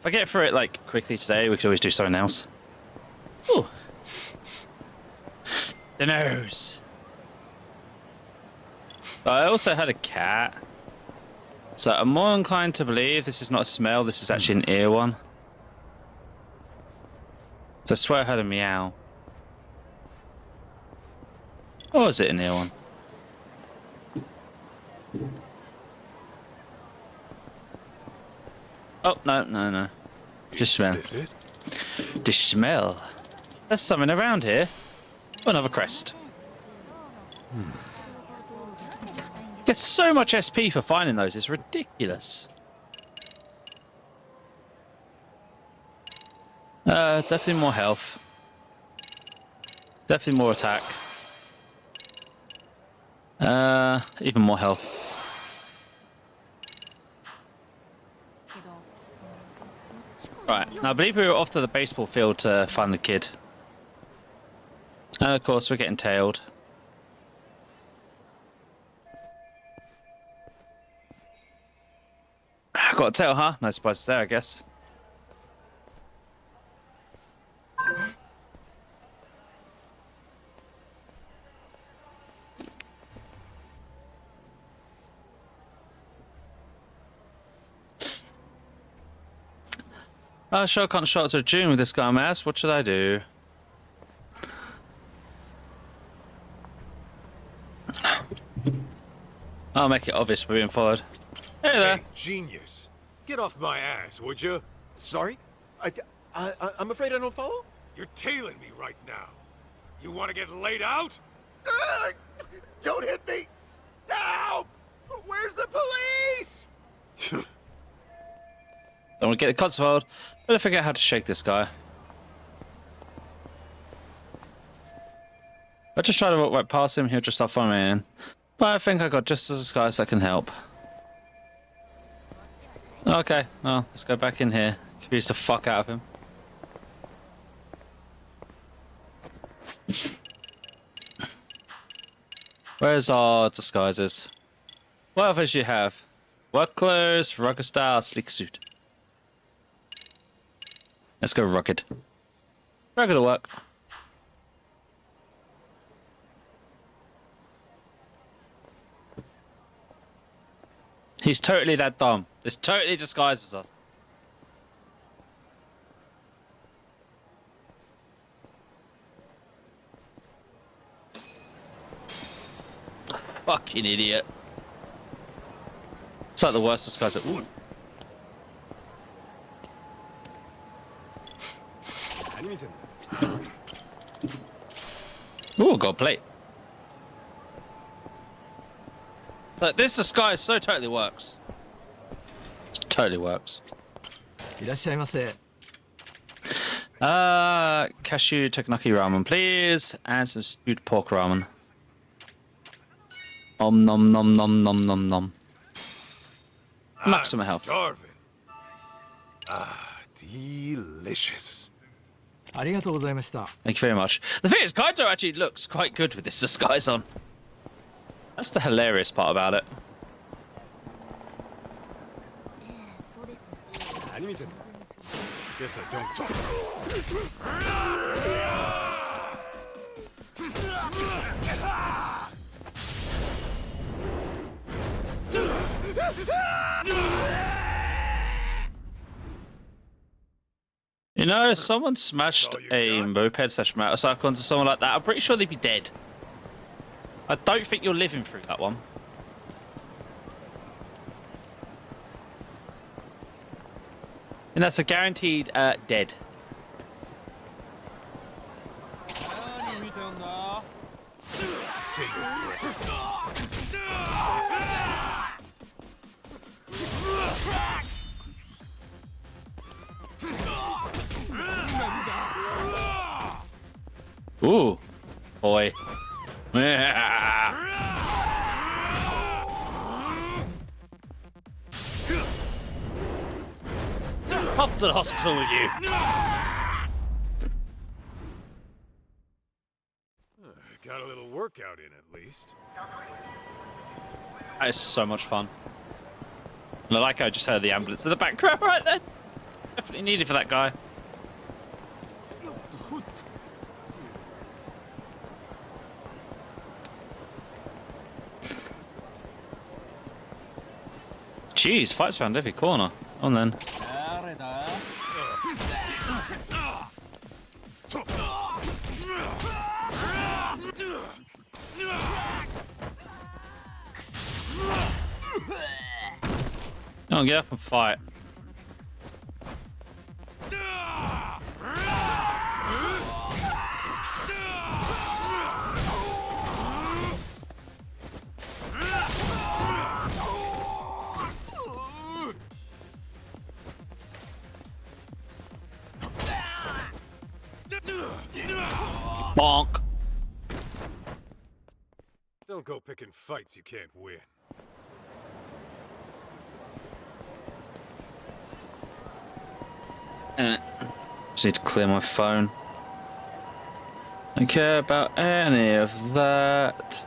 If I get through it like quickly today, we could always do something else. Ooh. The nose. But I also had a cat. So I'm more inclined to believe this is not a smell, this is actually an ear one. So I swear I heard a meow. Or is it an ear one? Oh, no. Just smell. Is it? The smell. There's something around here. Oh, another crest. Get so much SP for finding those, it's ridiculous. Definitely more health. Definitely more attack. Even more health. Right, now I believe we were off to the baseball field to find the kid. And of course we're getting tailed. Got a tail, huh? No surprises there, I guess. I sure can't shot to June with this guy, mass. What should I do? I'll make it obvious we're being followed. Hey there. Hey, genius. Get off my ass, would you? Sorry? I'm afraid I don't follow? You're tailing me right now. You want to get laid out? Don't hit me! Help! Where's the police? Don't want to get the cops involved. Better figure out how to shake this guy. I just try to walk right past him, he'll just start following me in. But I think I got just as guys that can help. Okay, well, let's go back in here. Confuse the fuck out of him. Where's our disguises? What others do you have? Work clothes, rugged style, sleek suit. Let's go rugged. Rugged will work. He's totally that dumb. This totally disguises us. Fucking idiot. It's like the worst disguise. Ooh. Ooh, got a plate. Like, this disguise so totally works. Totally works. いらっしゃいませ。 Cashew takoyaki ramen, please, and some stewed pork ramen. Om nom nom nom nom nom nom. Maximum I'm health. starving. Ah, delicious. ありがとうございました。 Thank you very much. The thing is, Kaito actually looks quite good with this disguise on. That's the hilarious part about it. Guess I don't talk. You know, if someone smashed a moped slash motorcycle into someone like that, I'm pretty sure they'd be dead. I don't think you're living through that one. And that's a guaranteed dead. Ooh, boy. Off to the hospital with you. Got a little workout in at least. That is so much fun. And I like how I just heard the ambulance in the background right then. definitely needed for that guy. Jeez, fights around every corner. On then. Come on, get up and fight. Bonk. Don't go picking fights you can't win. Just need to clear my phone. Don't care about any of that.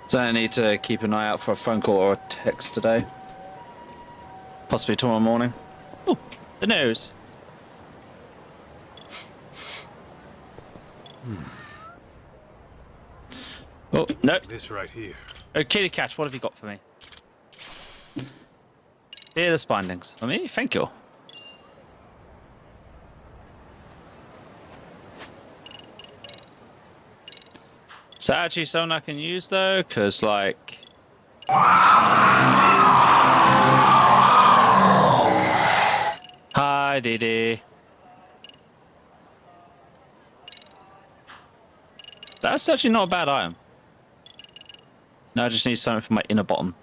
So I need to keep an eye out for a phone call or a text today. Possibly tomorrow morning. Ooh, the news. Oh, no. This right here. Oh, Kitty Catch, what have you got for me? Here are the bindings. For me? Thank you. Is that actually something I can use, though? Because, like... Hi, Dee. That's actually not a bad item. No, I just need something for my inner bottom.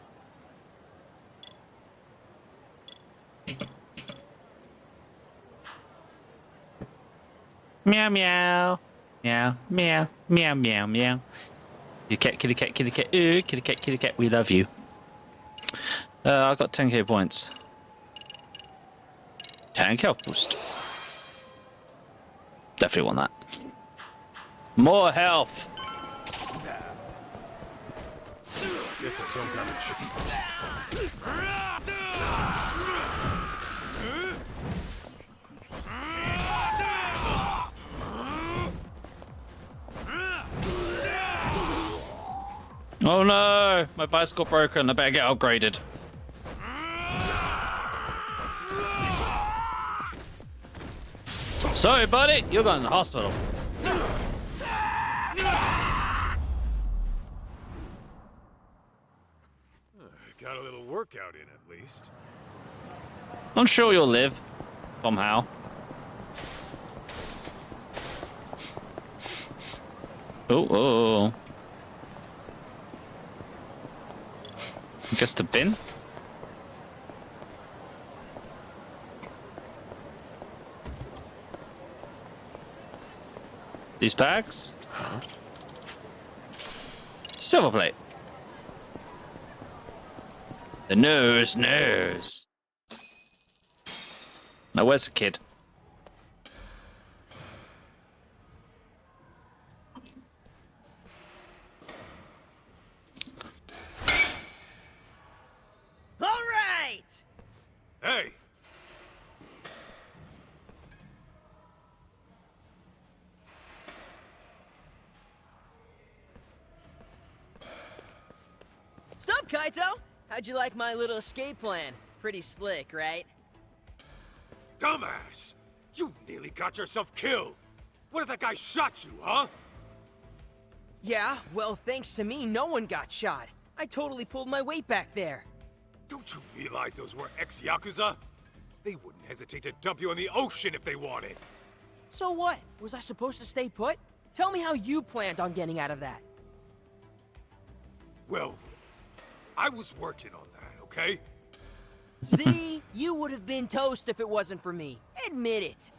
Meow meow. Meow meow meow meow meow. Kitty cat, kitty cat, ooh, kitty cat, we love you. I got 10k points. Tank health boost. Definitely want that. More health. Guess I don't got Oh no, my bicycle broken. I better get upgraded. Sorry, buddy, you're going to the hospital. Got a little workout in at least. I'm sure you'll live somehow. Oh. Just a bin? These bags? Huh? Silver plate. The nose. Now where's the kid? All right. Hey! Sup, Kaito? How'd you like my little escape plan? Pretty slick, right? Dumbass! You nearly got yourself killed! What if that guy shot you, huh? Yeah, well, thanks to me, no one got shot. I totally pulled my weight back there. Don't you realize those were ex-Yakuza? They wouldn't hesitate to dump you in the ocean if they wanted. So what? Was I supposed to stay put? Tell me how you planned on getting out of that. Well, I was working on that, okay? See? You would have been toast if it wasn't for me. Admit it.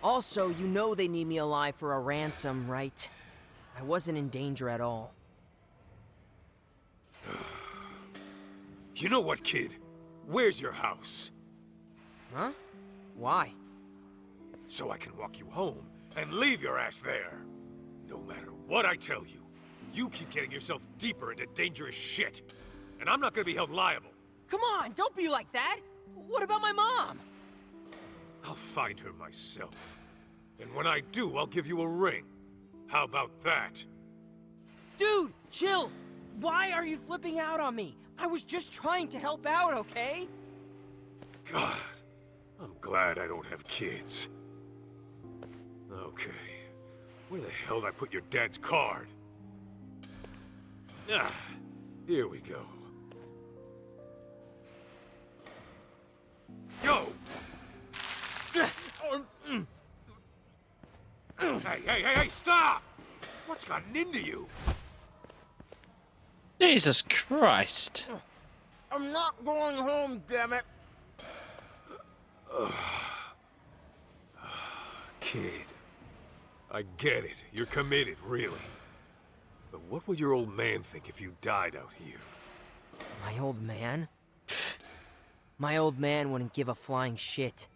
Also, you know they need me alive for a ransom, right? I wasn't in danger at all. You know what, kid? Where's your house? Huh? Why? So I can walk you home and leave your ass there. No matter what I tell you, you keep getting yourself deeper into dangerous shit. And I'm not gonna be held liable. come on, don't be like that. What about my mom? I'll find her myself. And when I do, I'll give you a ring. How about that? Dude, chill. Why are you flipping out on me? I was just trying to help out, okay? God, I'm glad I don't have kids. Okay, where the hell did I put your dad's card? Ah, here we go. Yo! Hey, stop! What's gotten into you? Jesus Christ. I'm not going home, damn it. Kid, I get it. You're committed, really. But what would your old man think if you died out here? My old man? My old man wouldn't give a flying shit.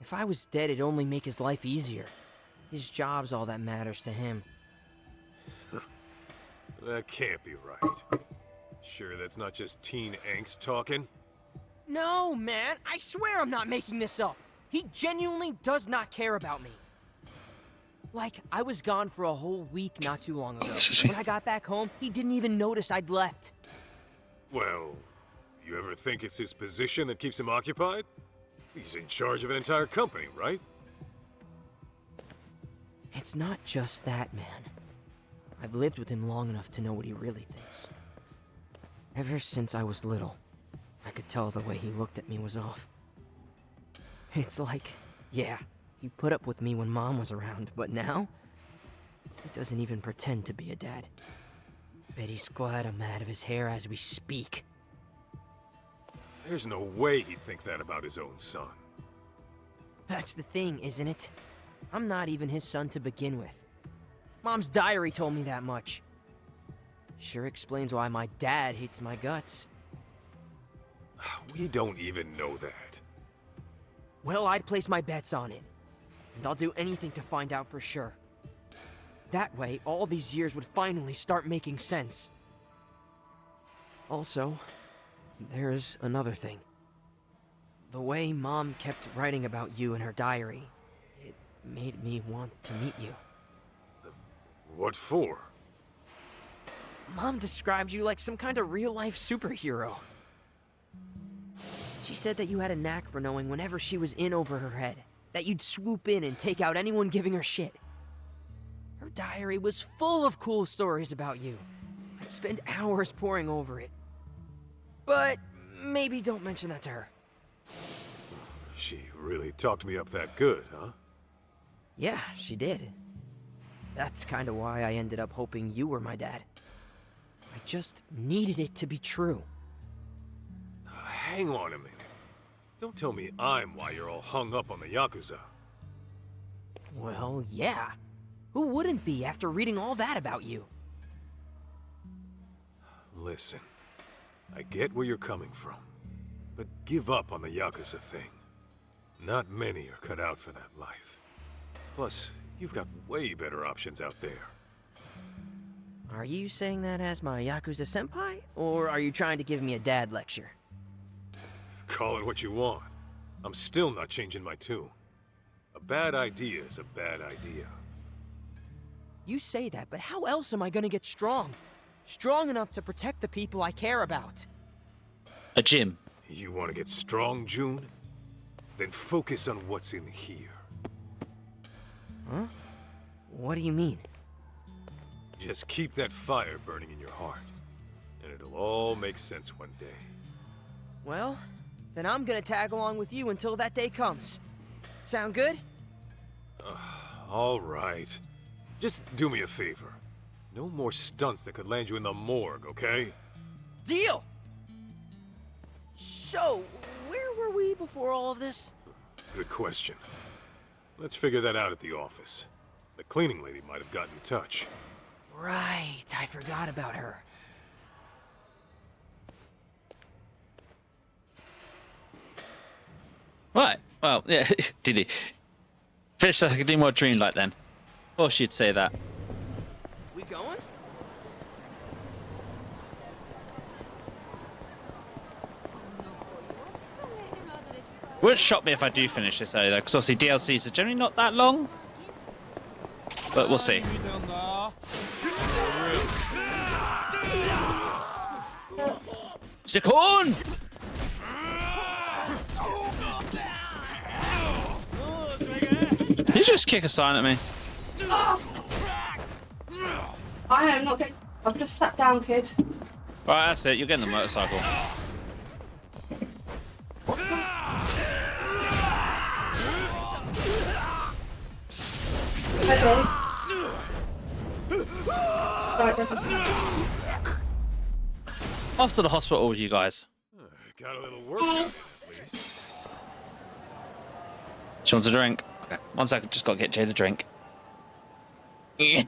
If I was dead, it'd only make his life easier. His job's all that matters to him. That can't be right. Sure that's not just teen angst talking? No, man, I swear I'm not making this up. He genuinely does not care about me. Like, I was gone for a whole week not too long ago. When I got back home, he didn't even notice I'd left. Well, you ever think it's his position that keeps him occupied? He's in charge of an entire company, right? It's not just that, man. I've lived with him long enough to know what he really thinks. Ever since I was little, I could tell the way he looked at me was off. It's like, yeah, he put up with me when Mom was around, but now, he doesn't even pretend to be a dad. Bet he's glad I'm out of his hair as we speak. There's no way he'd think that about his own son. That's the thing, isn't it? I'm not even his son to begin with. Mom's diary told me that much. Sure explains why my dad hates my guts. We don't even know that. Well, I'd place my bets on it. And I'll do anything to find out for sure. That way, all these years would finally start making sense. Also, there's another thing. The way Mom kept writing about you in her diary, it made me want to meet you. What for? Mom described you like some kind of real-life superhero. She said that you had a knack for knowing whenever she was in over her head, that you'd swoop in and take out anyone giving her shit. Her diary was full of cool stories about you. I'd spend hours poring over it. But maybe don't mention that to her. She really talked me up that good, huh? Yeah, she did. That's kind of why I ended up hoping you were my dad. I just needed it to be true. Hang on a minute. Don't tell me I'm why you're all hung up on the Yakuza. Well, yeah. Who wouldn't be after reading all that about you? Listen, I get where you're coming from, but give up on the Yakuza thing. Not many are cut out for that life. Plus, you've got way better options out there. Are you saying that as my Yakuza senpai? Or are you trying to give me a dad lecture? Call it what you want. I'm still not changing my tune. A bad idea is a bad idea. You say that, but how else am I gonna get strong? Strong enough to protect the people I care about. A gym. You want to get strong, June? Then focus on what's in here. Huh? What do you mean? Just keep that fire burning in your heart, and it'll all make sense one day. Well, then I'm gonna tag along with you until that day comes. Sound good? All right. Just do me a favor. No more stunts that could land you in the morgue, okay? Deal! So, where were we before all of this? Good question. Let's figure that out at the office. The cleaning lady might have gotten in touch. Right, I forgot about her. Right. Well, yeah. Did he finish like a more dreamlike then? Of course you'd say that. We going? Wouldn't shock me if I do finish this early though, because obviously DLCs are generally not that long. But we'll see. Sikon! Did you just kick a sign at me? I am not getting. I've just sat down, kid. Right, that's it. You're getting the motorcycle. Okay. Right, doesn't. Off to the hospital with you guys. Got a little work done, please. She wants a drink. Okay, 1 second. Just got to get Jade a drink. Yeah.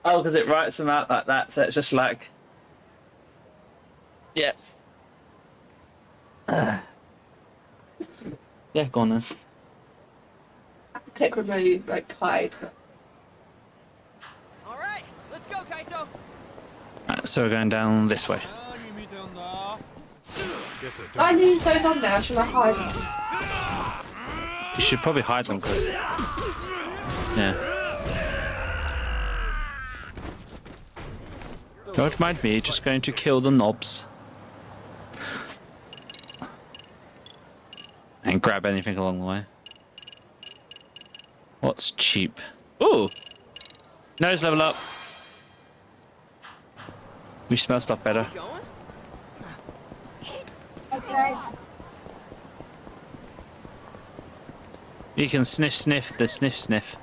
Oh, because it writes them out like that, so it's just like... Yeah. Yeah, go on then. I have to click remove, like hide. All right, let's go, Kaito. Right, so we're going down this way. Guess I I don't. need those on there. Should I hide them? You should probably hide them, because... Yeah. Don't mind me, just going to kill the knobs. And grab anything along the way. What's cheap? Ooh! Nose level up. We smell stuff better. Going? You can sniff the sniff.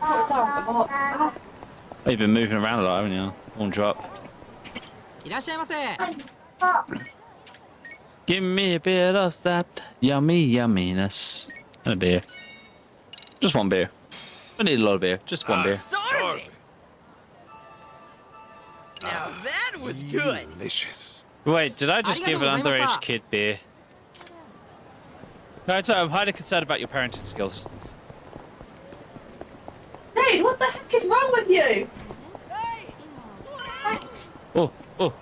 Oh, down. Oh, Oh, you've been moving around a lot, haven't you? Warmed you up. いらっしゃいませ。 Give me a bit of that yummy yumminess. And a beer. Just one beer. I need a lot of beer. Just one beer. Starving. Now that was good. Delicious. Wait, did I just give an Arigatou underage gozaimashita. kid beer? Kaito, I'm highly concerned about your parenting skills. Jade, what the heck is wrong with you? Oh. Oh.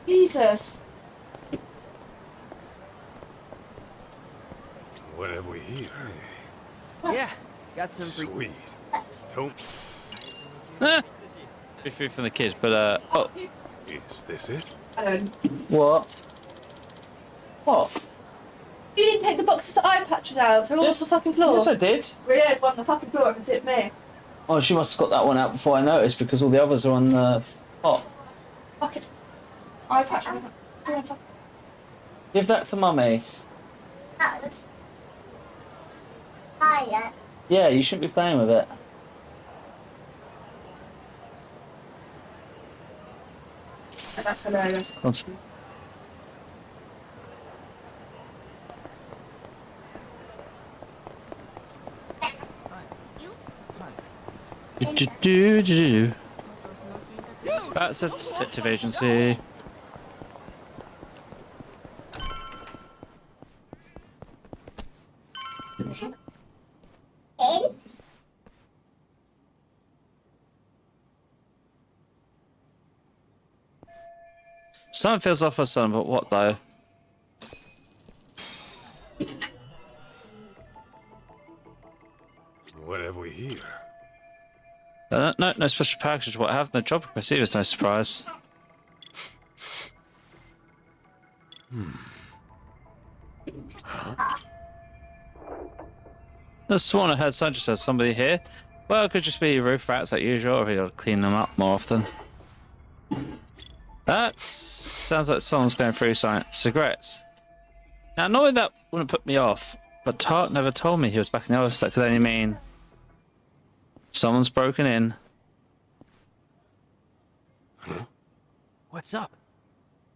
Jesus. What have we here? Yeah, got some free. Sweet. Don't. Free food from the kids, but oh. Is this it? What? What? You didn't take the boxes that eye patches out. They're all Yes. off the fucking floor. Yes, I did. Well, yeah, it's one on the fucking floor. If it's hit me. Oh, she must have got that one out before I noticed because all the others are on the top. Fucking eye patch. Give that to mummy. Yeah, you shouldn't be playing with it. That's hilarious. Go on. Do. That's a detective agency. Something feels off for some, but what though? What have we here? No special package. What I have? No job received. It's no surprise. I sworn I heard someone just said somebody here. Well, it could just be roof rats like usual, or he'll clean them up more often. That sounds like someone's going through cigarettes. Now, normally that wouldn't put me off, but Tart never told me he was back in the office. That could only mean someone's broken in. What's up?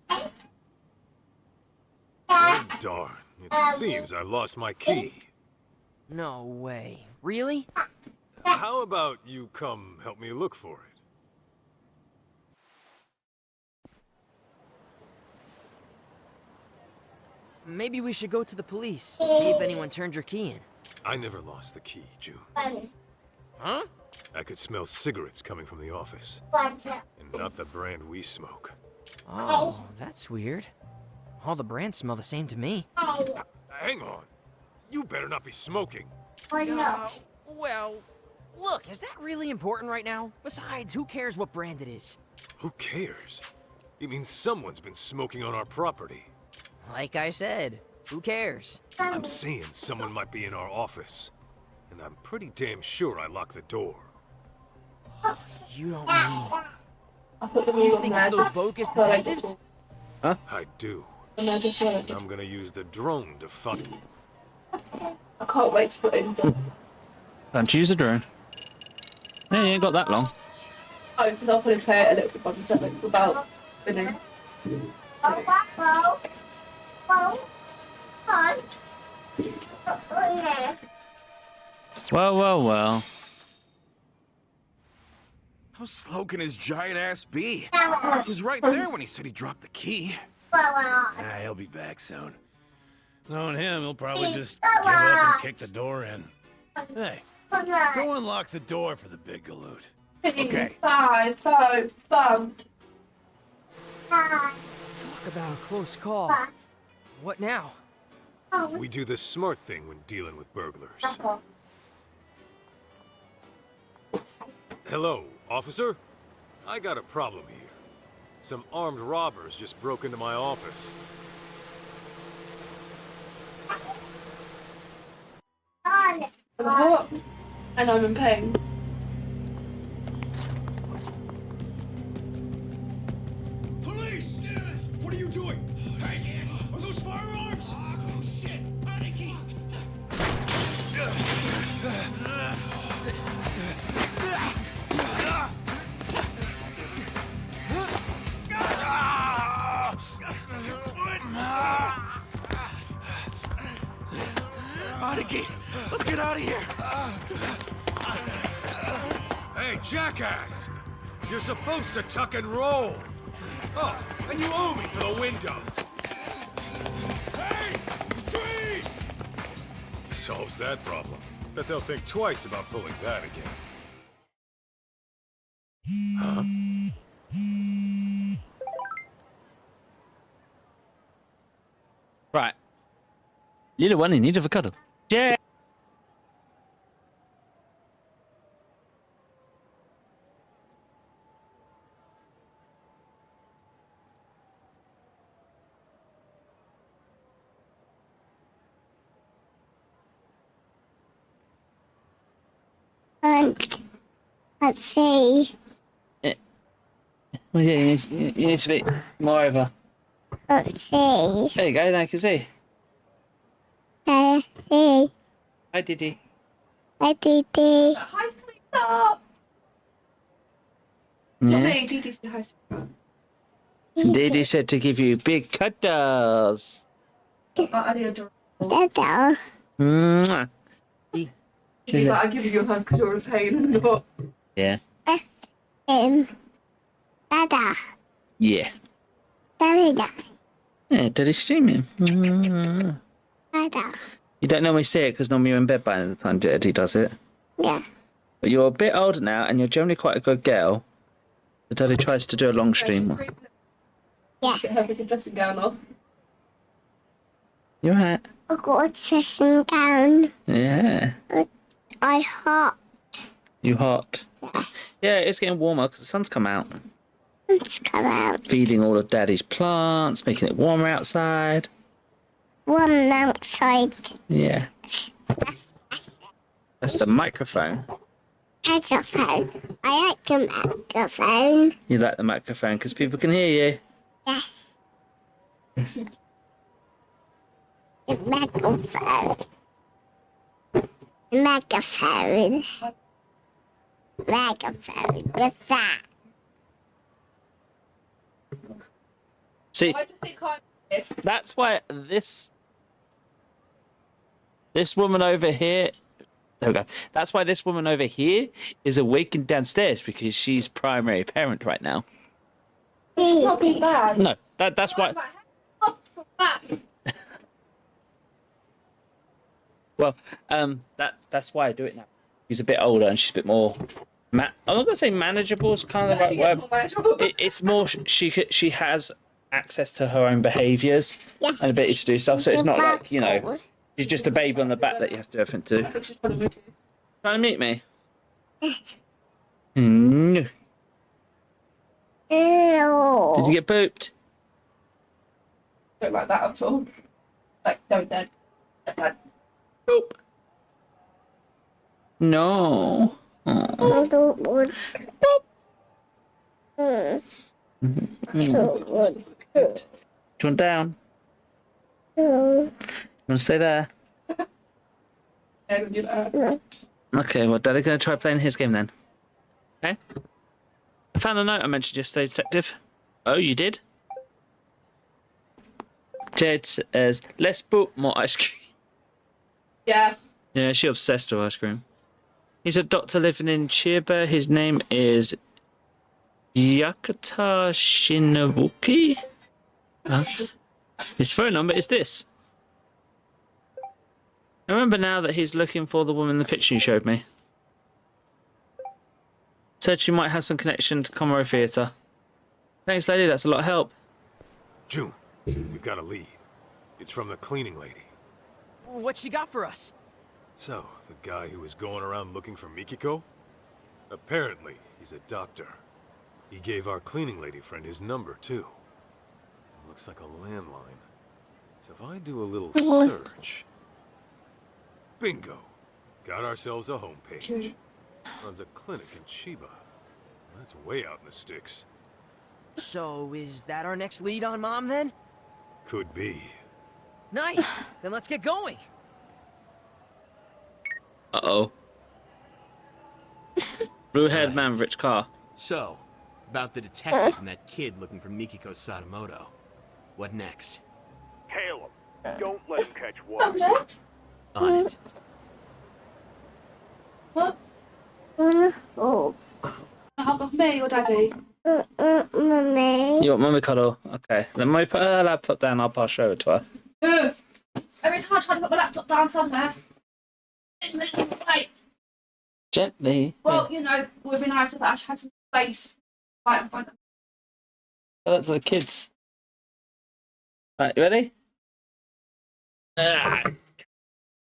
Oh, darn. It seems I lost my key. No way. Really? How about you come help me look for it? Maybe we should go to the police, see if anyone turned your key in. I never lost the key, June. Huh? I could smell cigarettes coming from the office. And not the brand we smoke. Oh, that's weird. All the brands smell the same to me. Hang on. You better not be smoking. Well, look, is that really important right now? Besides, who cares what brand it is? Who cares? It means someone's been smoking on our property. Like I said, who cares? I'm saying someone might be in our office. And I'm pretty damn sure I locked the door. You don't mean... I put the You wheel on think there. it's those bogus detectives? I do. And I just want to. I'm gonna use the drone to find... I can't wait to put it into. Don't use a drone. Yeah, you ain't got that long. Oh, because I'll probably play it a little bit on something without spinning. Well, well, well. How slow can his giant ass be? He was right there when he said he dropped the key. He'll be back soon. Knowing him, he'll probably just give up and kick the door in. Hey, go unlock the door for the big galoot. Okay. Five. Talk about a close call. What now? We do the smart thing when dealing with burglars. Hello, officer? I got a problem here. Some armed robbers just broke into my office. I'm hot. And I'm in pain. Police! Damn it! What are you doing? Hey, are those firearms? Oh, shit! Anarchy! Anarchy, let's get out of here. Hey, jackass! You're supposed to tuck and roll! Oh, and you owe me for the window! Hey! Freeze! Solves that problem. Bet they'll think twice about pulling that again. Huh? Right. Little one in need of a cuddle. Yeah. Let's see. Well, yeah, you need to be more over. Let's see. There you go, now you can see. Let's see. Hi, Diddy. I did it. Hi, sweetheart. Not Yeah. me, Dee Dee said hi, sweetheart. Diddy said to give you big cuddles. I need a door. Hello. Mwah. She's like, I'm giving you a hug because you're in pain and not. Yeah. Dada. Yeah. Dada. Yeah, Daddy's streaming. Mwah. Dada. You don't normally see it because normally you're in bed by the time Daddy does it. Yeah. But you're a bit older now and you're generally quite a good girl. So Daddy tries to do a long stream. Yeah. Get her with a dressing gown off. You right? I got a dressing down. Yeah. I hot. You hot? Yeah. Yeah, it's getting warmer because the sun's come out. Let's come out. Feeding all of Daddy's plants, making it warmer outside. One outside. Yeah. That's the microphone. Microphone. I like the microphone. You like the microphone because people can hear you. Yeah. The microphone. The microphone. Microphone. What's that? See, I just think that's why this woman over here. There we go. That's why this woman over here is awakened downstairs because she's primary parent right now. it's not been bad. No, that's why. My head up from back. Well, that's why I do it now. She's a bit older and she's a bit more. I'm not gonna say manageable. Is kind of the right word. It's more she has access to her own behaviours Yeah. and ability to do stuff. So it's not like, you know, Buckle. she's just a baby on the back that you have to do everything to. I think she's trying to move you. Trying to meet me. Mm. Ew. Did you get pooped? Don't like that at all. Like, don't dead. Poop. No. I don't want. Mm. Don't want to. Do you want down? No. You want to stay there? Yeah, don't do that. Okay, well, Daddy's going to try playing his game then. Okay? I found the note I mentioned yesterday, Detective. Oh, you did? Jade says, let's book more ice cream. Yeah. Yeah, she's obsessed with ice cream. He's a doctor living in Chiba. His name is Yakata Shinobuki. Huh? His phone number is this. I remember now that he's looking for the woman in the picture you showed me. Said she might have some connection to Komoro Theatre. Thanks, lady. That's a lot of help. June, we've got a lead. It's from the cleaning lady. What she got for us? So, the guy who was going around looking for Mikiko? Apparently, he's a doctor. He gave our cleaning lady friend his number, too. Looks like a landline. So if I do a little search... Bingo! Got ourselves a homepage. Runs a clinic in Chiba. That's way out in the sticks. So, is that our next lead on Mom, then? Could be. Nice! Then let's get going! Uh-oh. Blue-haired man, rich car. So, about the detective and that kid looking for Mikiko Sadamoto. What next? Hail him. Don't let him catch water. What? On it. What? Oh. Help of me or Daddy? Mummy. You want mummy cuddle? Okay. Then Mummy put her laptop down, I'll pass her over to her. Every time I try to put my laptop down somewhere, like, Gently. well, you know, it would be nice if I actually had some space right in front of me. Tell that to the kids. Right, you ready? Ah.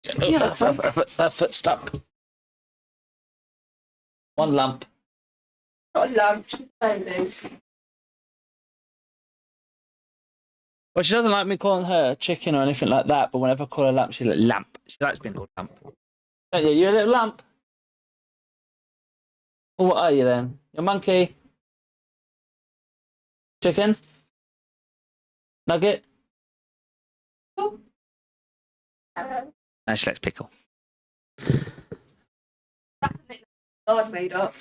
Yeah, Her foot stuck. One lump. Not a lump, she's a baby. Well, she doesn't like me calling her chicken or anything like that, but whenever I call her lamp, she's like, lamp. She likes being called lamp. Don't you? You're a little lamp. Well, what are you then? You're a monkey? Chicken? Nugget? No, she likes pickle. That's the thing that God made up.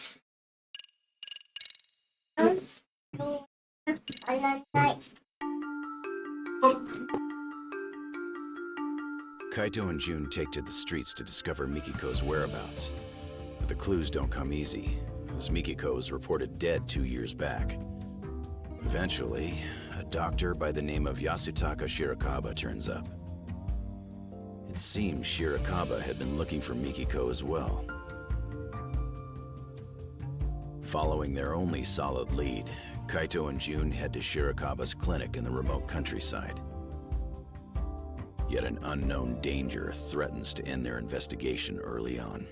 Kaito and June take to the streets to discover Mikiko's whereabouts. But the clues don't come easy, as Mikiko was reported dead 2 years back. Eventually, a doctor by the name of Yasutaka Shirakawa turns up. It seems Shirakawa had been looking for Mikiko as well. Following their only solid lead, Kaito and June head to Shirakawa's clinic in the remote countryside. Yet an unknown danger threatens to end their investigation early on.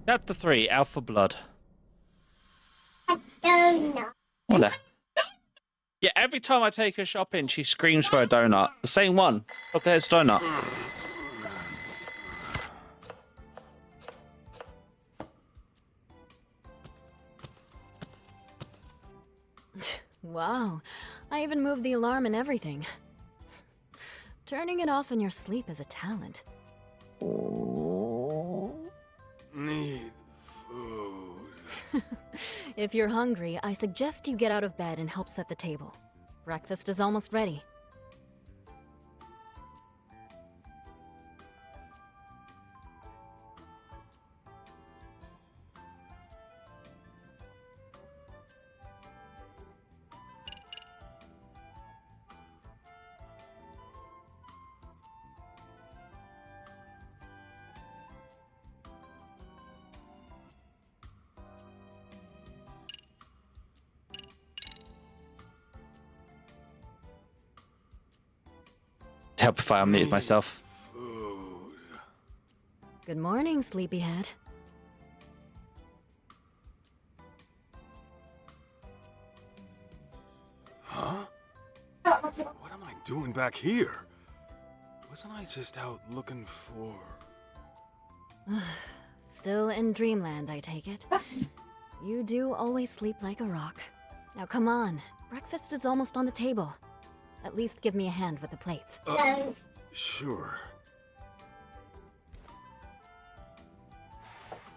Chapter 3, Alpha Blood. I don't know. Hola. Yeah, every time I take her shopping, she screams for a donut. The same one. Look at this donut. Wow, I even moved the alarm and everything. Turning it off in your sleep is a talent. Need food. If you're hungry, I suggest you get out of bed and help set the table. Breakfast is almost ready. help if I unmuted myself. Food. Good morning, sleepyhead. Huh? What am I doing back here? Wasn't I just out looking for... Still in dreamland, I take it. You do always sleep like a rock. Now come on, breakfast is almost on the table. At least give me a hand with the plates. Sure.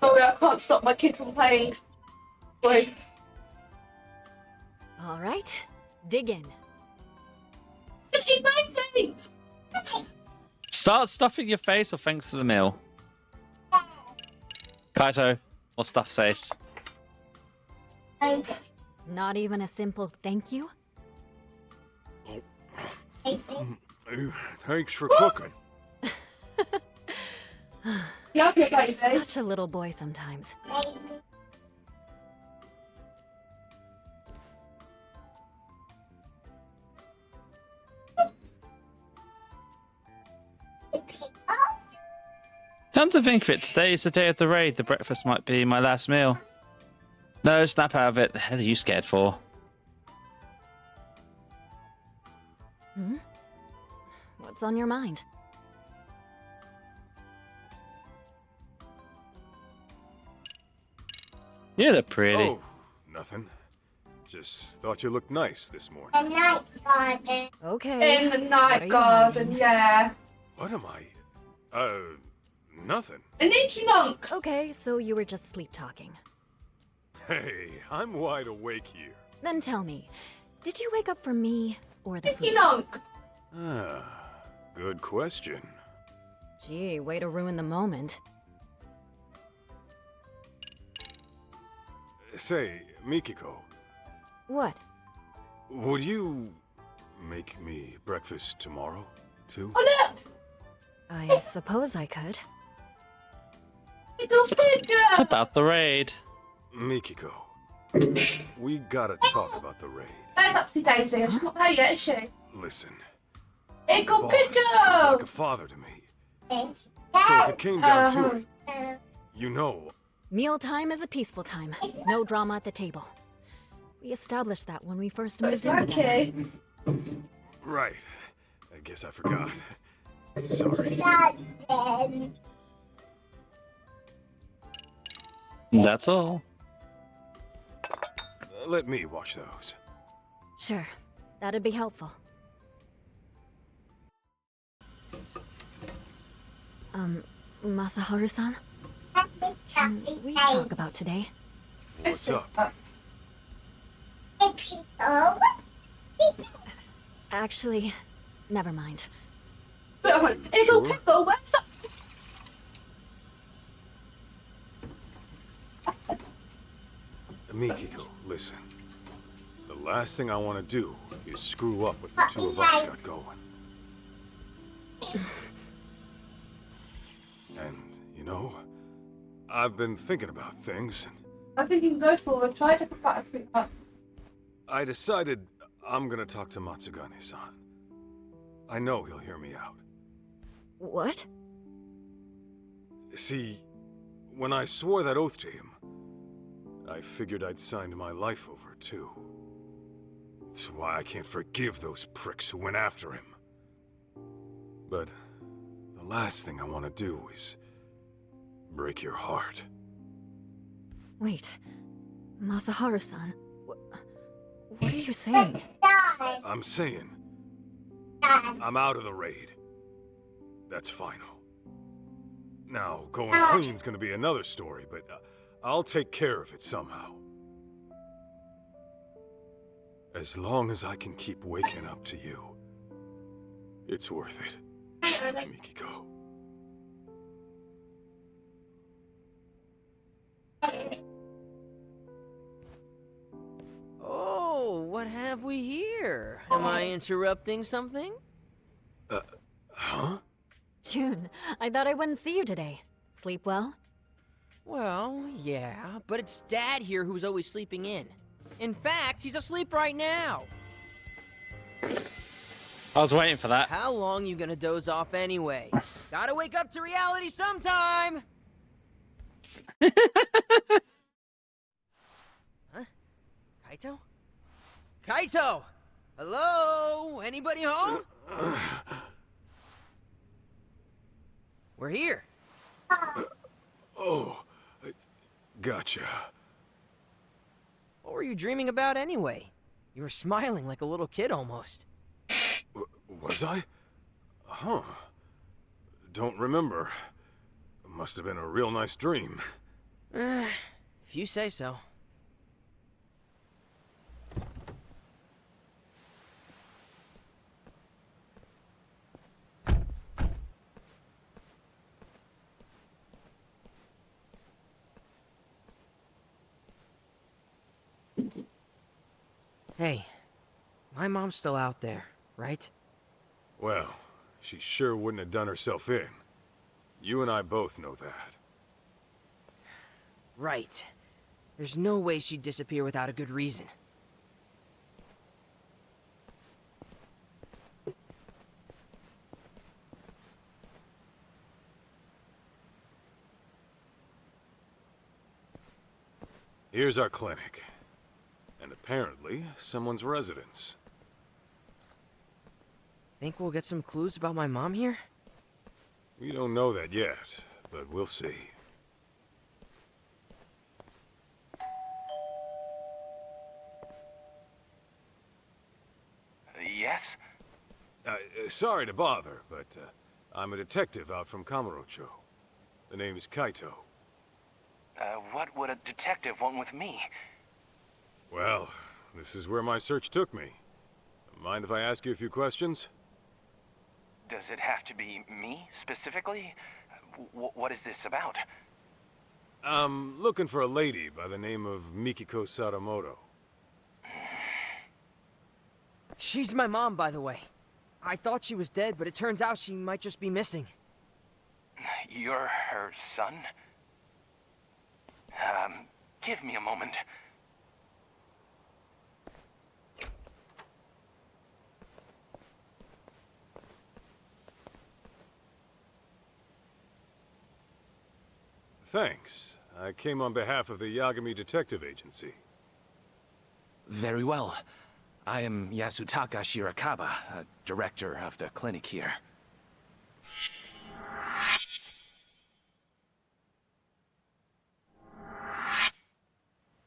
Sorry, I can't stop my kid from playing. Wait. All right, dig in. Eat my face! Start stuffing your face or thanks for the meal? Kaito, or stuff face? Not even a simple thank you? Thanks for cooking. Yeah, okay, You're baby. such a little boy sometimes. Come to think of it, today is the day of the raid. The breakfast might be my last meal. No, snap out of it. The hell are you scared for? Hmm? What's on your mind? You look pretty. Oh, nothing. Just thought you looked nice this morning. The night garden. Okay. In the what are night you garden, hiding? yeah. What am I? Nothing. An itchy nunk. Okay, so you were just sleep talking. Hey, I'm wide awake here. Then tell me, did you wake up for me or the Itchy food? nunk. Good question. Gee, way to ruin the moment. Say, Mikiko, What? would you make me breakfast tomorrow, too? Oh, look! I suppose I could. Little figure! About the raid. Mikiko, we gotta talk about the raid. That's Upsy Daisy. She's not there yet, is she? Listen, Eagle boss is Pickle! like a father to me. So if it came down to it, Uh, you know, Mealtime is a peaceful time. No drama at the table. We established that when we first moved in together. Okay. right. I guess I forgot. Sorry. garden. That's all. Let me wash those. Sure, that'd be helpful. Masaharu-san? Can we talk about today? What's up? People. Actually, never mind. Eagle Sure. Pickle, where's Upsy? Mikiko, listen. The last thing I want to do is screw up what the two of us got going. And, you know, I've been thinking about things, and I think you can go forward. Try to fight up. I decided I'm gonna talk to Matsugane-san. I know he'll hear me out. What? See, when I swore that oath to him, I figured I'd signed my life over, too. It's why I can't forgive those pricks who went after him. But the last thing I want to do is break your heart. Wait. Masaharu-san, what are you saying? I'm saying, I'm out of the raid. That's final. Now, going clean's gonna be another story, but I'll take care of it somehow. As long as I can keep waking up to you, it's worth it, Mikiko. Oh, what have we here? Am I interrupting something? Huh? June, I thought I wouldn't see you today. Sleep well? Well, yeah, but it's Dad here who's always sleeping in. In fact, he's asleep right now. I was waiting for that. How long you gonna doze off anyway? Gotta wake up to reality sometime! Huh? Kaito? Kaito! Hello? Anybody home? We're here. Oh, gotcha. What were you dreaming about anyway? You were smiling like a little kid almost. Was I? Huh. Don't remember. Must have been a real nice dream. If you say so. Hey, my mom's still out there, right? Well, she sure wouldn't have done herself in. You and I both know that. Right. There's no way she'd disappear without a good reason. Here's our clinic. And apparently, someone's residence. Think we'll get some clues about my mom here? We don't know that yet, but we'll see. Yes? Sorry to bother, but I'm a detective out from Kamurocho. The name is Kaito. What would a detective want with me? Well, this is where my search took me. Mind if I ask you a few questions? Does it have to be me, specifically? What is this about? I'm looking for a lady by the name of Mikiko Sadamoto. She's my mom, by the way. I thought she was dead, but it turns out she might just be missing. You're her son? Give me a moment. Thanks. I came on behalf of the Yagami Detective Agency. Very well. I am Yasutaka Shirakawa, director of the clinic here.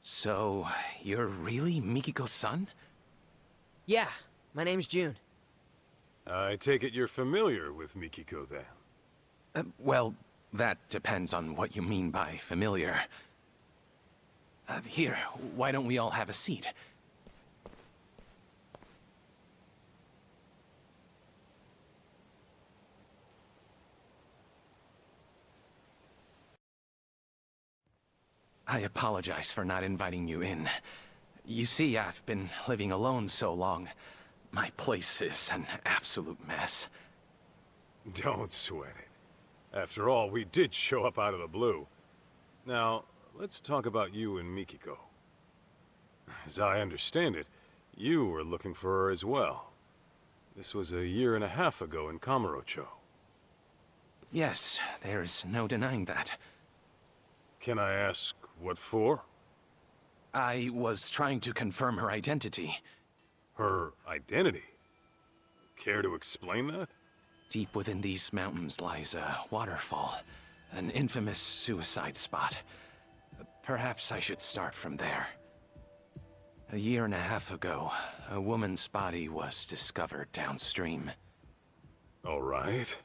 So, you're really Mikiko's son? Yeah, my name's June. I take it you're familiar with Mikiko, then? Well, that depends on what you mean by familiar. Here, why don't we all have a seat? I apologize for not inviting you in. You see, I've been living alone so long. My place is an absolute mess. Don't sweat it. After all, we did show up out of the blue. Now, let's talk about you and Mikiko. As I understand it, you were looking for her as well. This was 1.5 years ago in Kamurocho. Yes, there's no denying that. Can I ask what for? I was trying to confirm her identity. Her identity? Care to explain that? Deep within these mountains lies a waterfall, an infamous suicide spot. Perhaps I should start from there. 1.5 years ago, a woman's body was discovered downstream. All right.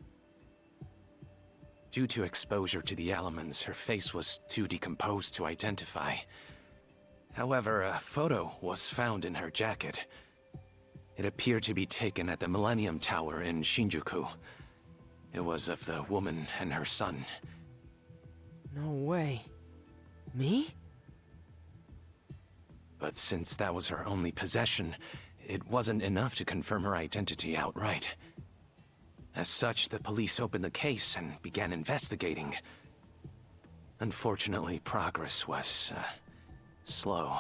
Due to exposure to the elements, her face was too decomposed to identify. However, a photo was found in her jacket. It appeared to be taken at the Millennium Tower in Shinjuku. It was of the woman and her son. No way. Me? But since that was her only possession, it wasn't enough to confirm her identity outright. As such, the police opened the case and began investigating. Unfortunately, progress was slow,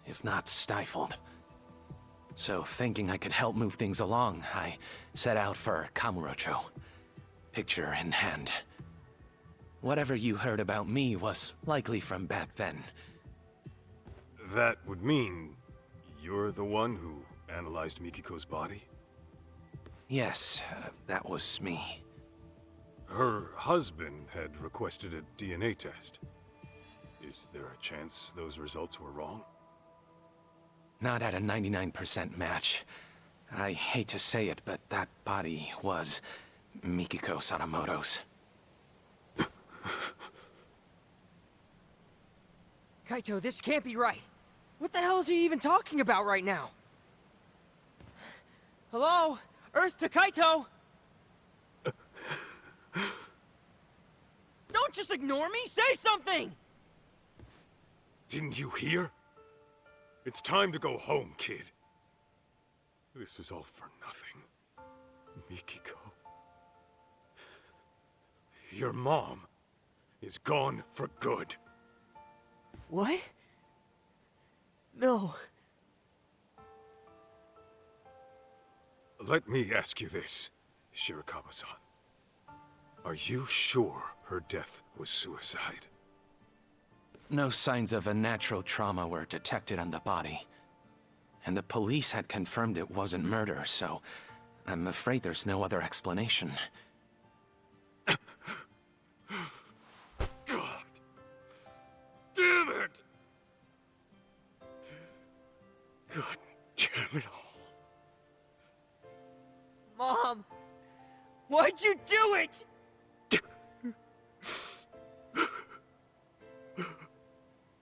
if not stifled. So thinking I could help move things along, I set out for Kamurocho. Picture in hand. Whatever you heard about me was likely from back then. That would mean you're the one who analyzed Mikiko's body? Yes, that was me. Her husband had requested a DNA test. Is there a chance those results were wrong? Not at a 99% match. I hate to say it, but that body was Mikiko Sadamoto's. Kaito, this can't be right. What the hell is he even talking about right now? Hello? Earth to Kaito! Don't just ignore me! Say something! Didn't you hear? It's time to go home, kid. This was all for nothing. Mikiko. Your mom is gone for good. What? No. Let me ask you this, Shirakawa-san. Are you sure her death was suicide? No signs of a natural trauma were detected on the body. And the police had confirmed it wasn't murder, so I'm afraid there's no other explanation. God damn it! God damn it all. Mom! Why'd you do it?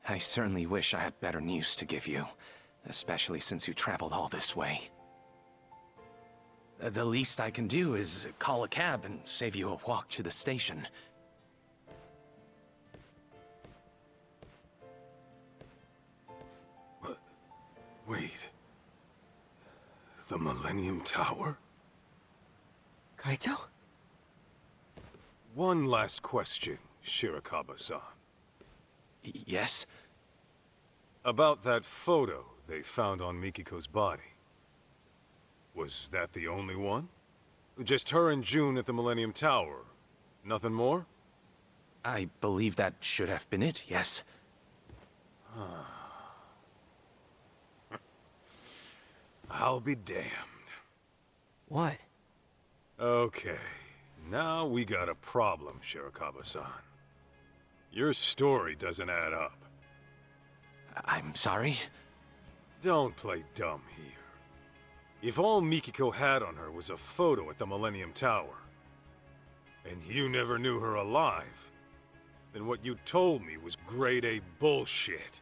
I certainly wish I had better news to give you, especially since you traveled all this way. The least I can do is call a cab and save you a walk to the station. Wait. The Millennium Tower? Kaito? One last question, Shirakawa-san. Yes? About that photo they found on Mikiko's body. Was that the only one? Just her and June at the Millennium Tower? Nothing more? I believe that should have been it, yes. I'll be damned. What? Okay, now we got a problem, Shirakawa-san. Your story doesn't add up. I'm sorry? Don't play dumb here. If all Mikiko had on her was a photo at the Millennium Tower, and you never knew her alive, then what you told me was grade A bullshit.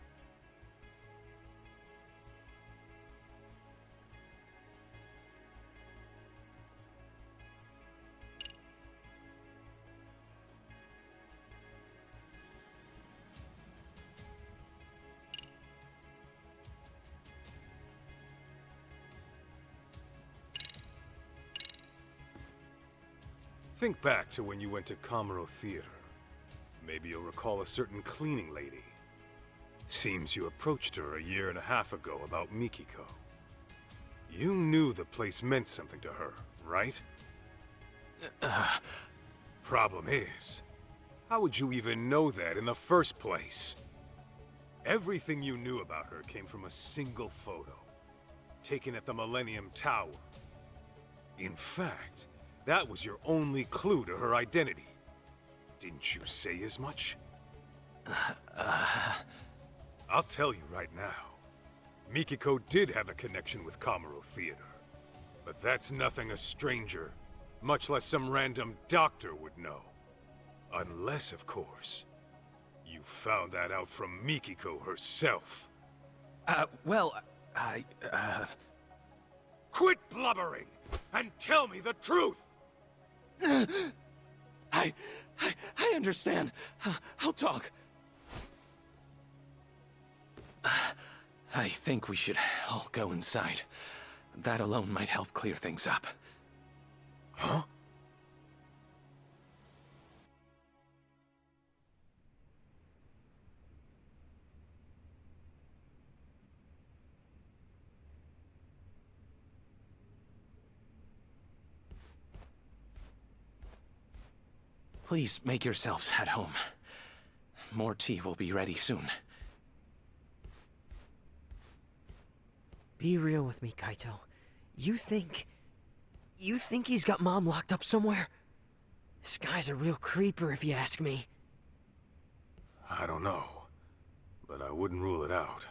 Think back to when you went to Kamuro Theater. Maybe you'll recall a certain cleaning lady. Seems you approached her a year and a half ago about Mikiko. You knew the place meant something to her, right? Problem is, how would you even know that in the first place? Everything you knew about her came from a single photo, taken at the Millennium Tower. In fact, that was your only clue to her identity. Didn't you say as much? I'll tell you right now. Mikiko did have a connection with Kamuro Theater. But that's nothing a stranger, much less some random doctor would know. Unless, of course, you found that out from Mikiko herself. Quit blubbering and tell me the truth! I understand. I'll talk. I think we should all go inside. That alone might help clear things up. Huh? Please make yourselves at home. More tea will be ready soon. Be real with me, Kaito. You think he's got Mom locked up somewhere? This guy's a real creeper if you ask me. I don't know, but I wouldn't rule it out.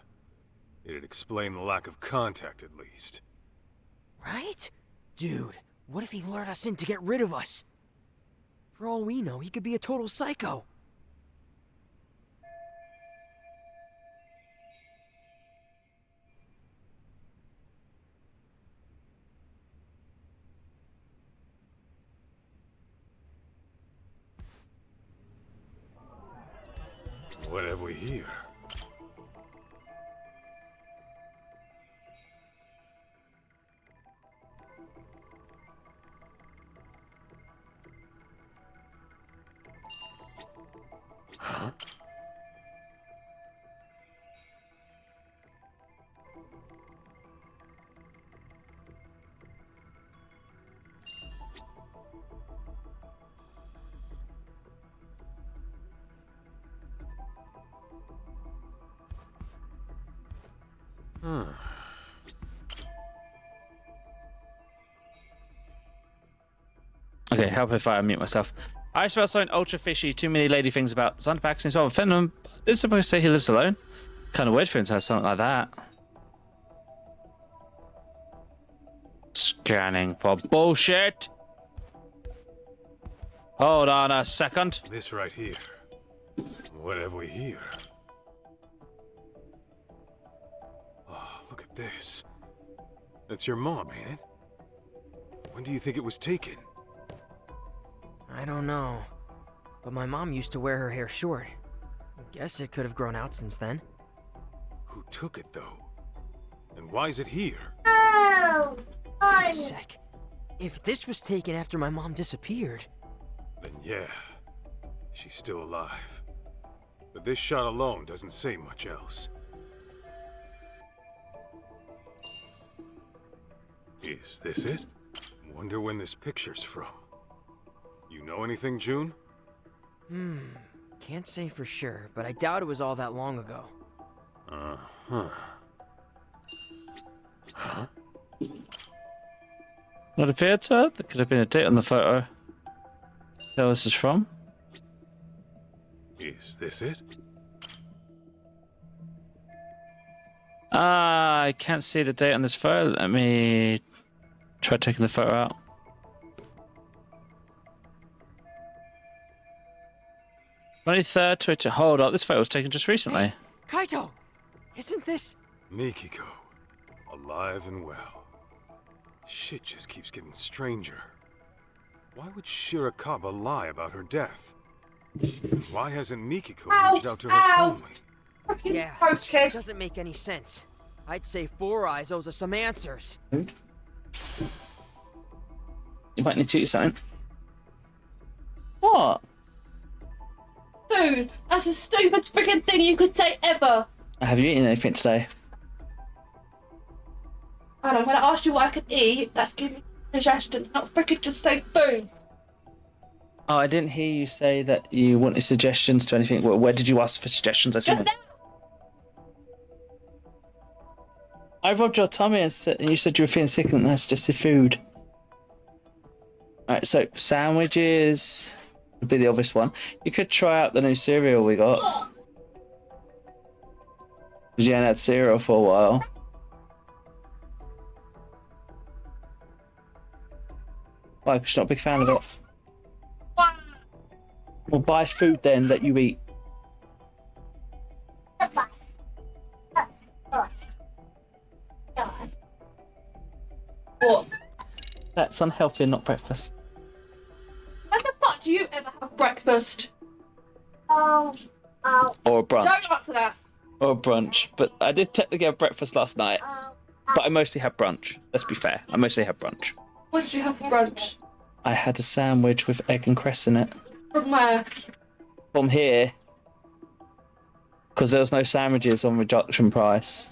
It'd explain the lack of contact, at least. Right? Dude, what if he lured us in to get rid of us? For all we know, he could be a total psycho. What have we here? Huh? Okay, help if I unmute myself. I smell something ultra fishy. Too many lady things about Thunderpack seems rather venom. Is supposed to say he lives alone? Kind of weird for him to have something like that. Scanning for bullshit. Hold on a second. This right here. What have we here? Oh, look at this. That's your mom, ain't it? When do you think it was taken? I don't know. But my mom used to wear her hair short. Guess it could have grown out since then. Who took it, though? And why is it here? Oh, Wait a sec. If this was taken after my mom disappeared... Then yeah, she's still alive. But this shot alone doesn't say much else. Is this it? Wonder when this picture's from. You know anything, June? Can't say for sure, but I doubt it was all that long ago. Uh-huh. Huh? What appeared, sir? There could have been a date on the photo. Where this is from? Is this it? I can't see the date on this photo. Let me try taking the photo out. Third Twitter. Hold up, this photo was taken just recently. Kaito! Isn't this... Mikiko. Alive and well. Shit just keeps getting stranger. Why would Shirakawa lie about her death? And why hasn't Mikiko reached out to her family? Yeah, Gross kid. doesn't make any sense. I'd say Four Eyes owes us some answers. You might need to eat something. What? Dude, that's the stupid freaking thing you could say ever. Have you eaten anything today? I don't know, when I asked you what I could eat, that's giving me suggestions, not freaking just say food. Oh, I didn't hear you say that you wanted suggestions to anything. Where did you ask for suggestions? Just now. I robbed your tummy and you said you were feeling sick and that's just the food. Alright, so sandwiches would be the obvious one. You could try out the new cereal we got. Because you hadn't had cereal for a while. Why? Because you're not a big fan of it. Well, buy food then that you eat. What? That's unhealthy and not breakfast. When the fuck do you ever have breakfast? oh, Or a brunch. Don't answer that. Or a brunch. But I did technically have breakfast last night. But I mostly had brunch. Let's be fair. I mostly had brunch. What did you have for brunch? I had a sandwich with egg and cress in it. From where? From here. Because there was no sandwiches on reduction price.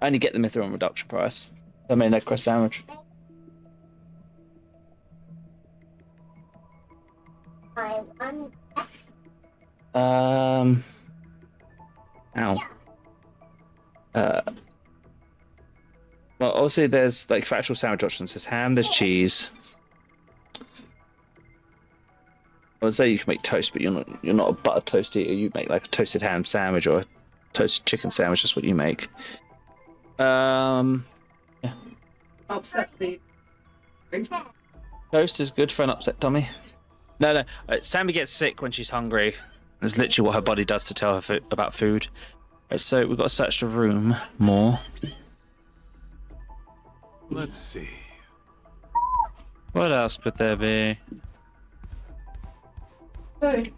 I only get them if they're on reduction price. I made an egg cress sandwich. Ow. Well, obviously there's like for actual sandwich options. There's ham, there's cheese. I would say you can make toast, but you're not a butter toast eater. You make like a toasted ham sandwich or a toasted chicken sandwich. That's what you make. Yeah. Upset me. Toast is good for an upset tummy. No. Sammy gets sick when she's hungry. That's literally what her body does to tell her about food. Right, so we've got to search the room more. Let's see. What else could there be? Food.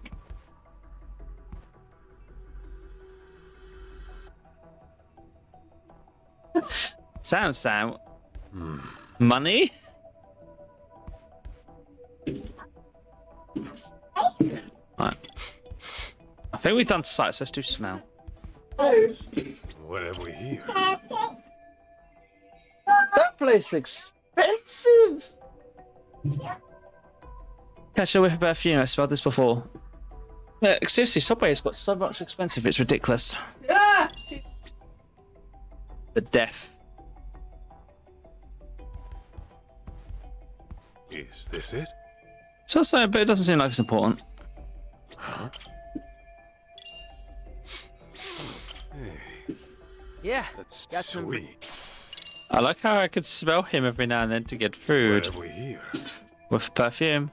Sam. Money? Right. I think we've done sights. Let's do smell. Food. What have we here? That place is expensive. Catch a whiff of perfume. I smelled this before. Yeah, seriously, Subway has got so much expensive. It's ridiculous. Yeah. The death. Is this it? So but it doesn't seem like it's important. Huh? Hey, Yeah, that's got some. sweet. I like how I could smell him every now and then to get food. What have we here? With perfume.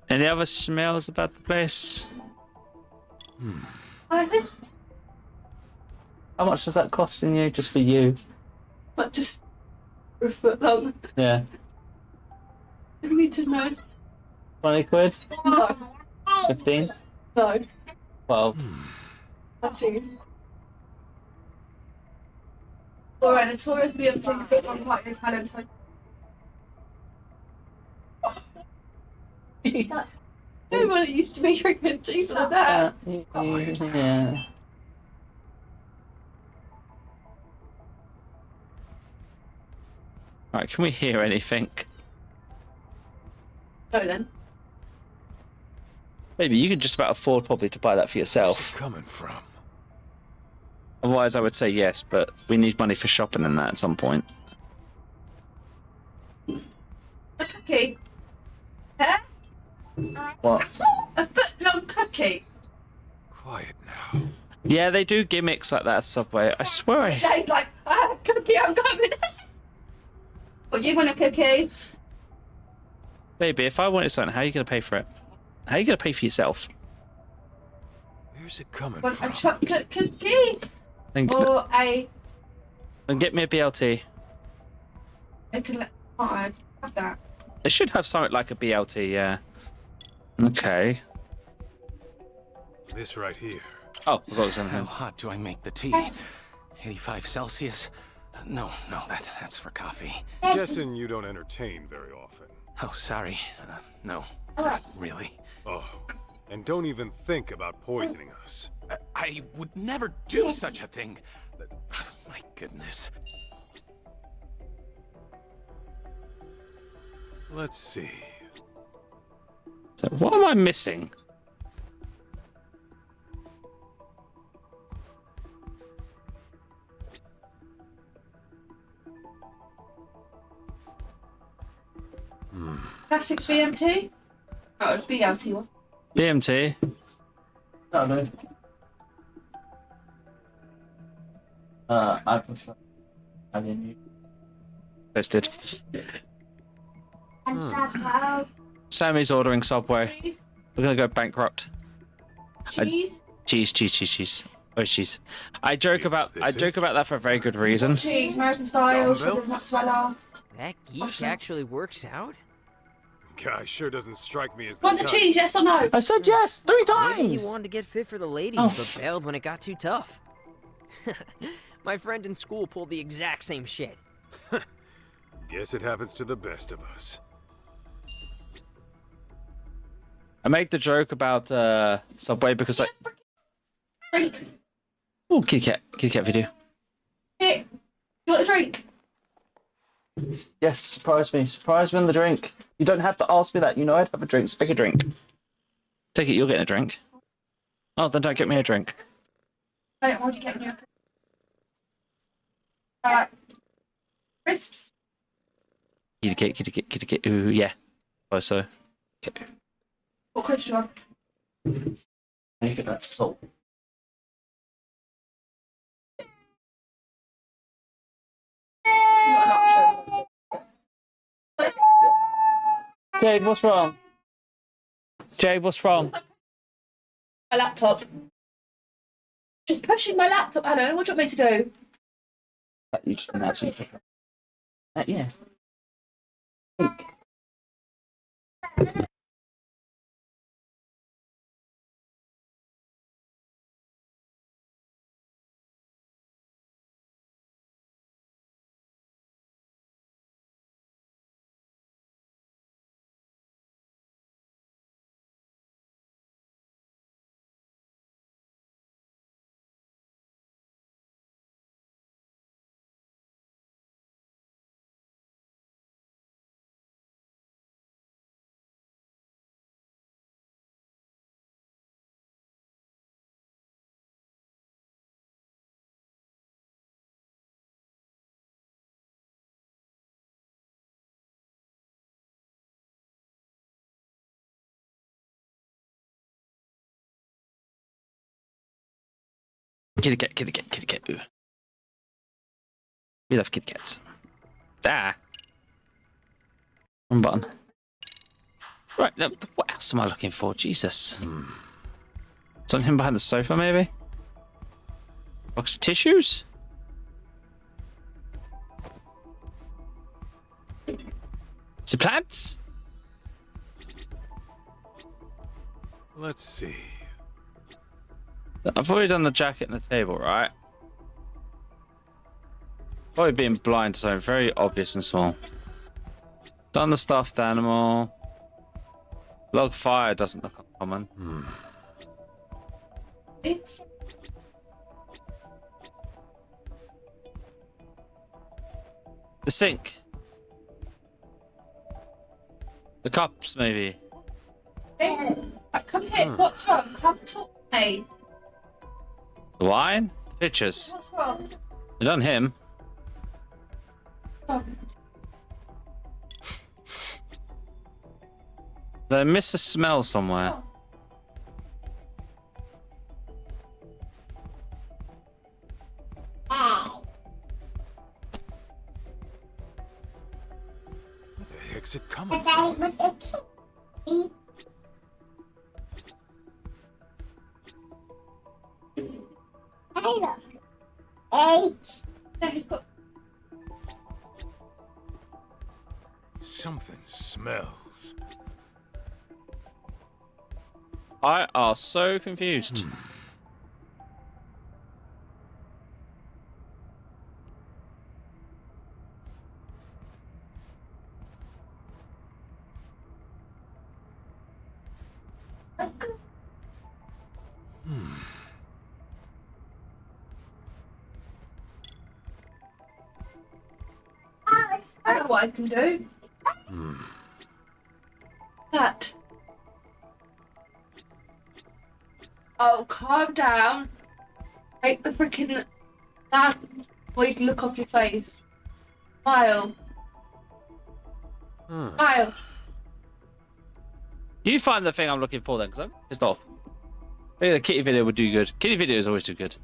Any other smells about the place? I think. How much does that cost in you? Just for you? But just for a foot long. Yeah. I need to know. 20 quid? No. 15? No. 12. Actually. Alright, the tourist be able to take a fit on quite good talent. Everybody used to be drinking juice like that. Yeah. Alright, can we hear anything? Go then. Maybe you could just about afford probably to buy that for Where's yourself. it coming from? Otherwise, I would say yes, but we need money for shopping and that at some point. A cookie. Huh? What? A foot long cookie. Quiet now. Yeah, they do gimmicks like that at Subway. I swear I... Jay's like, cookie, I'm coming. Well, you want a cookie? Baby, if I wanted something, how are you going to pay for it? How are you going to pay for yourself? Where's it coming Want from? a chocolate cookie? Then, Or a... then get me a BLT. I can let... Oh, I have that. They should have something like a BLT, yeah. Okay. This right here. Oh, I got How something. hot do I make the tea? 85 Celsius? No, that's for coffee. Guessing you don't entertain very often. Oh, sorry. No, Alright. really. Oh, and don't even think about poisoning us. I would never do such a thing. My goodness. Let's see. So what am I missing? Classic BMT? Oh, it's BLT, wasn't it? BMT. Oh, no. I prefer... I didn't posted. Sammy's ordering Subway. Cheese? We're gonna go bankrupt. Cheese? Cheese. Oh, cheese. I joke about this that for a very good reason. Cheese, American style, sugar Dumbbells? mozzarella. That geek actually works out? Guy sure doesn't strike me as the Want the type. cheese, yes or no? I said yes 3 Maybe he times. wanted to get fit for the ladies, Oh. but bailed when it got too tough. My friend in school pulled the exact same shit. Guess it happens to the best of us. I make the joke about Subway because like, Drink. oh, Kit Kat video. Here. You want a drink? Yes, surprise me. Surprise me on the drink. You don't have to ask me that. You know I'd have a drink. So pick a drink. Take it, you're getting a drink. Oh, then don't get me a drink. I'm already getting you. Crisps. Kitty cat. Ooh, yeah. Oh, so. Okay. What crisps do you want? I get that salt. Jade, what's wrong? Jade, what's wrong? My laptop. Just pushing my laptop, Alan. What do you want me to do? You just announced it. Yeah. Kitty cat. Ooh. We love kitty cats. Ah. One button. Right, now, what else am I looking for? Jesus. Something him behind the sofa, maybe? Box of tissues? Some plants? Let's see. I've already done the jacket and the table, right? Probably being blind to something very obvious and small. Done the stuffed animal. Log fire doesn't look uncommon. The sink. The cups, maybe. Hey, come here. What's wrong? Come talk to me. The wine? The pictures. What's wrong? You done him. Did I miss a smell somewhere? Where the heck's it coming from? Something smells. I are so confused. I know what I can do. That. Oh, calm down. Take the freaking that before you can look off your face. Smile. Smile. You find the thing I'm looking for then, because I'm pissed off. Maybe the kitty video would do good. Kitty videos always do good.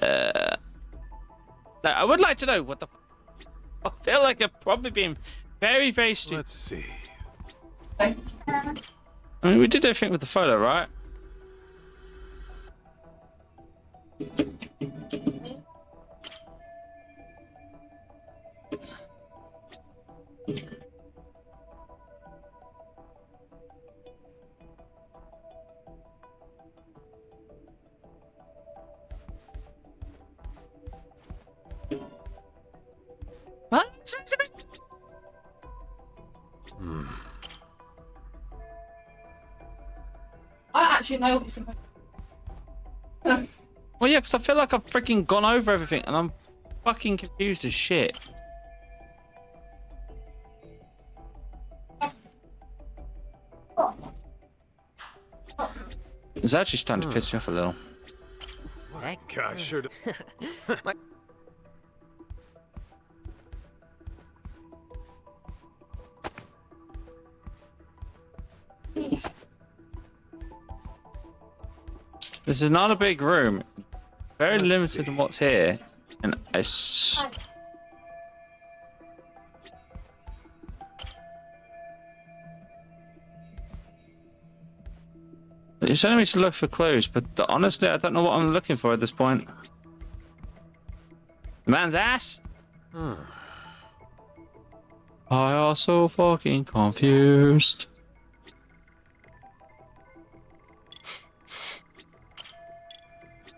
Now, I would like to know what the. I feel like I've probably been very, very stupid. Let's see. I mean, we did everything with the photo, right? What? I actually know what you're supposed to. Well, yeah, because I feel like I've freaking gone over everything and I'm fucking confused as shit. It's actually starting to piss me off a little. That guy sure does. This is not a big room. Very Let's limited see. in what's here. And you're telling me to look for clues, but honestly, I don't know what I'm looking for at this point. The man's ass? I are so fucking confused.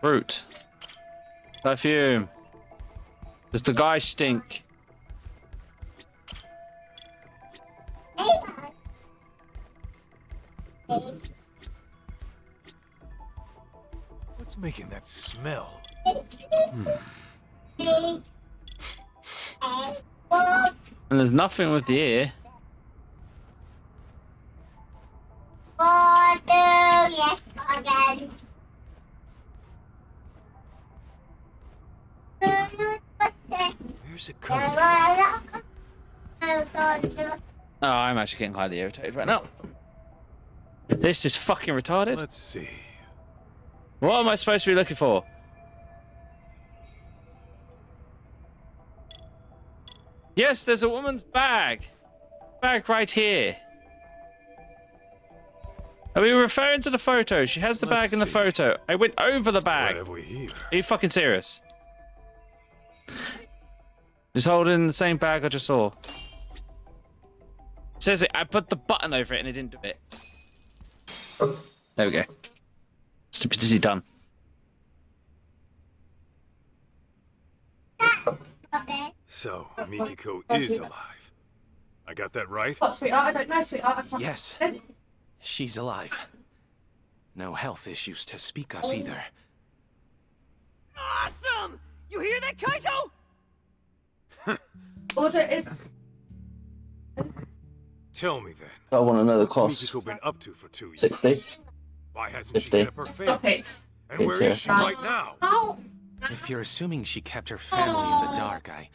Fruit. Perfume. Does the guy stink? What's making that smell? And there's nothing with the ear. Yes, again. Where's it coming from? Oh, I'm actually getting highly irritated right now. This is fucking retarded. Let's see. What am I supposed to be looking for? Yes, there's a woman's bag. Bag right here. Are we referring to the photo? She has the bag in the photo. I went over the bag. What have we here? Are you fucking serious? Just holding the same bag I just saw. Seriously, I put the button over it and it didn't do it. There we go. Stupidity done. So, Mikiko is alive. I got that right? What, sweetheart? I don't know, sweetheart. I can't- Yes. She's alive. No health issues to speak of either. Awesome! You hear that, Kaito? Order is... Tell me then. I want to know the What's cost. Mikiko been up to for 2 years? 60. Why hasn't she 50. hit up her Stop family? it. And where is she right now? Oh. If you're assuming she kept her family in the dark, I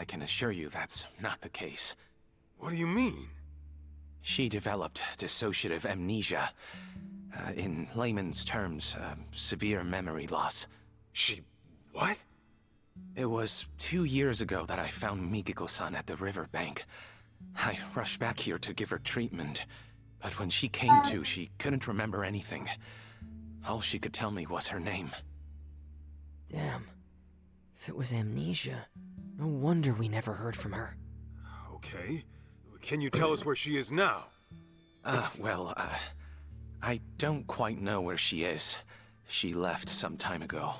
can assure you that's not the case. What do you mean? She developed dissociative amnesia. In layman's terms, severe memory loss. She... what? It was 2 years ago that I found Mikiko-san at the riverbank. I rushed back here to give her treatment, but when she came to, she couldn't remember anything. All she could tell me was her name. Damn. If it was amnesia, no wonder we never heard from her. Okay. Can you tell us where she is now? I don't quite know where she is. She left some time ago.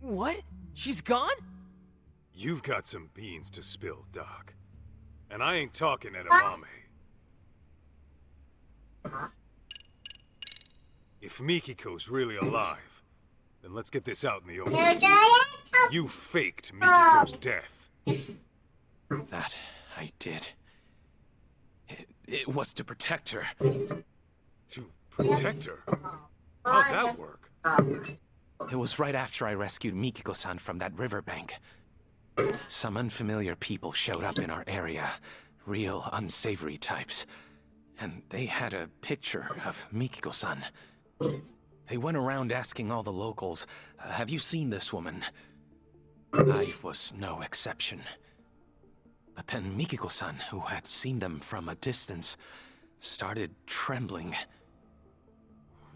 What? She's gone? You've got some beans to spill, Doc. And I ain't talking edamame. If Mikiko's really alive, then let's get this out in the open. You faked Mikiko's death. That I did. It was to protect her. To protect her? How's that work? It was right after I rescued Mikiko-san from that riverbank. Some unfamiliar people showed up in our area. Real unsavory types. And they had a picture of Mikiko-san. They went around asking all the locals, have you seen this woman? I was no exception. But then Mikiko-san, who had seen them from a distance, started trembling.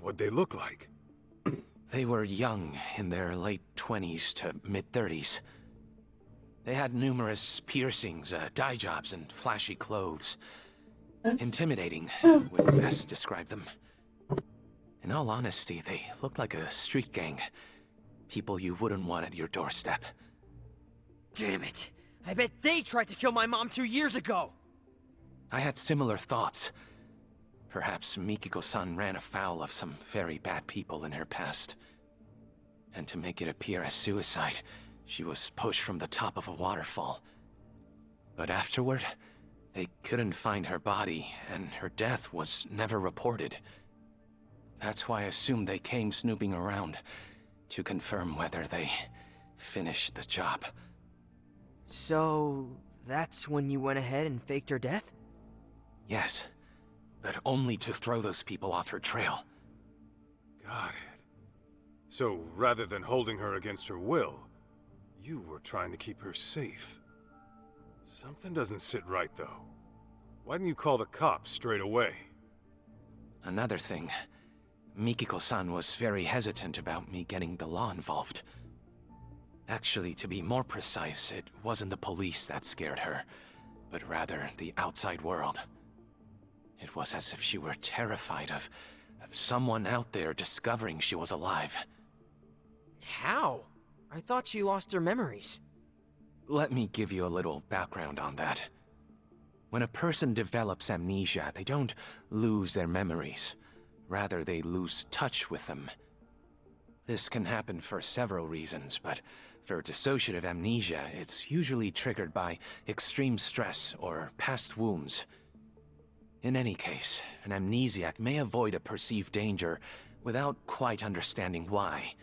What'd they look like? They were young, in their late 20s to mid-30s. They had numerous piercings, dye jobs, and flashy clothes. Intimidating, would best describe them. In all honesty, they looked like a street gang. People you wouldn't want at your doorstep. Damn it! I bet they tried to kill my mom 2 years ago! I had similar thoughts. Perhaps Mikiko-san ran afoul of some very bad people in her past. And to make it appear as suicide, she was pushed from the top of a waterfall. But afterward, they couldn't find her body, and her death was never reported. That's why I assumed they came snooping around to confirm whether they finished the job. So, that's when you went ahead and faked her death? Yes, but only to throw those people off her trail. Got it. So, rather than holding her against her will, you were trying to keep her safe. Something doesn't sit right, though. Why didn't you call the cops straight away? Another thing, Mikiko-san was very hesitant about me getting the law involved. Actually, to be more precise, it wasn't the police that scared her, but rather the outside world. It was as if she were terrified of someone out there discovering she was alive. How? I thought she lost her memories. Let me give you a little background on that. When a person develops amnesia, they don't lose their memories. Rather, they lose touch with them. This can happen for several reasons, but for dissociative amnesia, it's usually triggered by extreme stress or past wounds. In any case, an amnesiac may avoid a perceived danger without quite understanding why.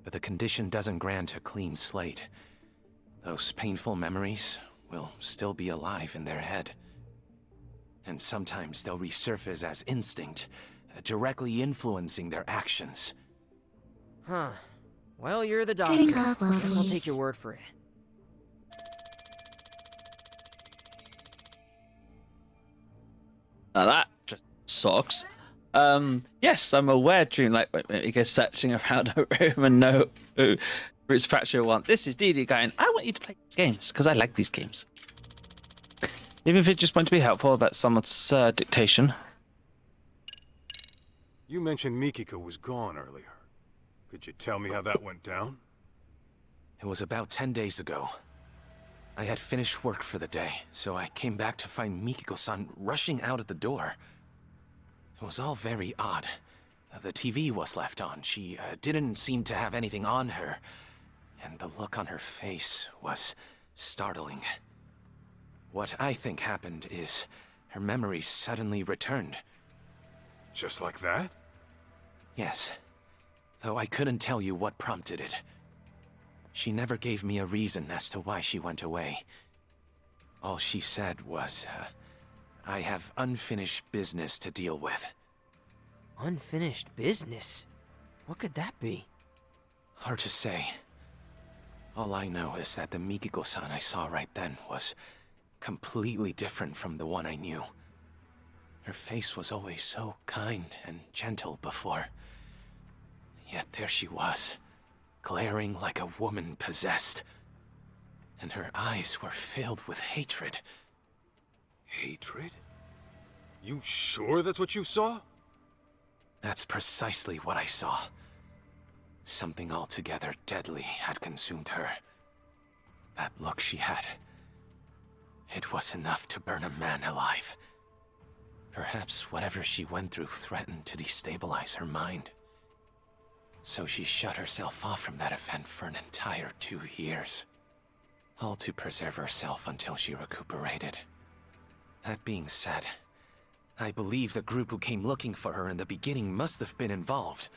But the condition doesn't grant a clean slate. Those painful memories will still be alive in their head. And sometimes they'll resurface as instinct, directly influencing their actions. Huh. Well, you're the doctor. Guess I'll take your word for it. Now that just sucks. Yes, I'm aware Dreamlight won't make me go searching around a room and know who Roots Fracture want. This is Dee Dee going, I want you to play these games, because I like these games. Even if it just wants to be helpful, that's someone's dictation. You mentioned Mikiko was gone earlier. Could you tell me how that went down? It was about 10 days ago. I had finished work for the day, so I came back to find Mikiko-san rushing out of the door. It was all very odd. The TV was left on. She didn't seem to have anything on her, and the look on her face was startling. What I think happened is her memories suddenly returned. Just like that? Yes, though I couldn't tell you what prompted it. She never gave me a reason as to why she went away. All she said was, I have unfinished business to deal with. Unfinished business? What could that be? Hard to say. All I know is that the Mikiko-san I saw right then was completely different from the one I knew. Her face was always so kind and gentle before. Yet there she was, glaring like a woman possessed. And her eyes were filled with hatred. Hatred? You sure that's what you saw? That's precisely what I saw. Something altogether deadly had consumed her. That look she had, it was enough to burn a man alive. Perhaps whatever she went through threatened to destabilize her mind. So she shut herself off from that event for an entire 2 years. All to preserve herself until she recuperated. That being said, I believe the group who came looking for her in the beginning must have been involved.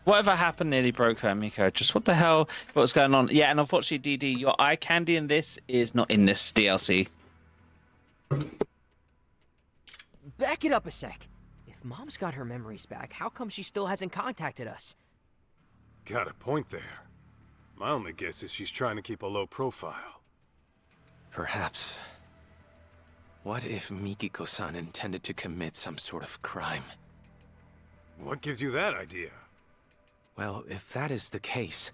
Whatever happened nearly broke her, Miko. Just what the hell? What was going on? Yeah, and unfortunately, DD, your eye candy in this is not in this DLC. Back it up a sec. If Mom's got her memories back, how come she still hasn't contacted us? Got a point there. My only guess is she's trying to keep a low profile. Perhaps. What if Mikiko-san intended to commit some sort of crime? What gives you that idea? Well, if that is the case,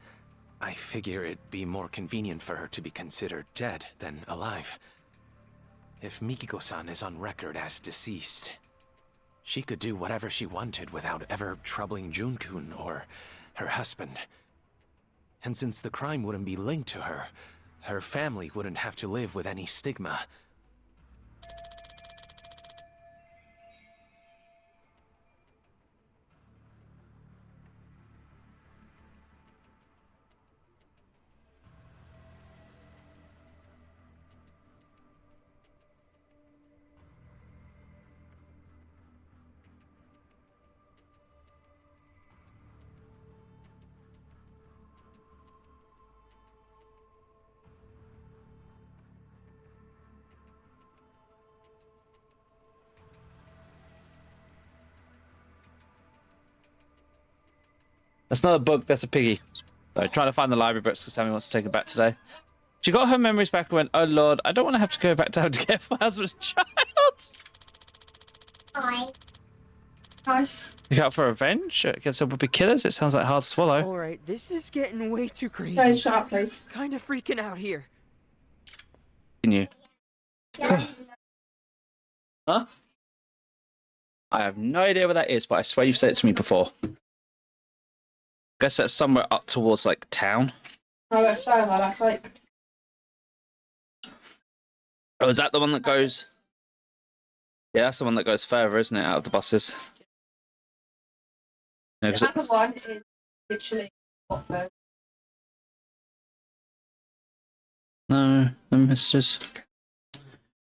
I figure it'd be more convenient for her to be considered dead than alive. If Mikiko-san is on record as deceased, she could do whatever she wanted without ever troubling Jun-kun or her husband. And since the crime wouldn't be linked to her, her family wouldn't have to live with any stigma. That's not a book, that's a piggy. So trying to find the library books because Sammy wants to take it back today. She got her memories back and went, oh lord, I don't want to have to go back to having to care for my husband's child. Hi. Nice. Look out for revenge against some would-be killers? It sounds like hard to swallow. Alright, this is getting way too crazy. Hey, shut up, please. Kinda freaking out here. You. Huh? I have no idea what that is, but I swear you've said it to me before. Guess that's somewhere up towards like town. Oh, that's fine. That's like. Oh, is that the one that goes? Yeah, that's the one that goes further, isn't it, out of the buses? No, The other one is literally. No, the misters.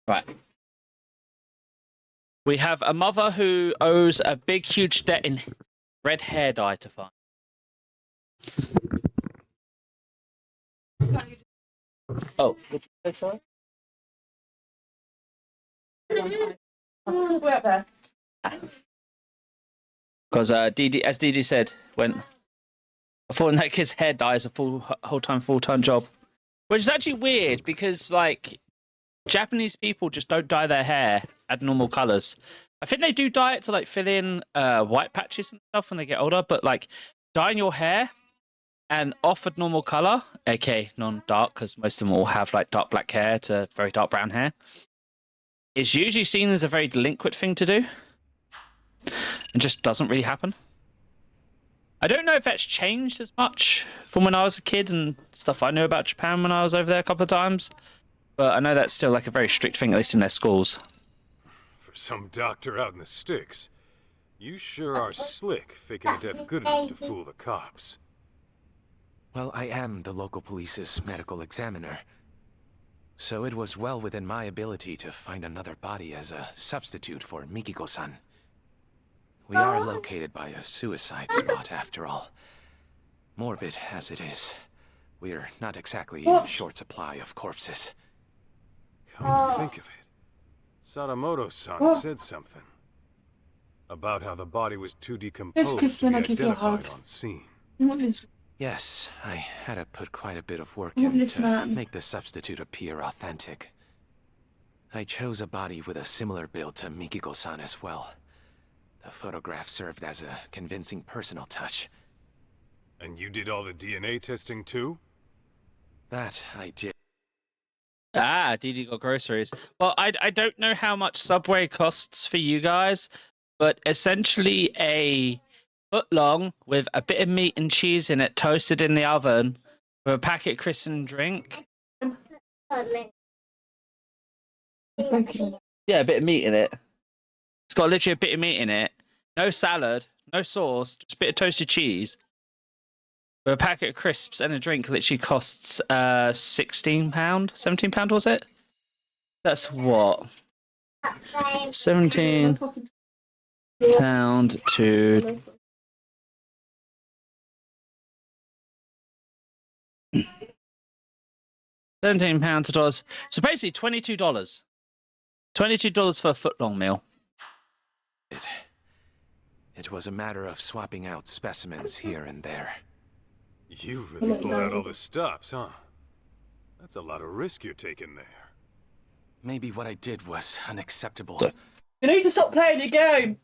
Right. We have a mother who owes a big, huge debt in red hair dye to find. Oh, what did you say, sorry? Way up there. Because DD, as DD said, when affording that kid's hair dye is a full-time job, which is actually weird because like Japanese people just don't dye their hair at normal colors. I think they do dye it to like fill in white patches and stuff when they get older, but like dyeing your hair and offered normal color, aka non-dark, because most of them all have like dark black hair to very dark brown hair, is usually seen as a very delinquent thing to do. It just doesn't really happen. I don't know if that's changed as much from when I was a kid and stuff I knew about Japan when I was over there a couple of times. But I know that's still like a very strict thing, at least in their schools. For some doctor out in the sticks, you sure are slick faking a death good enough to fool the cops. Well, I am the local police's medical examiner. So it was well within my ability to find another body as a substitute for Mikiko-san. We are located by a suicide spot, after all. Morbid as it is, we're not exactly in short supply of corpses. Come to think of it, Sadamoto-san said something about how the body was too decomposed to be identified on scene. Yes, I had to put quite a bit of work in to make the substitute appear authentic. I chose a body with a similar build to Mikiko-san as well. The photograph served as a convincing personal touch. And you did all the DNA testing too? That I did. Ah, DD got groceries. Well, I don't know how much Subway costs for you guys, but essentially a foot long with a bit of meat and cheese in it, toasted in the oven, with a packet of crisps and drink. Yeah, a bit of meat in it. It's got literally a bit of meat in it. No salad, no sauce, just a bit of toasted cheese. With a packet of crisps and a drink literally costs £16, £17 was it? That's what? £17 to £17 to dollars. So basically $22. $22 for a foot-long meal. It was a matter of swapping out specimens here and there. You really pulled out all the stops, huh? That's a lot of risk you're taking there. Maybe what I did was unacceptable. You need to stop playing your game.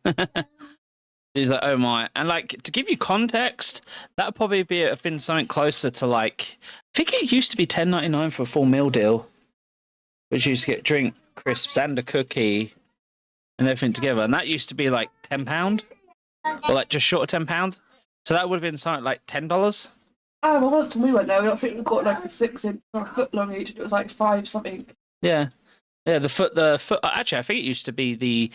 He's like, oh my. And like, to give you context, that would probably have been something closer to like, I think it used to be $10.99 for a full meal deal, which used to get drink, crisps, and a cookie and everything together. And that used to be like £10, or like just short of £10. So that would have been something like $10. Well, once when we went there, I think we got like a 6-inch or a foot long each, and it was like 5 something. Yeah, yeah. The foot. Actually, I think it used to be the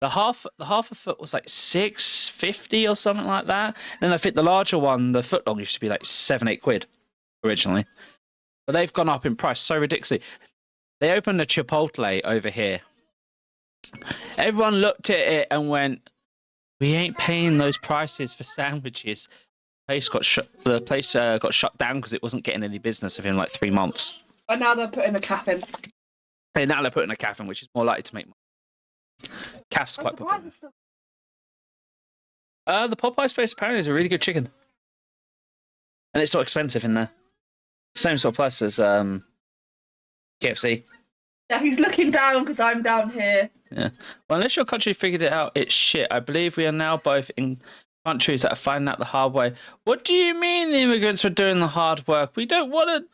half a foot was like $6.50 or something like that. And I think the larger one, the foot long, used to be like £7-8 originally. But they've gone up in price so ridiculously. They opened a Chipotle over here. Everyone looked at it and went, "We ain't paying those prices for sandwiches." The place got shut down because it wasn't getting any business within like 3 months. And now they're putting a cafe in. And now they're putting a cafe in, which is more likely to make money. Cafe's quite popular. The Popeye place apparently is a really good chicken. And it's not expensive in there. Same sort of price as KFC. Yeah, he's looking down because I'm down here. Yeah. Well, unless your country figured it out, it's shit. I believe we are now both in countries that are finding out the hard way. What do you mean the immigrants were doing the hard work? We don't want to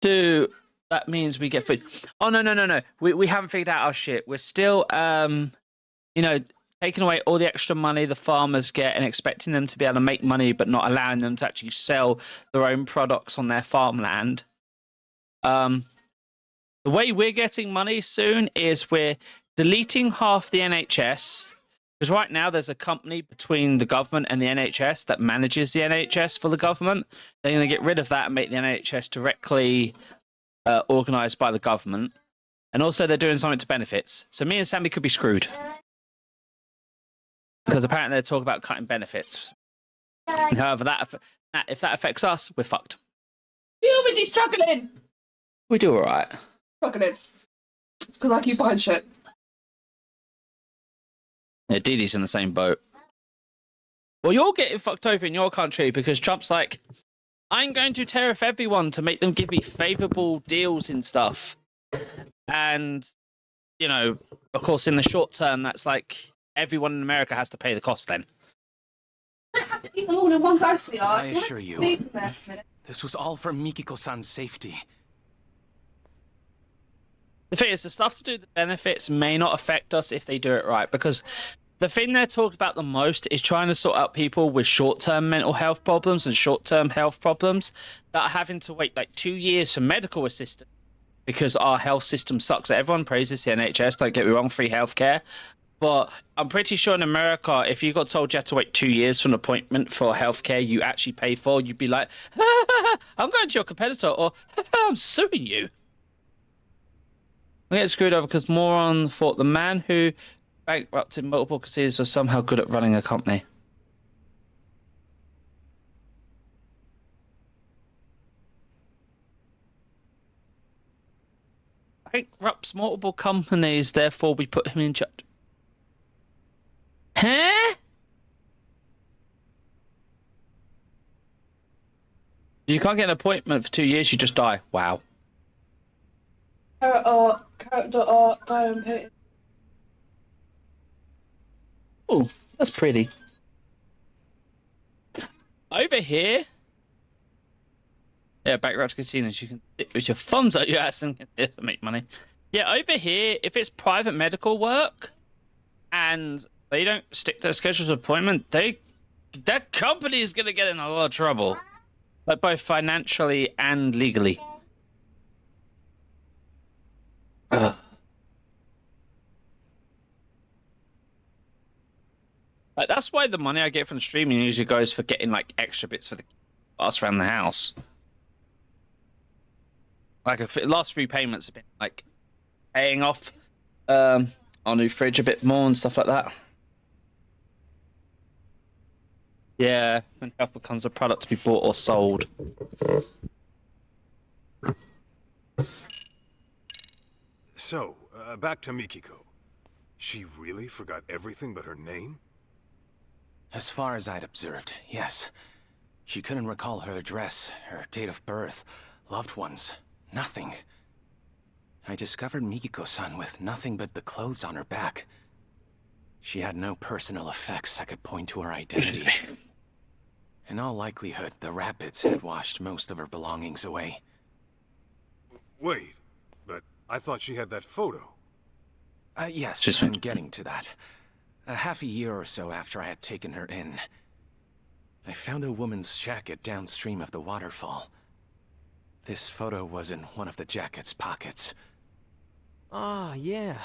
do... That means we get food. Oh, no. We haven't figured out our shit. We're still, taking away all the extra money the farmers get and expecting them to be able to make money, but not allowing them to actually sell their own products on their farmland. The way we're getting money soon is we're deleting half the NHS, because right now there's a company between the government and the NHS that manages the NHS for the government. They're going to get rid of that and make the NHS directly organised by the government. And also they're doing something to benefits. So me and Sammy could be screwed. Because apparently they're talking about cutting benefits. However, if that affects us, we're fucked. You're really struggling. We do alright. Struggling. Because I keep buying shit. Yeah, Dee Dee's in the same boat. Well, you're getting fucked over in your country because Trump's like, I'm going to tariff everyone to make them give me favourable deals and stuff. And, of course, in the short term, that's like everyone in America has to pay the cost then. I have to eat them all in one go, sweetheart. I assure you, this was all for Mikiko-san's safety. The thing is, the stuff to do with the benefits may not affect us if they do it right, because the thing they're talking about the most is trying to sort out people with short-term mental health problems and short-term health problems that are having to wait like 2 years for medical assistance because our health system sucks. Everyone praises the NHS, don't get me wrong, free healthcare. But I'm pretty sure in America, if you got told you had to wait 2 years for an appointment for healthcare you actually pay for, you'd be like, I'm going to your competitor, or I'm suing you. I get screwed over because moron thought the man who bankrupted multiple casinos was somehow good at running a company. Bankrupts multiple companies, therefore we put him in charge. Huh? You can't get an appointment for 2 years, you just die. Wow. Character art, diamond painting. Oh, that's pretty. Over here. Yeah, bankrupt casinos. You can sit with your thumbs up your ass and make money. Yeah, over here, if it's private medical work and they don't stick to their scheduled appointment, that company is going to get in a lot of trouble. Like both financially and legally. Like, that's why the money I get from streaming usually goes for getting like extra bits for the us around the house. Like the last 3 payments have been like paying off our new fridge a bit more and stuff like that. Yeah, when health becomes a product to be bought or sold. So, back to Mikiko. She really forgot everything but her name? As far as I'd observed, yes. She couldn't recall her address, her date of birth, loved ones, nothing. I discovered Mikiko-san with nothing but the clothes on her back. She had no personal effects that could point to her identity. In all likelihood, the rapids had washed most of her belongings away. Wait, but I thought she had that photo. Yes, I'm getting to that. Half a year or so after I had taken her in, I found a woman's jacket downstream of the waterfall. This photo was in one of the jacket's pockets. Ah, yeah.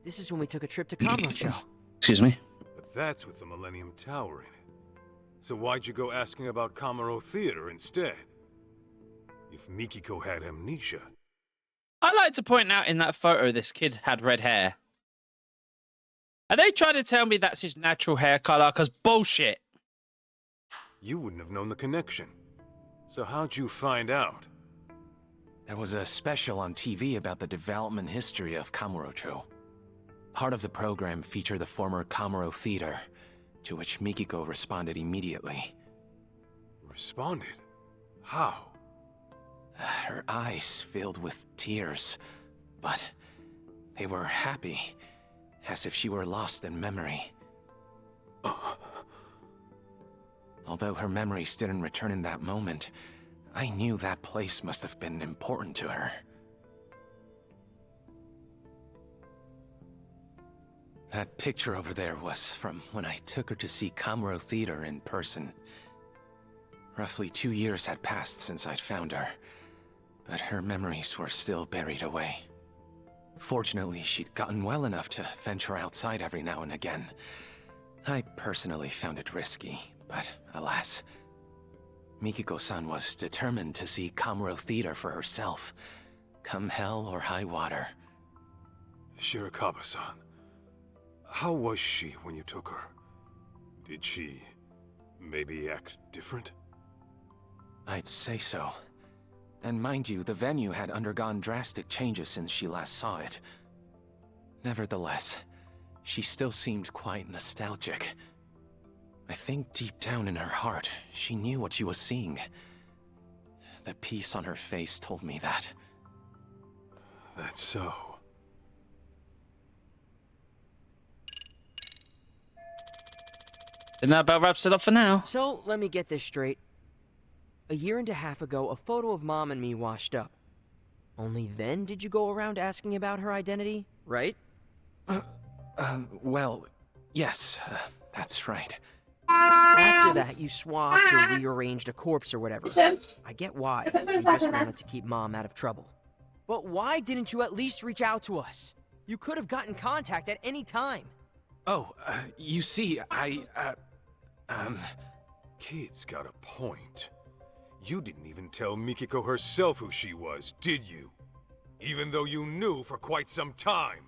This is when we took a trip to Kamurocho. Excuse me? But that's with the Millennium Tower in it. So why'd you go asking about Kamuro Theater instead? If Mikiko had amnesia. I'd like to point out in that photo this kid had red hair. Are they trying to tell me that's his natural hair color? Because bullshit. You wouldn't have known the connection. So how'd you find out? There was a special on TV about the development history of Kamurocho. Part of the program featured the former Kamuro Theater, to which Mikiko responded immediately. Responded? How? Her eyes filled with tears, but they were happy, as if she were lost in memory. Although her memories didn't return in that moment, I knew that place must have been important to her. That picture over there was from when I took her to see Kamuro Theater in person. Roughly 2 years had passed since I'd found her, but her memories were still buried away. Fortunately, she'd gotten well enough to venture outside every now and again. I personally found it risky, but alas, Mikiko-san was determined to see Kamuro Theater for herself, come hell or high water. Shirakawa-san, how was she when you took her? Did she maybe act different? I'd say so. And mind you, the venue had undergone drastic changes since she last saw it. Nevertheless, she still seemed quite nostalgic. I think deep down in her heart, she knew what she was seeing. The peace on her face told me that. That's so. And that about wraps it up for now. So, let me get this straight. A year and a half ago, a photo of Mom and me washed up. Only then did you go around asking about her identity, right? Well, yes, that's right. After that, you swapped or rearranged a corpse or whatever. I get why. You just wanted to keep Mom out of trouble. But why didn't you at least reach out to us? You could have gotten contact at any time. Oh, you see, Kid's got a point. You didn't even tell Mikiko herself who she was, did you? Even though you knew for quite some time.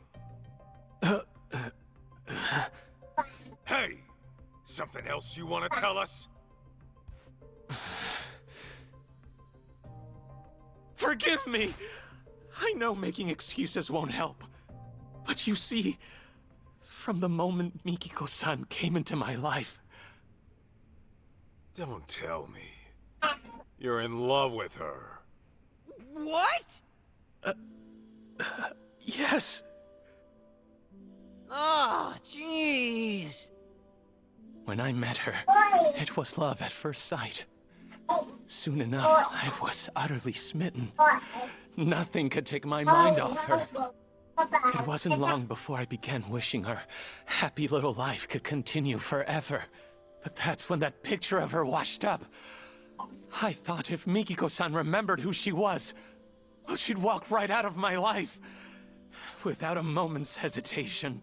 Hey! Something else you want to tell us? Forgive me! I know making excuses won't help. But you see, from the moment Mikiko-san came into my life... Don't tell me. You're in love with her. What? Yes. Ah, jeez. When I met her, it was love at first sight. Soon enough, I was utterly smitten. Nothing could take my mind off her. It wasn't long before I began wishing her happy little life could continue forever. But that's when that picture of her washed up. I thought if Mikiko-san remembered who she was, well, she'd walk right out of my life, without a moment's hesitation.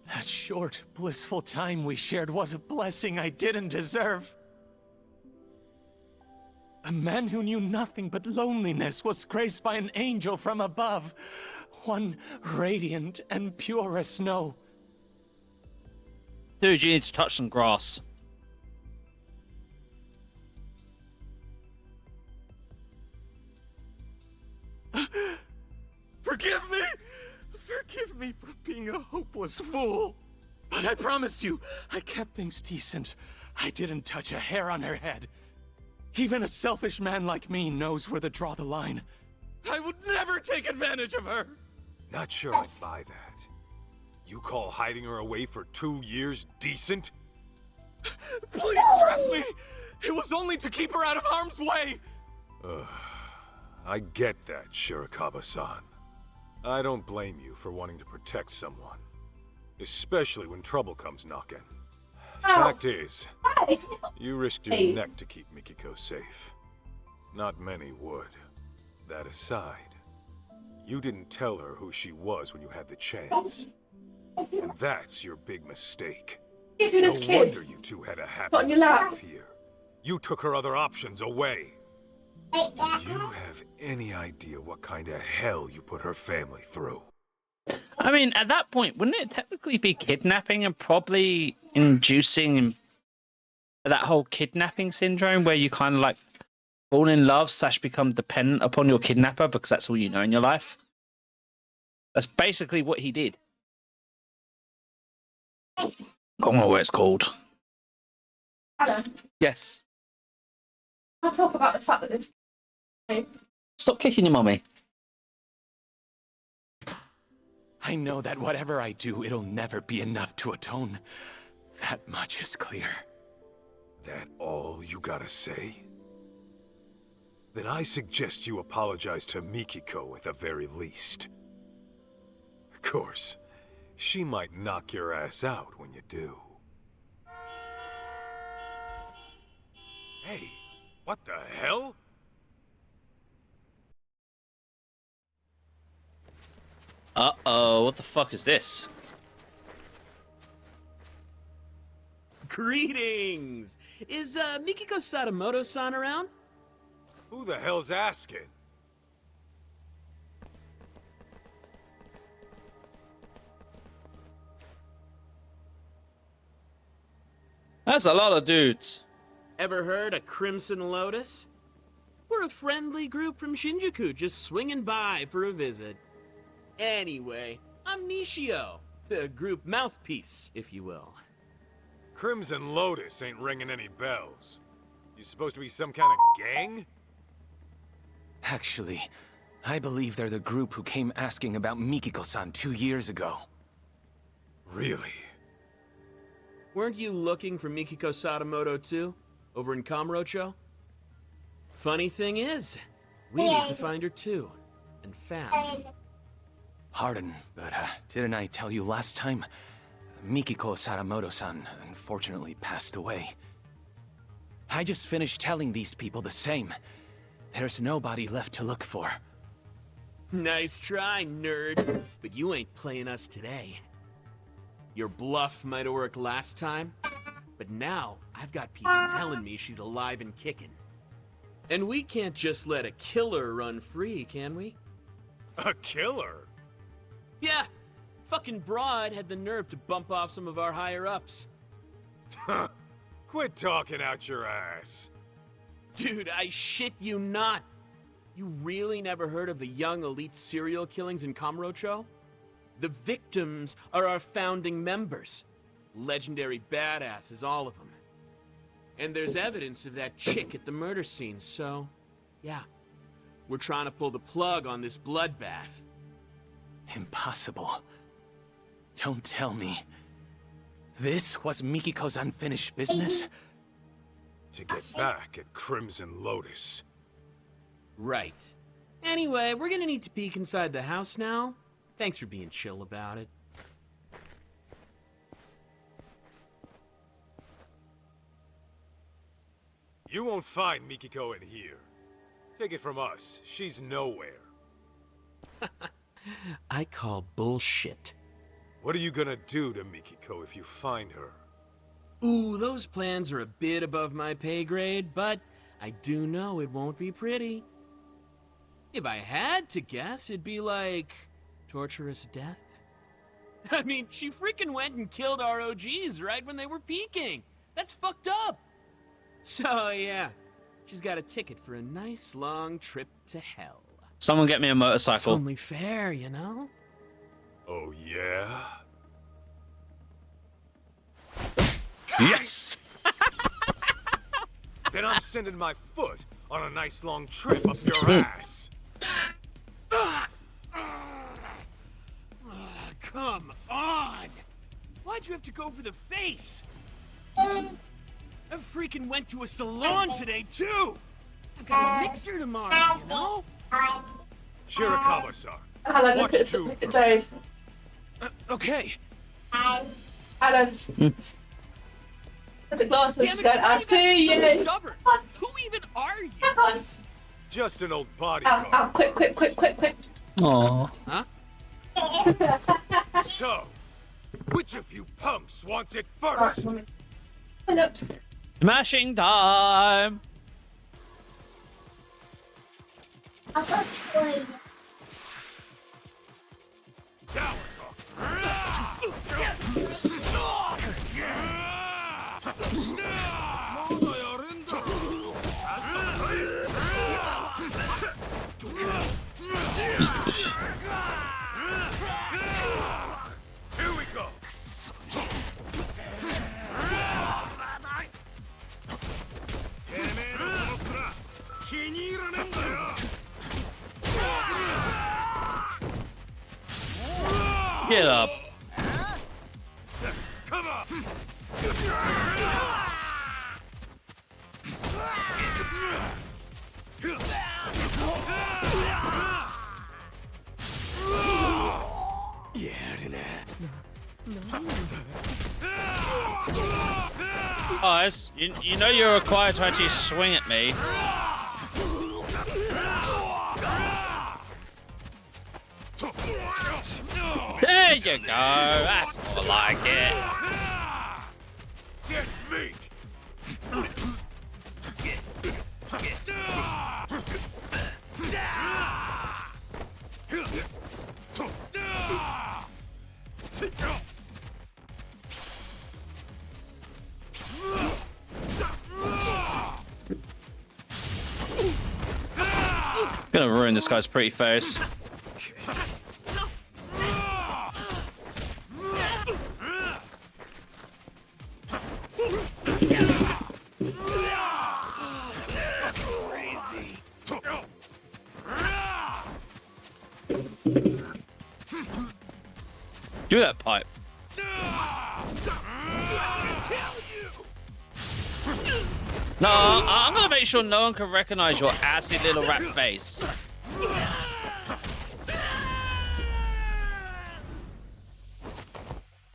That short, blissful time we shared was a blessing I didn't deserve. A man who knew nothing but loneliness was graced by an angel from above, one radiant and pure as snow. Dude, you need to touch some grass. Forgive me! Forgive me for being a hopeless fool. But I promise you, I kept things decent. I didn't touch a hair on her head. Even a selfish man like me knows where to draw the line. I would never take advantage of her! Not sure I buy that. You call hiding her away for 2 years decent? Please trust me! It was only to keep her out of harm's way! I get that, Shirakawa-san. I don't blame you for wanting to protect someone. Especially when trouble comes knocking. Fact is, you risked your neck to keep Mikiko safe. Not many would. That aside, you didn't tell her who she was when you had the chance. And that's your big mistake. No wonder you two had a happy life here. You took her other options away. Do you have any idea what kind of hell you put her family through? I mean, at that point, wouldn't it technically be kidnapping and probably inducing that whole kidnapping syndrome where you kind of like fall in love / become dependent upon your kidnapper because that's all you know in your life? That's basically what he did. I don't know what it's called. Alan, Yes. I'll talk about the fact that this. Stop kicking your mummy. I know that whatever I do, it'll never be enough to atone. That much is clear. That all you gotta say? Then I suggest you apologize to Mikiko at the very least. Of course, she might knock your ass out when you do. Hey, what the hell? Uh-oh, what the fuck is this? Greetings! Is Mikiko Sadamoto-san around? Who the hell's asking? That's a lot of dudes. Ever heard of Crimson Lotus? We're a friendly group from Shinjuku just swinging by for a visit. Anyway, I'm Nishio, the group mouthpiece, if you will. Crimson Lotus ain't ringing any bells. You supposed to be some kind of gang? Actually, I believe they're the group who came asking about Mikiko-san 2 years ago. Really? Weren't you looking for Mikiko Sadamoto too, over in Kamurocho? Funny thing is, we need to find her too, and fast. Pardon, but didn't I tell you last time? Mikiko Sadamoto-san unfortunately passed away. I just finished telling these people the same. There's nobody left to look for. Nice try, nerd, but you ain't playing us today. Your bluff might have worked last time, but now I've got people telling me she's alive and kicking. And we can't just let a killer run free, can we? A killer? Yeah, fucking broad had the nerve to bump off some of our higher-ups. Huh. Quit talking out your ass. Dude, I shit you not. You really never heard of the young elite serial killings in Kamurocho? The victims are our founding members. Legendary badasses, all of them. And there's evidence of that chick at the murder scene, so... yeah. We're trying to pull the plug on this bloodbath. Impossible. Don't tell me. This was Mikiko's unfinished business? To get back at Crimson Lotus. Right. Anyway, we're gonna need to peek inside the house now. Thanks for being chill about it. You won't find Mikiko in here. Take it from us, she's nowhere. I call bullshit. What are you gonna do to Mikiko if you find her? Ooh, those plans are a bit above my pay grade, but I do know it won't be pretty. If I had to guess, it'd be like... torturous death? I mean, she freaking went and killed our OGs right when they were peaking. That's fucked up. So, yeah, she's got a ticket for a nice long trip to hell. Someone get me a motorcycle. It's only fair, you know? Oh, yeah? Yes! Then I'm sending my foot on a nice long trip up your ass. Come on! Why'd you have to go for the face? I freaking went to a salon today, too! I've got a mixer tomorrow, you know? Shirakawa-san, Alan, watch look at June the Jade. Okay. Alan. Hmm. At the glasses, Damn she's it, going, I why are see you you. so stubborn? Who even are you? Just an old Ow, bodyguard. ow, quick, quick, quick, quick, quick. Aww. Huh? So, which of you punks wants it Alright, first? mommy. Hello. Smashing time! I've got toy. Now we're talking. Here we go. Get up. Come on. Guys, you know you're required to actually swing at me. There you go. That's more like it. Get meat. Gonna ruin this guy's pretty face. Do that pipe. No, I'm gonna make sure no one can recognize your assy little rat face.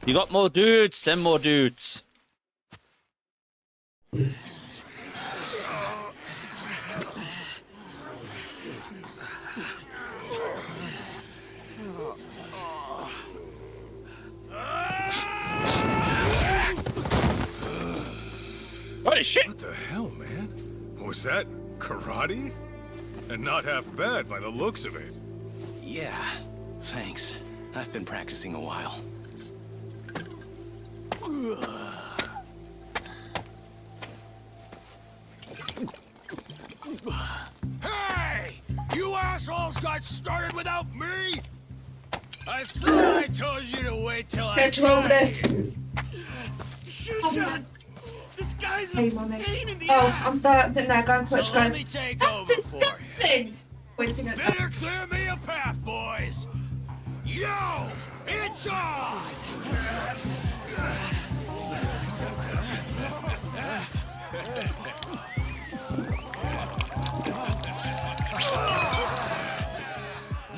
You got more dudes? Send more dudes. Holy shit! What the hell, man? Was that karate? And not half bad by the looks of it. Yeah, thanks. I've been practicing a while. Hey! You assholes got started without me? I thought I told you to wait till I Get over this. Shoot ya! This guy's a Hey, mommy. pain in the Oh, ass! I'm starting now. Go and switch. So Go. let me take That's over for you. disgusting. Pointing at Better clear me a path, boys! Yo! It's on!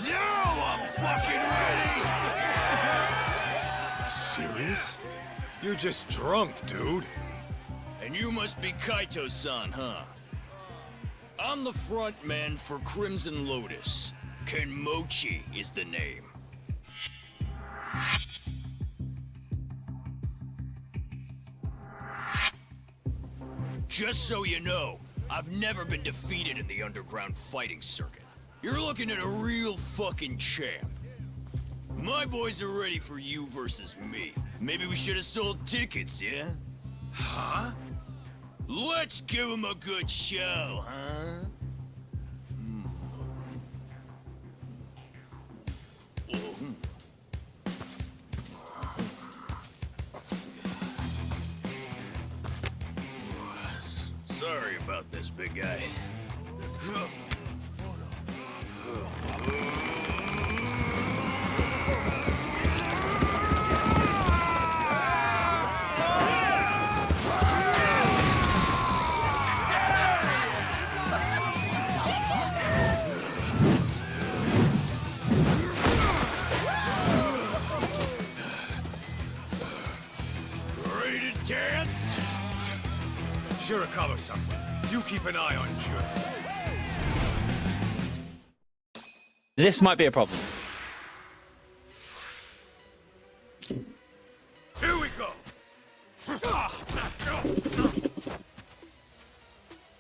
Now I'm fucking ready! Serious? You're just drunk, dude. And you must be Kaito-san, huh? I'm the front man for Crimson Lotus. Kenmochi is the name. Just so you know, I've never been defeated in the underground fighting circuit. You're looking at a real fucking champ. My boys are ready for you versus me. Maybe we should have sold tickets, yeah? Huh? Let's give him a good show, huh? Sorry about this, big guy. Ready to dance? Shirakawa-san, you keep an eye on Jun. This might be a problem. Here we go.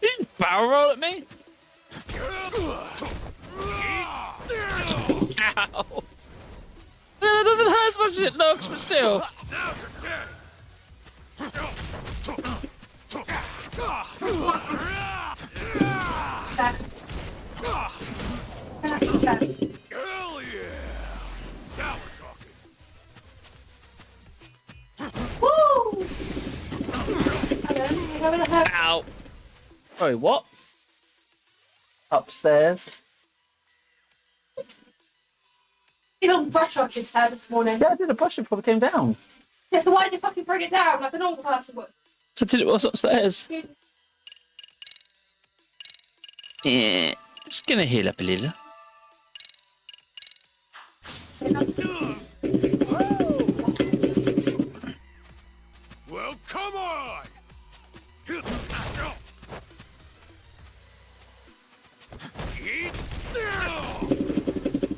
You just barrel roll at me? Ow. That doesn't hurt as much as it looks, but still. Now you're dead. Hell yeah! Now we're talking. Woo! Ow. Sorry, what? upstairs. You don't brush off his hair this morning. Yeah, I did a brush before we came down. Yeah, so why did you fucking bring it down like a normal person would? So did it was upstairs. Yeah, just gonna heal up a little. Well, come on!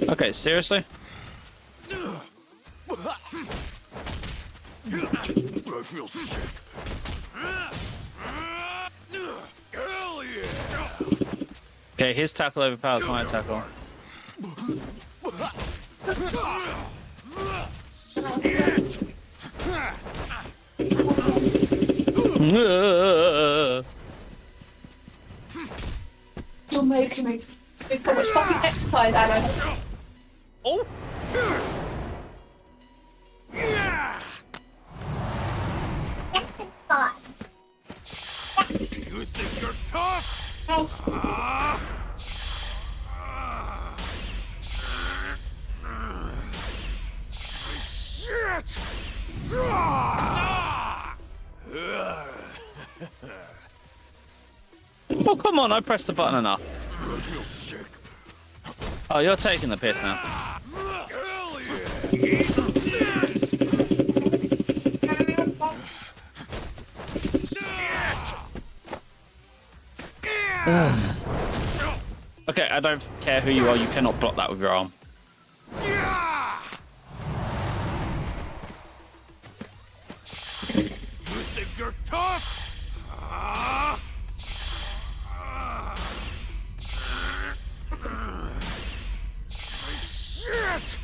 Okay, seriously? I feel sick. Hell yeah! Okay, his tackle overpowers my tackle. You're making me do so much fucking exercise, Alan. Oh! You think you're tough? Shit! Oh, come on, I pressed the button enough. I feel sick. Oh, you're taking the piss now. Hell yeah! Eat this! Okay, I don't care who you are, you cannot block that with your arm. You think you're tough? Shit!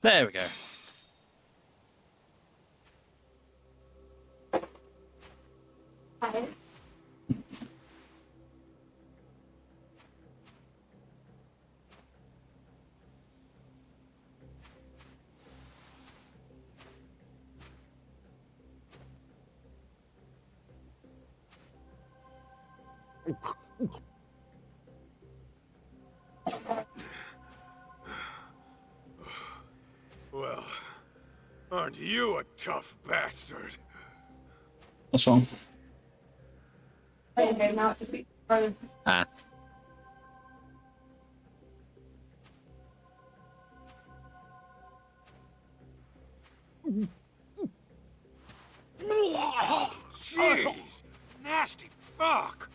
There we go. Well, aren't you a tough bastard? What's wrong? Okay, now it's a bit grown. Ah. Jeez! Nasty fuck!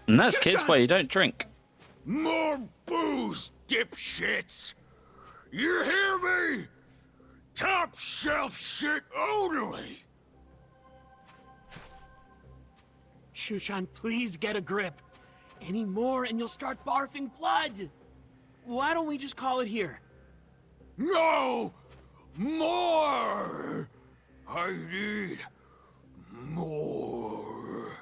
And that's kids where you don't drink. More booze, dipshits! You hear me? Top shelf shit only! Shushan, please get a grip. Any more and you'll start barfing blood. Why don't we just call it here? No! More! I need more.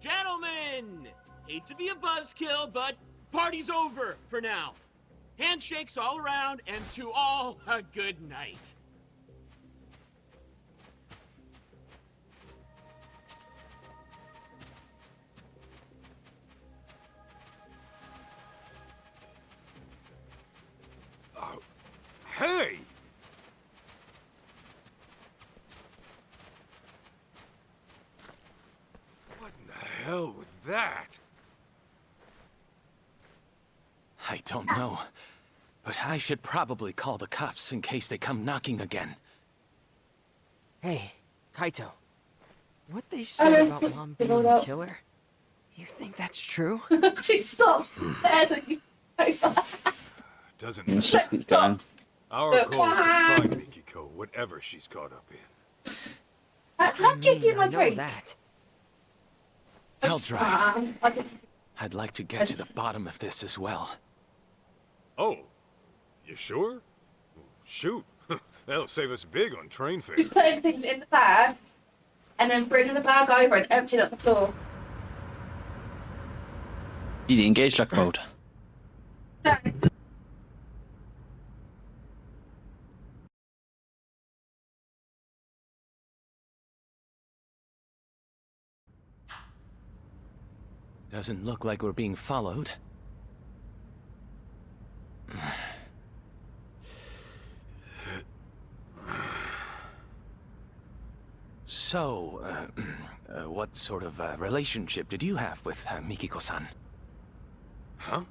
Gentlemen! Hate to be a buzzkill, but party's over for now. Handshakes all around, and to all, a good night. Hey! What in the hell was that? I don't know. But I should probably call the cops in case they come knocking again. Hey, Kaito. What they say about Mom being the killer? You think that's true? She stops, stares at you. Doesn't And matter. shit going. Our goal is to find Mikiko, whatever she's caught up in. How do you do my I know drink? that. I'll drive. I just- I'd like to get to the bottom of this as well. Oh, you sure? Shoot. That'll save us big on train fare. Just putting things in the bag and then bringing the bag over and emptying it on the floor. You didn't engage like mode. No. Doesn't look like we're being followed. So, what sort of relationship did you have with Mikiko-san? Huh?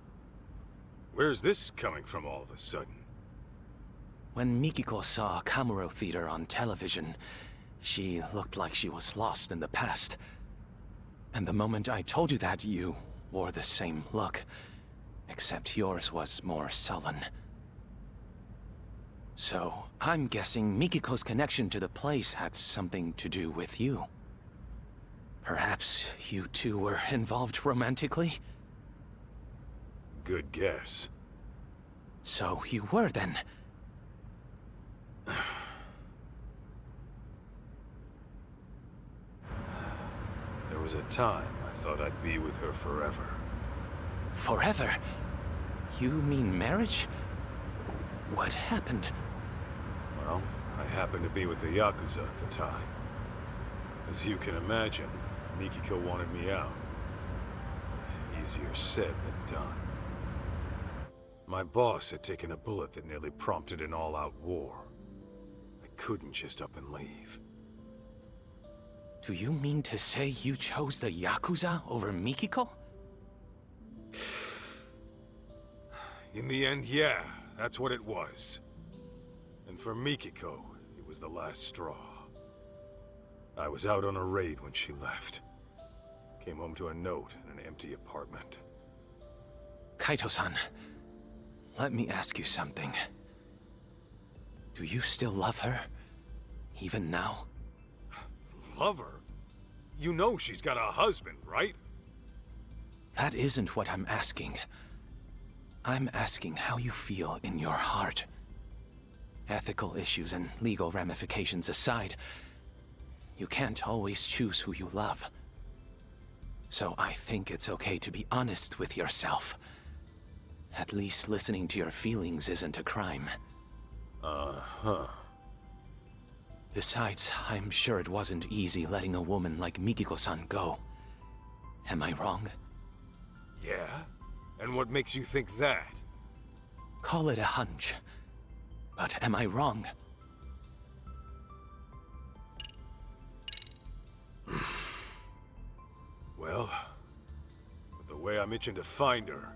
Where's this coming from all of a sudden? When Mikiko saw Kamuro Theater on television, she looked like she was lost in the past. And the moment I told you that, you wore the same look, except yours was more sullen. So, I'm guessing Mikiko's connection to the place had something to do with you. Perhaps you two were involved romantically? Good guess. So you were then. There was a time I thought I'd be with her forever. Forever? You mean marriage? What happened? Well, I happened to be with the Yakuza at the time. As you can imagine, Mikiko wanted me out. Easier said than done. My boss had taken a bullet that nearly prompted an all-out war. I couldn't just up and leave. Do you mean to say you chose the Yakuza over Mikiko? In the end, yeah, that's what it was. And for Mikiko, it was the last straw. I was out on a raid when she left. Came home to a note in an empty apartment. Kaito-san, let me ask you something. Do you still love her? Even now? Love her? You know she's got a husband, right? That isn't what I'm asking. I'm asking how you feel in your heart. Ethical issues and legal ramifications aside, you can't always choose who you love. So I think it's okay to be honest with yourself. At least listening to your feelings isn't a crime. Uh-huh. Besides, I'm sure it wasn't easy letting a woman like Mikiko-san go. Am I wrong? Yeah? And what makes you think that? Call it a hunch. But am I wrong? Well, with the way I'm itching to find her,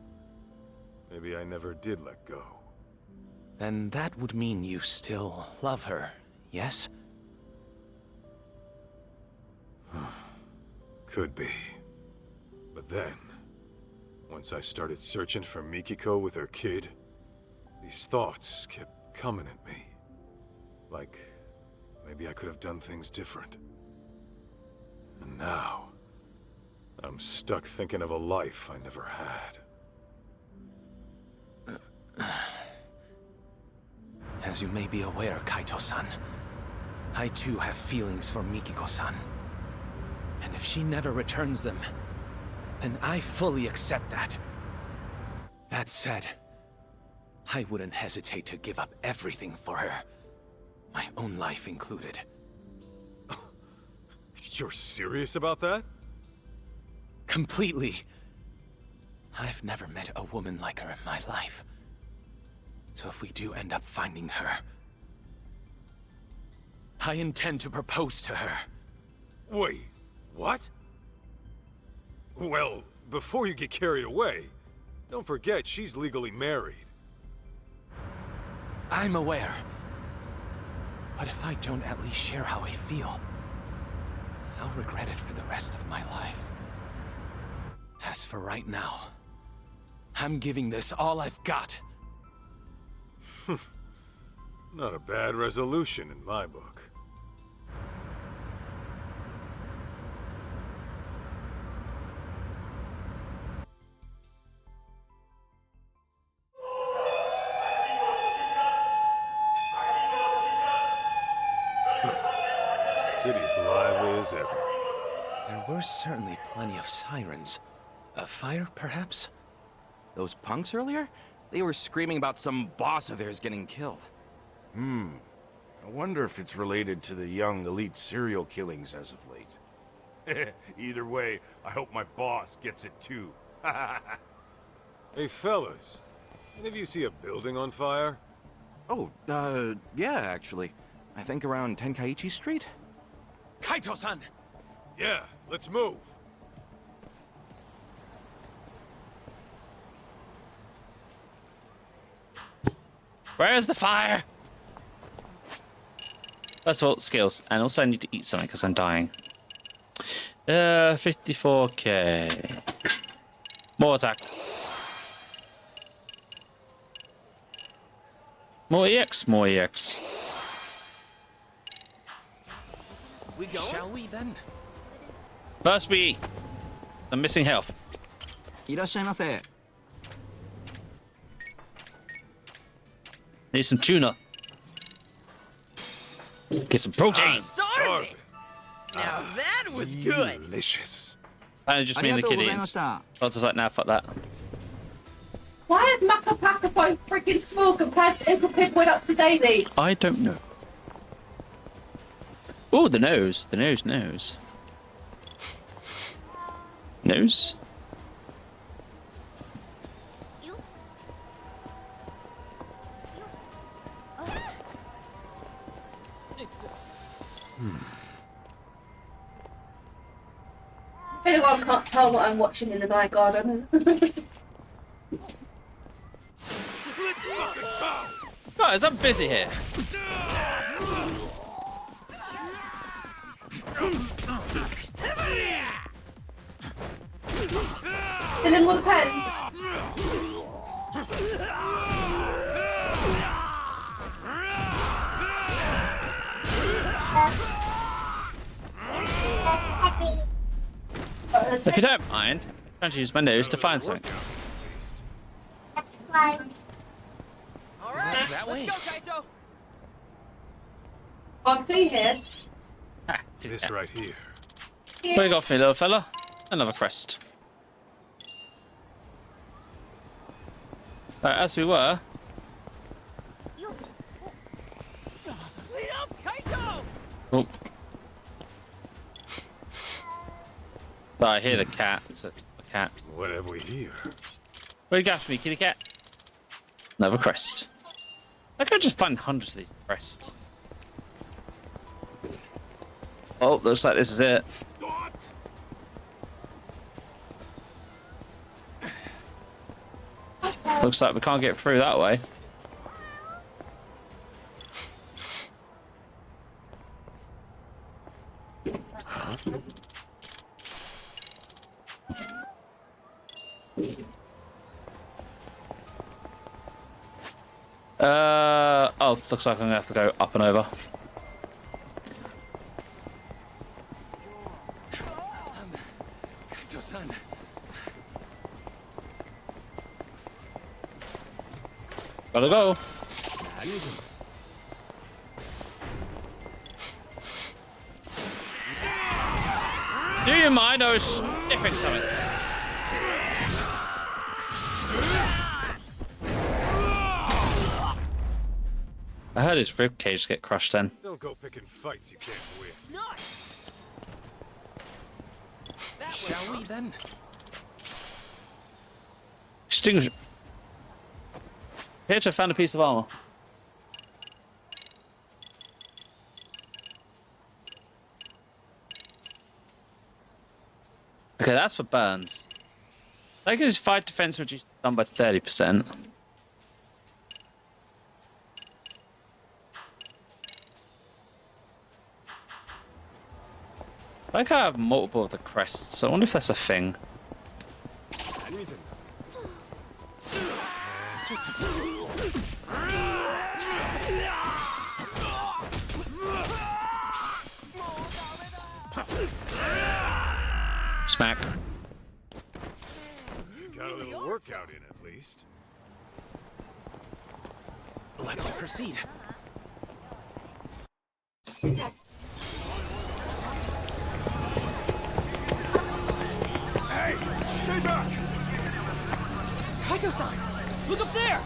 maybe I never did let go. Then that would mean you still love her, yes? Could be. But then, once I started searching for Mikiko with her kid, these thoughts kept coming at me. Like, maybe I could have done things different. And now, I'm stuck thinking of a life I never had. As you may be aware, Kaito-san, I too have feelings for Mikiko-san. And if she never returns them, then I fully accept that. That said, I wouldn't hesitate to give up everything for her. My own life included. You're serious about that? Completely. I've never met a woman like her in my life. So if we do end up finding her, I intend to propose to her. Wait, what? Well, before you get carried away, don't forget she's legally married. I'm aware. But if I don't at least share how I feel, I'll regret it for the rest of my life. As for right now, I'm giving this all I've got. Not a bad resolution in my book. city's lively as ever. There were certainly plenty of sirens. A fire, perhaps? Those punks earlier? They were screaming about some boss of theirs getting killed. I wonder if it's related to the young elite serial killings as of late. Either way, I hope my boss gets it too. Hey, fellas. Any of you see a building on fire? Oh, yeah, actually. I think around Tenkaichi Street? Kaito-san! Yeah, let's move. Where is the fire? First of all, skills. And also I need to eat something because I'm dying. 54k. More attack. More EX, more EX. We going? Shall we then? First we eat. I'm missing health. いらっしゃいませ. Need some tuna. Get some protein. Starving. Now that was good. Delicious. And just me and the kid eating. Lots like, nah, fuck that. Why is Maka Paka so freaking small compared to Uncle Pig went up to Daily? I don't know. Oh, the nose. The nose. Nose? Anyone can't tell what I'm watching in the night garden. Guys, I'm busy here. Still in one pens. If you don't mind, I'm trying to use my nose to find something. That's fine. Alright, That let's way. go, Kaito! I've seen here. This right here. What you got for me, little fella? Another crest. Right, as we were. Wait up, Kaito! Oh. Oh, I hear the cat. It's a cat. What have we here? What you got for me, kitty cat? Another crest. I could just find hundreds of these crests. Oh, looks like this is it. Looks like we can't get through that way. Oh, looks like I'm gonna have to go up and over. Kaito-san. Gotta go. Do you mind? I was sniffing something. I heard his ribcage get crushed then. Don't go picking fights you can't win. Shall we then? Extinguish. Here, I found a piece of armor. Okay, that's for burns. I think his fight defense reduced done by 30%. I think I have multiple of the crests, so I wonder if that's a thing. Smack. Got a little workout in at least. Let's proceed. Kaito-san! Look up there!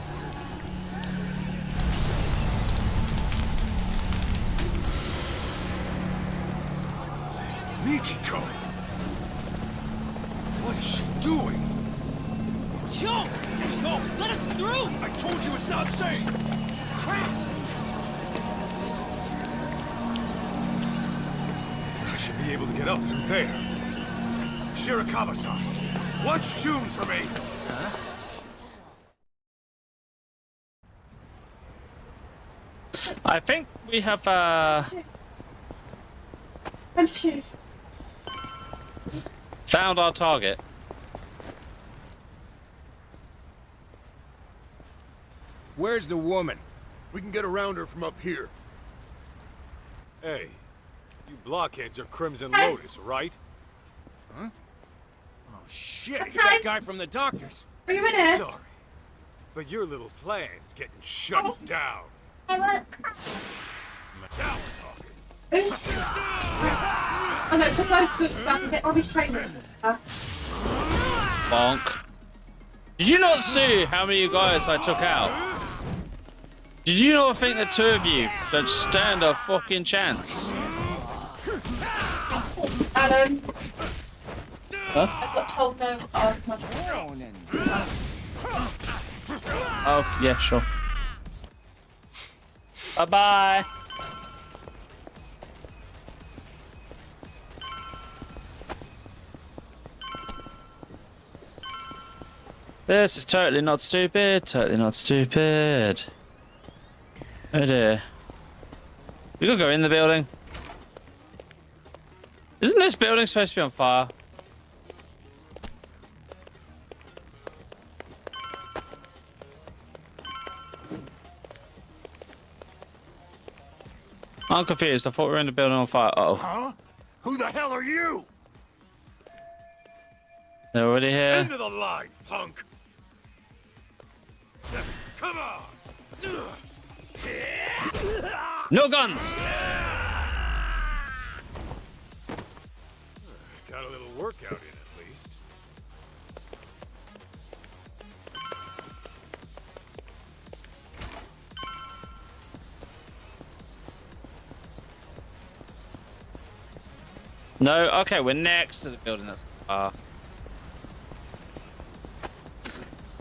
Mikiko! What is she doing? Joe! No! Let us through! I told you it's not safe! Crap! I should be able to get up through there. Shirakawa-san, watch June for me! I think we have found our target. Where's the woman? We can get around her from up here. Hey, you blockheads are Crimson Lotus, right? Huh? Oh shit, it's that guy from the doctors. Sorry, but your little plan's getting shut down. Now we're talking. I know, put those boots back and get Robbie's trainers. Bonk. Did you not see how many of you guys I took out? Did you not think the two of you don't stand a fucking chance? Alan. Huh? I got told no. Oh, yeah, sure. Bye-bye. This is totally not stupid. Totally not stupid. Oh dear. We could go in the building. Isn't this building supposed to be on fire? I'm confused. I thought we were in the building on fire. Uh oh. Huh? Who the hell are you? They're already here. Into the line, punk! Come on! No guns! Got a little workout in at least. No? Okay, we're next to the building that's on fire.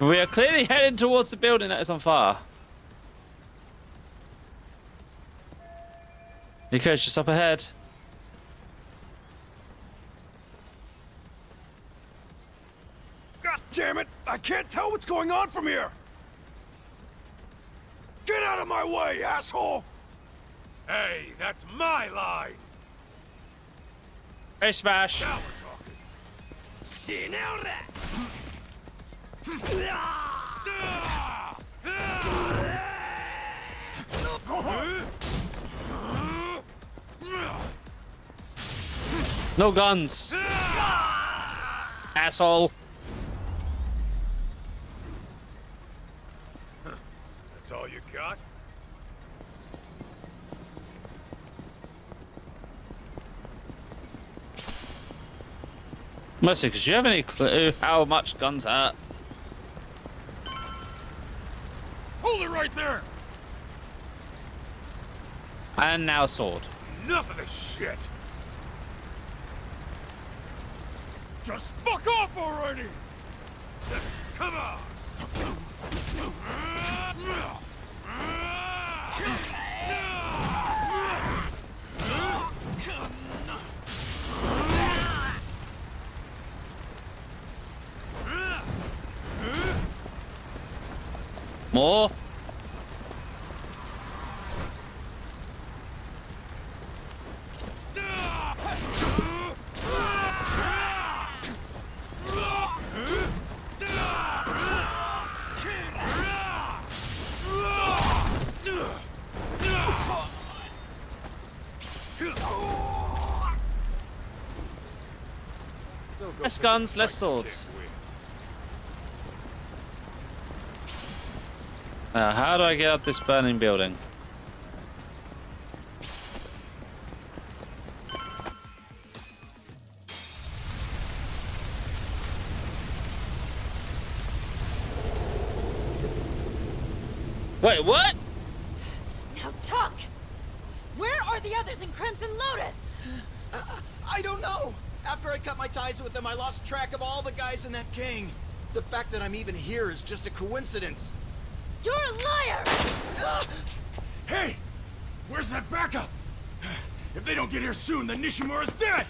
We are clearly heading towards the building that is on fire. Nico's just up ahead. God damn it! I can't tell what's going on from here! Get out of my way, asshole! Hey, that's my line! Hey, Smash! Now we're talking. No guns! Asshole! That's all you got? Mostly, because you have any clue how much guns hurt? Hold it right there! And now sword. Enough of this shit! Just fuck off already! Come on! More? Less guns, less swords. How do I get up this burning building? Wait, what? Now talk! Where are the others in Crimson Lotus? I don't know! After I cut my ties with them, I lost track of all the guys in that gang. The fact that I'm even here is just a coincidence. You're a liar! Hey! Where's that backup? If they don't get here soon, then Nishimura's dead!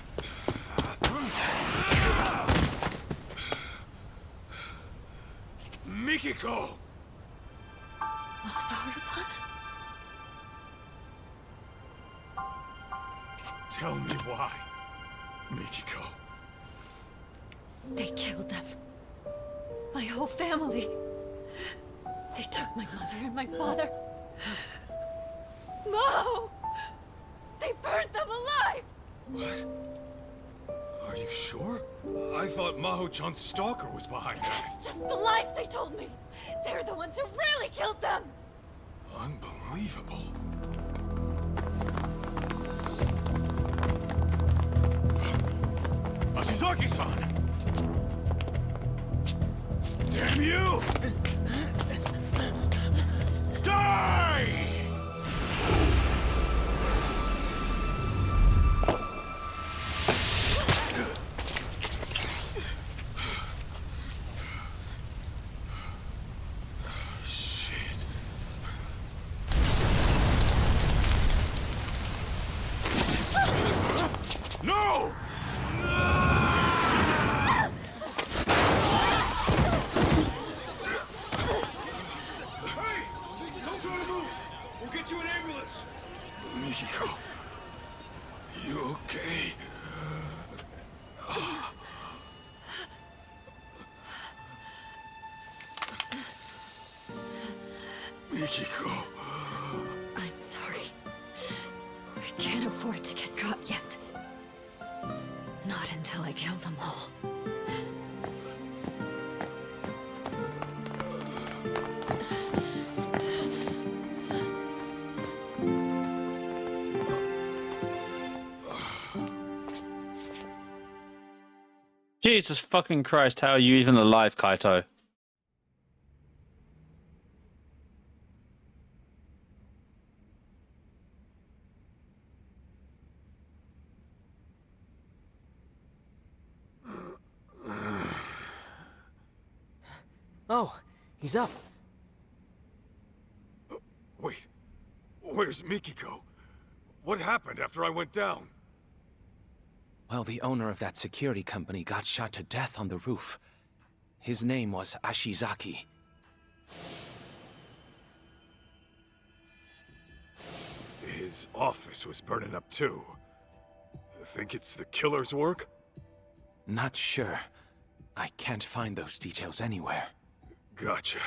Mikiko! Masaharu-san? Tell me why, Mikiko. They killed them. My whole family. They took my mother and my father. No! They burned them alive! What? Are you sure? I thought Maho-chan's stalker was behind that. It's just the lies they told me. They're the ones who really killed them. Unbelievable. Ashizaki-san! Damn you! Die! Shit. No! Hey! Don't try to move! We'll get you an ambulance! Mikiko, you okay? Mikiko. I'm sorry. I can't afford to get caught yet. Not until I kill them all. Jesus fucking Christ, how are you even alive, Kaito? Oh, he's up. Wait, where's Mikiko? What happened after I went down? Well, the owner of that security company got shot to death on the roof. His name was Ashizaki. His office was burning up too. Think it's the killer's work? Not sure. I can't find those details anywhere. Gotcha.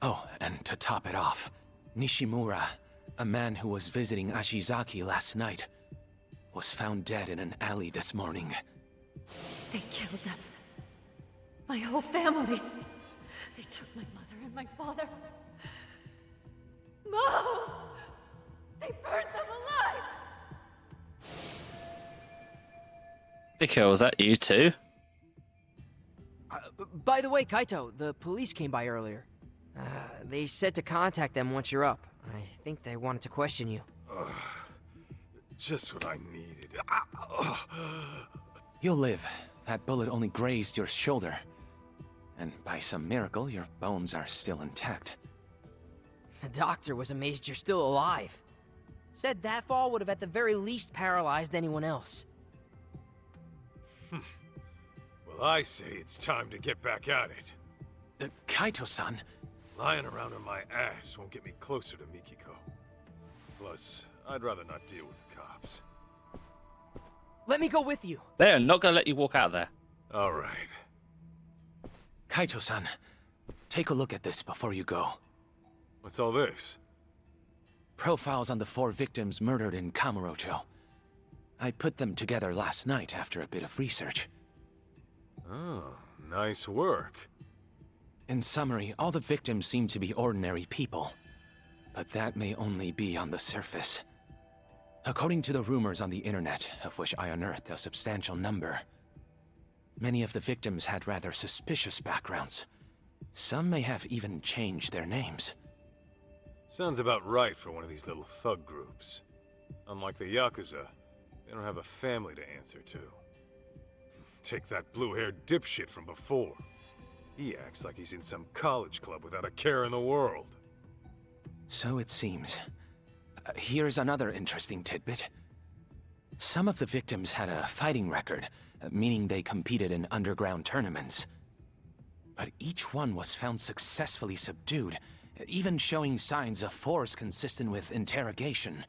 Oh, and to top it off, Nishimura, a man who was visiting Ashizaki last night, was found dead in an alley this morning. They killed them. My whole family. They took my mother and my father. No! They burned them alive! Mikiko, was that you too? By the way, Kaito, the police came by earlier. They said to contact them once you're up. I think they wanted to question you. Just what I needed. You'll live. That bullet only grazed your shoulder. And by some miracle, your bones are still intact. The doctor was amazed you're still alive. Said that fall would have at the very least paralyzed anyone else. Well, I say it's time to get back at it. Kaito-san. Lying around on my ass won't get me closer to Mikiko. Plus, I'd rather not deal with the cops. Let me go with you. They are not going to let you walk out there. All right. Kaito-san, take a look at this before you go. What's all this? Profiles on the 4 victims murdered in Kamurocho. I put them together last night after a bit of research. Oh, nice work. In summary, all the victims seem to be ordinary people. But that may only be on the surface. According to the rumors on the internet, of which I unearthed a substantial number, many of the victims had rather suspicious backgrounds. Some may have even changed their names. Sounds about right for one of these little thug groups. Unlike the Yakuza, they don't have a family to answer to. Take that blue-haired dipshit from before. He acts like he's in some college club without a care in the world. So it seems. Here's another interesting tidbit. Some of the victims had a fighting record, meaning they competed in underground tournaments. But each one was found successfully subdued, even showing signs of force consistent with interrogation.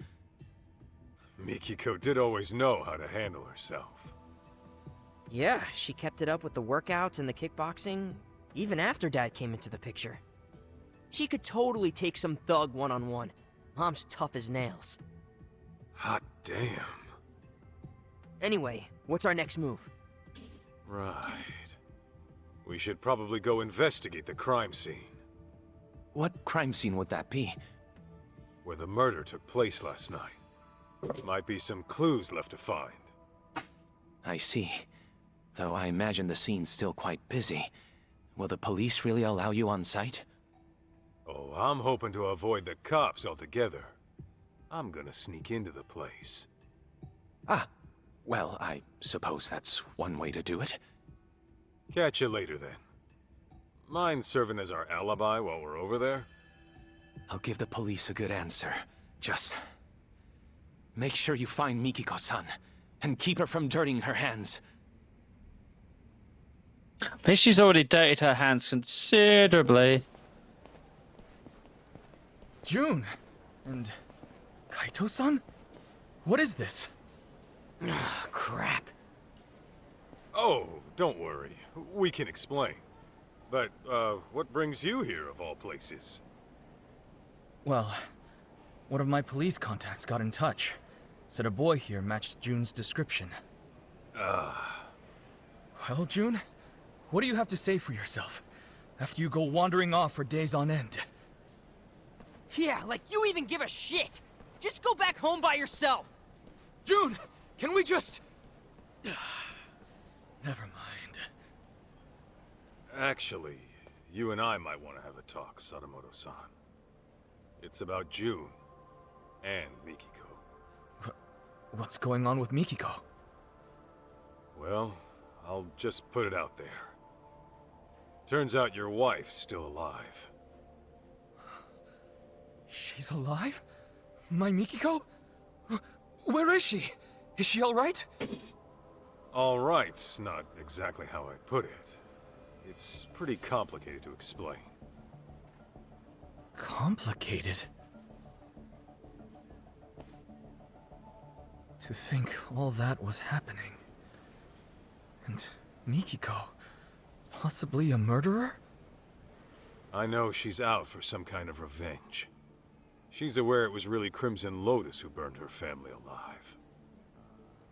Mikiko did always know how to handle herself. Yeah, she kept it up with the workouts and the kickboxing, even after Dad came into the picture. She could totally take some thug one-on-one. Mom's tough as nails. Hot damn. Anyway, what's our next move? Right. We should probably go investigate the crime scene. What crime scene would that be? Where the murder took place last night. Might be some clues left to find. I see. Though I imagine the scene's still quite busy. Will the police really allow you on site? Oh, I'm hoping to avoid the cops altogether. I'm gonna sneak into the place. Ah, well, I suppose that's one way to do it. Catch you later, then. Mind serving as our alibi while we're over there? I'll give the police a good answer. Just make sure you find Mikiko-san, and keep her from dirtying her hands. I think she's already dirtied her hands considerably. June! And Kaito-san? What is this? Crap. Oh, don't worry. We can explain. But, what brings you here, of all places? Well, one of my police contacts got in touch. Said a boy here matched June's description. Well, June, what do you have to say for yourself? After you go wandering off for days on end? Yeah, like you even give a shit! Just go back home by yourself! June, can we just... Never mind. Actually, you and I might want to have a talk, Sadamoto-san. It's about June and Mikiko. What's going on with Mikiko? Well, I'll just put it out there. Turns out your wife's still alive. She's alive? My Mikiko? Where is she? Is she alright? All right's not exactly how I'd put it. It's pretty complicated to explain. Complicated? To think all that was happening. And Mikiko, possibly a murderer? I know she's out for some kind of revenge. She's aware it was really Crimson Lotus who burned her family alive.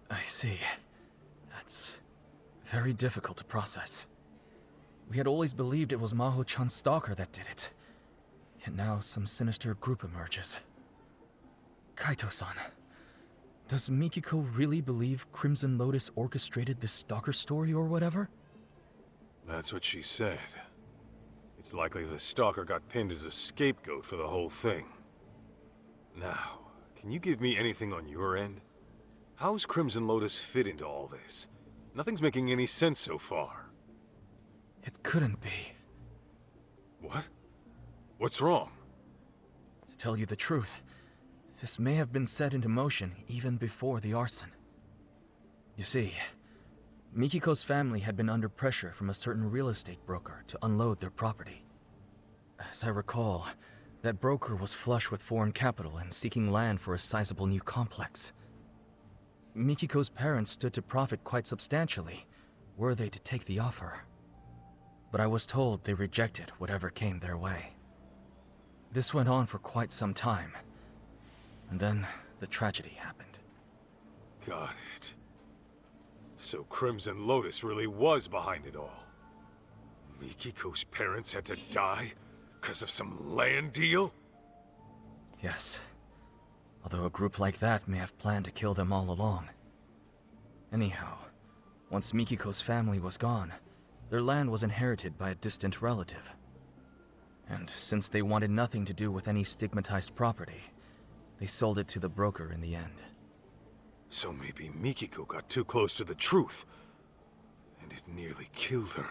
I see. That's very difficult to process. We had always believed it was Maho-chan's stalker that did it. Yet now some sinister group emerges. Kaito-san, does Mikiko really believe Crimson Lotus orchestrated this stalker story or whatever? That's what she said. It's likely the stalker got pinned as a scapegoat for the whole thing. Now, can you give me anything on your end? How's Crimson Lotus fit into all this? Nothing's making any sense so far. It couldn't be. What? What's wrong? To tell you the truth, this may have been set into motion even before the arson. You see, Mikiko's family had been under pressure from a certain real estate broker to unload their property. As I recall, that broker was flush with foreign capital and seeking land for a sizable new complex. Mikiko's parents stood to profit quite substantially, were they to take the offer. But I was told they rejected whatever came their way. This went on for quite some time, and then the tragedy happened. Got it. So Crimson Lotus really was behind it all. Mikiko's parents had to die because of some land deal? Yes. Although a group like that may have planned to kill them all along. Anyhow, once Mikiko's family was gone, their land was inherited by a distant relative. And And since they wanted nothing to do with any stigmatized property, they sold it to the broker in the end. So maybe Mikiko got too close to the truth, and it nearly killed her.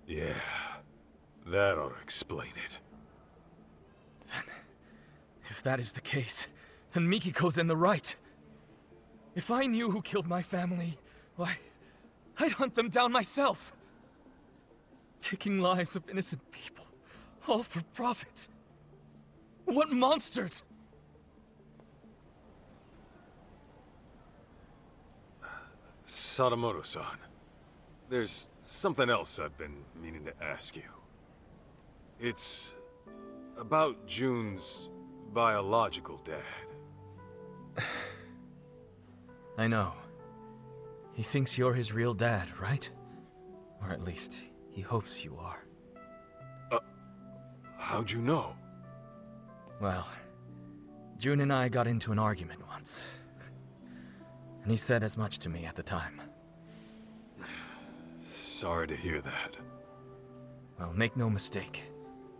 Yeah, that ought to explain it. Then, if that is the case, then Mikiko's in the right. If I knew who killed my family, why, I'd hunt them down myself. Taking lives of innocent people, all for profit. What monsters! Sadamoto-san, there's something else I've been meaning to ask you. It's about June's biological dad. I know. He thinks you're his real dad, right? Or at least, he hopes you are. How'd you know? Well, June and I got into an argument once. And he said as much to me at the time. Sorry to hear that. Well, make no mistake.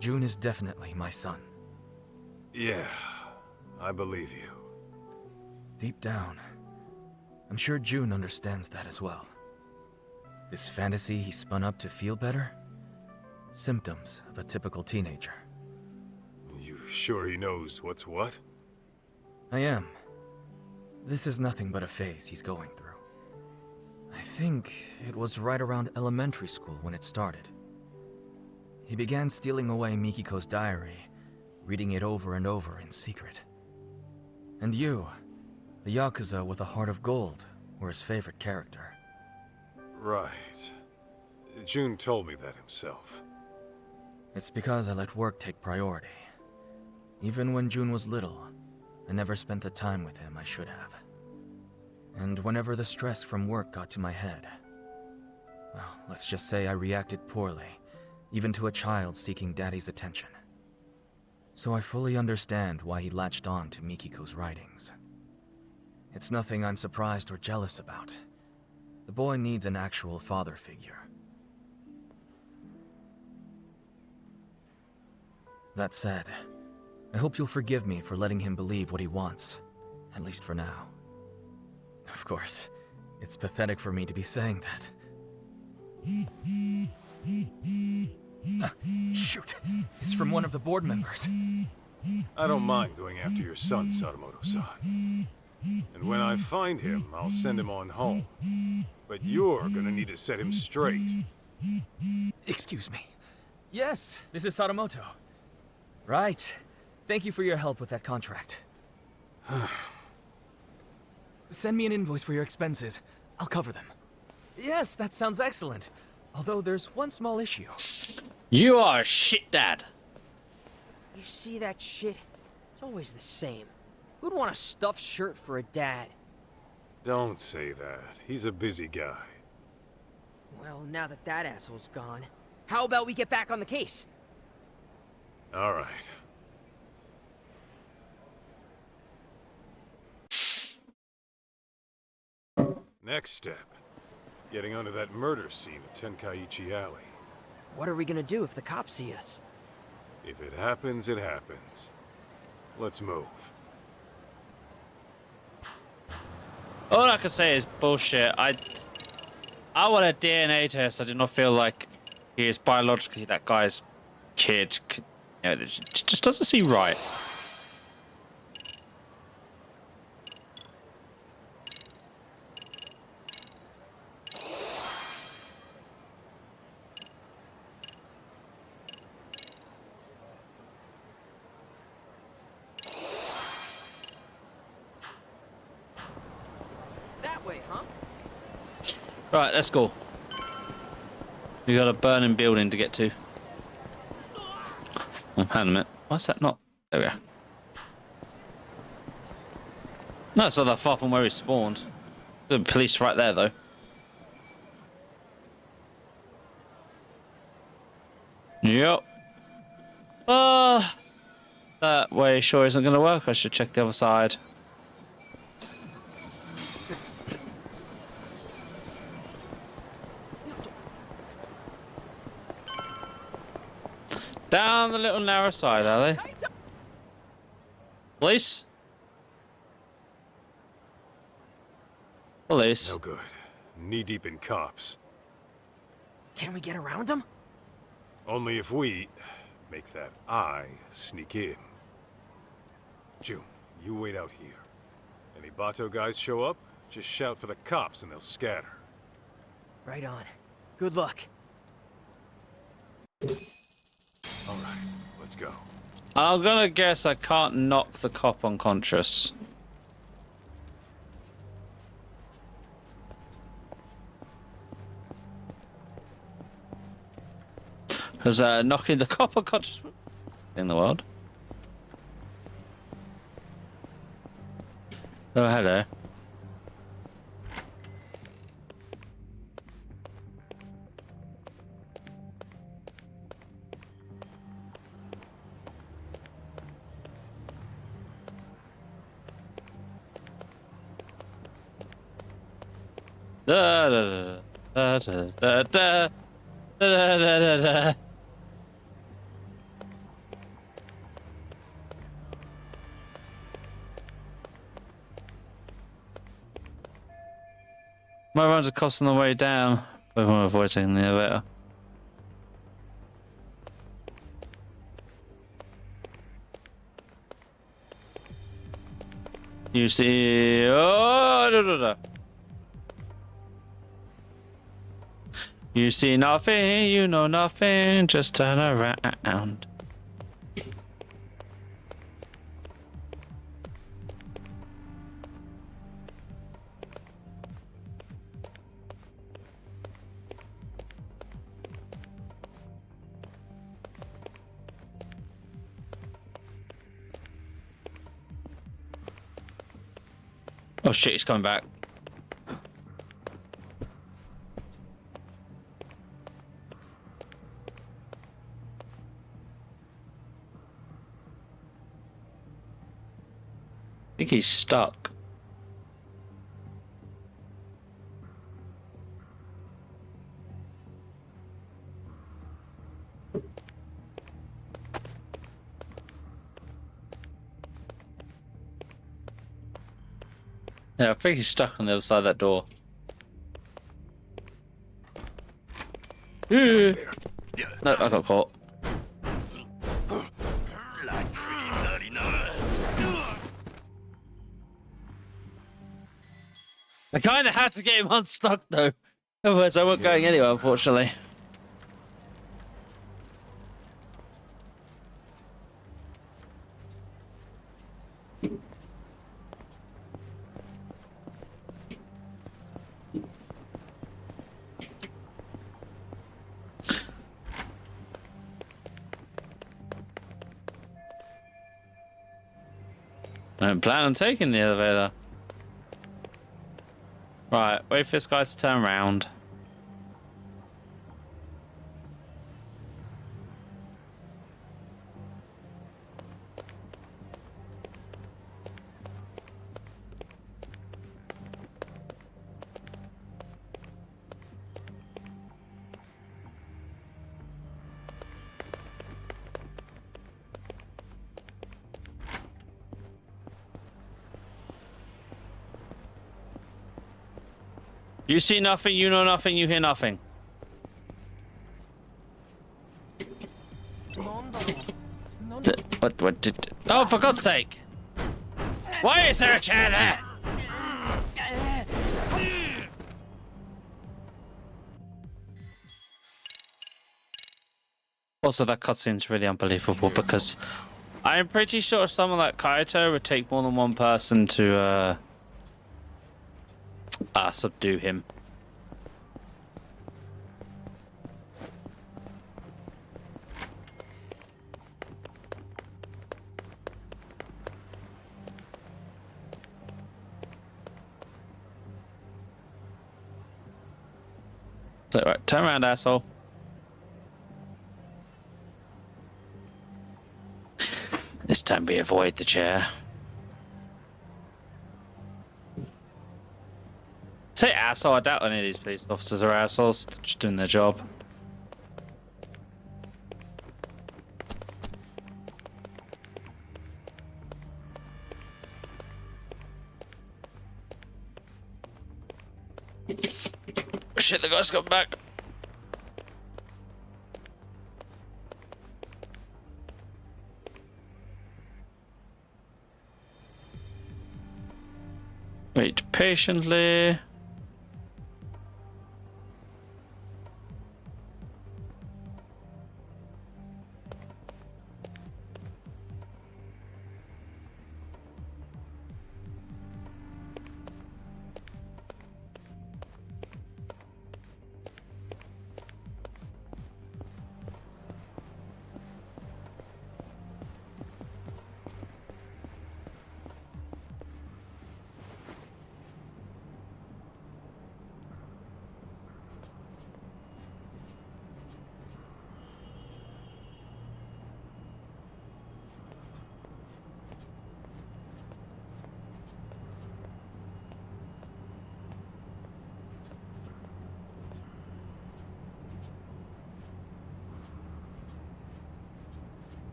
June is definitely my son. Yeah, I believe you. Deep down, I'm sure June understands that as well. This fantasy he spun up to feel better? Symptoms of a typical teenager. You sure he knows what's what? I am. This is nothing but a phase he's going through. I think it was right around elementary school when it started. He began stealing away Mikiko's diary, reading it over and over in secret. And you, the Yakuza with a heart of gold, were his favorite character. Right. June told me that himself. It's because I let work take priority. Even when June was little, I never spent the time with him I should have. And whenever the stress from work got to my head, well, let's just say I reacted poorly, even to a child seeking daddy's attention. So I fully understand why he latched on to Mikiko's writings. It's nothing I'm surprised or jealous about. The boy needs an actual father figure. That said, I hope you'll forgive me for letting him believe what he wants, at least for now. Of course, it's pathetic for me to be saying that. Shoot! It's from one of the board members. I don't mind going after your son, Sadamoto-san. And when I find him, I'll send him on home. But you're gonna need to set him straight. Excuse me. Yes, this is Sadamoto. Right. Thank you for your help with that contract. Send me an invoice for your expenses. I'll cover them. Yes, that sounds excellent. Although there's one small issue. You are a shit dad. You see that shit? It's always the same. Who'd want a stuffed shirt for a dad? Don't say that. He's a busy guy. Well, now that that asshole's gone, how about we get back on the case? All right. Next step. Getting onto that murder scene at Tenkaichi Alley. What are we gonna do if the cops see us? If it happens, it happens. Let's move. All I can say is bullshit. I want a DNA test. I do not feel like he is biologically that guy's kid. You know, it just doesn't seem right. Right, let's go. We got a burning building to get to. Oh, hang on a minute. Why's that not? There we go. No, it's not that far from where he spawned. The police right there, though. Yep. That way sure isn't going to work. I should check the other side. Down the little narrow side, are they? Police? Police. No good. Knee-deep in cops. Can we get around him? Only if we make that eye sneak in. June, you wait out here. Any Bato guys show up, just shout for the cops and they'll scatter. Right on. Good luck. Alright, let's go. I'm gonna guess I can't knock the cop unconscious. Because knocking the cop unconscious in the world. Oh, hello. Da da da da da da da da da da. My runs are costing the way down. We want to avoid taking the elevator. You see, oh, da, da, da. You see nothing, you know nothing, just turn around. Oh shit, he's coming back. I think he's stuck. Yeah, I think he's stuck on the other side of that door. No, I got caught. I kind of had to get him unstuck though, otherwise I wasn't going anywhere, unfortunately. I don't plan on taking the elevator. Right, wait for this guy to turn around. You see nothing, you know nothing, you hear nothing. What did... Oh, for God's sake! Why is there a chair there? Also, that cutscene's really unbelievable because I'm pretty sure someone like Kaito would take more than one person to, subdue him. So, right, turn around, asshole. This time we avoid the chair. Say asshole, I doubt any of these police officers are assholes. They're just doing their job. Shit, the guy's got back. Wait patiently.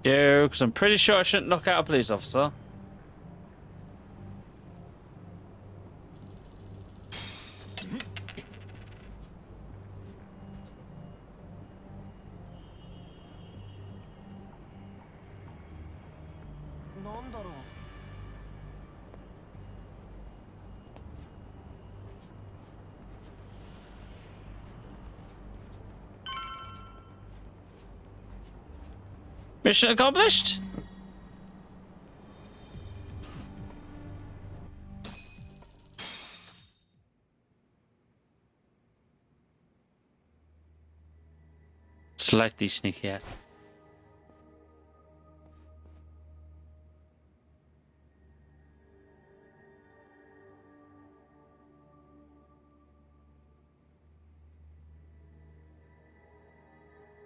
Yo, because I'm pretty sure I shouldn't knock out a police officer. Mission accomplished. Slightly sneaky ass.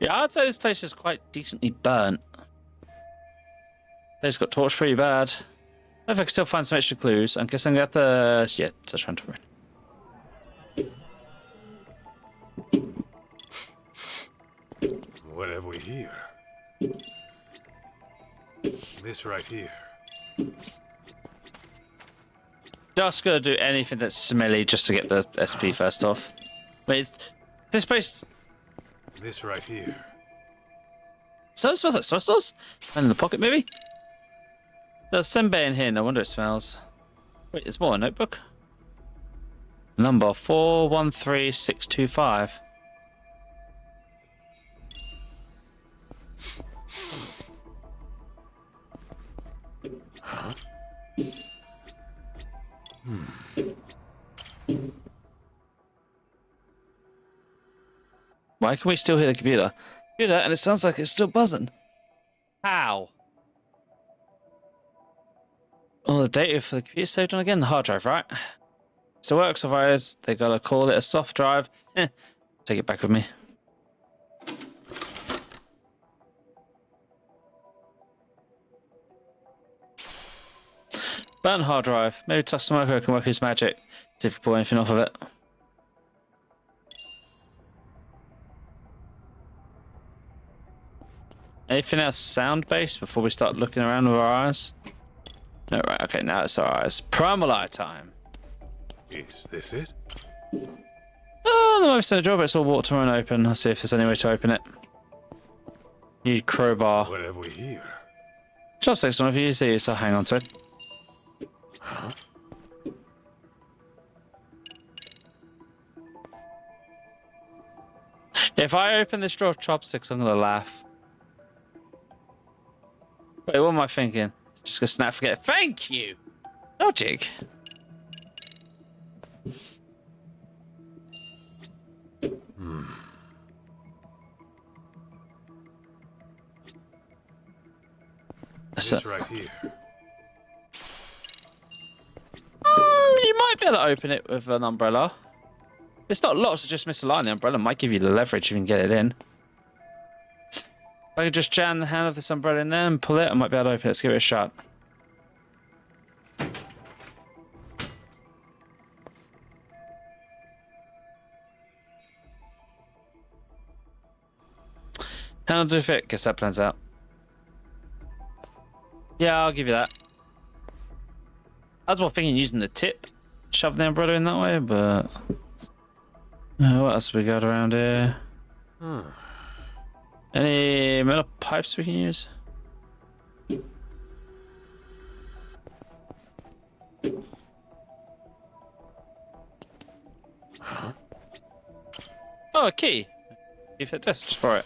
Yeah, I'd say this place is quite decently burnt. Place got torched pretty bad. If I can still find some extra clues, I guess I'm gonna have to search around for it. What have we here? This right here. Just gonna do anything that's smelly just to get the SP first off. Wait, this place. This right here. So it smells like soy sauce? And in the pocket, maybe? There's senbei in here. No wonder it smells. Wait, there's more. A notebook. Number 413625. Why can we still hear the computer? And it sounds like it's still buzzing. How? Oh, the data for the computer saved on again? The hard drive, right? Still works, otherwise they gotta call it a soft drive. Take it back with me. Burn hard drive. Maybe Toximoco can work his magic. See if we pull anything off of it. Anything else sound-based before we start looking around with our eyes? No, right, okay, now it's our eyes. Primal eye time. Is this it? Oh, the most in the job, it's all water and open. I'll see if there's any way to open it. Need crowbar. What have we here? Chopsticks, one of you use these, so hang on to it. If I open this drawer of chopsticks, I'm gonna laugh. Wait, what am I thinking? Just gonna snap forget. Thank you! Logic. This right here. might be able to open it with an umbrella. It's not locked, so just misalign the umbrella. Might give you the leverage if you can get it in. If I could just jam the hand of this umbrella in there and pull it, I might be able to open it. Let's give it a shot. Handle do fit. Guess that plans out. Yeah, I'll give you that. I was more thinking using the tip, shove the umbrella in that way, but what else we got around here? Any metal pipes we can use? Oh, a key. If it does, just borrow it.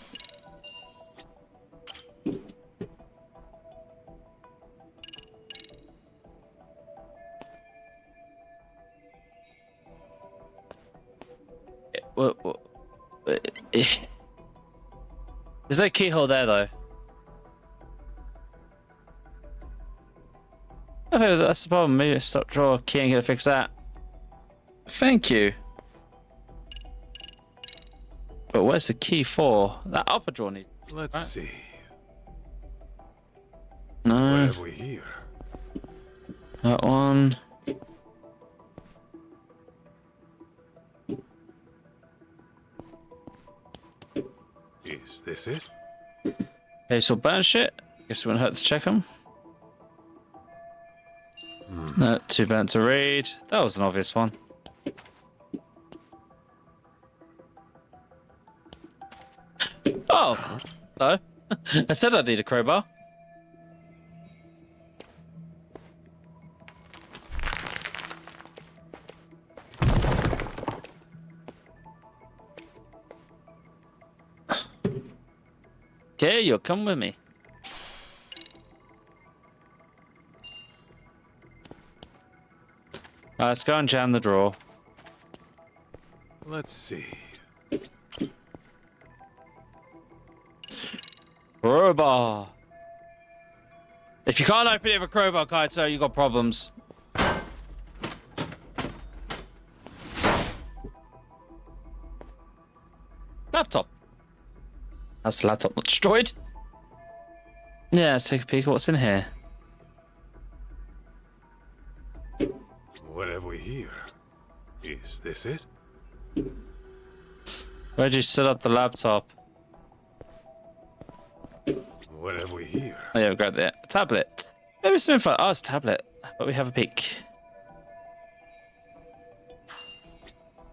There's no keyhole there, though. Okay, that's the problem. Maybe stop, draw a key and get to fix that. Thank you. But where's the key for? That upper drawer needs. Let's see. No. What have we here? That one. Is this it? Okay, so burn shit. Guess it wouldn't hurt to check them. No, too burnt to read. That was an obvious one. Oh, no. I said I'd need a crowbar. Okay, you'll come with me. Let's go and jam the drawer. Let's see. Crowbar. If you can't open it with a crowbar, Kaito, you got problems. Laptop. That's the laptop not destroyed. Yeah, let's take a peek at what's in here. What have we here? Is this it? Where'd you set up the laptop? What have we here? Oh yeah, we got the tablet. Maybe some info. Oh, it's a tablet. But we have a peek.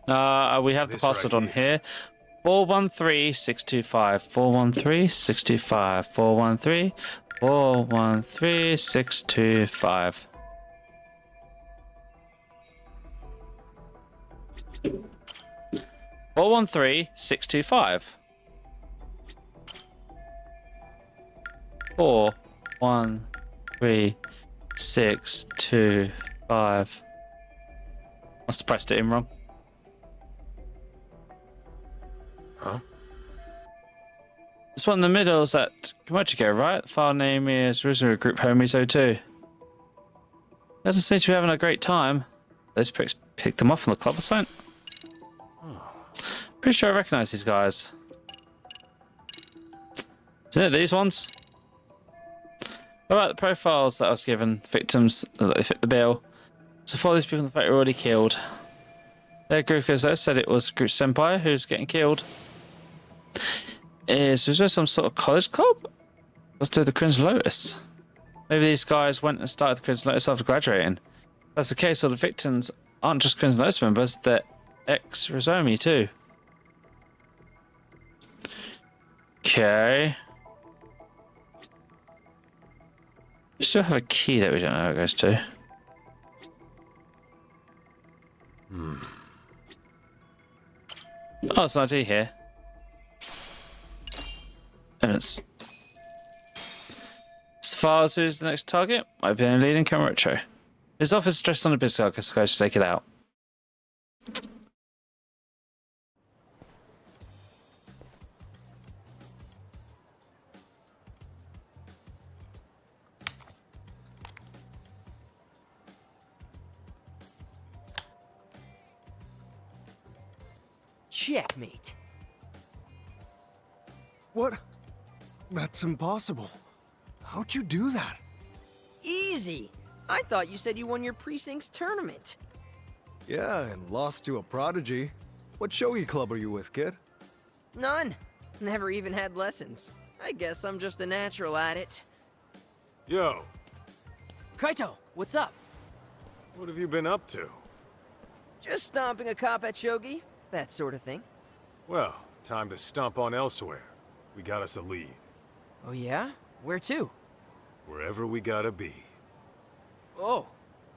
We have the This password right on here. 413625. 413625. 413625. 413625. 413625. Must have pressed it in wrong. Huh? This one in the middle is that Komochiko, right? The file name is Rizuru Group Homies 02. Doesn't seem to be having a great time. Those pricks picked them off from the club or something. Pretty sure I recognize these guys. Isn't it these ones? What about the profiles that I was given? Victims, that they fit the bill. So far, these people in the fight were already killed. Their group said it was Group Senpai who's getting killed. Was there some sort of college club? Let's do the Crimson Lotus. Maybe these guys went and started the Crimson Lotus after graduating. If that's the case, all the victims aren't just Crimson Lotus members, they're ex-Rizomi too. Okay. We still have a key that we don't know how it goes to. Oh, it's an ID here. Evidence. As far as who's the next target, might be a leading Kamurocho. His office is dressed on a business card, so I should take it out. Checkmate. What? That's impossible. How'd you do that? Easy. I thought you said you won your precinct's tournament. Yeah, and lost to a prodigy. What shogi club are you with, kid? None. Never even had lessons. I guess I'm just a natural at it. Yo, Kaito, what's up? what have you been up to? Just stomping a cop at shogi, that sort of thing. Well, time to stomp on elsewhere. We got us a lead. Oh yeah? Where to? Wherever we gotta be. Oh,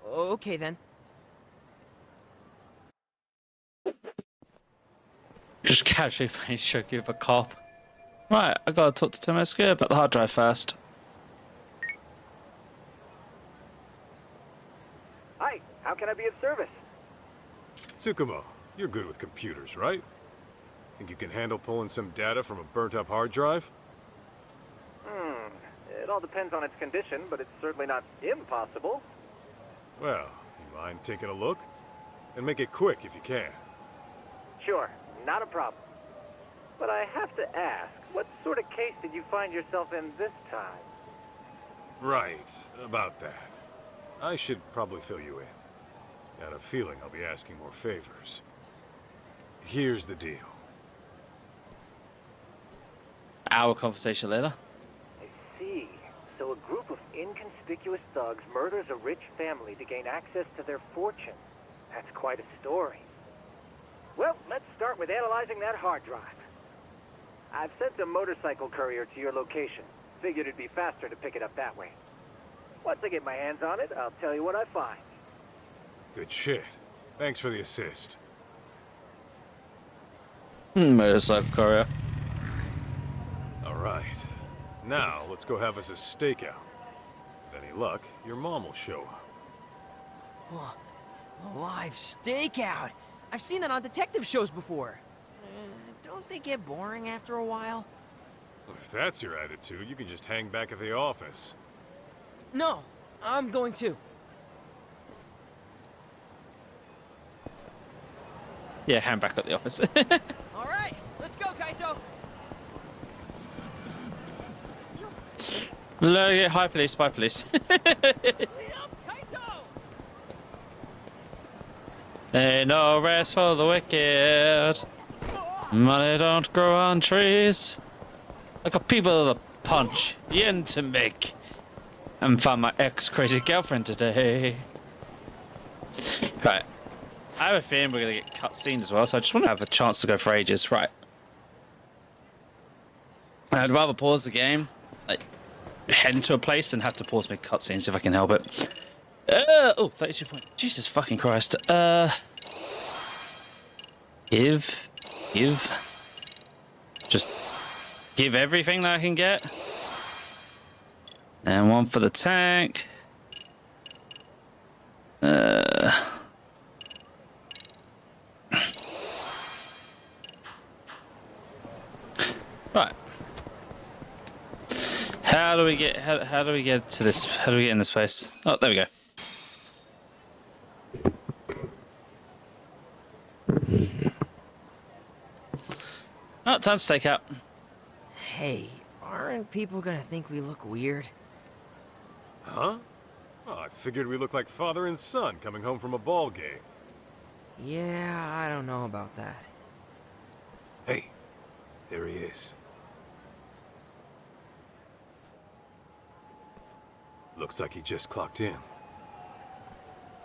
okay then. Just casually playing shogi with a cop. Right, I gotta talk to Tomosuke about the hard drive first. Hi, how can I be of service? Tsukumo, you're good with computers, right? Think you can handle pulling some data from a burnt-up hard drive? It all depends on its condition, but it's certainly not impossible. Well, you mind taking a look? And make it quick if you can. Sure, not a problem. But I have to ask, what sort of case did you find yourself in this time? Right, about that. I should probably fill you in. Got a feeling I'll be asking more favors. Here's the deal. Hour conversation later. I see. So a group of inconspicuous thugs murders a rich family to gain access to their fortune. That's quite a story. Well, let's start with analyzing that hard drive. I've sent a motorcycle courier to your location. Figured it'd be faster to pick it up that way. Once I get my hands on it, I'll tell you what I find. Good shit. Thanks for the assist. Motorcycle courier. Alright. Now, let's go have us a stakeout. With any luck, your mom will show up. A live stakeout. I've seen that on detective shows before. Don't they get boring after a while? If that's your attitude, you can just hang back at the office. No, I'm going to. Yeah, hand back at the office. All right, let's go, Kaito. Look, hi police, bye police. Lead up, Kaito! Ain't no rest for the wicked. Money don't grow on trees. I got people to punch, yen to make, and found my ex-crazy girlfriend today. Right. I have a feeling we're gonna get cutscenes as well, so I just want to have a chance to go for ages. Right. I'd rather pause the game, like head into a place, than have to pause my cutscenes if I can help it. Oh, 32 points. Jesus fucking Christ. Give. Just give everything that I can get. And one for the tank. Right. How do we get to this? How do we get in this place? Oh, there we go. Oh, time to stake out. Hey, aren't people gonna think we look weird? Huh? Well, I figured we looked like father and son coming home from a ball game. Yeah, I don't know about that. Hey, there he is. Looks like he just clocked in.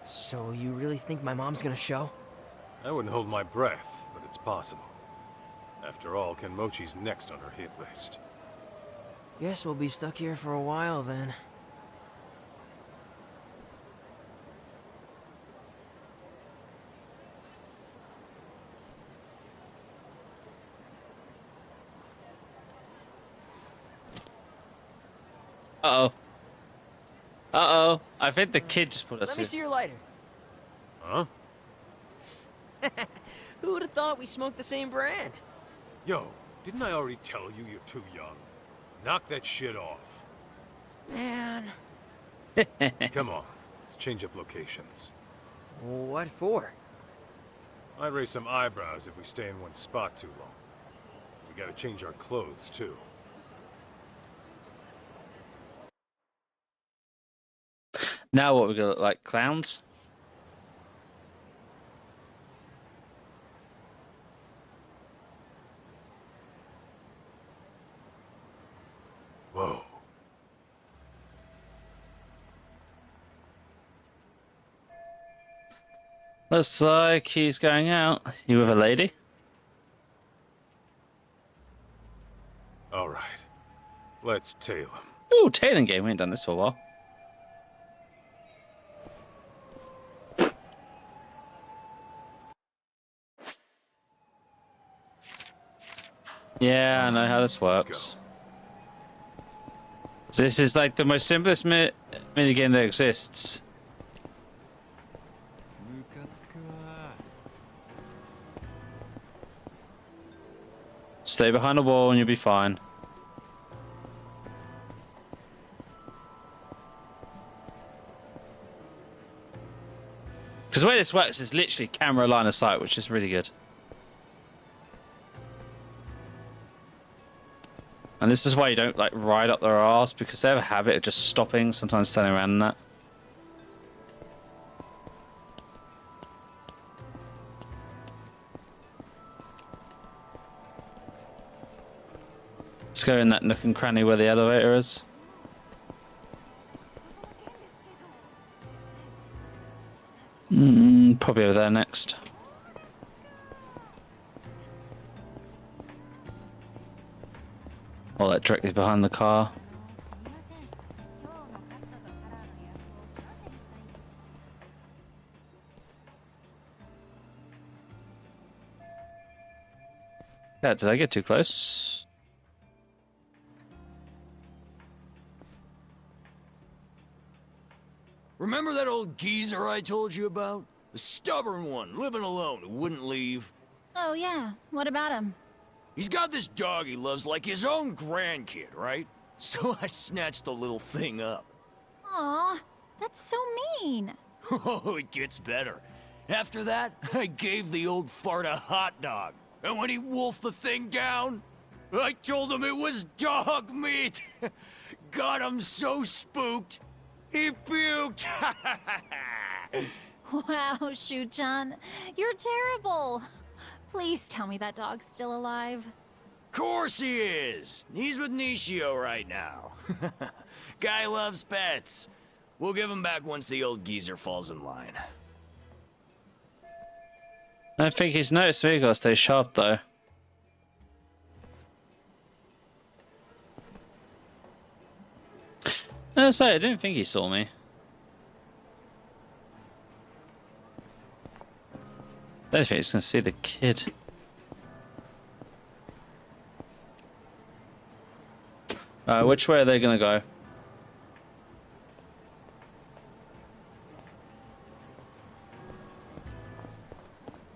So you really think my mom's gonna show? I wouldn't hold my breath, but it's possible. After all, Kenmochi's next on her hit list. Guess we'll be stuck here for a while then. Uh-oh. Uh-oh. I think the kid just put us Let me here. see your lighter. Huh? Who would have thought we smoked the same brand? Yo, didn't I already tell you you're too young? Knock that shit off. Man. Come on, let's change up locations. What for? Might raise some eyebrows if we stay in one spot too long. We gotta change our clothes, too. Now what, we're gonna look like clowns? Whoa. Looks like he's going out. You with a lady? Alright. Let's tail him. Ooh, tailing game. We ain't done this for a while. Yeah, I know how this works. This is like the most simplest minigame that exists. Stay behind the wall and you'll be fine. Because the way this works is literally camera line of sight, which is really good. And this is why you don't like ride up their arse, because they have a habit of just stopping, sometimes turning around and that. Let's go in that nook and cranny where the elevator is. Probably over there next. Or like directly behind the car. Yeah, did I get too close? Remember that old geezer I told you about? The stubborn one, living alone, who wouldn't leave? Oh, yeah. What about him? He's got this dog he loves like his own grandkid, right? So I snatched the little thing up. Aw, that's so mean. Oh, it gets better. After that, I gave the old fart a hot dog. And when he wolfed the thing down, I told him it was dog meat. Got him so spooked, he puked. Wow, Shu-chan. You're terrible. Please tell me that dog's still alive. Course he is. He's with Nishio right now. Guy loves pets. We'll give him back once the old geezer falls in line. I don't think he's noticed me. Gotta stay sharp though. No, sorry, I didn't think he saw me. I don't think he's gonna see the kid. Which way are they gonna go?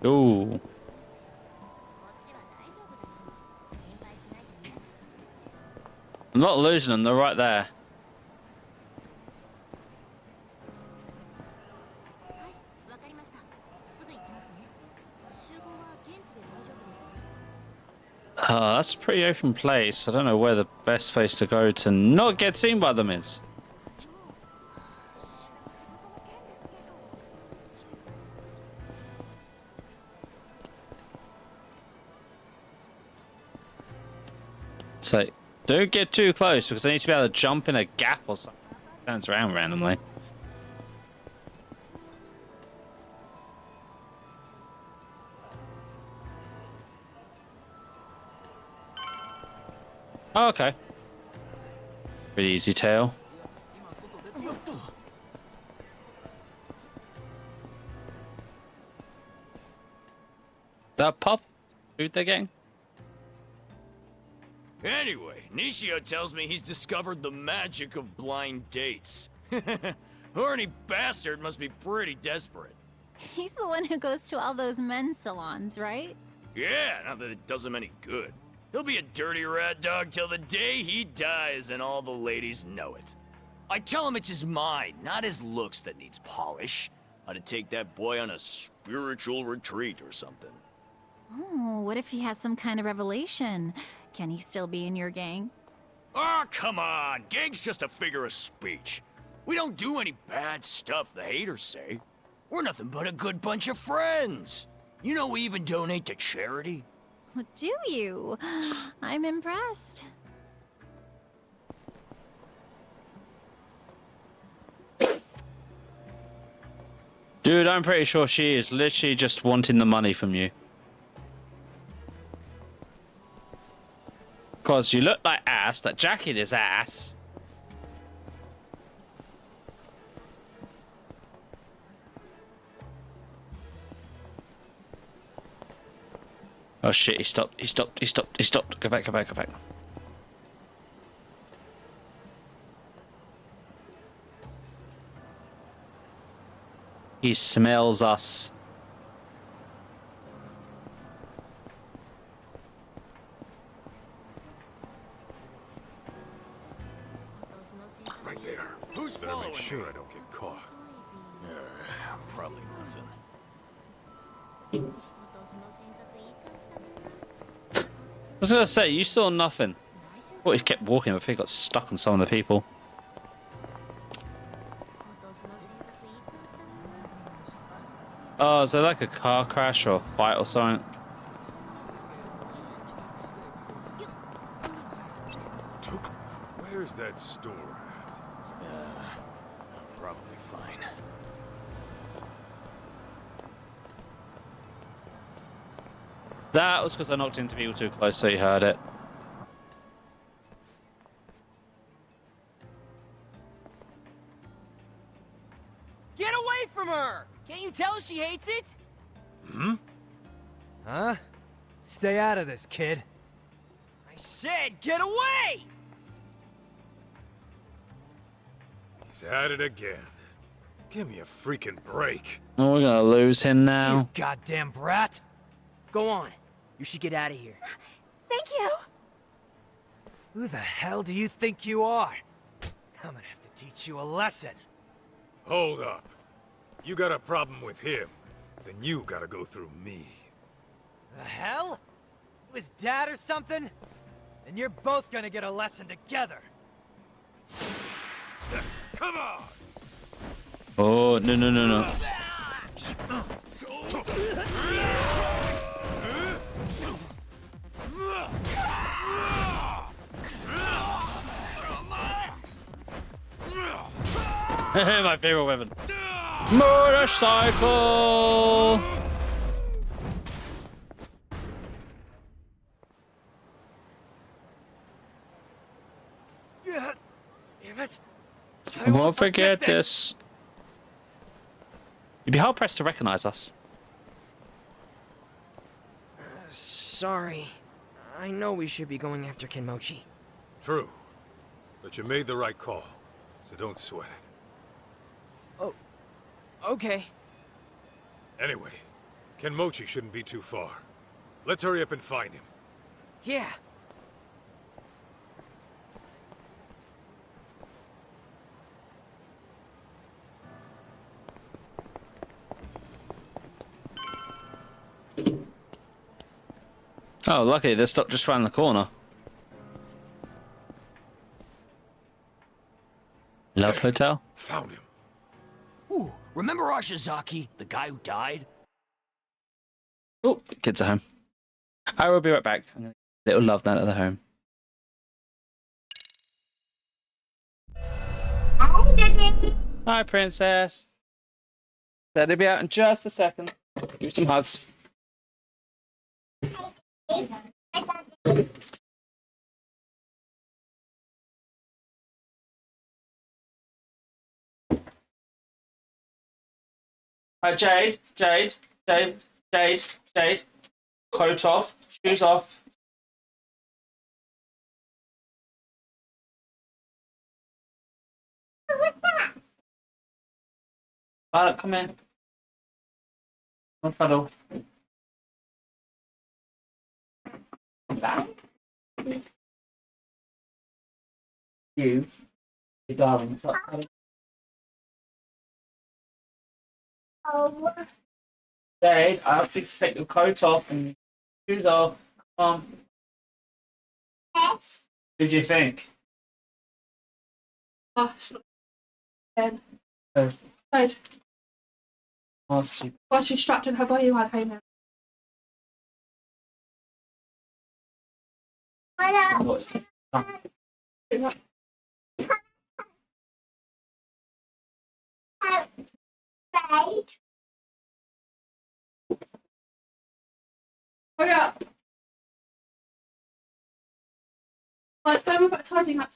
Ooh. I'm not losing them, they're right there. That's a pretty open place. I don't know where the best place to go to not get seen by them is. So, don't get too close because I need to be able to jump in a gap or something. Turns around randomly. Oh, okay. Pretty easy tail. That pup? Food they're getting? Anyway, Nishio tells me he's discovered the magic of blind dates. Horny bastard must be pretty desperate. He's the one who goes to all those men's salons, right? Yeah, not that it does him any good. He'll be a dirty rat dog till the day he dies, and all the ladies know it. I tell him it's his mind, not his looks that needs polish. How to take that boy on a spiritual retreat or something. Oh, what if he has some kind of revelation? Can he still be in your gang? Oh, come on! Gang's just a figure of speech. We don't do any bad stuff, the haters say. We're nothing but a good bunch of friends. You know, we even donate to charity. Do you? I'm impressed. Dude, I'm pretty sure she is literally just wanting the money from you. Because you look like ass, that jacket is ass. Oh shit, he stopped, he stopped, he stopped, he stopped. Go back, go back, go back. He smells us. Right there. Who's Better following make sure me? I don't get caught. Probably nothing. I was gonna say, you saw nothing. Well, he kept walking, but I think he got stuck on some of the people. Oh, is there like a car crash or a fight or something? Where's that store Probably fine. That was because I knocked into people too close, so you heard it. Get away from her! Can't you tell she hates it? Hmm? Huh? Stay out of this, kid. I said, get away! He's at it again. Give me a freaking break. Oh, we're gonna lose him now. You goddamn brat! Go on. You should get out of here. Thank you! Who the hell do you think you are? I'm gonna have to teach you a lesson. Hold up. You got a problem with him, then you gotta go through me. The hell? Was dad or something? And you're both gonna get a lesson together. Come on! Oh, no, no, no, no. My favorite weapon. Motorcycle! Damn it! I won't forget this. You'd be hard pressed to recognize us. Sorry. I know we should be going after Kenmochi. True. But you made the right call, so don't sweat it. Oh, okay. Anyway, Kenmochi shouldn't be too far. Let's hurry up and find him. Yeah. Oh, lucky they stopped just around the corner. Love Hotel? Found him. Ooh, remember Ashizaki, the guy who died? Oh, kids are home. I will be right back. I'm gonna get a little love down at the home. Hi, Daddy. Hi, princess. Daddy be out in just a second. Give you some hugs. Jade, Jade, Jade, Jade, Jade. Coat off, shoes off. Violet, come in. Come cuddle. You darling. Stop cuddling. Oh. Jade, I have to take your coat off and shoes off. Come on. Yes. What did you think? Gosh, again. Oh, Jade, oh, she- why she strapped in her body while I came in? what's- oh. Right. Hurry up. Like, don't worry about tidying up.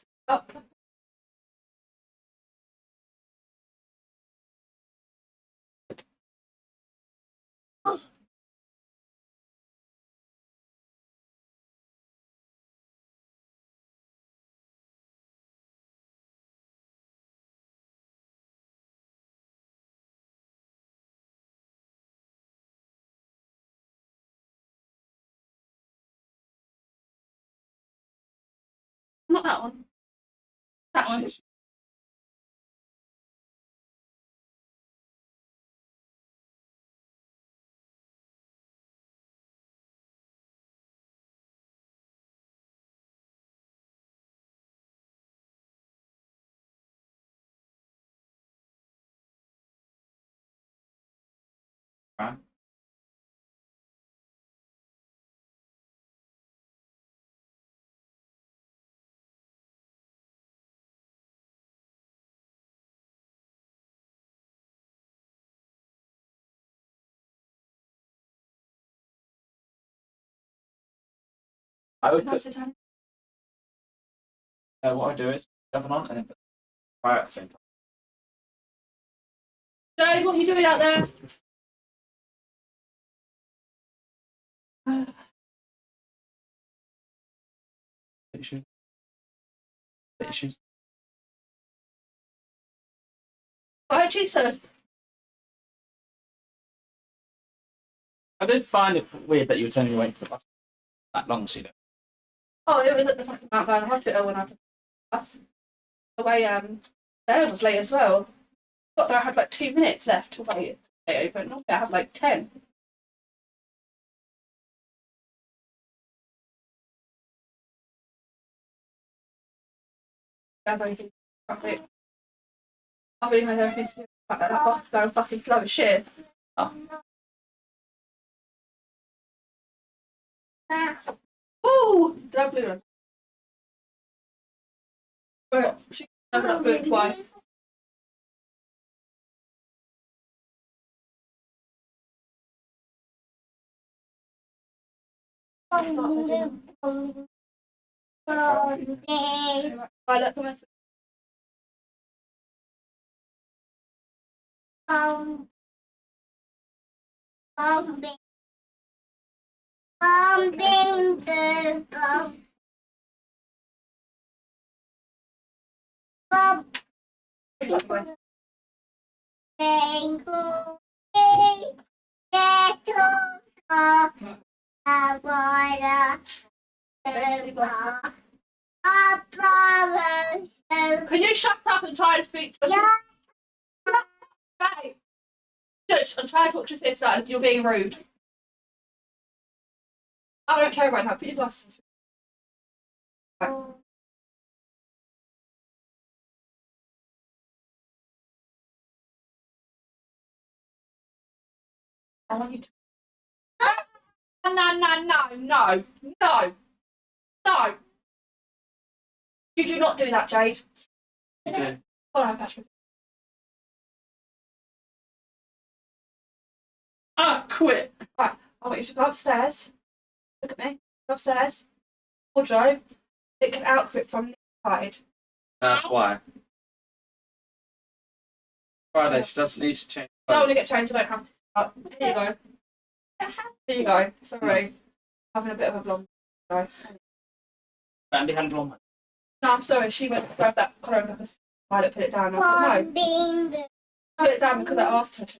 Not that one. That one. Right. I would Can I put, sit down? what I do is put the oven on and then put the fire at the same time. Jade, what are you doing out there? Put your shoes. Put your shoes. Why don't you, sir? I did find it weird that you were turning away for the bus that long, so you know. Oh, it was at the fucking Mount Vernon Hospital when I took the bus. The way, there was late as well. Got there, I had like 2 minutes left to wait. But normally I had like 10. That's only traffic. I've been had everything to do with the fact that that bus is going fucking slow as shit. Oh. Ooh! That blue one. Wait, she never that blue twice. Violet, come and Bombing. Bombing the bomb. Bombing. Can you shut up and try and speak to us? Yeah. Right. Shush and try and talk to your sister. You're being rude. I don't care right now. Put your glasses. Right. I want you to. No. You do not do that, Jade. You do. All right, Patrick. Quit! Right, I want you to go upstairs. Look at me. Go upstairs. Wardrobe. Pick an outfit from the inside. That's why. Friday, she doesn't need to change. I don't want to get changed. I don't have to. Here you go. Here you go. Sorry. Having a bit of a blonde. Sorry. Bambi had a blonde. No, I'm sorry. She went to grab that colour and took a Violet, put it down. I was like, no. Put it down because I asked her to.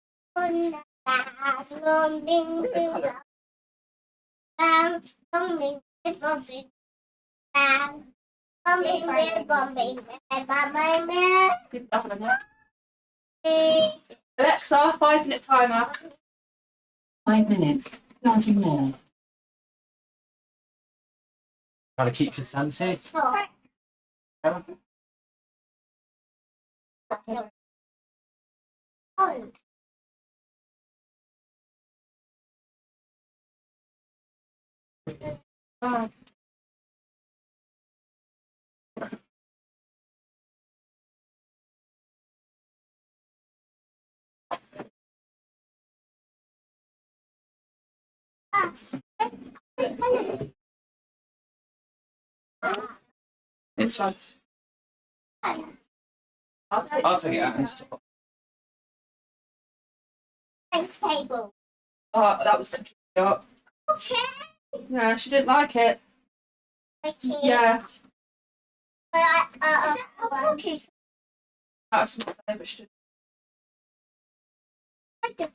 Alexa, 5-minute timer. 5 minutes. Starting now. Gotta keep your sanity. It's I'll take it out and stop. Table. Oh, that was cooking up. Okay. Yeah, she didn't like it. Okay. Yeah. Okay. That's my favourite. She didn't.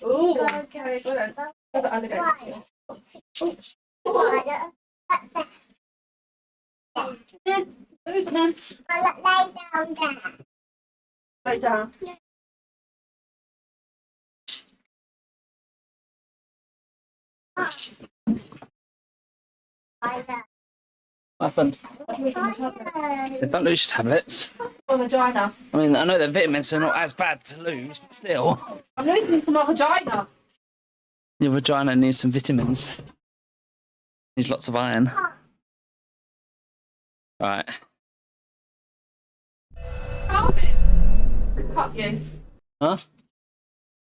Ooh, okay, go ahead. Go the alligator. Yeah, who's it then? Lay down there. Lay down. What happened? Don't lose your tablets. My vagina. I mean, I know that vitamins are not as bad to lose, but still. I'm losing from my vagina. Your vagina needs some vitamins. Needs lots of iron. Right. Fuck you. Huh?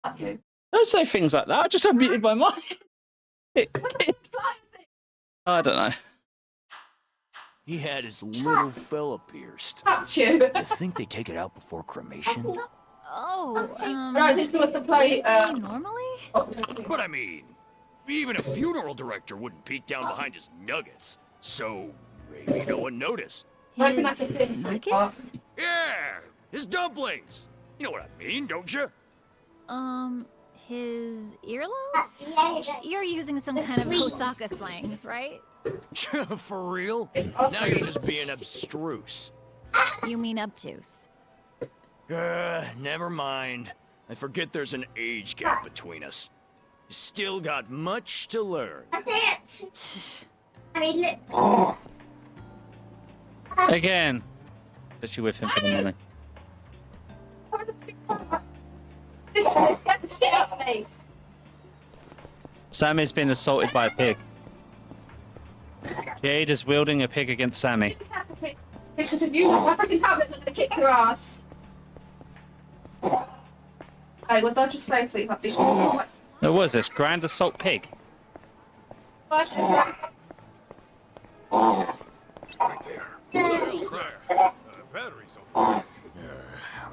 Fuck you. Don't say things like that. I just unmuted my mic. I don't know. He had his little fella pierced. Fuck you. You think they take it out before cremation? Oh, Right, this was the play. Normally? But I mean, even a funeral director wouldn't peek down behind his nuggets. So maybe no one noticed. His nuggets? Yeah, his dumplings. You know what I mean, don't you? His earlobes? You're using some kind of Osaka slang, right? For real? Now you're just being abstruse. You mean obtuse. Never mind. I forget there's an age gap between us. You still got much to learn. Again. Is she with him for the morning? Get the shit out of me. Sammy's been assaulted by a pig. Jade is wielding a pig against Sammy. Because if you have my freaking tablet's not gonna kick your ass. Hey, what did I just say, sweetheart? Now, what is this? Grand assault pig? Right there. Batteries on.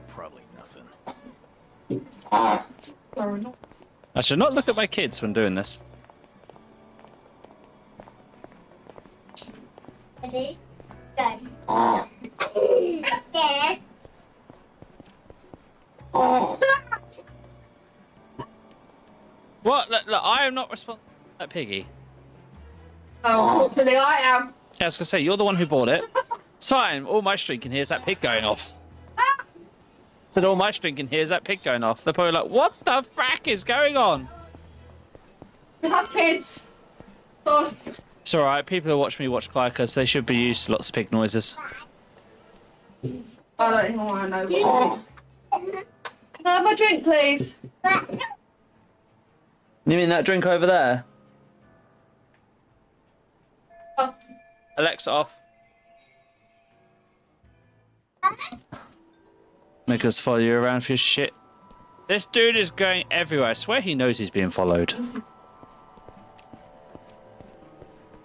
Probably nothing. I should not look at my kids when doing this. Ready? Go. Dad. What? Look, I am not responsible for that piggy. Oh, hopefully I am. Yeah, I was gonna say, you're the one who bought it. It's fine. All my stream can hear is that pig going off. Said all my stream can hear is that pig going off. They're probably like, what the frack is going on? We have kids. So, It's alright. People who watch me watch Clycus. They should be used to lots of pig noises. I don't even want to know what. Can I have my drink, please? You mean that drink over there? Oh. Alexa off. Make us follow you around for your shit. This dude is going everywhere. I swear he knows he's being followed.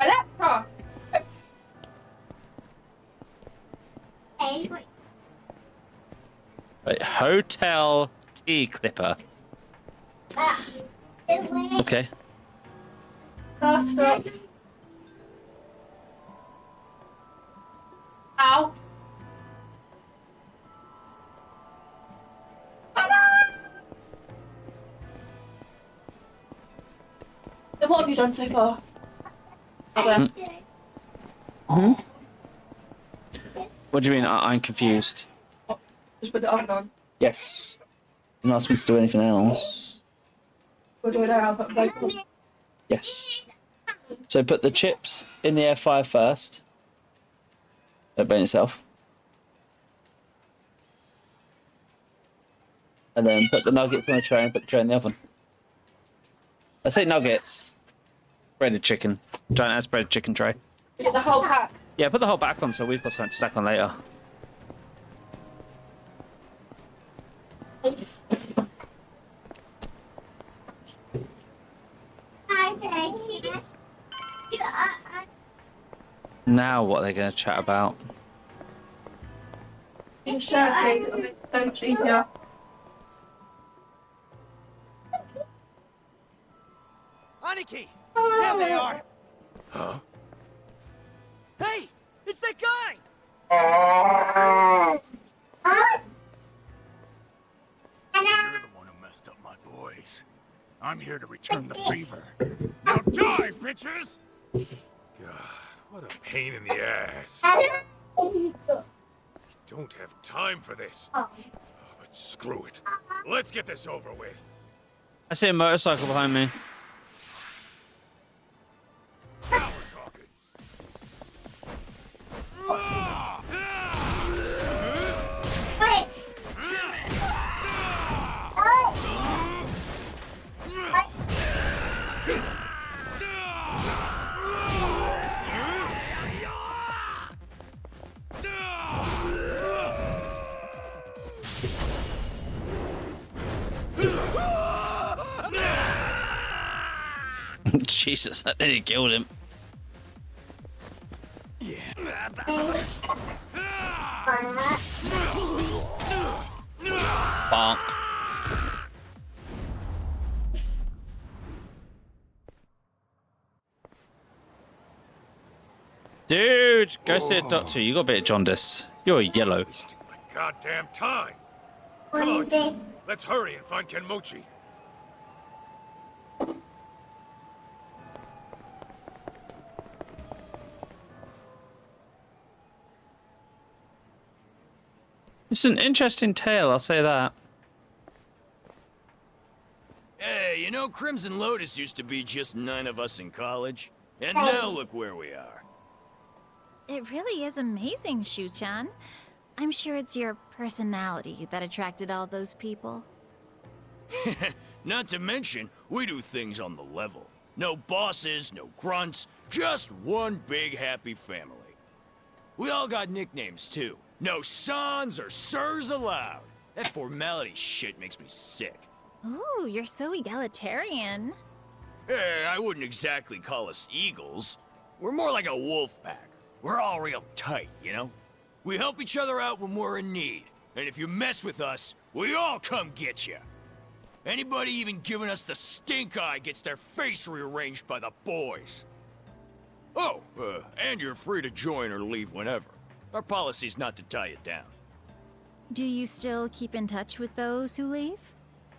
Alexa! Hey, Hotel tea clipper. Okay. Stop. Ow. Then what have you done so far? Hmm? What do you mean? I'm confused. Just put the oven on. Yes. You're not asked me to do anything else. We'll do it now. I'll put both on. Yes. So put the chips in the air fryer first. Don't burn yourself. And then put the nuggets on a tray and put the tray in the oven. I say nuggets. Breaded chicken. Giant ass breaded chicken tray. Get the whole pack. Yeah, put the whole back on so we've got something to stack on later. Now what are they going to chat about? In Turkey, it'll be so much easier. Aniki! There they are! Huh? Hey! It's that guy! You're the one who messed up my boys. I'm here to return the favor. Now die, bitches! God, what a pain in the ass. Don't have time for this. Oh, but screw it. Let's get this over with. I see a motorcycle behind me. Now we're talking. Jesus, that nearly killed him. Bonk. Dude, go see a doctor. You got a bit of jaundice. You're yellow. Goddamn time. Come on, let's hurry and find Kenmochi. It's an interesting tale, I'll say that. Hey, you know Crimson Lotus used to be just 9 of us in college? And now look where we are. It really is amazing, Shu-chan. I'm sure it's your personality that attracted all those people. Not to mention, we do things on the level. No bosses, no grunts, just one big happy family. We all got nicknames too. No sons or sirs allowed. That formality shit makes me sick. Ooh, you're so egalitarian. Hey, I wouldn't exactly call us eagles. We're more like a wolf pack. We're all real tight, you know? We help each other out when we're in need. And if you mess with us, we all come get you. Anybody even giving us the stink eye gets their face rearranged by the boys. Oh, and you're free to join or leave whenever. Our policy's not to tie you down. Do you still keep in touch with those who leave?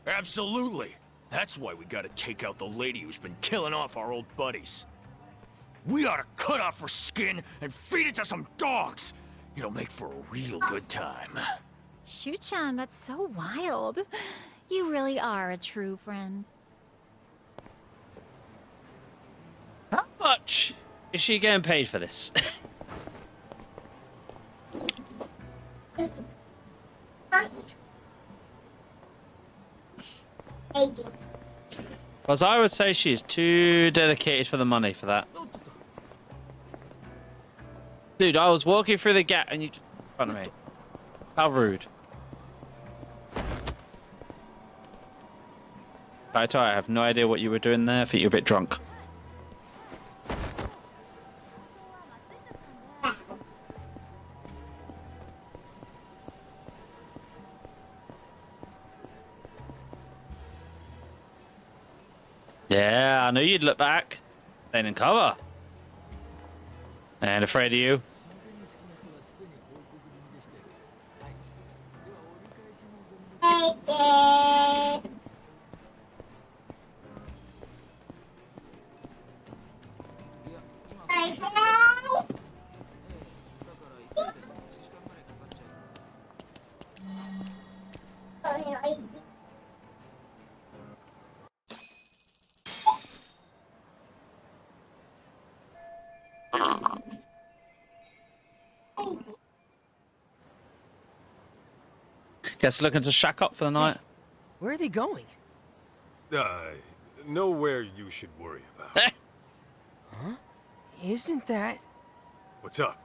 Absolutely. That's why we gotta take out the lady who's been killing off our old buddies. We ought to cut off her skin and feed it to some dogs. It'll make for a real good time. Shu-chan, that's so wild. You really are a true friend. How much is she getting paid for this? Because I would say she's too dedicated for the money for that. Dude, I was walking through the gap and you just in front of me. How rude. Kaito, I have no idea what you were doing there. I think you're a bit drunk. Yeah, I knew you'd look back. Then in cover. And afraid of you. Hey, Dad. Hey, Dad. Guess looking to shack up for the night. Where are they going? Nowhere you should worry about. Huh? Isn't that... What's up?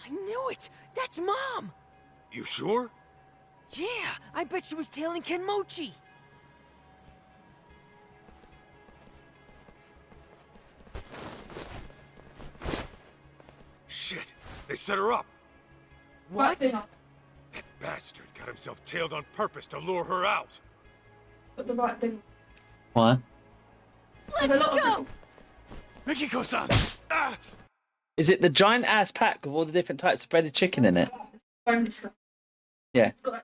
I knew it! That's Mom! You sure? Yeah, I bet she was tailing Kenmochi. Shit! They set her up! What? That bastard got himself tailed on purpose to lure her out! Put the right thing. What? There's a lot of Mikiko-san! Ah! Is it the giant ass pack with all the different types of breaded chicken in it? boneless stuff. Yeah. It's got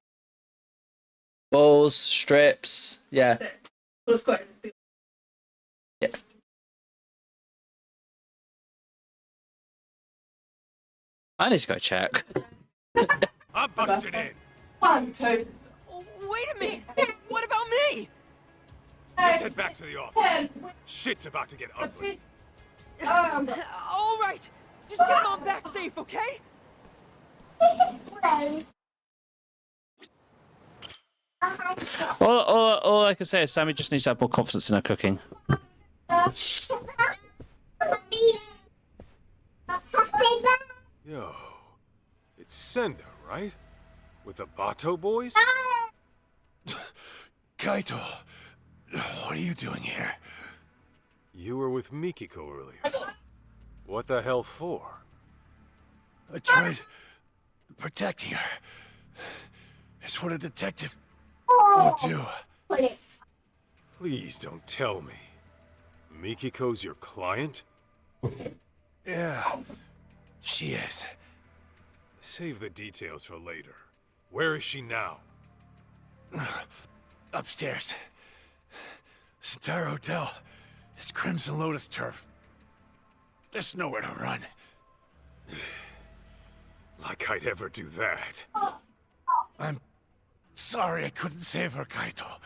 Balls, strips. Yeah. that's it. Well, it's got Yeah. I need to go check. I'm busting in! 1, 2. Oh, wait a minute! What about me? Just head back to the office. Shit's about to get ugly. All right, just get Mom back safe, okay? All I can say is Sammy just needs to have more confidence in her cooking. Yo, it's Senda, right? With the Bato boys? Kaito, what are you doing here? You were with Mikiko earlier. What the hell for? I tried protecting her. It's what a detective would do. Please don't tell me. Mikiko's your client? Yeah, she is. Save the details for later. Where is she now? Upstairs. This entire hotel is Crimson Lotus turf. There's nowhere to run. Like I'd ever do that. I'm sorry I couldn't save her, Kaito.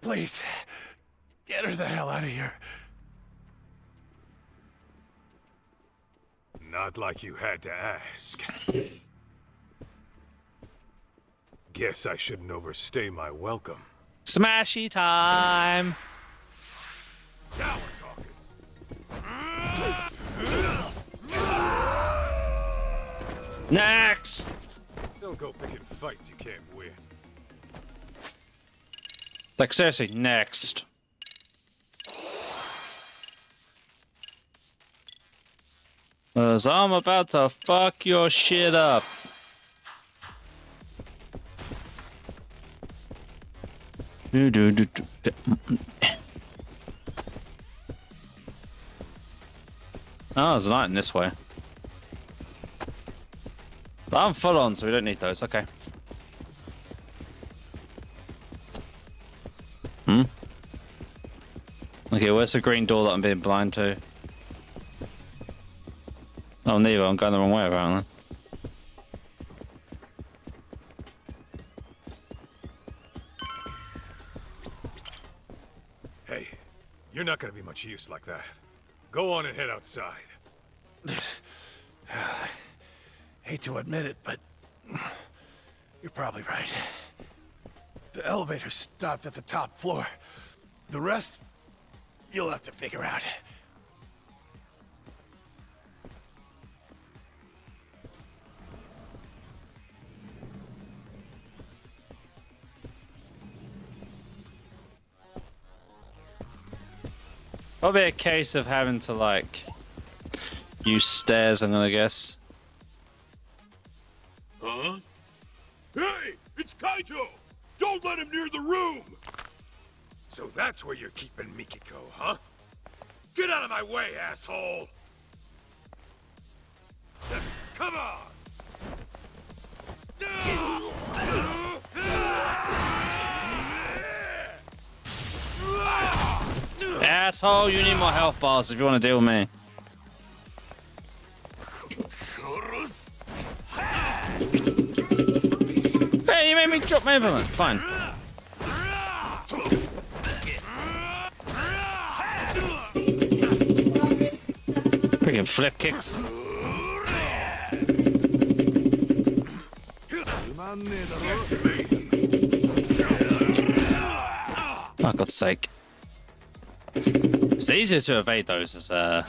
Please, get her the hell out of here. Not like you had to ask. Guess I shouldn't overstay my welcome. Smashy time. Now we're talking. Next. Don't go picking fights you can't win. Like seriously, next. Cause I'm about to fuck your shit up. Oh, there's a light in this way. But I'm full on, so we don't need those. Okay. Okay, where's the green door that I'm being blind to? Oh, neither. I'm going the wrong way, apparently. Hey, you're not gonna be much use like that. Go on and head outside. Hate to admit it, but you're probably right. The elevator stopped at the top floor. The rest, you'll have to figure out. Probably a case of having to, like, use stairs, I'm gonna guess. Huh? let him near the room! So that's where you're keeping Mikiko, huh? Get out of my way, asshole! Come on! Asshole, you need more health bars if you want to deal with me. Hey, you made me drop my implement. Fine. Freaking flip kicks. Oh, God's sake. It's easier to evade those as Ow.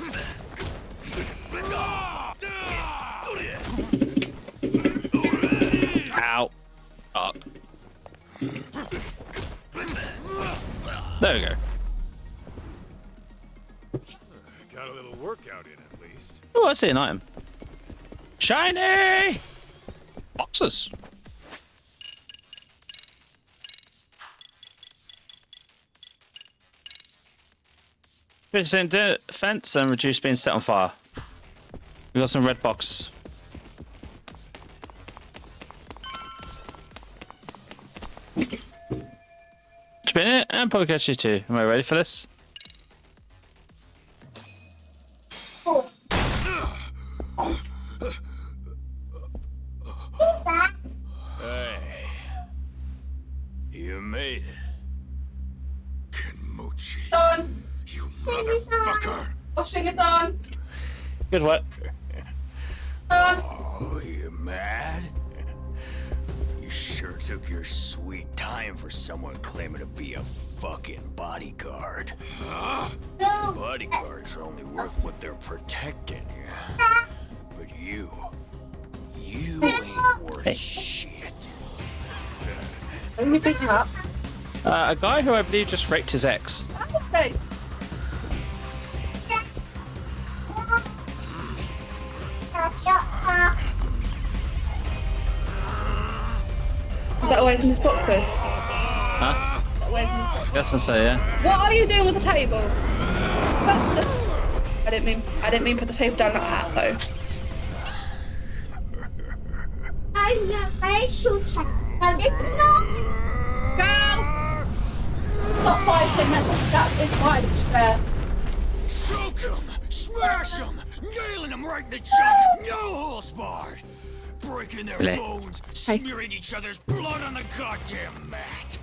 Fuck. There we go. Got a little workout in at least. Oh, I see an item. Shiny! Boxes. Increase defense and reduce being set on fire. We got some red boxes. Spin it and Poketchi too. Am I ready for this? Hey. You made it. Kenmochi. Son! You motherfucker! Washing it on! Good work. Son! Oh, you mad? You sure took your sweet time for someone claiming to be a fucking bodyguard. Huh? Bodyguards are only worth what they're protecting, yeah? But you ain't worth shit. Let me pick him up. A guy who I believe just raped his ex. Okay. Is that away from his boxes? Huh? Is that away from his boxes? Guess so, yeah. What are you doing with the table? I didn't mean put the table down like that though. Go! Stop fighting, that is my chair. Choke him! Smash him! Nailing him right in the chunk! No holds barred! Breaking their Really? bones, smearing each other's blood on the goddamn mat.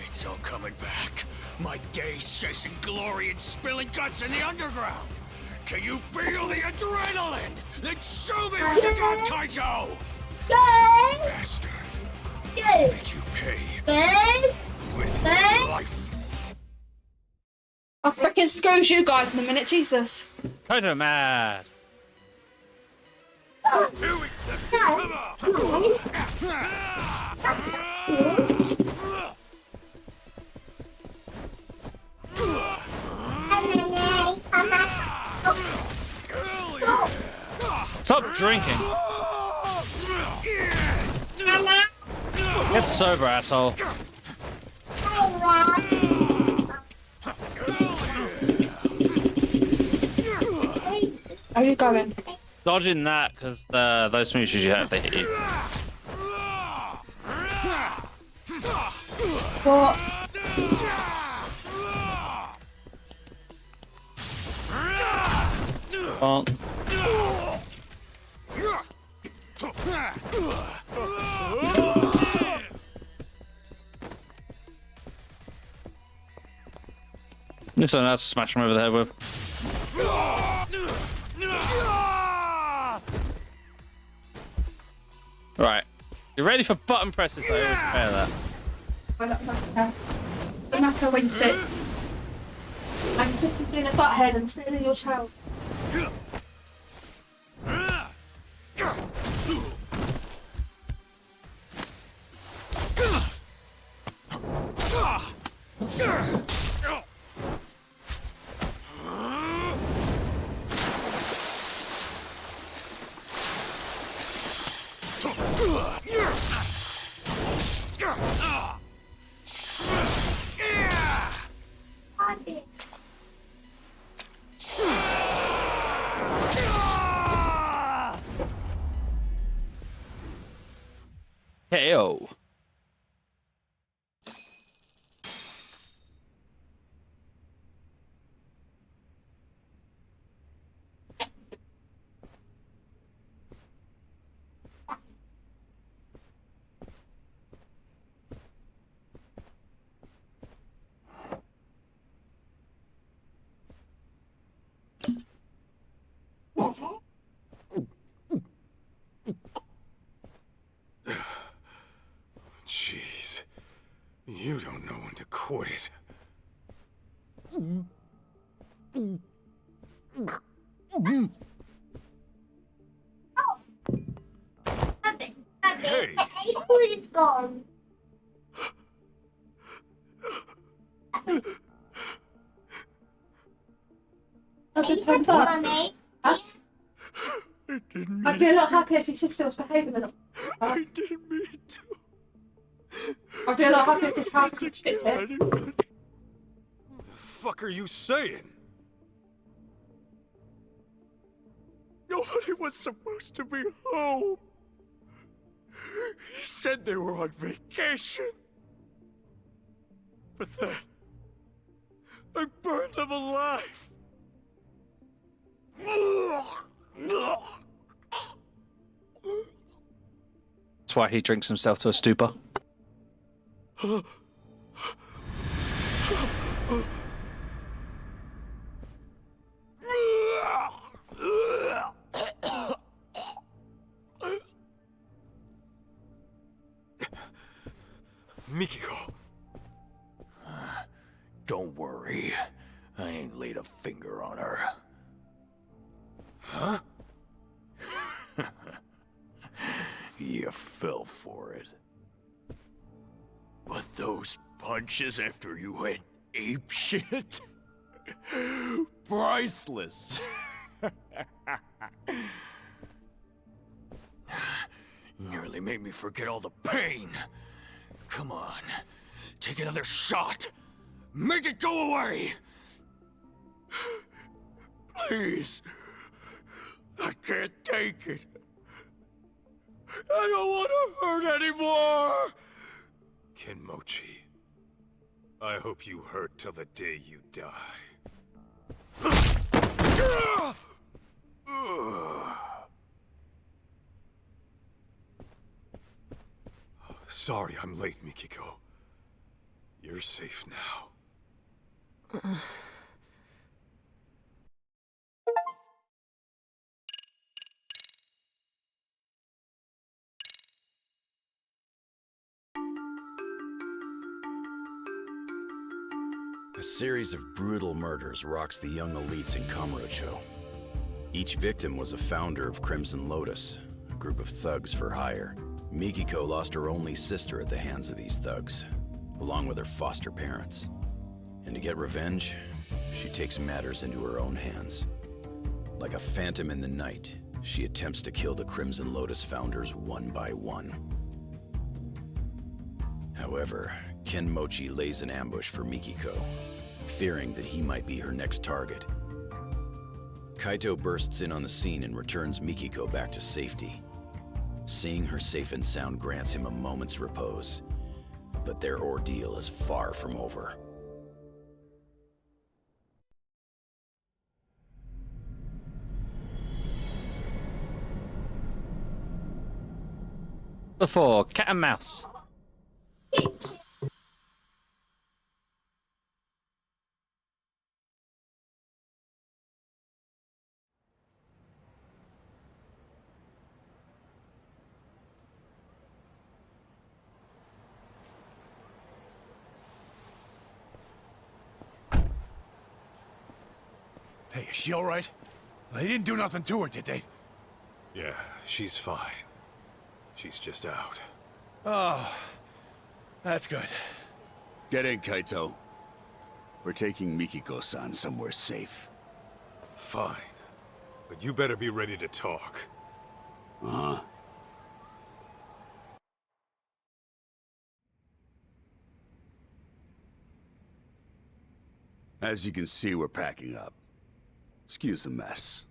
It's all coming back. My days chasing glory and spilling guts in the underground. Can you feel the adrenaline? Then show me what you got, Kaito! Bastard. Make you pay with your life. I'll freaking scourge you guys in a minute, Jesus. Kaito mad. Here we go. Come Stop drinking. Get sober, asshole. Are you going? Dodging that because those smooches you have, they hit you. What? Oh. Need something else to smash him over the head with. Right. You ready for button presses? I always prepare that. I don't matter. No matter when you sit. I'm just doing a butthead and sitting in your child. Heyo. Jeez. You don't know when to quit. Hey! Who is gone? Mummy. I'd be a lot happier if your sister was behaving a lot. I didn't mean to. I'd be a lot happier if this house was shit here. What the fuck are you saying? Nobody was supposed to be home. He said they were on vacation. But then, I burned them alive. That's why he drinks himself to a stupor. Mikiko. Don't worry. I ain't laid a finger on her. Huh? You fell for it. But those punches after you went apeshit? Priceless. Nearly made me forget all the pain. Come on, take another shot. Make it go away! Please. I can't take it. I don't want to hurt anymore! Kenmochi. I hope you hurt till the day you die. Sorry I'm late, Mikiko. You're safe now. A series of brutal murders rocks the young elites in Kamurocho. Each victim was a founder of Crimson Lotus, a group of thugs for hire. Mikiko lost her only sister at the hands of these thugs, along with her foster parents. And to get revenge, she takes matters into her own hands. Like a phantom in the night, she attempts to kill the Crimson Lotus founders one by one. However, Kenmochi lays an ambush for Mikiko, fearing that he might be her next target. Kaito bursts in on the scene and returns Mikiko back to safety. Seeing her safe and sound grants him a moment's repose, but their ordeal is far from over. Before cat and mouse. Hey, is she all right? They didn't do nothing to her, did they? Yeah, she's fine. She's just out. Oh, that's good. Get in, Kaito. We're taking Mikiko-san somewhere safe. Fine. But you better be ready to talk. Uh-huh. As you can see, we're packing up. Excuse the mess.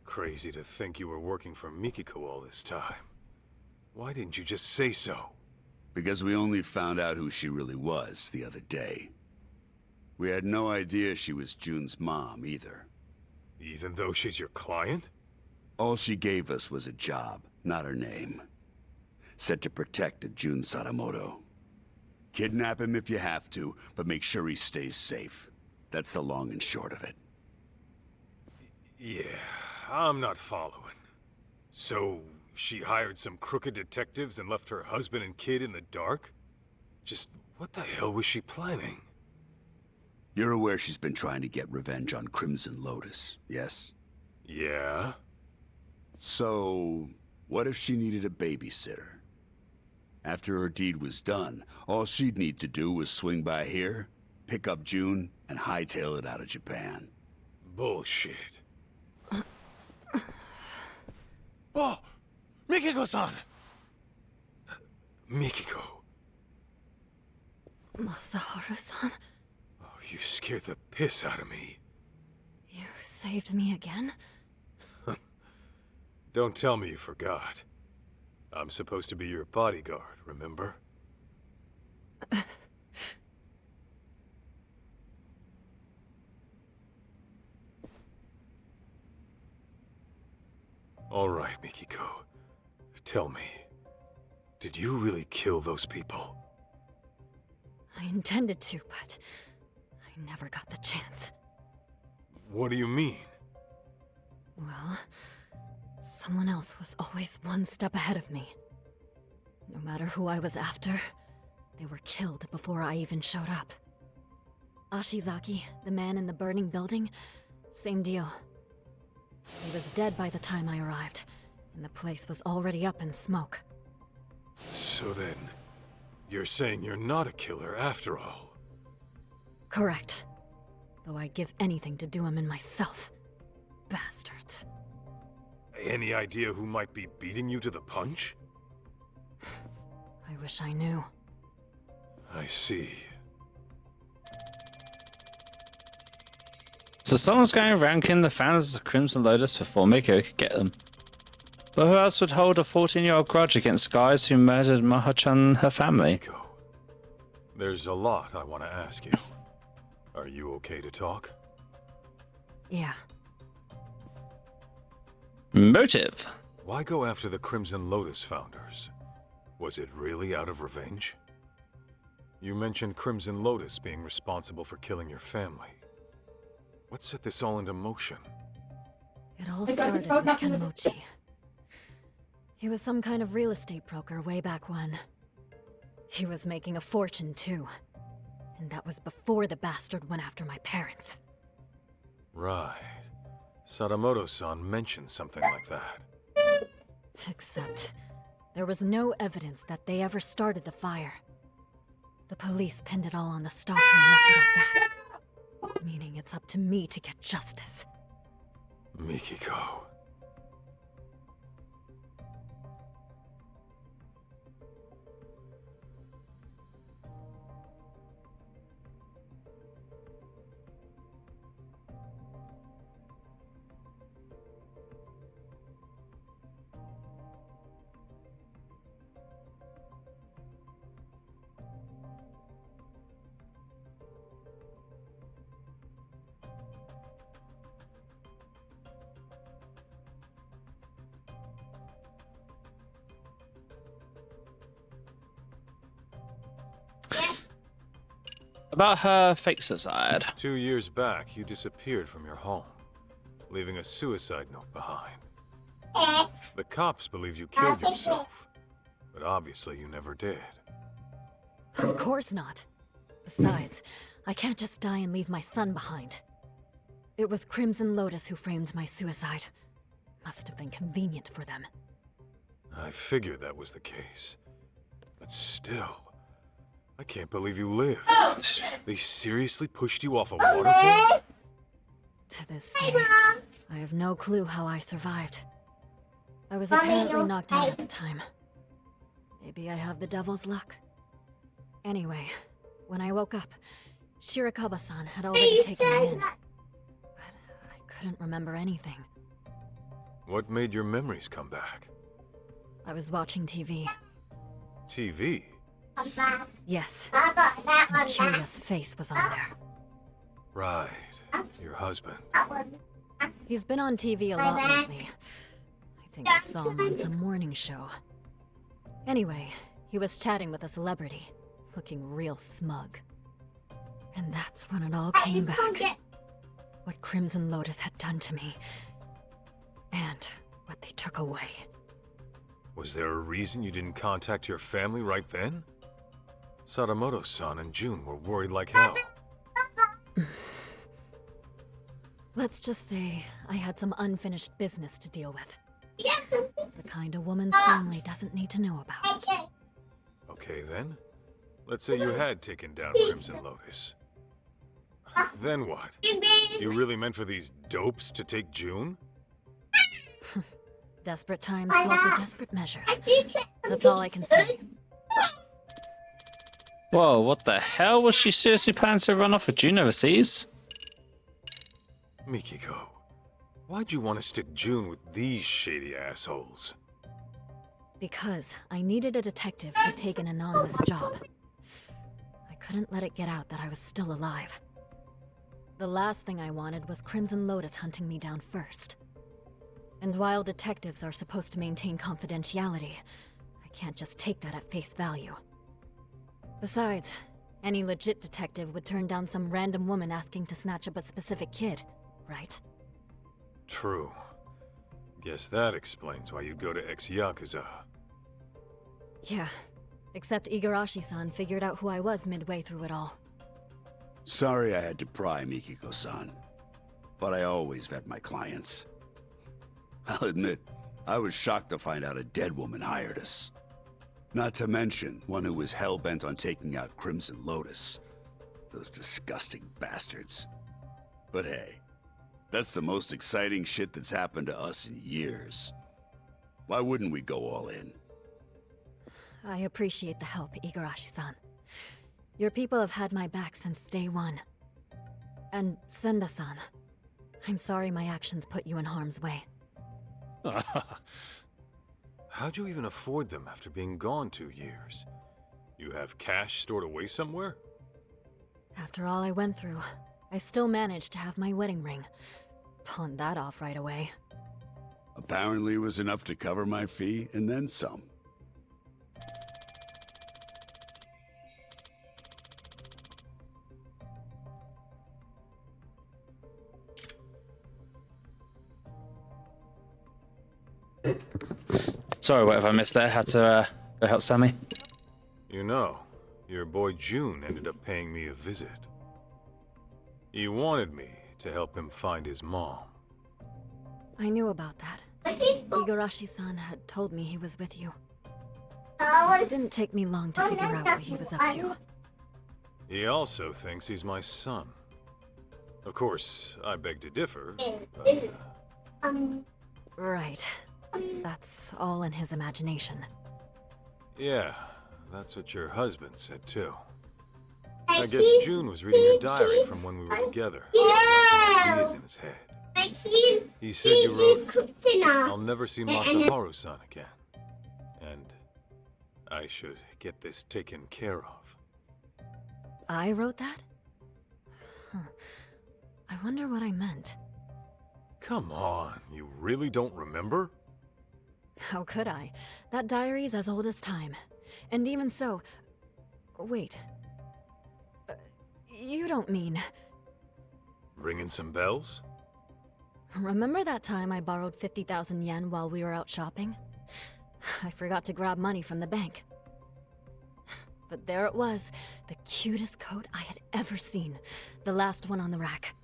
Crazy to think you were working for Mikiko all this time. Why didn't you just say so? Because we only found out who she really was the other day. We had no idea she was June's mom, either. Even though she's your client? All she gave us was a job, not her name. Said to protect a Jun Sadamoto. Kidnap him if you have to, but make sure he stays safe. That's the long and short of it. Yeah, I'm not following. So, she hired some crooked detectives and left her husband and kid in the dark? Just what the hell was she planning? You're aware she's been trying to get revenge on Crimson Lotus, yes? Yeah? So, what if she needed a babysitter? After her deed was done, all she'd need to do was swing by here, pick up June, and hightail it out of Japan. Bullshit. Oh! Mikiko-san! Mikiko. Masaharu-san, Oh, you scared the piss out of me. you saved me again? Don't tell me you forgot. I'm supposed to be your bodyguard, remember? All right, Mikiko. Tell me, did you really kill those people? I intended to, but I never got the chance. What do you mean? Well, someone else was always one step ahead of me. No matter who I was after, they were killed before I even showed up. Ashizaki, the man in the burning building, same deal. He was dead by the time I arrived, and the place was already up in smoke. So then, you're saying you're not a killer after all? Correct. Though I'd give anything to do him in myself. Bastards. Any idea who might be beating you to the punch? I wish I knew. I see. So someone's going around killing the fans of Crimson Lotus before Miko could get them. But who else would hold a 14-year-old grudge against guys who murdered Maho-chan and her family? There's a lot I want to ask you. Are you okay to talk? Yeah. Motive. Why go after the Crimson Lotus founders? Was it really out of revenge? You mentioned Crimson Lotus being responsible for killing your family. What set this all into motion? It all started with Kenmochi. He was some kind of real estate broker way back when. He was making a fortune too. And that was before the bastard went after my parents. Right. Sadamoto-san mentioned something like that. Except, there was no evidence that they ever started the fire. The police pinned it all on the stalker and left it at that. Meaning it's up to me to get justice. Mikiko. About her fake suicide. 2 years back, you disappeared from your home, leaving a suicide note behind. The cops believe you killed yourself, but obviously you never did. Of course not. Besides, I can't just die and leave my son behind. It was Crimson Lotus who framed my suicide. Must have been convenient for them. I figured that was the case. But still, I can't believe you lived. They seriously pushed you off a waterfall? To this day, I have no clue how I survived. I was apparently knocked out at the time. Maybe I have the devil's luck. Anyway, when I woke up, Shirakawa-san had already taken me in. But I couldn't remember anything. What made your memories come back? I was watching TV. TV? Yes. I got that And one. Julia's face was on there. Right. Your husband. He's been on TV a lot lately. I think I saw him on some morning show. Anyway, he was chatting with a celebrity, looking real smug. And that's when it all came back. What Crimson Lotus had done to me, and what they took away. Was there a reason you didn't contact your family right then? Sadamoto-san and June were worried like hell. Let's just say I had some unfinished business to deal with. The kind a woman's family doesn't need to know about. Okay then. Let's say you had taken down Crimson Lotus. Then what? You really meant for these dopes to take June? Desperate times call for desperate measures. That's all I can say. Whoa, what the hell? Was she seriously planning to run off with June overseas? Mikiko, why'd you want to stick June with these shady assholes? Because I needed a detective who'd take an anonymous job. I couldn't let it get out that I was still alive. The last thing I wanted was Crimson Lotus hunting me down first. And while detectives are supposed to maintain confidentiality, I can't just take that at face value. Besides, any legit detective would turn down some random woman asking to snatch up a specific kid, right? True. Guess that explains why you'd go to ex-Yakuza. Yeah, except Igarashi-san figured out who I was midway through it all. Sorry I had to pry, Mikiko-san. But I always vet my clients. I'll admit, I was shocked to find out a dead woman hired us. Not to mention, one who was hell-bent on taking out Crimson Lotus. Those disgusting bastards. But hey, that's the most exciting shit that's happened to us in years. Why wouldn't we go all in? I appreciate the help, Igarashi-san. Your people have had my back since day one. And Senda-san, I'm sorry my actions put you in harm's way. How'd you even afford them after being gone 2 years? You have cash stored away somewhere? After all I went through, I still managed to have my wedding ring. Pawned that off right away. Apparently it was enough to cover my fee, and then some. Sorry, whatever I missed there. Had to go help Sammy. You know, your boy June ended up paying me a visit. He wanted me to help him find his mom. I knew about that. Igarashi-san had told me he was with you. It didn't take me long to figure out what he was up to. He also thinks he's my son. Of course, I beg to differ, but... Right. That's all in his imagination. Yeah, that's what your husband said too. I guess June was reading your diary from when we were together. Got some ideas in his head. He said you wrote, "I'll never see Masaharu-san again. And I should get this taken care of." I wrote that? Huh. I wonder what I meant. Come on, you really don't remember? How could I? That diary's as old as time. And even so... Wait. You don't mean... Ringing some bells? Remember that time I borrowed 50,000 yen while we were out shopping? I forgot to grab money from the bank. But there it was, the cutest coat I had ever seen. The last one on the rack.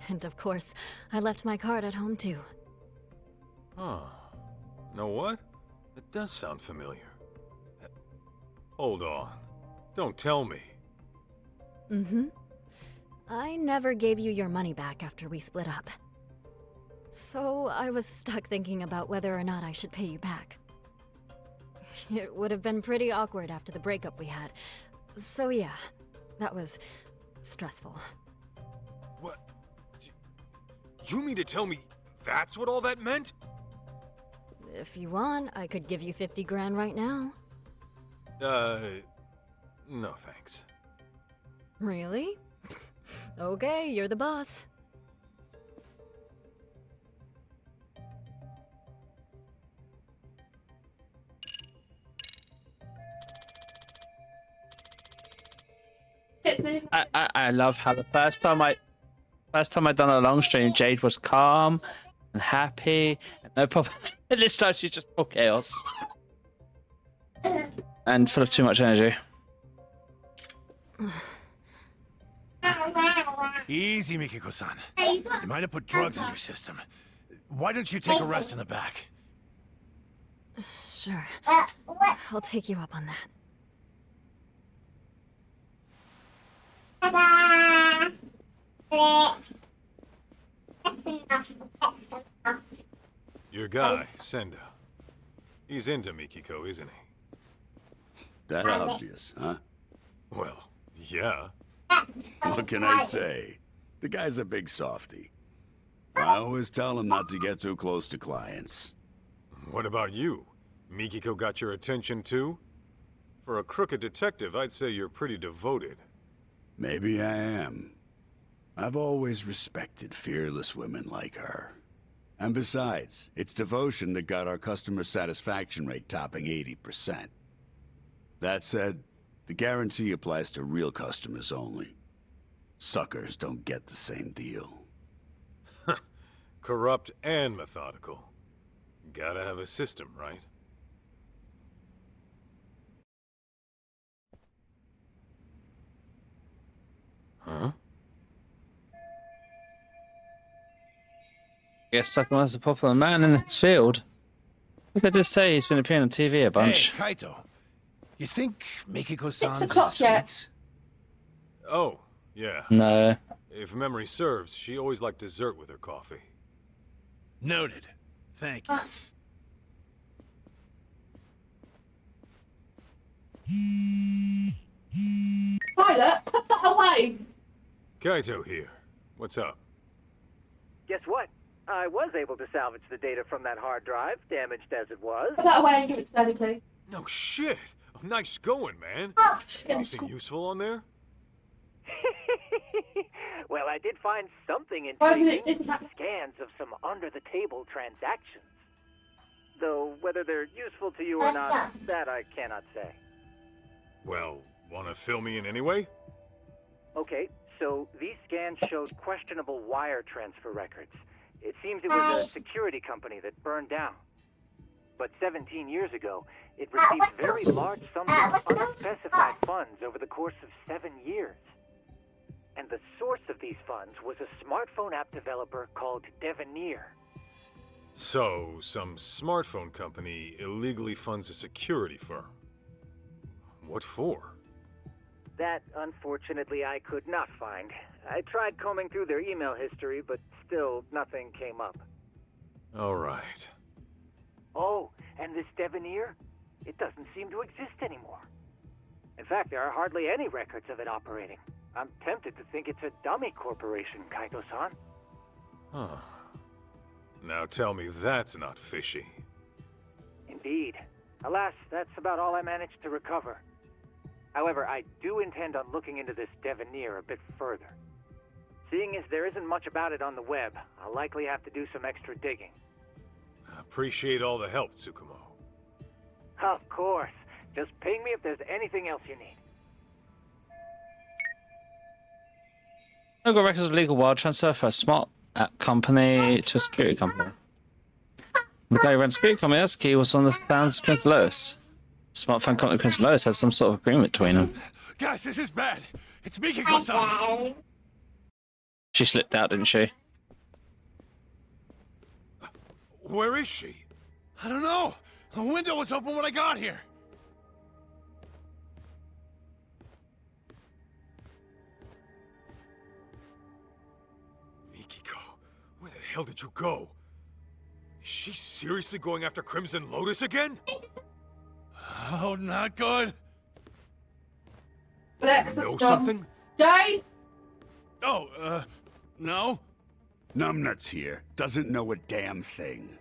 And of course, I left my card at home too. Huh. Know what? That does sound familiar. Hold on. Don't tell me. Mm-hmm. I never gave you your money back after we split up. So I was stuck thinking about whether or not I should pay you back. It would have been pretty awkward after the breakup we had. So yeah, that was stressful. What? You mean to tell me that's what all that meant? If you want, I could give you 50 grand right now. No thanks. Really? Okay, you're the boss. I love how the first time I done a long stream, Jade was calm and happy and no problem. And this time she's just all chaos and full of too much energy. Easy, Mikiko-san. You might have put drugs in your system. Why don't you take a rest in the back? Sure. I'll take you up on that. Your guy, Senda. He's into Mikiko, isn't he? That obvious, huh? Well, yeah. What can I say? The guy's a big softy. I always tell him not to get too close to clients. What about you? Mikiko got your attention too? For a crooked detective, I'd say you're pretty devoted. Maybe I am. I've always respected fearless women like her. And besides, it's devotion that got our customer satisfaction rate topping 80%. That said, the guarantee applies to real customers only. Suckers don't get the same deal. Corrupt and methodical. Gotta have a system, right? Huh? Guess Sakamoto's a popular man in this field. Look, I just say he's been appearing on TV a bunch. Hey, Kaito. You think Mikiko-san's 6 o'clock yet? Oh, yeah. No. If memory serves, she always liked dessert with her coffee. Noted. Thank you. Violet, put that away. Kaito here. What's up? Guess what? I was able to salvage the data from that hard drive, damaged as it was. Put that away and give it to Daddy, please. No shit. Nice going, man. Anything useful on there? Well, I did find something Why would intriguing. it- isn't Scans of some under-the-table transactions. Though whether they're useful to you or not, that I cannot say. Well, wanna fill me in anyway? Okay, so these scans showed questionable wire transfer records. It seems it was a security company that burned down. But 17 years ago, it received very large sums of unspecified funds over the course of 7 years. And the source of these funds was a smartphone app developer called Devenir. So, some smartphone company illegally funds a security firm. What for? That, unfortunately, I could not find. I tried combing through their email history, but still nothing came up. Alright. Oh, and this Devenir? It doesn't seem to exist anymore. In fact, there are hardly any records of it operating. I'm tempted to think it's a dummy corporation, Kaito-san. Huh. Now tell me that's not fishy. Indeed. Alas, that's about all I managed to recover. However, I do intend on looking into this Devenir a bit further. Seeing as there isn't much about it on the web, I'll likely have to do some extra digging. Appreciate all the help, Tsukumo. Of course. Just ping me if there's anything else you need. Local records of legal wire transfer for a smart app company to a security company. The guy who ran a security company, that's key, was on the founders of Prince Lois. Smartphone company Prince Lois had some sort of agreement between them. Guys, this is bad. It's Mikiko-san. She slipped out, didn't she? Where is she? I don't know. The window was open when I got here. Mikiko, where the hell did you go? Is she seriously going after Crimson Lotus again? Oh, not good. Let's Know stop. something? Jay? Oh, no? Numbnuts here. Doesn't know a damn thing.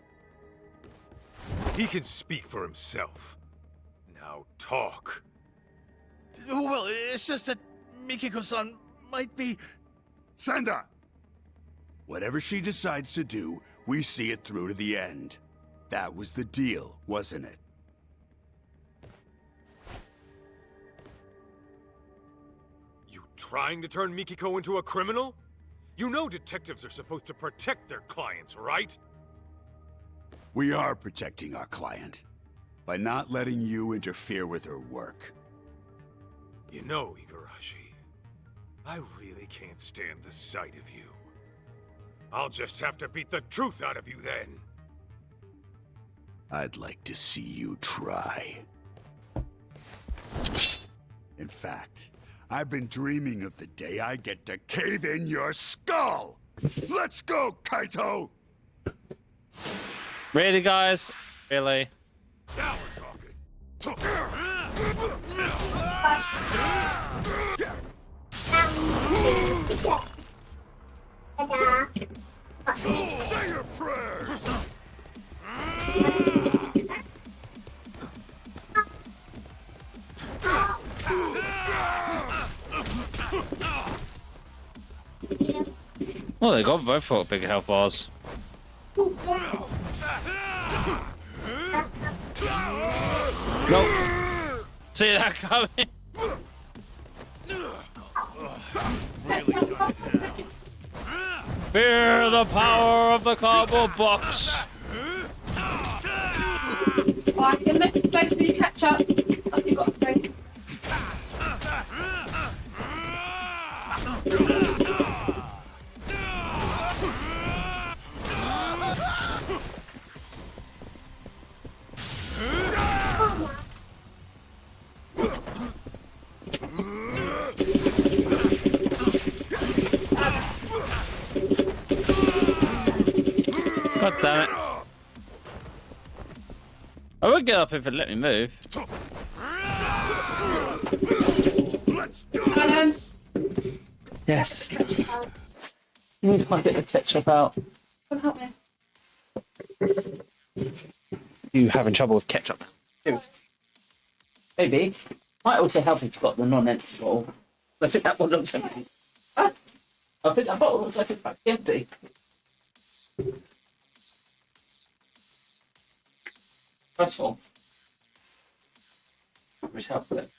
He can speak for himself. Now talk. Well, it's just that Mikiko-san might be... Senda! Whatever she decides to do, we see it through to the end. That was the deal, wasn't it? You trying to turn Mikiko into a criminal? You know detectives are supposed to protect their clients, right? We are protecting our client by not letting you interfere with her work. You know, Igarashi, I really can't stand the sight of you. I'll just have to beat the truth out of you then. I'd like to see you try. In fact, I've been dreaming of the day I get to cave in your skull! Let's go, Kaito! Really, guys? Really? Now we're talking. Say your prayers! Well, they got both got big health bars. Nope. See that coming? Fear the power of the cardboard box. I can make space for you catch up. Have you got a drink? God damn it. I would get up if it let me move. Alan, Yes. You need to get the ketchup out. come help me. You having trouble with ketchup? Maybe. Might also help if you've got the non-empty bottle. I think that one looks empty. I think that bottle looks like it's back empty. Stressful. Which helps with it.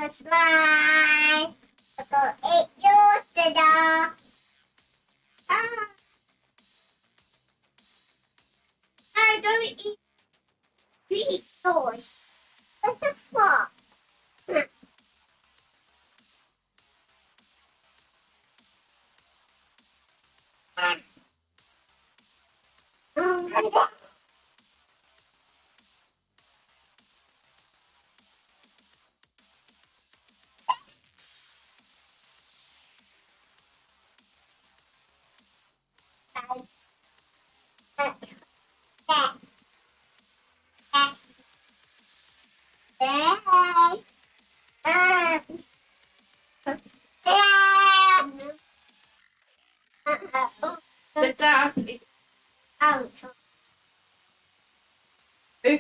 That's mine. I got 8 years today. I don't eat yours. What the fuck? Sit down. Out. Who?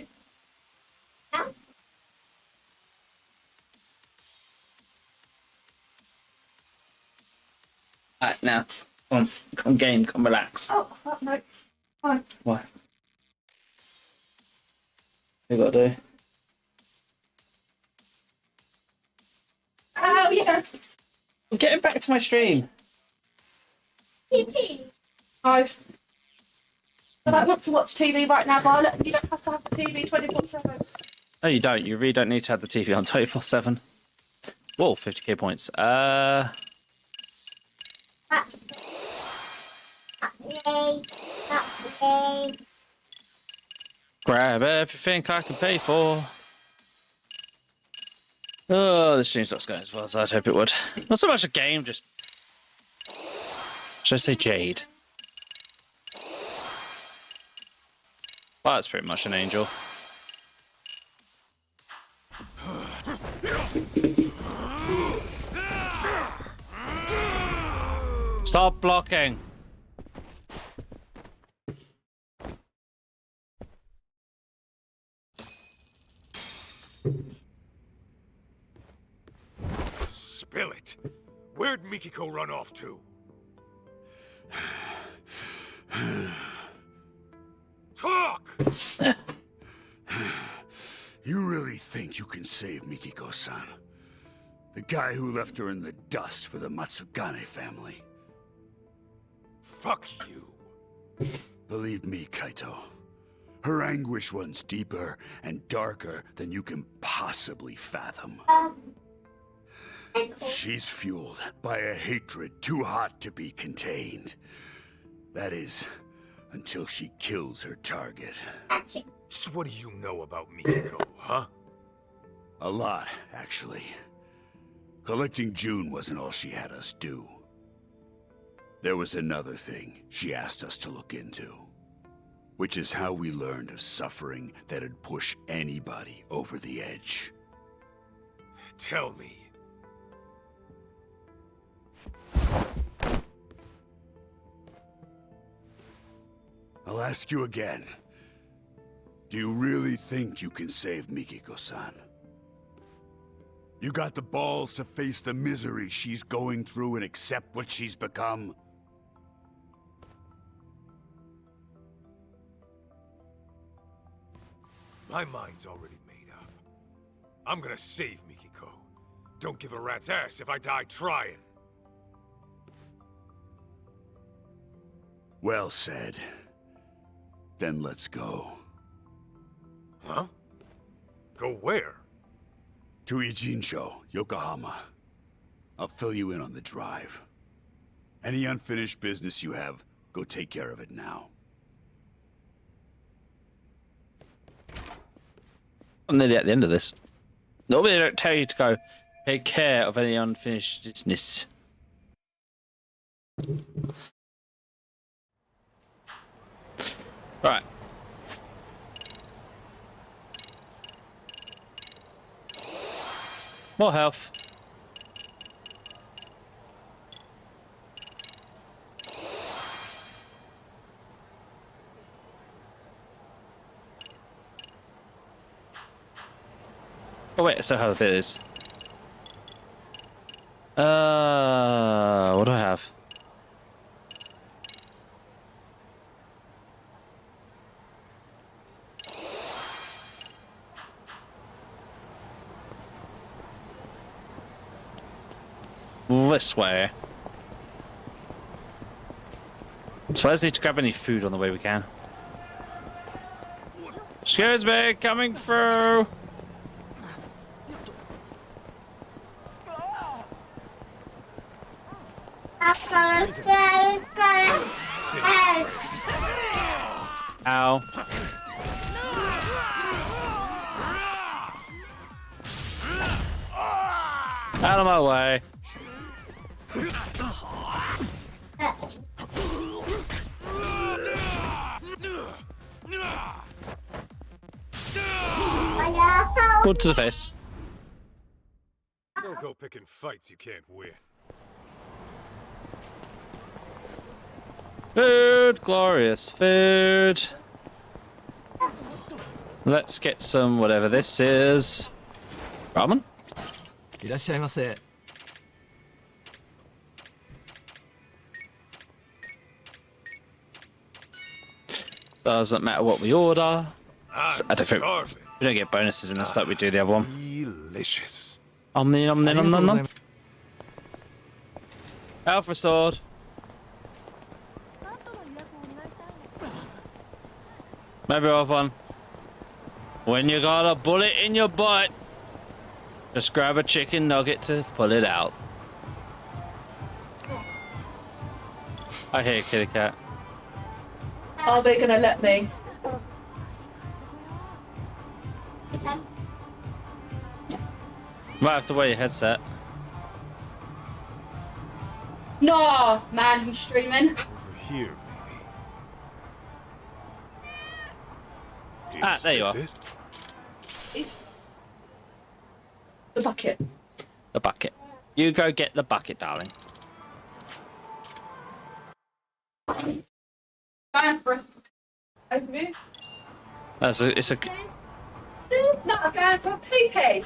Alright, now. Come on, game, come relax. Oh, no. Fine. What? You gotta do? Oh, yeah. I'm getting back to my stream. I've. I don't want to watch TV right now, Violet. You don't have to have the TV 24/7. No, you don't. You really don't need to have the TV on 24/7. Whoa, 50k points. Grab everything I can pay for. Oh, the stream's not going as well as I'd hope it would. Not so much a game, just... Should I say Jade? Well, that's pretty much an angel. Stop blocking! Spill it. Where'd Mikiko run off to? Talk! You really think you can save Mikiko-san? The guy who left her in the dust for the Matsugane family. Fuck you. Believe me, Kaito. Her anguish runs deeper and darker than you can possibly fathom. She's fueled by a hatred too hot to be contained. That is, until she kills her target. So what do you know about Mikiko, huh? A lot, actually. Collecting June wasn't all she had us do. There was another thing she asked us to look into, which is how we learned of suffering that'd push anybody over the edge. Tell me. I'll ask you again. Do you really think you can save Mikiko-san? You got the balls to face the misery she's going through and accept what she's become? My mind's already made up. I'm gonna save Mikiko. Don't give a rat's ass if I die trying. Well said. Then let's go. Huh? Go where? To Ijincho, Yokohama. I'll fill you in on the drive. Any unfinished business you have, go take care of it now. I'm nearly at the end of this. Nobody don't tell you to go take care of any unfinished business. Right. More health. Oh wait, I still have a bit of this. What do I have? This way. Suppose I need to grab any food on the way we can. Excuse me, coming through. Ow. Out of my way. Good to the face. go picking fights you can't win. Food, glorious food. Let's get some whatever this is. Ramen? いらっしゃいませ。 Doesn't matter what we order. I don't think Starving. we don't get bonuses in this like we do the other one. Delicious. Nom. Health restored. Maybe up one. When you got a bullet in your butt, just grab a chicken nugget to pull it out. I hear kitty cat. Are they gonna let me? Might have to wear your headset. No, man who's streaming. Over here, maybe. Ah, there you are. The bucket. The bucket. You go get the bucket, darling. Going for a move. It's a No, I'm going for a pee.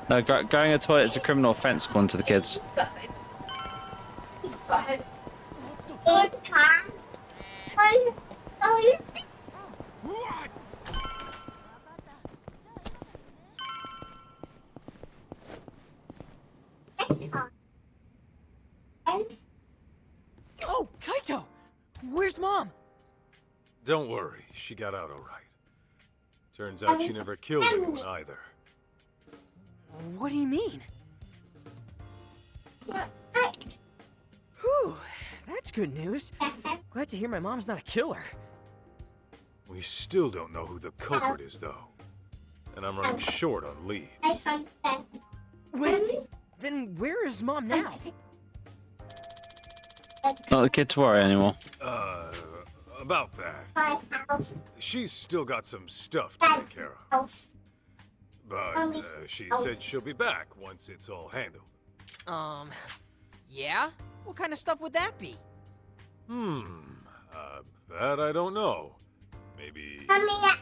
no, going to the toilet is a criminal offence according to the kids. Oh, Kaito! Where's Mom? Don't worry, she got out all right. Turns out she never killed anyone either. What do you mean? Whew, that's good news. Glad to hear my mom's not a killer. We still don't know who the culprit is, though. And I'm running short on leads. Wait, then where is Mom now? Not the kid to worry anymore. About that. She's still got some stuff to take care of. But she said she'll be back once it's all handled. Yeah? What kind of stuff would that be? That I don't know. Maybe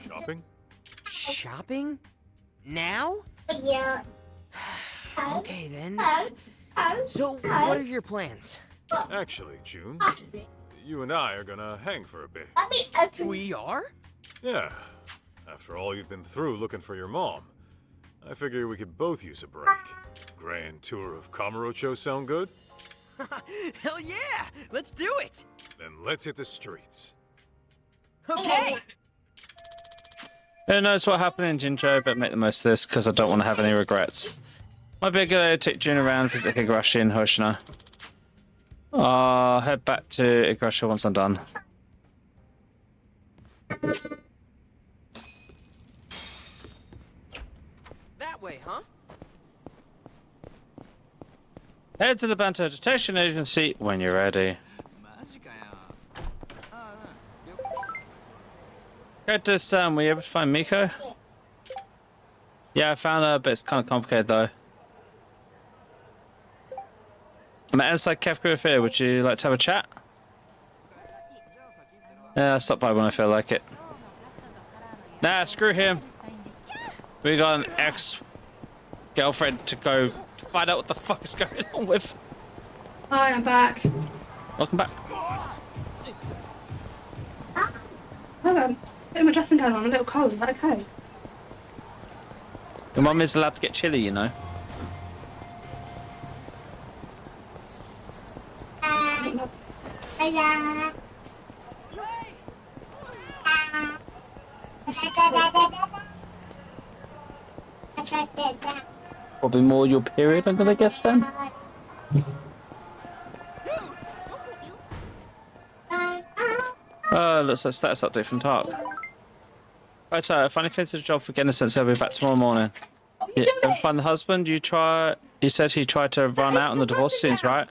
shopping? Shopping? Now? Yeah. Okay then. So, what are your plans? Actually, June, you and I are gonna hang for a bit. We are? Yeah. After all you've been through looking for your mom, I figure we could both use a break. Grand tour of Kamurocho sound good? Hell yeah! Let's do it! Then let's hit the streets. Okay! Who knows what happened in Jinjo, but make the most of this because I don't want to have any regrets. Might be a good idea to take June around, visit Higurashi and Hoshino. I'll head back to Higurashi once I'm done. That way, huh? Head to the Banto Detection Agency when you're ready. Kaito-san, were you able to find Miko? Yeah, I found her, but it's kind of complicated though. I'm outside Cafeteria. Would you like to have a chat? Yeah, I'll stop by when I feel like it. Nah, screw him. We got an ex-girlfriend to go find out what the fuck is going on with. Hi, I'm back. Welcome back. Hold on. Putting my dressing gown on. I'm a little cold. Is that okay? Your mum is allowed to get chilly, you know. Probably more your period, I'm gonna guess then. Looks like status update from Tark. Right, so I finally finished the job for Innocence. I'll be back tomorrow morning. You ever find the husband? You said he tried to run out on the divorce scenes, right?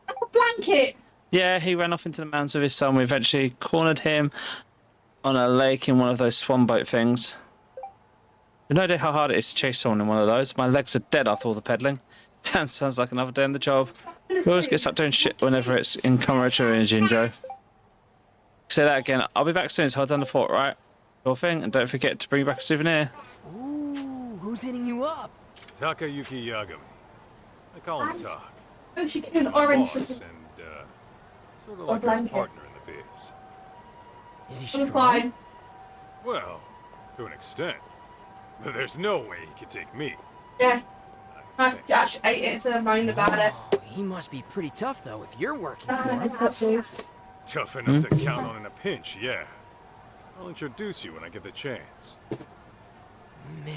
A blanket. Yeah, he ran off into the mountains with his son. We eventually cornered him on a lake in one of those swan boat things. No idea how hard it is to chase someone in one of those. My legs are dead after all the pedaling. Damn, sounds like another day in the job. We always get stuck doing shit whenever it's in Kamurocho and Jinjo. Say that again. I'll be back soon, so hold down the fort, right? Your thing, and don't forget to bring back a souvenir. Ooh, who's hitting you up? Takayuki Yagami. I call him Tak. Oh, she gets an orange Boss and, sort of or like a blanket. partner in the biz. Is he I'm strong? fine. Well, to an extent. But there's no way he could take me. Yeah. I actually ate it, so I'm moaning about it. Oh, he must be pretty tough, though, if you're working for him. Tough enough to count on in a pinch, yeah. I'll introduce you when I get the chance. Man,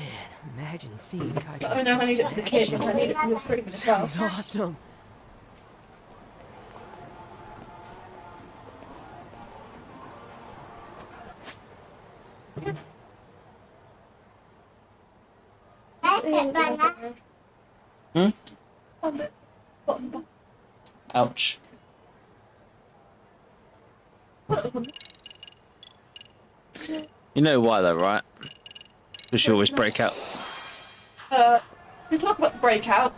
imagine seeing Kaito. I know I need it for the kids, and I need it for your freedom as well. Sounds awesome. Hmm? Ouch. You know why though, right? Because you always break out. We talk about the breakout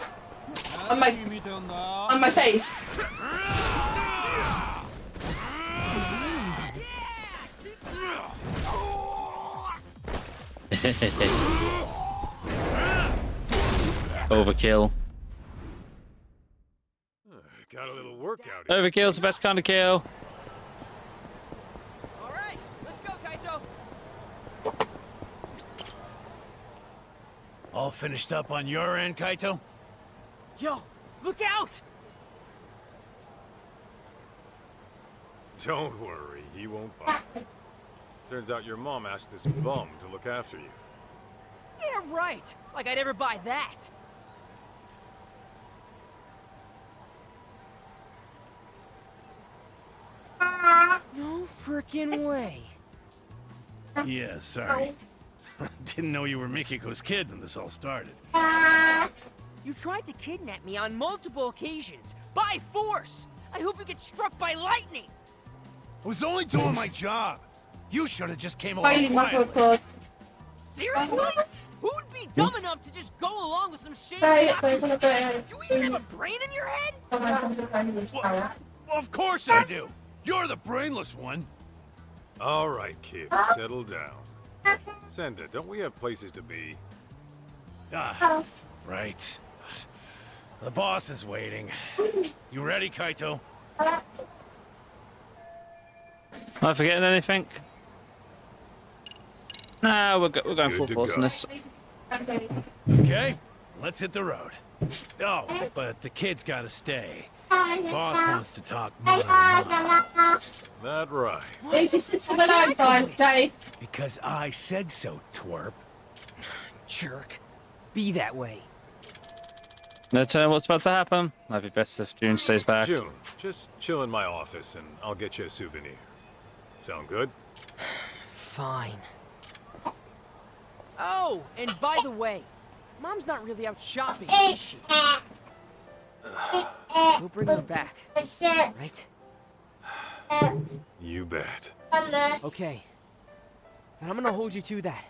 on my face. Overkill. Got a little workout. Overkill's the best kind of kill. All right, let's go, Kaito. All finished up on your end, Kaito? Yo, look out! Don't worry, he won't bite. Turns out your mom asked this bum to look after you. Yeah, right. Like I'd ever buy that. No frickin' way. Yeah, sorry. Didn't know you were Mikiko's kid when this all started. You tried to kidnap me on multiple occasions, by force! I hope you get struck by lightning! I was only doing my job. You should have just came Finally, along my quietly. Seriously? Who'd be dumb enough to just go along with some shady Sorry, yakuza? You even have a brain in your head? Well, of course I do. You're the brainless one. All right, kids, settle down. Senda, don't we have places to be? Ah, right. The boss is waiting. You ready, Kaito? Am I forgetting anything? Nah, we're going full force on this. Okay, let's hit the road. Oh, but the kid's gotta stay. Boss wants to talk more than That right. It's your sister when I'm fine, Jay. Because I said so, twerp. Jerk. Be that way. No telling what's about to happen. Might be best if June stays back. June, just chill in my office and I'll get you a souvenir. Sound good? Fine. Oh, and by the way, Mom's not really out shopping, is she? We'll bring her back. Right? You bet. Okay. Then I'm gonna hold you to that.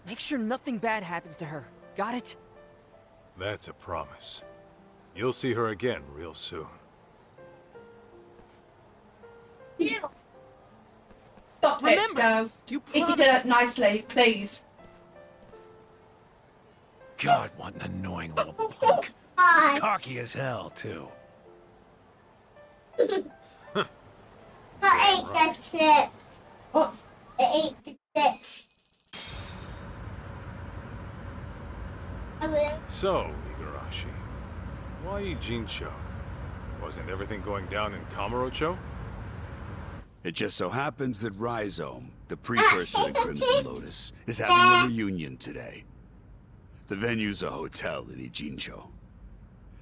Make sure nothing bad happens to her. Got it? That's a promise. You'll see her again real soon. Stop it, girls. You If you do that nicely, please. God, what an annoying little punk. Cocky as hell, too. I ate the chips. What? I ate the chips. So, Igarashi, why Jincho? Wasn't everything going down in Kamurocho? It just so happens that Rhizome, the precursor to Crimson Lotus, is having a reunion today. The venue's a hotel in Ijincho.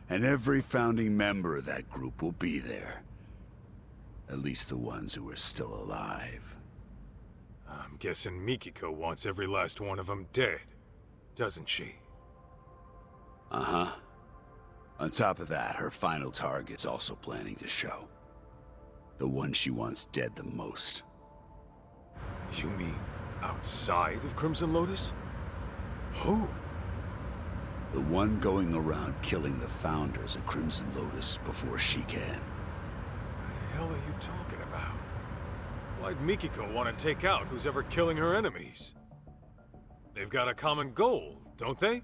And every founding member of that group will be there. At least the ones who are still alive. I'm guessing Mikiko wants every last one of them dead, doesn't she? Uh-huh. On top of that, her final target's also planning to show. The one she wants dead the most. You mean outside of Crimson Lotus? Who? The one going around killing the founders of Crimson Lotus before she can. The hell are you talking about? Why'd Mikiko want to take out who's ever killing her enemies? They've got a common goal, don't they?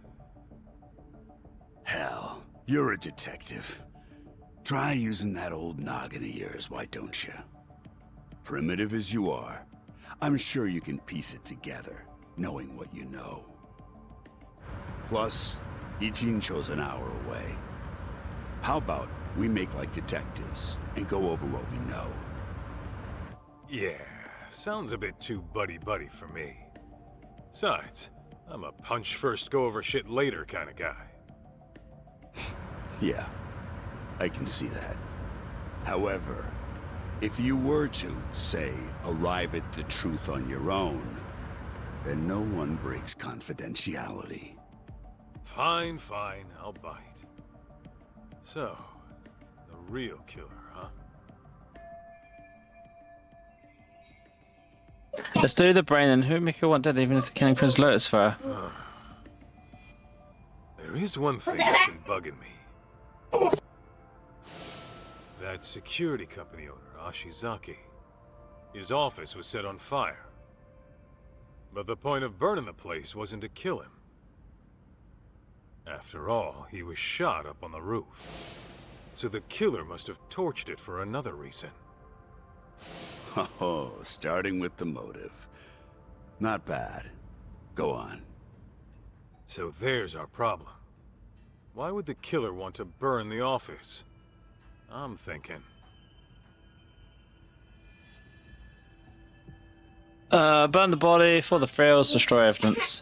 Hell, you're a detective. Try using that old noggin of yours, why don't you? Primitive as you are, I'm sure you can piece it together, knowing what you know. Plus, Ichin chose an hour away. How about we make like detectives and go over what we know? Yeah, sounds a bit too buddy-buddy for me. Besides, I'm a punch first, go over shit later kind of guy. Yeah, I can see that. However, if you were to, say, arrive at the truth on your own, then no one breaks confidentiality. Fine, fine, I'll bite. So, the real killer, huh? Let's do the brain and who Mikiko want dead even if the killing Prince Lotus for her. There is one thing that's been bugging me. That security company owner, Ashizaki. His office was set on fire. But the point of burning the place wasn't to kill him. After all, he was shot up on the roof. So the killer must have torched it for another reason. Oh, starting with the motive. Not bad. Go on. So there's our problem. Why would the killer want to burn the office? I'm thinking. Burn the body for the thrills, destroy evidence.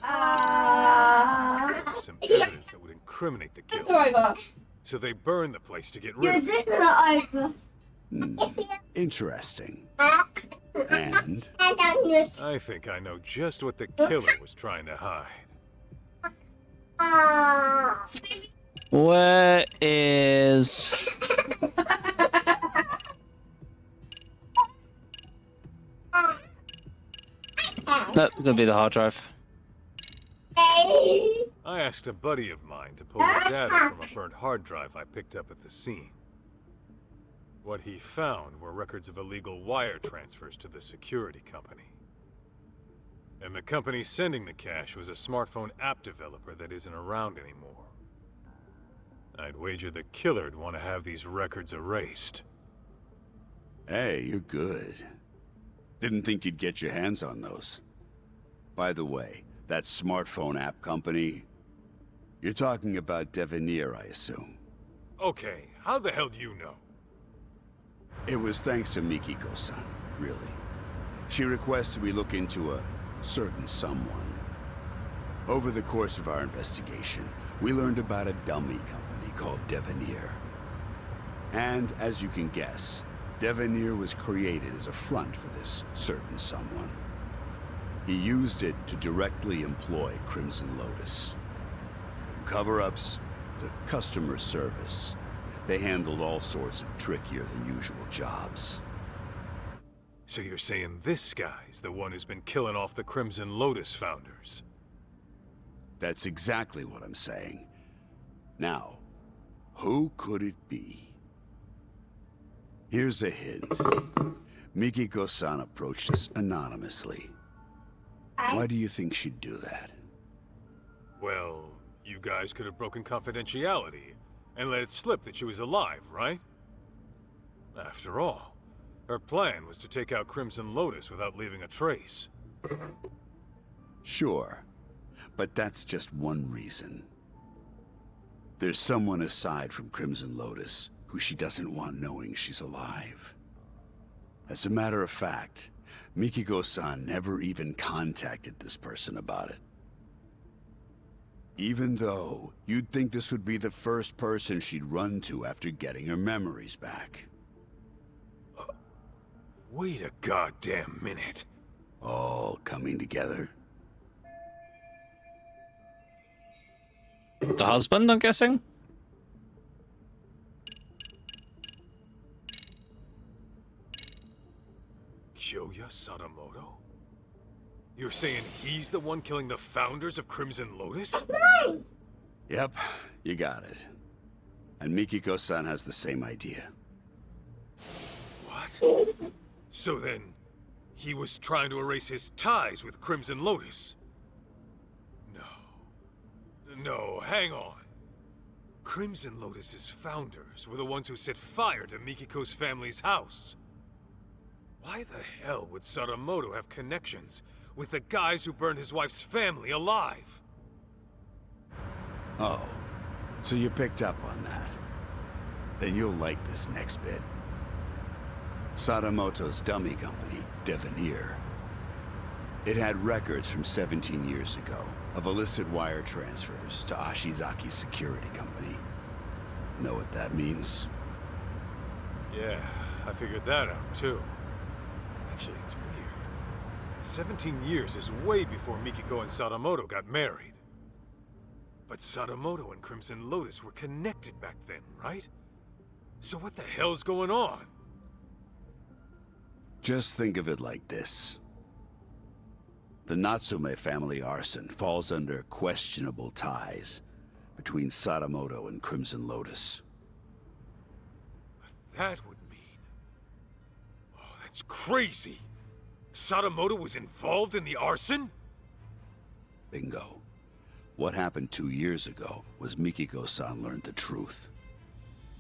Some evidence that would incriminate the killer. Over. So they burn the place to get rid of it. Over. Interesting. And? I think I know just what the killer was trying to hide. Where is... That's gonna be the hard drive. I asked a buddy of mine to pull the data from a burnt hard drive I picked up at the scene. What he found were records of illegal wire transfers to the security company. And the company sending the cash was a smartphone app developer that isn't around anymore. I'd wager the killer'd want to have these records erased. Hey, you're good. Didn't think you'd get your hands on those. By the way, that smartphone app company... You're talking about Devenir, I assume. Okay, how the hell do you know? It was thanks to Mikiko-san, really. She requested we look into a certain someone. Over the course of our investigation, we learned about a dummy company called Devenir. And, as you can guess, Devenir was created as a front for this certain someone. He used it to directly employ Crimson Lotus. From cover-ups to customer service, they handled all sorts of trickier than usual jobs. So you're saying this guy's the one who's been killing off the Crimson Lotus founders? That's exactly what I'm saying. Now, who could it be? Here's a hint. Mikiko-san approached us anonymously. Why do you think she'd do that? Well, you guys could have broken confidentiality and let it slip that she was alive, right? After all, her plan was to take out Crimson Lotus without leaving a trace. Sure, but that's just one reason. There's someone aside from Crimson Lotus who she doesn't want knowing she's alive. As a matter of fact, Mikiko-san never even contacted this person about it. Even though you'd think this would be the first person she'd run to after getting her memories back. Wait a goddamn minute. All coming together? The husband, I'm guessing? Kyoya Sadamoto? You're saying he's the one killing the founders of Crimson Lotus? Yep, you got it. And Mikiko-san has the same idea. What? So then, he was trying to erase his ties with Crimson Lotus? No, hang on. Crimson Lotus's founders were the ones who set fire to Mikiko's family's house. Why the hell would Sadamoto have connections with the guys who burned his wife's family alive? Oh, so you picked up on that. Then you'll like this next bit. Sadamoto's dummy company, Devenir. It had records from 17 years ago of illicit wire transfers to Ashizaki's security company. Know what that means? Yeah, I figured that out too. Actually, it's weird. 17 years is way before Mikiko and Sadamoto got married. But Sadamoto and Crimson Lotus were connected back then, right? So what the hell's going on? Just think of it like this. The Natsume family arson falls under questionable ties between Sadamoto and Crimson Lotus. That would mean... Oh, that's crazy! Sadamoto was involved in the arson? Bingo. What happened 2 years ago was Mikiko-san learned the truth.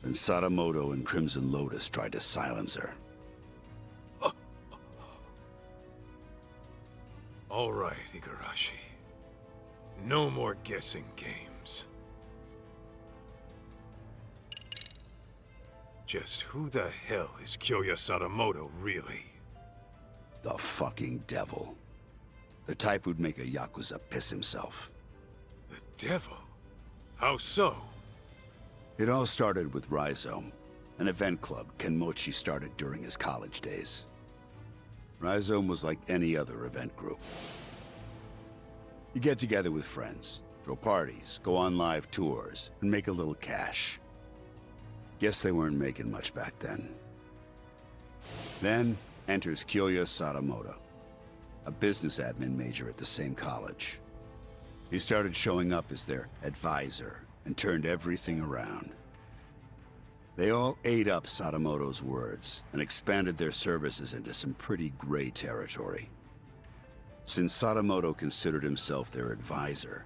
Then Sadamoto and Crimson Lotus tried to silence her. All right, Igarashi. No more guessing games. Just who the hell is Kyoya Sadamoto, really? The fucking devil. The type who'd make a Yakuza piss himself. The devil? How so? It all started with Rhizome, an event club Kenmochi started during his college days. Rhizome was like any other event group. You get together with friends, throw parties, go on live tours, and make a little cash. Guess they weren't making much back then. Then enters Kyoya Sadamoto, a business admin major at the same college. He started showing up as their advisor and turned everything around. They all ate up Sadamoto's words and expanded their services into some pretty gray territory. Since Sadamoto considered himself their advisor,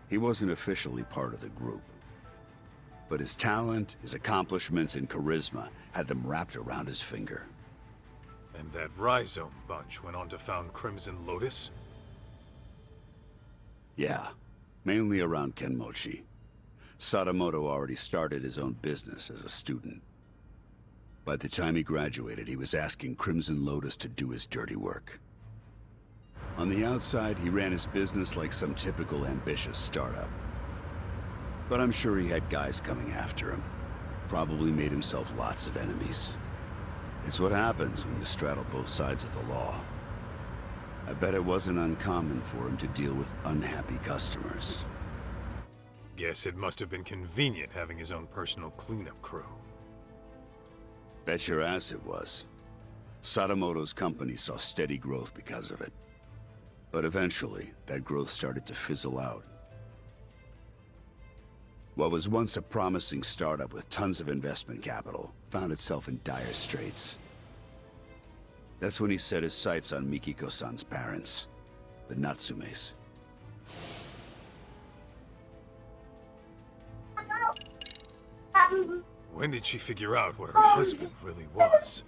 he wasn't officially part of the group. But his talent, his accomplishments, and charisma had them wrapped around his finger. And that Rhizome bunch went on to found Crimson Lotus? Yeah, mainly around Kenmochi. Sadamoto already started his own business as a student. By the time he graduated, he was asking Crimson Lotus to do his dirty work. On the outside, he ran his business like some typical ambitious startup. But I'm sure he had guys coming after him. Probably made himself lots of enemies. It's what happens when you straddle both sides of the law. I bet it wasn't uncommon for him to deal with unhappy customers. Guess it must have been convenient having his own personal cleanup crew. Bet your ass it was. Sadamoto's company saw steady growth because of it. But eventually, that growth started to fizzle out. What was once a promising startup with tons of investment capital found itself in dire straits. That's when he set his sights on Mikiko-san's parents, the Natsumes. When did she figure out what her husband really was?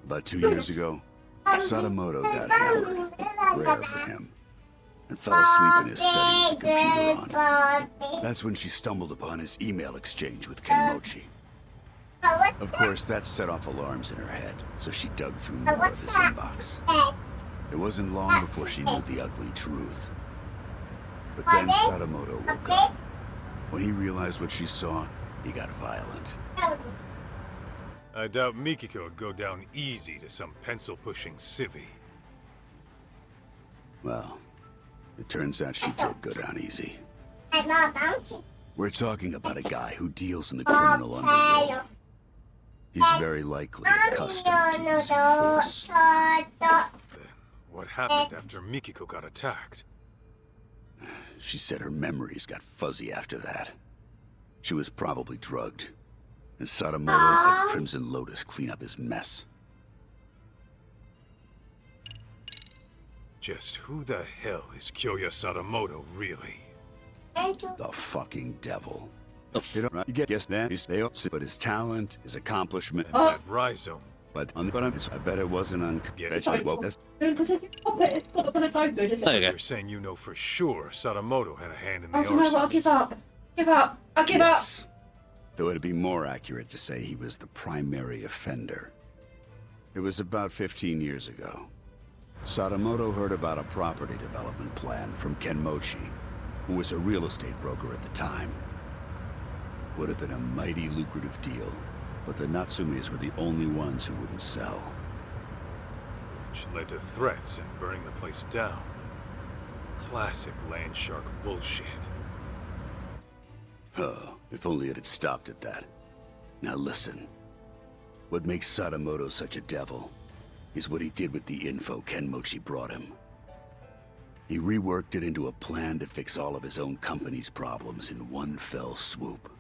About 2 years ago, Sadamoto got hammered, rare for him, and fell asleep in his study with the computer on. That's when she stumbled upon his email exchange with Kenmochi. Of course, that set off alarms in her head, so she dug through more of his inbox. It wasn't long before she knew the ugly truth. But then Sadamoto woke up. When he realized what she saw, he got violent. I doubt Mikiko would go down easy to some pencil-pushing civvy. Well, it turns out she did go down easy. We're talking about a guy who deals in the criminal underworld. He's very likely accustomed to using force. what happened after Mikiko got attacked. She said her memories got fuzzy after that. She was probably drugged, and Sadamoto had Crimson Lotus clean up his mess. Just who the hell is Kyoya Sadamoto, really? The fucking devil. You guess that but his talent, his accomplishment, And that rhizome. but I bet it wasn't Does it pop it? It's not gonna go good, is it? So you're saying you know for sure Sadamoto had a hand in the Oh, do you know what? I'll arson? give up. Give up. I'll give up. Though it'd be more accurate to say he was the primary offender. It was about 15 years ago. Sadamoto heard about a property development plan from Kenmochi, who was a real estate broker at the time. Would have been a mighty lucrative deal, but the Natsumes were the only ones who wouldn't sell. Which led to threats and burning the place down. Classic land shark bullshit. Oh, if only it had stopped at that. Now listen. What makes Sadamoto such a devil is what he did with the info Kenmochi brought him. He reworked it into a plan to fix all of his own company's problems in one fell swoop.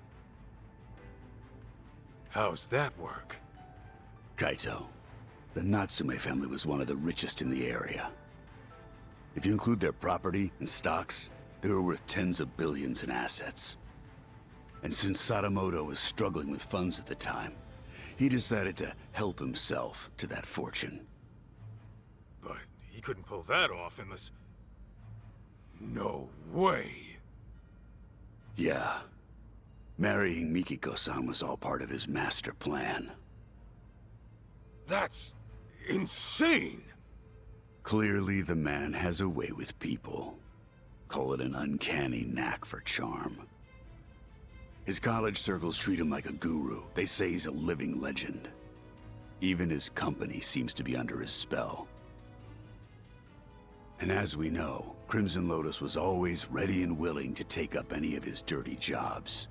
How's that work? Kaito, the Natsume family was one of the richest in the area. If you include their property and stocks, they were worth tens of billions in assets. And since Sadamoto was struggling with funds at the time, he decided to help himself to that fortune. But he couldn't pull that off unless... No way! Yeah. Marrying Mikiko-san was all part of his master plan. That's... insane! Clearly, the man has a way with people. Call it an uncanny knack for charm. His college circles treat him like a guru. They say he's a living legend. Even his company seems to be under his spell. And as we know, Crimson Lotus was always ready and willing to take up any of his dirty jobs.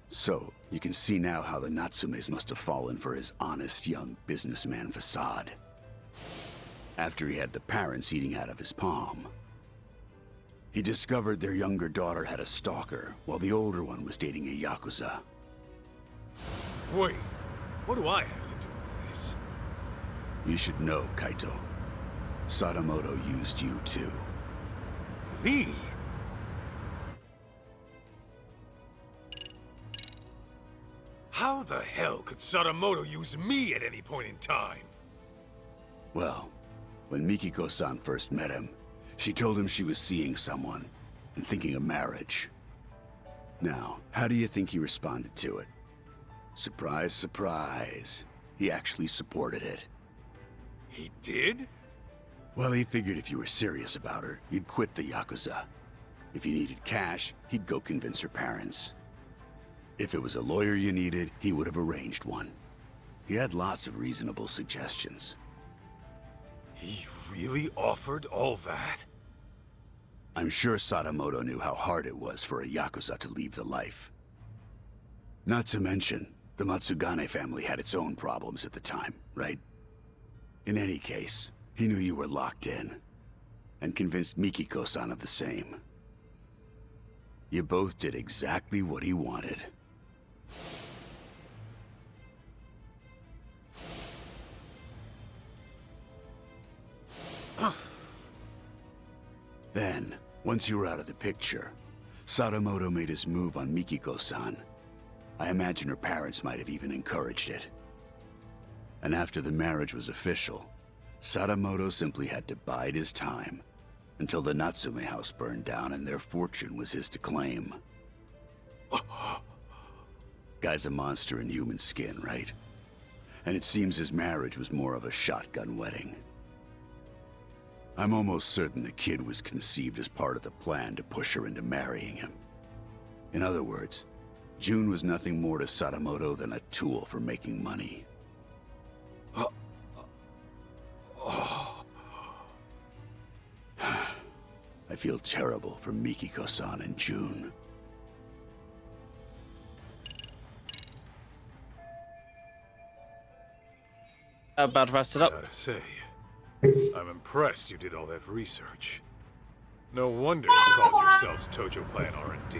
So, you can see now how the Natsumes must have fallen for his honest young businessman facade. After he had the parents eating out of his palm. He discovered their younger daughter had a stalker, while the older one was dating a Yakuza. Wait, what do I have to do with this? You should know, Kaito. Sadamoto used you too. Me? How the hell could Sadamoto use me at any point in time? Well, when Mikiko-san first met him, she told him she was seeing someone and thinking of marriage. Now, how do you think he responded to it? Surprise, surprise. He actually supported it. He did? Well, he figured if you were serious about her, you'd quit the Yakuza. If you needed cash, he'd go convince her parents. If it was a lawyer you needed, he would have arranged one. He had lots of reasonable suggestions. He really offered all that? I'm sure Sadamoto knew how hard it was for a Yakuza to leave the life. Not to mention, the Matsugane family had its own problems at the time, right? In any case, he knew you were locked in, and convinced Mikiko-san of the same. You both did exactly what he wanted. Then, once you were out of the picture, Sadamoto made his move on Mikiko-san. I imagine her parents might have even encouraged it. And after the marriage was official, Sadamoto simply had to bide his time until the Natsume house burned down and their fortune was his to claim. Guy's a monster in human skin, right? And it seems his marriage was more of a shotgun wedding. I'm almost certain the kid was conceived as part of the plan to push her into marrying him. In other words, June was nothing more to Sadamoto than a tool for making money. I feel terrible for Mikiko-san and June. About wraps it up. Gotta say, I'm impressed you did all that research. No wonder you called yourselves Tojo Clan R&D.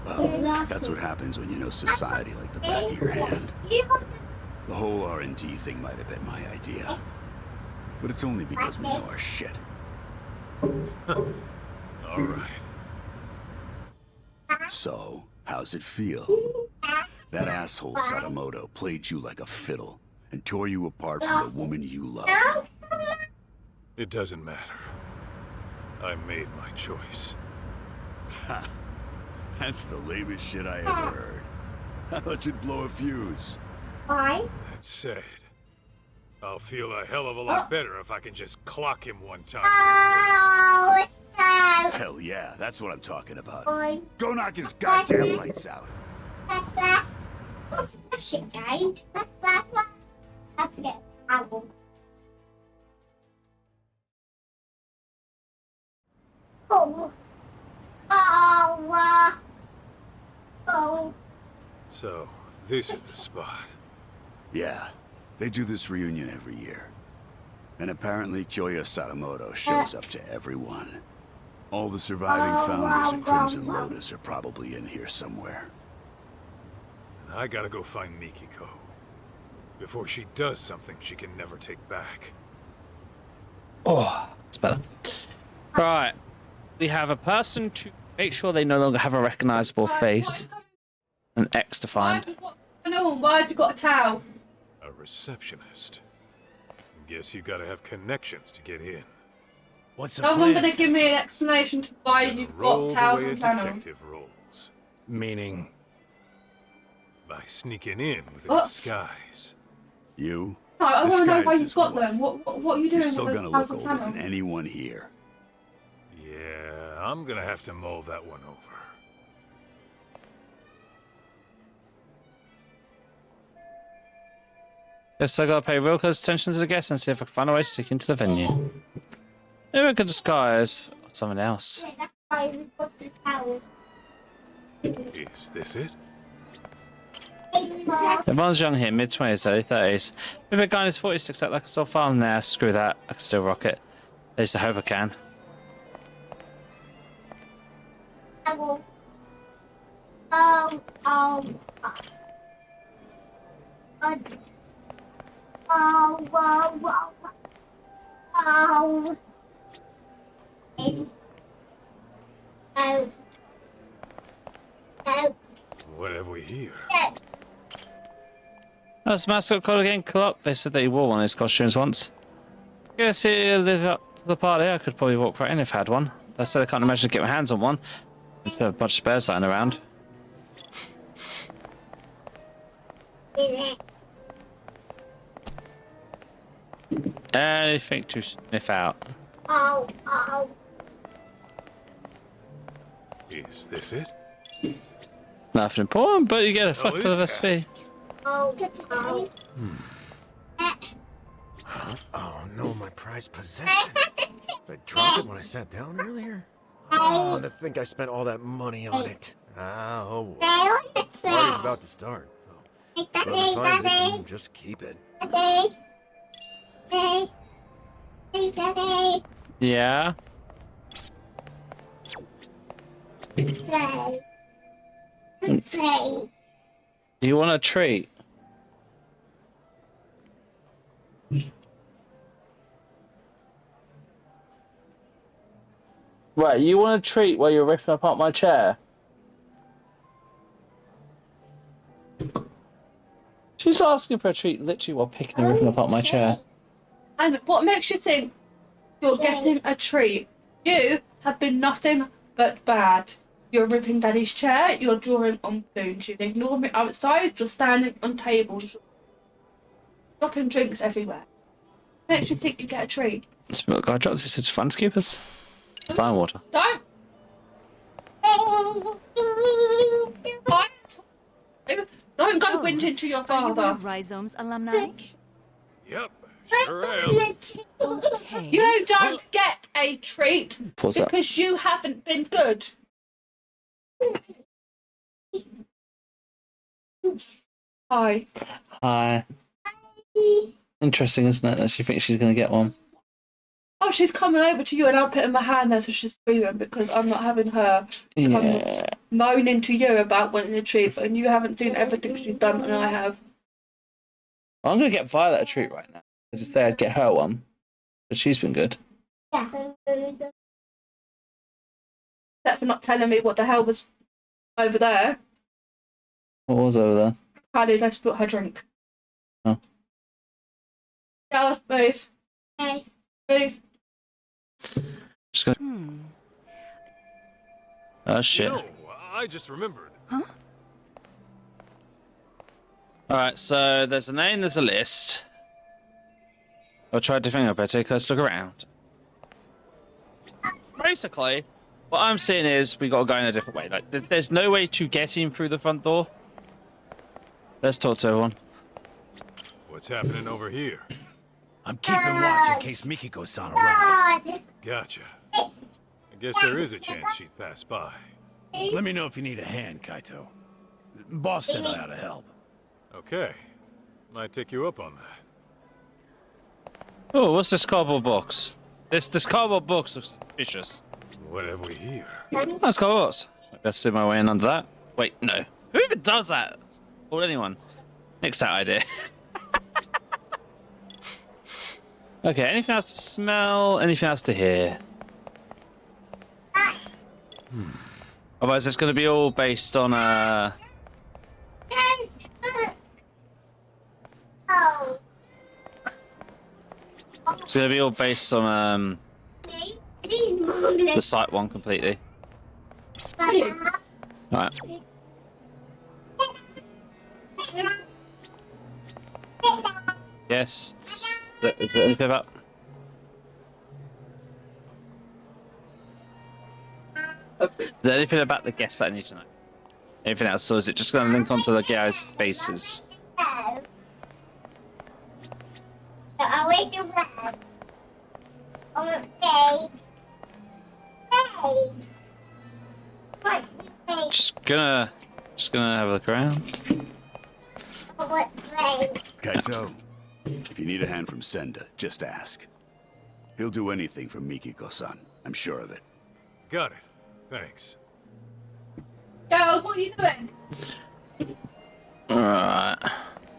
Well, that's what happens when you know society like the back of your hand. The whole R&D thing might have been my idea. But it's only because we know our shit. All right. So, how's it feel? That asshole Sadamoto played you like a fiddle and tore you apart from the woman you love. It doesn't matter. I made my choice. Ha! That's the lamest shit I ever heard. I thought you'd blow a fuse. That said, I'll feel a hell of a lot better if I can just clock him one time. Hell yeah, that's what I'm talking about. Go knock his goddamn lights out. That's it, guys. That's it. Oh. Oh. So, this is the spot. Yeah, they do this reunion every year. And apparently Kyoya Sadamoto shows up to everyone. All the surviving founders of Crimson Lotus are probably in here somewhere. And I gotta go find Mikiko. Before she does something she can never take back. Oh, it's better. Right. We have a person to make sure they no longer have a recognizable face. An X to find. Why have you got a towel? A receptionist. Guess you gotta have connections to get in. What's the Someone plan? gonna give me an explanation to why you've Roll got the towels way a and panels. detective rolls. Meaning? By sneaking in with a What? disguise. You? No, I want to know why Disguised you've as got what? them. What are you doing You're still with gonna those look towels and older than panels? anyone here. Yeah, I'm gonna have to mull that one over. Guess I gotta pay real close attention to the guests and see if I can find a way to sneak into the venue. Maybe I could disguise someone else. That's why we got the towel. Is this it? Everyone's young here, mid-20s, early 30s. Maybe a guy in his 40s sticks out like a sore file. Nah, screw that. I can still rock it. At least I hope I can. Towel. Oh. Oh, whoa. Oh. Oh. Oh. What have we here? That's mascot called again. Club. They said that he wore one of his costumes once. Guess he'll live up to the party. I could probably walk right in if I had one. I said I can't imagine getting my hands on one. There's a bunch of spares lying around. Anything to sniff out. Oh. Is this it? Nothing important, but you get a Hell fuck ton of is SP. Oh. Oh no, my prized possession. Did I drop it when I sat down earlier? Oh, to think I spent all that money on it. Oh, well. Party's about to start, so whoever finds it can just keep it. Yeah. Do you want a treat? Right, you want a treat while you're ripping apart my chair? She's asking for a treat literally while picking and ripping apart my chair. And what makes you think you're getting a treat? You have been nothing but bad. You're ripping Daddy's chair, you're drawing on spoons, you ignore me outside, you're standing on tables, dropping drinks everywhere. Makes you think you get a treat. That's what God drops. He said, fun keepers. Fine water. Don't! Don't go whinging to your Are you one father. of Rhizome's alumni? Yep, sure am. Okay. You don't get a treat Pause that. because you haven't been good. Hi. Hi. Interesting, isn't it? That she thinks she's going to get one. Oh, she's coming over to you and I'm putting my hand there so she's screaming because I'm not having her come moaning to you about wanting a treat, and you haven't seen everything she's done and I have. Well, I'm going to get Violet a treat right now. I just say I'd get her one, but she's been good. Except for not telling me what the hell was over there. What was over there? Kylie just brought her drink. Oh. Girls, move. Hey. Move. Just gonna... Oh, shit. You know, I just remembered. Alright, so there's a name, there's a list. I'll try to think about it, let's look around. Basically, what I'm seeing is we gotta go in a different way. Like, there's no way to get in through the front door. Let's talk to everyone. What's happening over here? I'm keeping watch in case Mikiko-san arrives. Gotcha. I guess there is a chance she'd pass by. Let me know if you need a hand, Kaito. Boss said I ought to help. Okay. Might take you up on that. Oh, what's this cardboard box? This cardboard box looks suspicious. What have we here? That's cardboard box. I best see my way in under that. Wait, no. Who even does that? Or anyone? Nix that idea. Okay, anything else to smell? Anything else to hear? Otherwise, it's going to be all based on it's going to be all based on the site one completely. Alright. Yes. Is there anything about? Is there anything about the guests that I need to know? Anything else, or is it just going to link onto the guys' faces? Just gonna have a look around. Kaito, if you need a hand from Senda, just ask. He'll do anything for Mikiko-san. I'm sure of it. Got it. Thanks. Girls, what are you doing? Alright.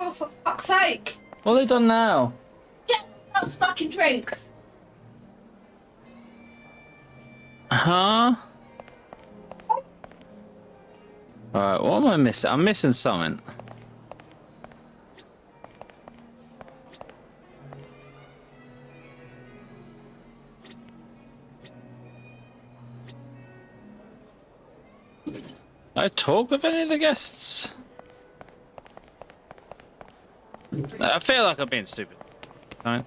Oh, for fuck's sake. What have they done now? Get those fucking drinks. Huh? Alright, what am I missing? I'm missing something. I talk with any of the guests? I feel like I'm being stupid. Fine.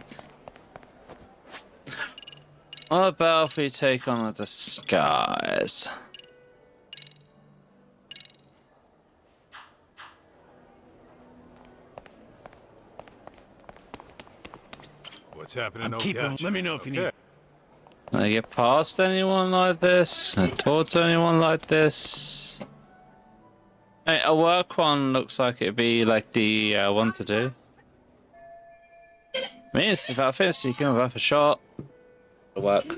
What about if we take on a disguise? What's happening? Let me know if you need. Can I get past anyone like this? Can I talk to anyone like this? Hey, a work one looks like it'd be like the one to do. I mean, it's about fancy, you can have a shot. It'll work.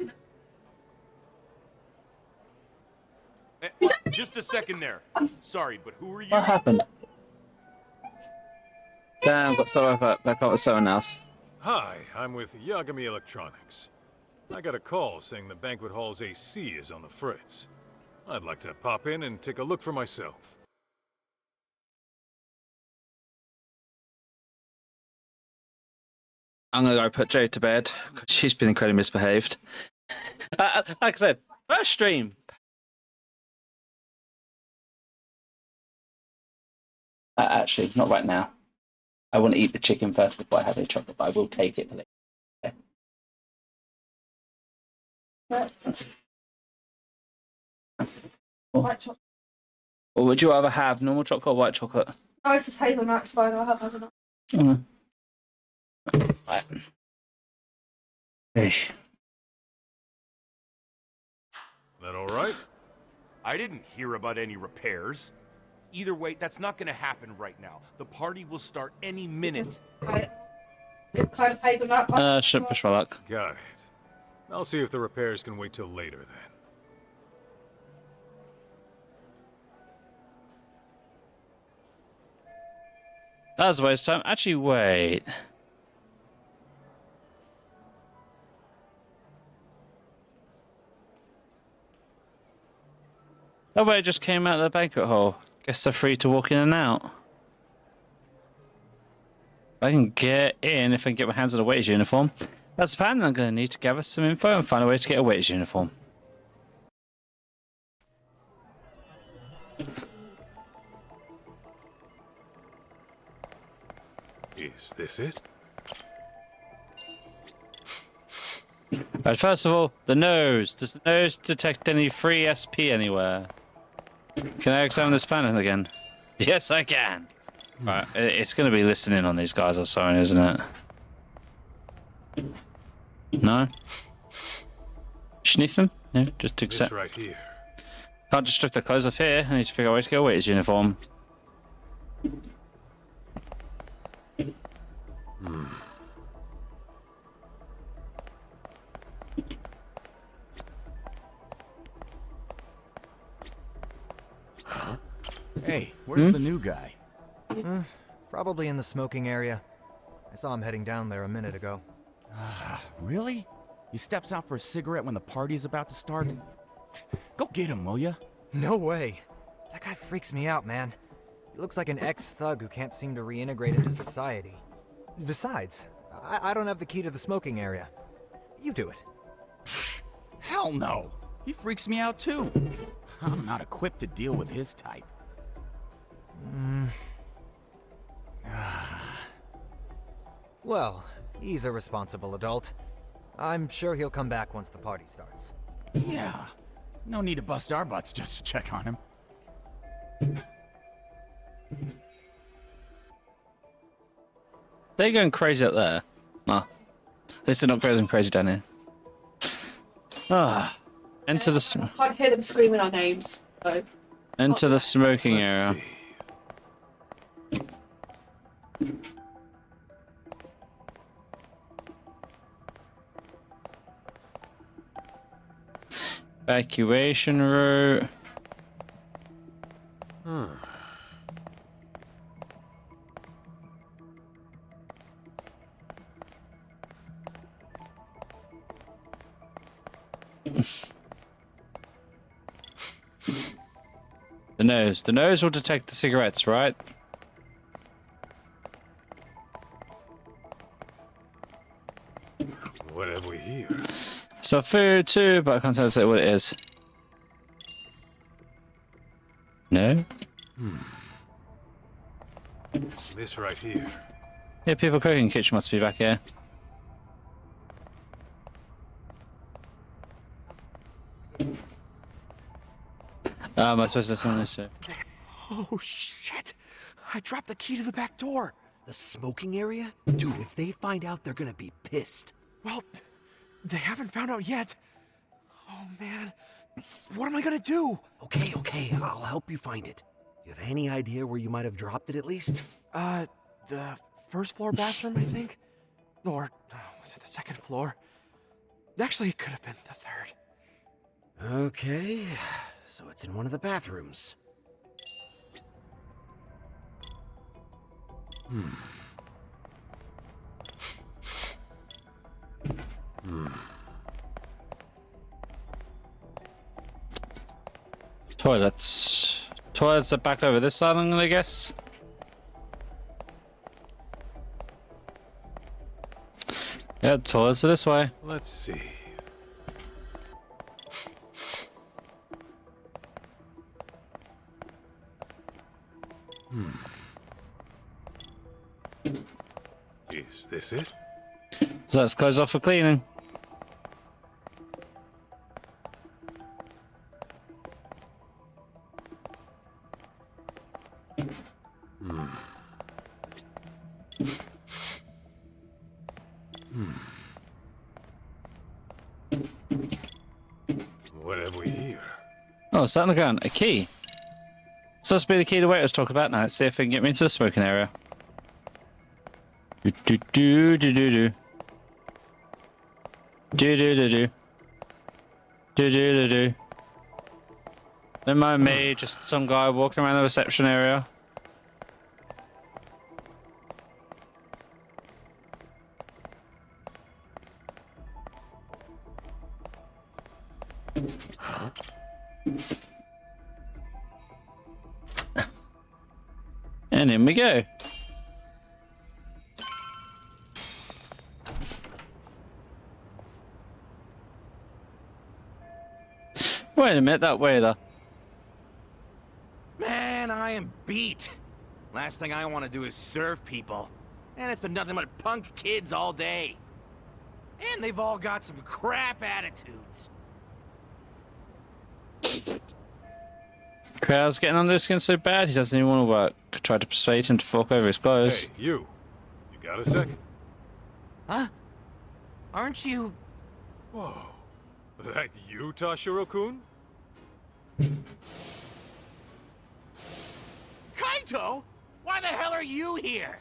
Just a second there. Sorry, but who are you? What happened? Damn, got so back up with someone else. Hi, I'm with Yagami Electronics. I got a call saying the banquet hall's AC is on the fritz. I'd like to pop in and take a look for myself. I'm gonna go put Jade to bed because she's been incredibly misbehaved. Like I said, first stream. Actually, not right now. I want to eat the chicken first before I have any chocolate, but I will take it for later. White chocolate. Or would you rather have normal chocolate or white chocolate? Oh, it's just hazelnut. It's fine. I'll have hazelnut. Right. Hey. That all right? I didn't hear about any repairs. Either way, that's not gonna happen right now. The party will start any minute. Kind of paid on that. Shouldn't push my luck. Got it. I'll see if the repairs can wait till later then. That was a waste of time. Actually, wait. Nobody just came out of the banquet hall. Guess they're free to walk in and out. I can get in if I can get my hands on a waiter's uniform. That's the plan. I'm going to need to gather some info and find a way to get a waiter's uniform. Is this it? Right, first of all, the nose. Does the nose detect any free SP anywhere? Can I examine this panel again? Yes, I can. Right, it's going to be listening on these guys or something, isn't it? No? Sniff them? No, just accept. This right here. Can't just strip the clothes off here. I need to figure out a way to get away his uniform. Hey, where's the new guy? Probably in the smoking area. I saw him heading down there a minute ago. Really? He steps out for a cigarette when the party's about to start? Go get him, will ya? No way. That guy freaks me out, man. He looks like an ex-thug who can't seem to reintegrate into society. Besides, I don't have the key to the smoking area. You do it. Hell no! He freaks me out too. I'm not equipped to deal with his type. Well, he's a responsible adult. I'm sure he'll come back once the party starts. Yeah. No need to bust our butts just to check on him. They're going crazy up there. Ah. At least they're not going crazy down here. Ah. Enter the... I can't hear them screaming our names. So. Enter the smoking area. Evacuation route. The nose. The nose will detect the cigarettes, right? What have we here? So food too, but I can't tell what it is. No? This right here. Yeah, people cooking kitchen must be back here. Am I supposed to listen to this too? Oh, shit. I dropped the key to the back door. The smoking area? Dude, if they find out, they're gonna be pissed. Well, they haven't found out yet. Oh, man. What am I gonna do? Okay, I'll help you find it. You have any idea where you might have dropped it at least? The first floor bathroom, I think? Or was it the second floor? Actually, it could have been the third. Okay, so it's in one of the bathrooms. Toilets. Toilets are back over this side, I'm gonna guess. Yep, toilets are this way. Let's see. Is this it? So let's close off for cleaning. What have we here? Oh, it's sat on the ground. A key. Supposed to be the key the waiter was talking about. Now let's see if we can get me into the smoking area. Do do do do do do. Do do do do. Do do do do. Don't mind me, just some guy walking around the reception area. And in we go. Wait a minute, that waiter. Man, I am beat. Last thing I want to do is serve people. And it's been nothing but punk kids all day. And they've all got some crap attitudes. Crowd's getting under his skin so bad he doesn't even want to work. Tried to persuade him to fork over his clothes. Hey, you. You got a sec? Huh? Aren't you... Whoa. That you, Tashiro-kun? Kaito? Why the hell are you here?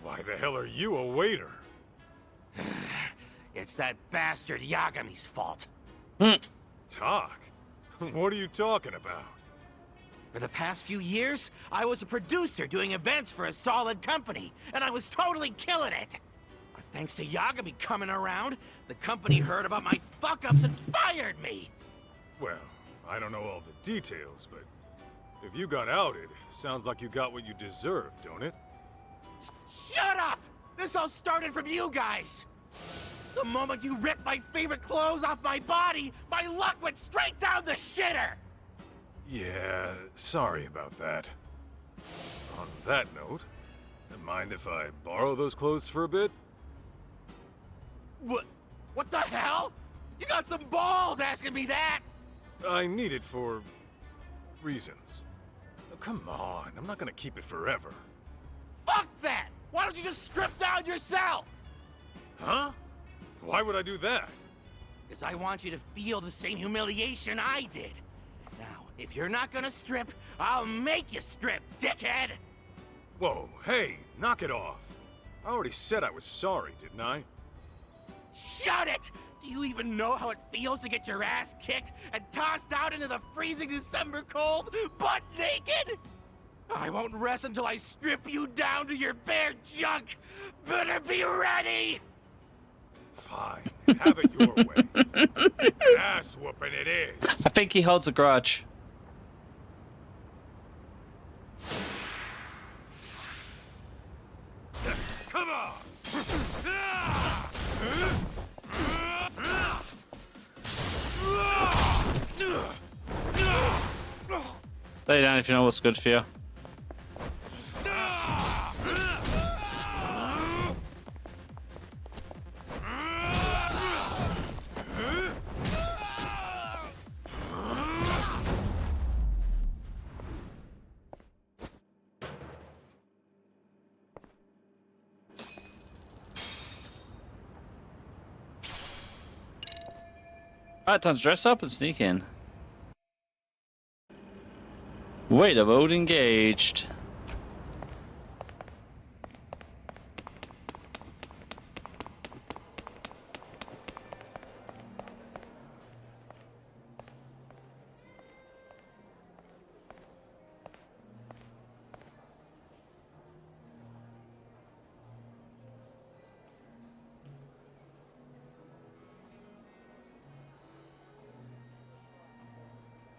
Why the hell are you a waiter? It's that bastard Yagami's fault. Talk? What are you talking about? For the past few years, I was a producer doing events for a solid company, and I was totally killing it. But thanks to Yagami coming around, the company heard about my fuck-ups and fired me. Well, I don't know all the details, but if you got outed, sounds like you got what you deserved, don't it? Shut up! This all started from you guys! The moment you ripped my favorite clothes off my body, my luck went straight down the shitter! Yeah, sorry about that. On that note, mind if I borrow those clothes for a bit? What the hell? You got some balls asking me that! I need it for... reasons. Oh, come on, I'm not gonna keep it forever. Fuck that! Why don't you just strip down yourself? Huh? Why would I do that? Because I want you to feel the same humiliation I did. Now, if you're not gonna strip, I'll make you strip, dickhead! Whoa, hey, knock it off. I already said I was sorry, didn't I? Shut it! Do you even know how it feels to get your ass kicked and tossed out into the freezing December cold, butt naked? I won't rest until I strip you down to your bare junk! Better be ready! Fine, have it your way. Ass whooping it is. I think he holds a grudge. Come on! Lay down if you know what's good for you. Alright, time to dress up and sneak in. Wait, I'm old engaged.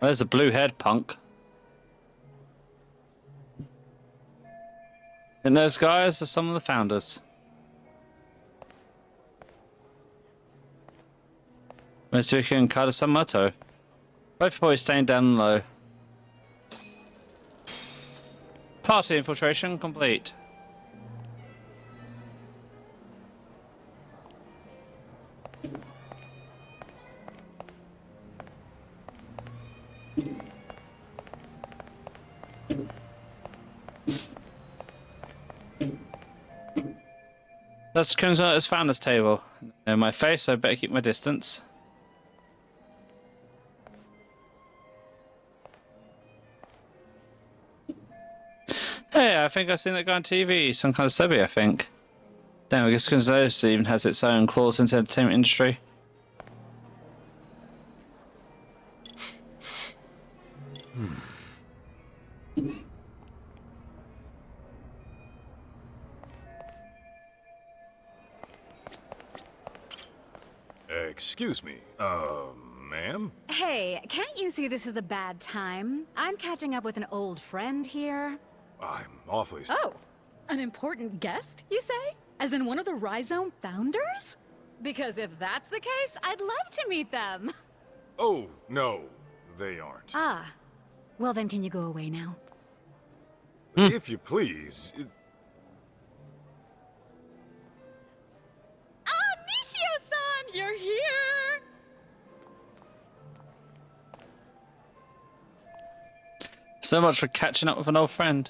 There's a blue head, punk. And those guys are some of the founders. Mitsuki and Kado-Samato. Both boys staying down low. Party infiltration complete. That's Kunzato's founders table. In my face, so I better keep my distance. Hey, I think I've seen that guy on TV. Some kind of subby, I think. Damn, I guess Gonzales even has its own claws into the entertainment industry. Excuse me, ma'am? Hey, can't you see this is a bad time? I'm catching up with an old friend here. I'm awfully... Oh, an important guest, you say? As in one of the Rhizome founders? Because if that's the case, I'd love to meet them. Oh, no, they aren't. Ah, well then can you go away now? If you please... Ah, Nishio-san, you're here! So much for catching up with an old friend.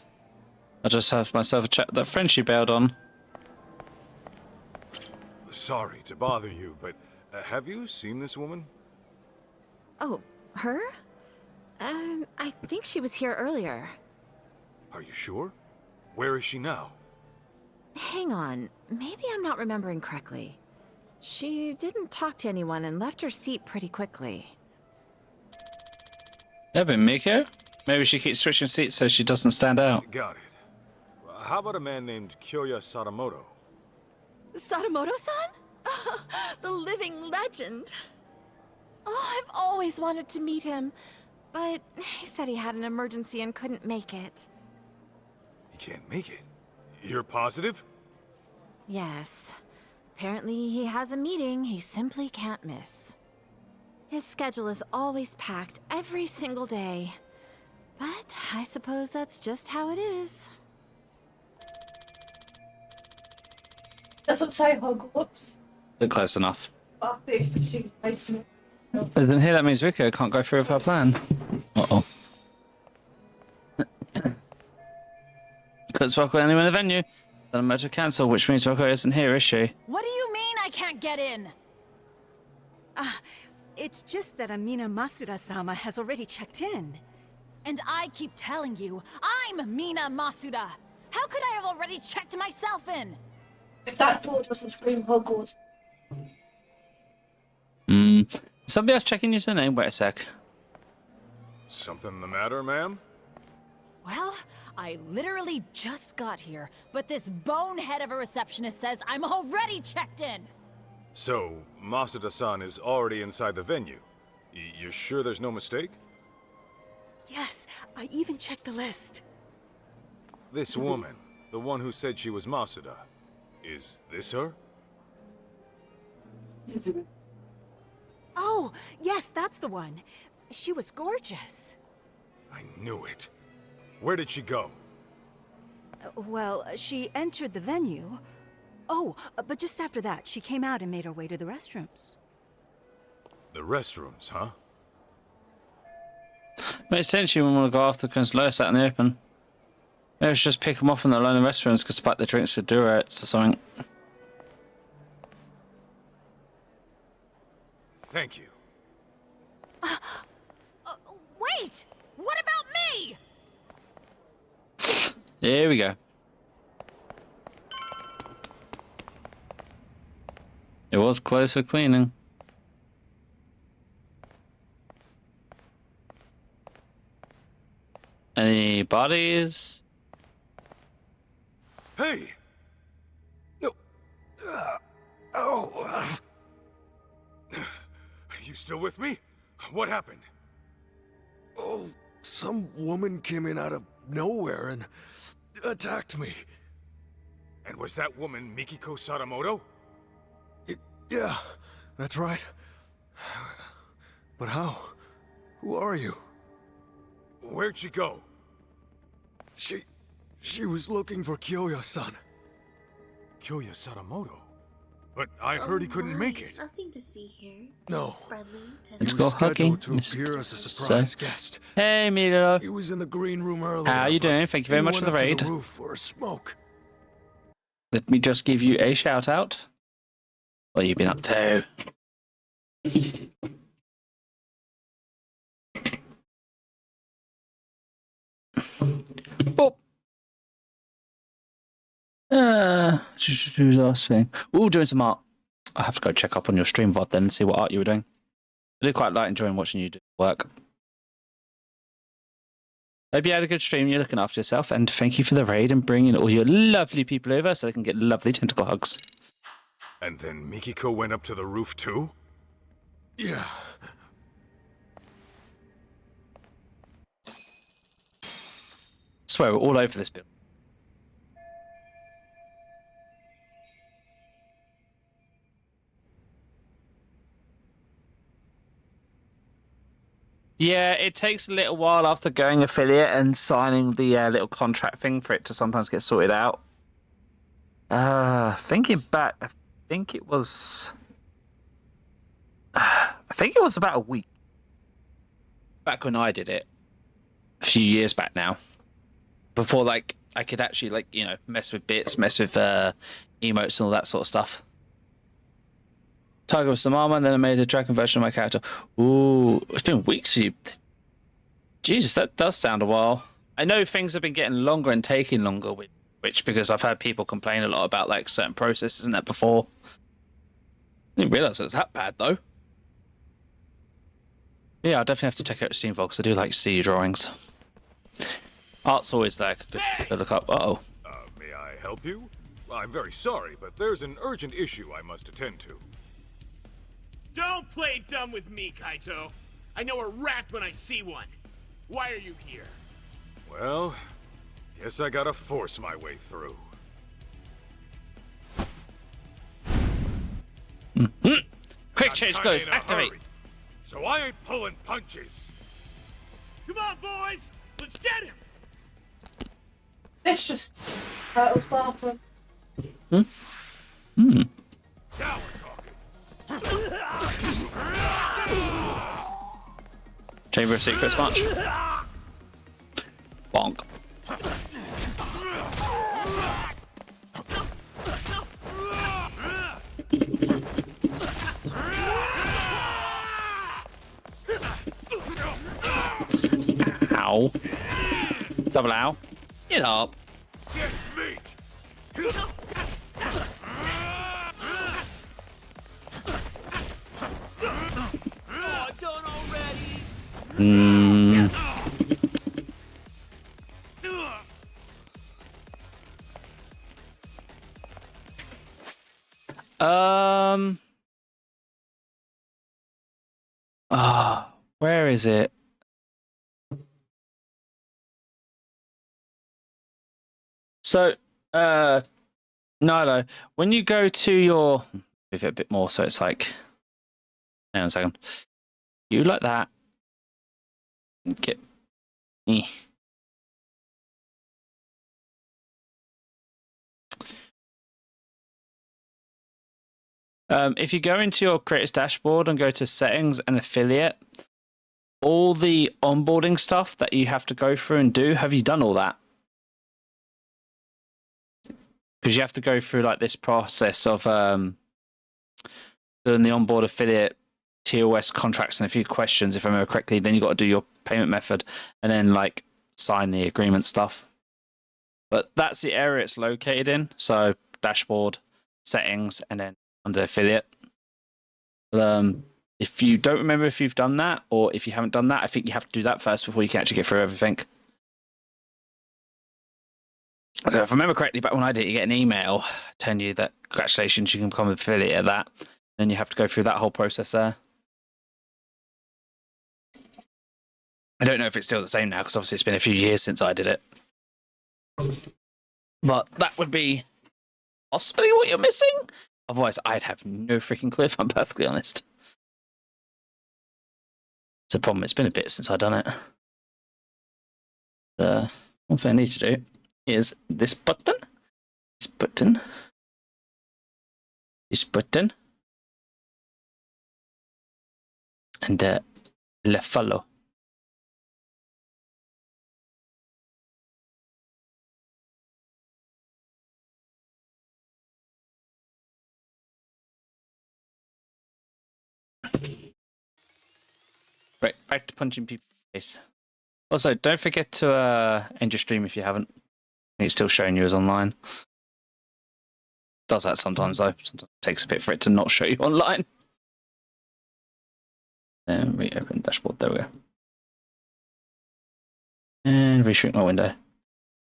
I just have myself a chat with that friend she bailed on. Sorry to bother you, but have you seen this woman? Oh, her? I think she was here earlier. Are you sure? Where is she now? Hang on, maybe I'm not remembering correctly. She didn't talk to anyone and left her seat pretty quickly. Yeah, but Miko? Maybe she keeps switching seats so she doesn't stand out. Got it. How about a man named Kyoya Sadamoto? Sadamoto-san? The living legend. Oh, I've always wanted to meet him, but he said he had an emergency and couldn't make it. You can't make it. You're positive? Yes. Apparently he has a meeting he simply can't miss. His schedule is always packed every single day. But I suppose that's just how it is. Doesn't say Hogwarts. They're close enough. I think she's basement. Isn't here? That means Rico can't go through with her plan. Uh-oh. Couldn't sparkle anyone in the venue. Then I'm about to cancel, which means Rico isn't here, is she? What do you mean I can't get in? It's just that Amina Masuda-sama has already checked in. And I keep telling you, I'm Mina Masuda. How could I have already checked myself in? If that door doesn't scream Hogwarts. Somebody else checking your name? Wait a sec. Something the matter, ma'am? Well, I literally just got here, but this bonehead of a receptionist says I'm already checked in. So, Masuda-san is already inside the venue. You sure there's no mistake? Yes, I even checked the list. This woman, the one who said she was Masuda, is this her? Oh, yes, that's the one. She was gorgeous. I knew it. Where did she go? Well, she entered the venue. Oh, but just after that, she came out and made her way to the restrooms. The restrooms, huh? Makes sense you wouldn't want to go after Consuelos out in the open. Maybe we should just pick them off in the lonely restaurants because spike the drinks with Durettes or something. Thank you. Wait! What about me? Here we go. It was close for cleaning. Any bodies? Hey! No. Oh. You still with me? What happened? Oh, some woman came in out of nowhere and attacked me. And was that woman Mikiko Sadamoto? Yeah, that's right. But how? Who are you? Where'd she go? She was looking for Kyoya-san. Kyoya Sadamoto? But I heard he couldn't make it. Nothing to see here. No. Let's He go was hugging. scheduled to appear as a surprise guest. Hey, Milo. He was in the green room earlier. How you doing? Thank you very He much for went the up to raid. the roof for a smoke. Let me just give you a shout out. What you been up to? Oh. do the last thing. Ooh, doing some art. I have to go check up on your stream VOD then and see what art you were doing. I did quite like enjoying watching you do work. Hope you had a good stream. You're looking after yourself, and thank you for the raid and bringing all your lovely people over so they can get lovely tentacle hugs. And then Mikiko went up to the roof too? Yeah. Swear we're all over this building. Yeah, it takes a little while after going affiliate and signing the little contract thing for it to sometimes get sorted out. Thinking back, I think it was about a week back when I did it. A few years back now. Before, like, I could actually, like, you know, mess with bits, mess with emotes and all that sort of stuff. Tiger with some armor, and then I made a dragon version of my character. Ooh, it's been weeks for you. Jesus, that does sound a while. I know things have been getting longer and taking longer with which, because I've had people complain a lot about, like, certain processes and that before. I didn't realise it was that bad, though. Yeah, I'll definitely have to check out Steam Vault, because I do like to see your drawings. Art's always like a good look up. Uh-oh. May I help you? I'm very sorry, but there's an urgent issue I must attend to. Don't play dumb with me, Kaito. I know a rat when I see one. Why are you here? Well, guess I gotta force my way through. Quick change clothes, activate. Hurry, so I ain't pulling punches. Come on, boys! Let's get him! This just Turtle's bathroom. Hmm? Hmm. Now we're talking. Chamber of Secrets match. Bonk. Ow. Double ow. Get up. Get meat. Oh, done already! Mm. Where is it? So, Nilo, when you go to your, move it a bit more so it's like, hang on a second. You like that. Get me. If you go into your creators dashboard and go to settings and affiliate, all the onboarding stuff that you have to go through and do, have you done all that? Because you have to go through like this process of doing the onboard affiliate TOS contracts and a few questions, if I remember correctly. Then you got to do your payment method and then like sign the agreement stuff. But that's the area it's located in. So dashboard, settings, and then under affiliate. If you don't remember if you've done that or if you haven't done that, I think you have to do that first before you can actually get through everything. So if I remember correctly, back when I did it, you get an email telling you that congratulations, you can become an affiliate of that. Then you have to go through that whole process there. I don't know if it's still the same now, because obviously it's been a few years since I did it. But that would be possibly what you're missing. Otherwise, I'd have no freaking clue, if I'm perfectly honest. It's a problem. It's been a bit since I've done it. One thing I need to do is this button, this button, this button, and le follow. Right, back to punching people in the face. Also, don't forget to end your stream if you haven't. It's still showing you as online. does that sometimes though. Sometimes it takes a bit for it to not show you online. Then reopen dashboard. There we go. And reshrink my window.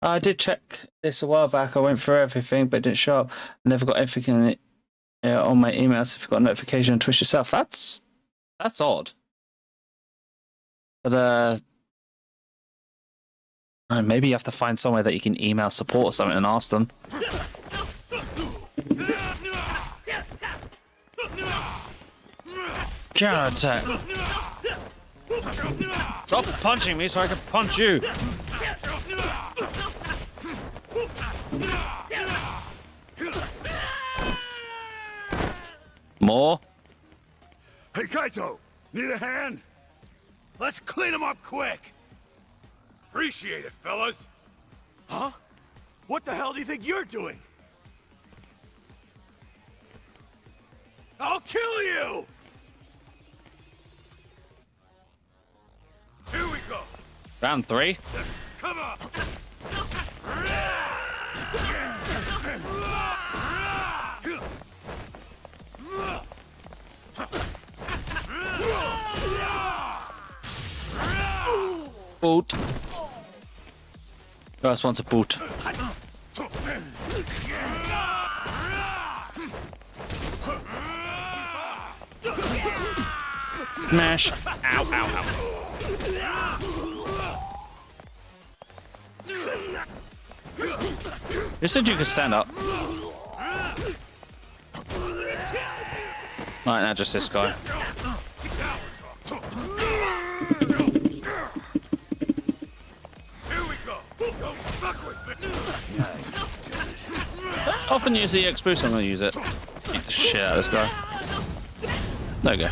I did check this a while back. I went through everything, but it didn't show up. I never got everything on my emails. If you got a notification on Twitch yourself, that's odd. But maybe you have to find somewhere that you can email support or something and ask them. Counter attack. Stop punching me so I can punch you. More? Hey, Kaito! Need a hand? Let's clean him up quick! Appreciate it, fellas. Huh? What the hell do you think you're doing? I'll kill you! Here we go. Round 3. Come on. Boot. Who else wants a boot? Smash. Ow, ow, ow. You said you could stand up. Right, now just this guy. Often use the EX boost, I'm gonna use it. Beat the shit out of this guy. There we go.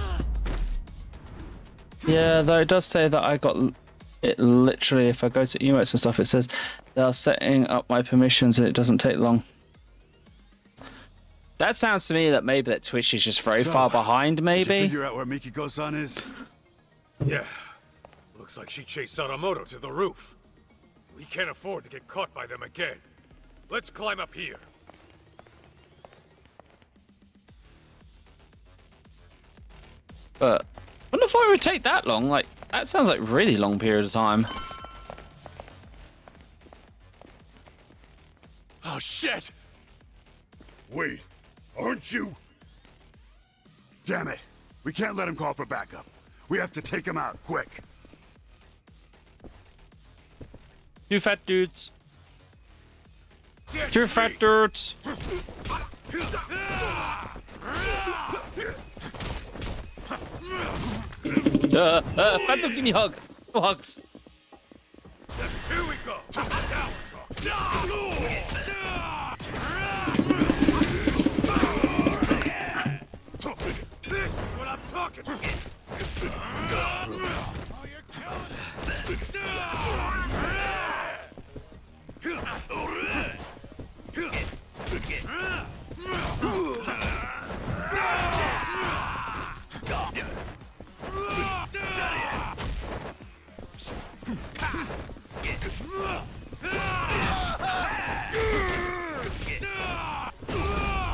Yeah, though it does say that I got it literally, if I go to emotes and stuff, it says they are setting up my permissions and it doesn't take long. That sounds to me that maybe that Twitch is just very far behind, maybe. Did you figure out where Mikiko-san is? Yeah. Looks like she chased Sadamoto to the roof. We can't afford to get caught by them again. Let's climb up here. But I wonder if it would take that long. Like, that sounds like a really long period of time. Oh, shit! Wait, aren't you? Damn it! We can't let him call for backup. We have to take him out, quick. Two fat dudes. Two fat dudes. Fat dude, give me a hug. No hugs. Here we go. This is what I'm talking about. Oh, you're killing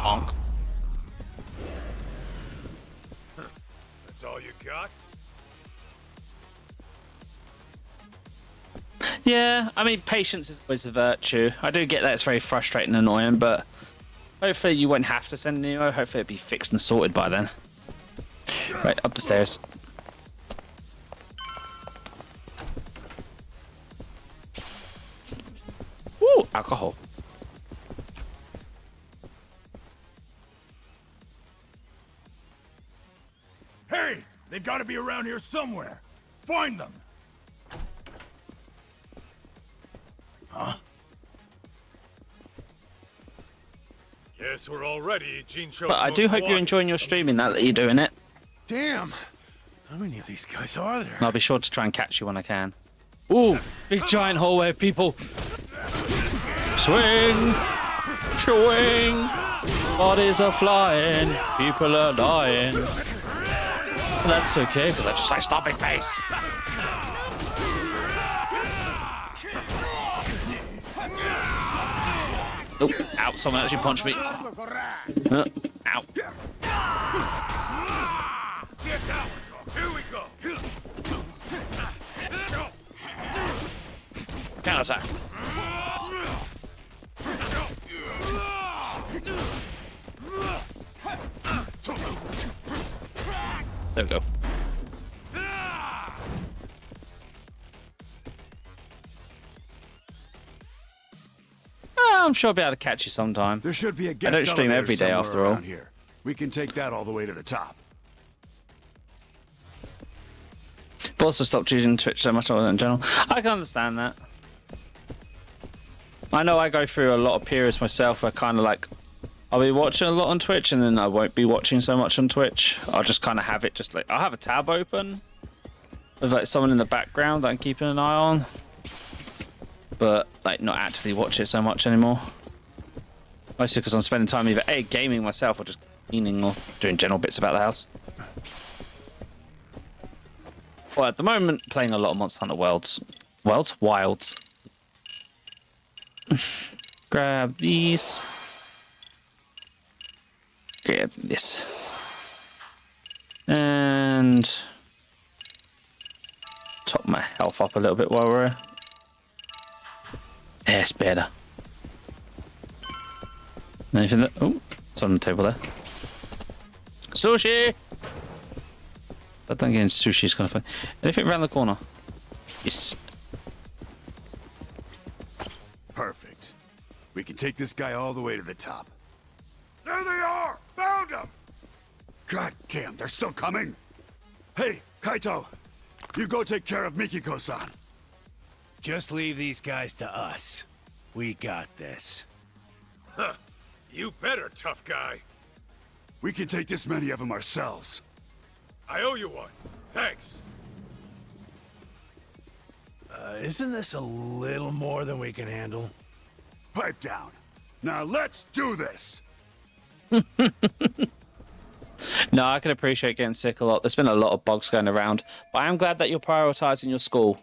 Honk. That's all you got? Yeah, I mean, patience is always a virtue. I do get that it's very frustrating and annoying, but hopefully you won't have to send an email. Hopefully it'll be fixed and sorted by then. Right, up the stairs. Ooh, alcohol. Hey! They've got to be around here somewhere. Find them! Huh? Yes, we're all ready. Jincho's But I do hope you're enjoying your streaming now that you're doing it. Damn! How many of these guys are there? And I'll be sure to try and catch you when I can. Ooh, big giant hallway, people. Swing! Swing! Bodies are flying. People are dying. That's okay, because I just like stomping pace. Oh, ow, someone actually punched me. Ow. Here we go. Counter attack. There we go. I'm sure I'll be able to catch you sometime. There should be a I guest don't stream elevator every day somewhere after all. around here. We can take that all the way to the top. But also stopped using Twitch so much in general. I can understand that. I know I go through a lot of periods myself where kind of like I'll be watching a lot on Twitch and then I won't be watching so much on Twitch. I'll just kind of have it just like I'll have a tab open with like someone in the background that I'm keeping an eye on, but like not actively watch it so much anymore. Mostly because I'm spending time either A, gaming myself or just cleaning or doing general bits about the house. Well, at the moment, playing a lot of Monster Hunter Wilds. Grab these. Grab this. And top my health up a little bit while we're here. Yeah, it's better. Anything that... Oh, it's on the table there. Sushi! I think getting sushi is kind of fun. Anything around the corner? Yes. Perfect. We can take this guy all the way to the top. There they are! Found them! God damn, they're still coming? Hey, Kaito! You go take care of Mikiko-san. Just leave these guys to us. We got this. Huh. You better, tough guy. We can take this many of them ourselves. I owe you one. Thanks. Isn't this a little more than we can handle? Pipe down. Now let's do this! No, I can appreciate getting sick a lot. There's been a lot of bugs going around. But I am glad that you're prioritizing your school.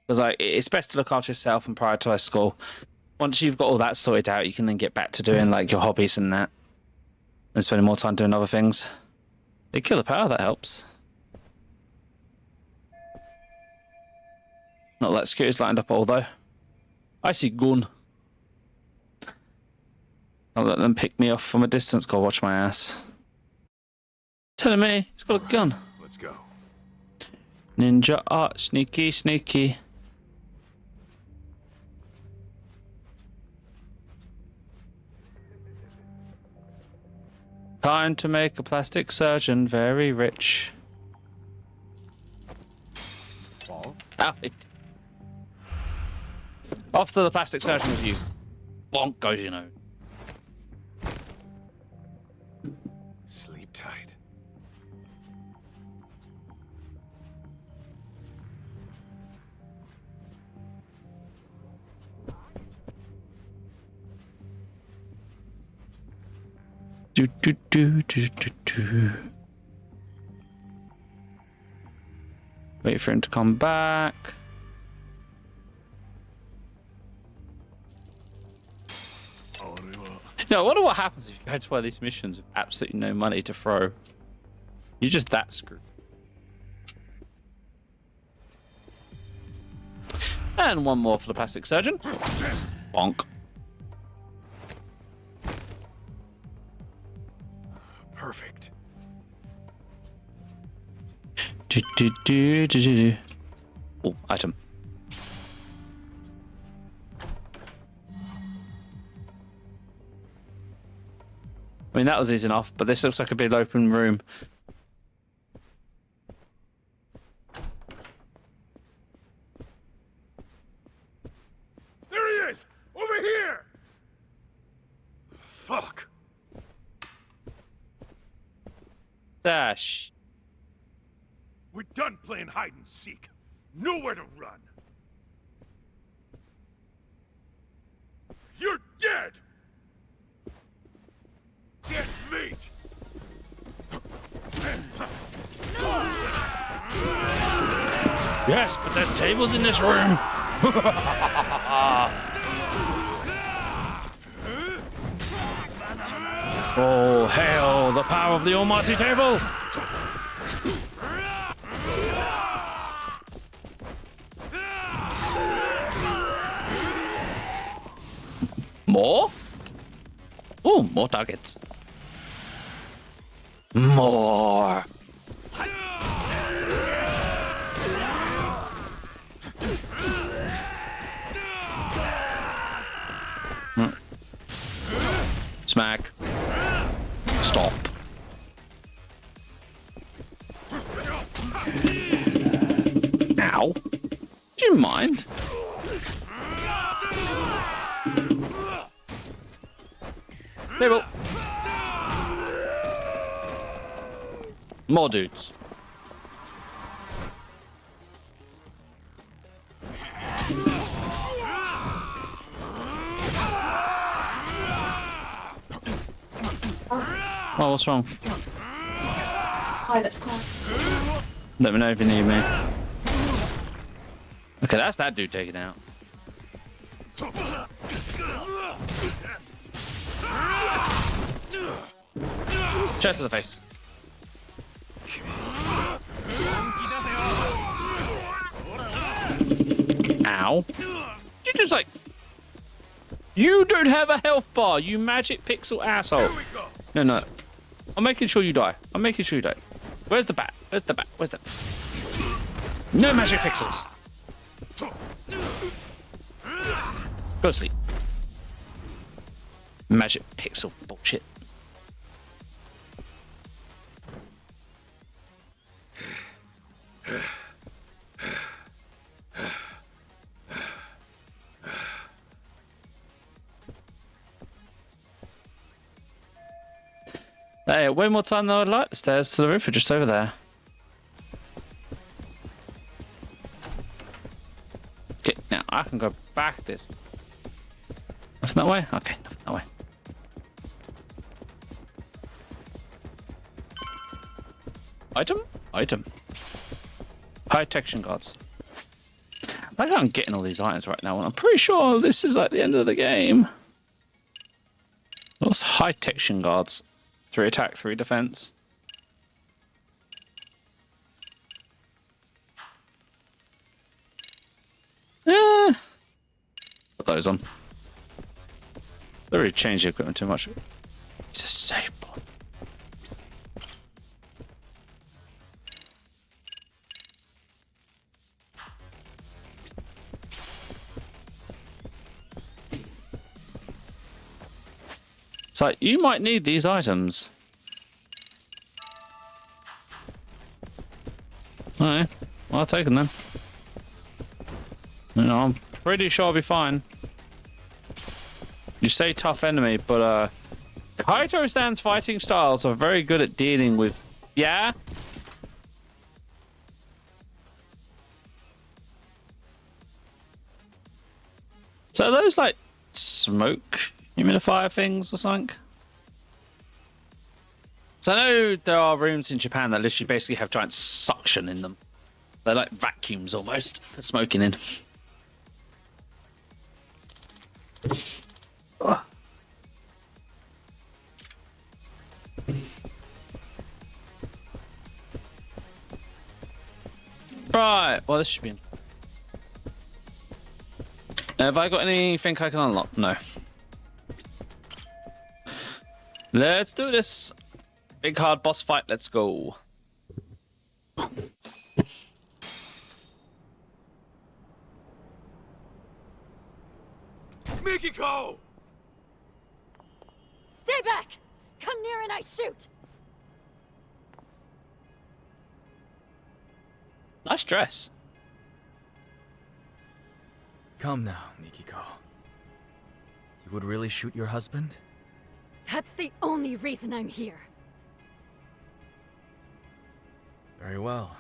Because like, it's best to look after yourself and prioritize school. Once you've got all that sorted out, you can then get back to doing like your hobbies and that. And spending more time doing other things. They kill the power, that helps. Not that security's lined up although. I see gun. I'll let them pick me off from a distance. Go watch my ass. Telling me he's got a gun. Let's go. Ninja art, sneaky, sneaky. Time to make a plastic surgeon very rich. Right. Off to the plastic surgeon with you. Bonk goes, you know. Sleep tight. Do do do do do do. Wait for him to come back. No, I wonder what happens if you go to one of these missions with absolutely no money to throw. You're just that screwed. And one more for the plastic surgeon. Bonk. Perfect. Do, do, do, do, do, do. Oh, item. I mean, that was easy enough, but this looks like a big open room. There he is! Over here! Fuck. Dash. We're done playing hide and seek. Nowhere to run. You're dead! Dead meat! Yes, but there's tables in this room. Oh, hail the power of the almighty table! More? Oh, more targets. More. Smack. Stop. Ow. Do you mind? Table. More dudes. Oh, what's wrong? Hi, let's go. Let me know if you need me. Okay, that's that dude taken out. Chest to the face. Ow. You just like... You don't have a health bar, you magic pixel asshole. No, no. I'm making sure you die. I'm making sure you die. Where's the bat? Where's the bat? Where's the... No magic pixels. Go to sleep. Magic pixel bullshit. Hey, way more time than I'd like. The stairs to the roof are just over there. Okay, now I can go back this. Nothing that way? Okay, nothing that way. Item? Item. High protection guards. Like I'm getting all these items right now, and I'm pretty sure this is like the end of the game. What's high protection guards? 3 attack, 3 defense. Put those on. They really changed the equipment too much. It's a save point. So you might need these items. Alright, well, I'll take them then. You know, I'm pretty sure I'll be fine. You say tough enemy, but Kaito-san's fighting styles are very good at dealing with... Yeah? So are those like smoke humidifier things or something? So I know there are rooms in Japan that literally basically have giant suction in them. They're like vacuums almost for smoking in. Right, well this should be... Have I got anything I can unlock? No. Let's do this. Big hard boss fight, let's go. Mikiko! Stay back! Come near and I shoot! Nice dress. Come now, Mikiko. You would really shoot your husband? That's the only reason I'm here. Very well.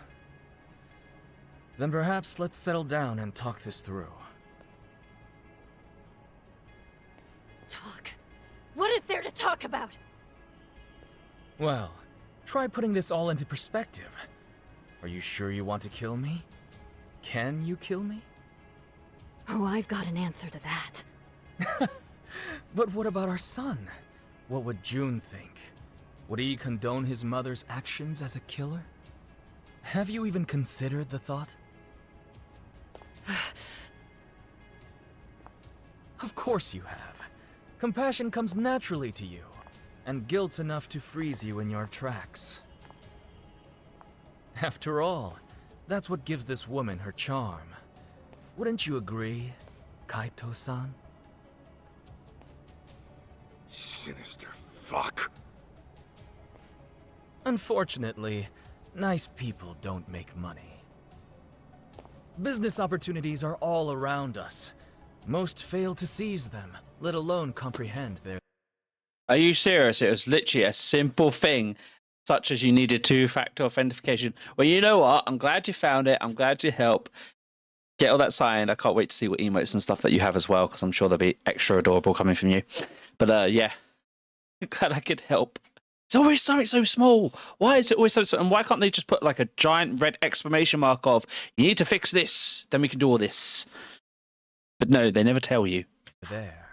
Then perhaps let's settle down and talk this through. Talk? What is there to talk about? Well, try putting this all into perspective. Are you sure you want to kill me? Can you kill me? Oh, I've got an answer to that. But what about our son? What would June think? Would he condone his mother's actions as a killer? Have you even considered the thought? Of course you have. Compassion comes naturally to you, and guilt's enough to freeze you in your tracks. After all, that's what gives this woman her charm. Wouldn't you agree, Kaito-san? Sinister fuck. Unfortunately, nice people don't make money. Business opportunities are all around us. Most fail to seize them, let alone comprehend their... Are you serious? It was literally a simple thing, such as you needed two-factor authentication. Well, you know what? I'm glad you found it. I'm glad you helped. Get all that signed. I can't wait to see what emotes and stuff that you have as well, because I'm sure they'll be extra adorable coming from you. But yeah, glad I could help. It's always something so small. Why is it always so small? And why can't they just put like a giant red exclamation mark of, you need to fix this, then we can do all this. But no, they never tell you. There.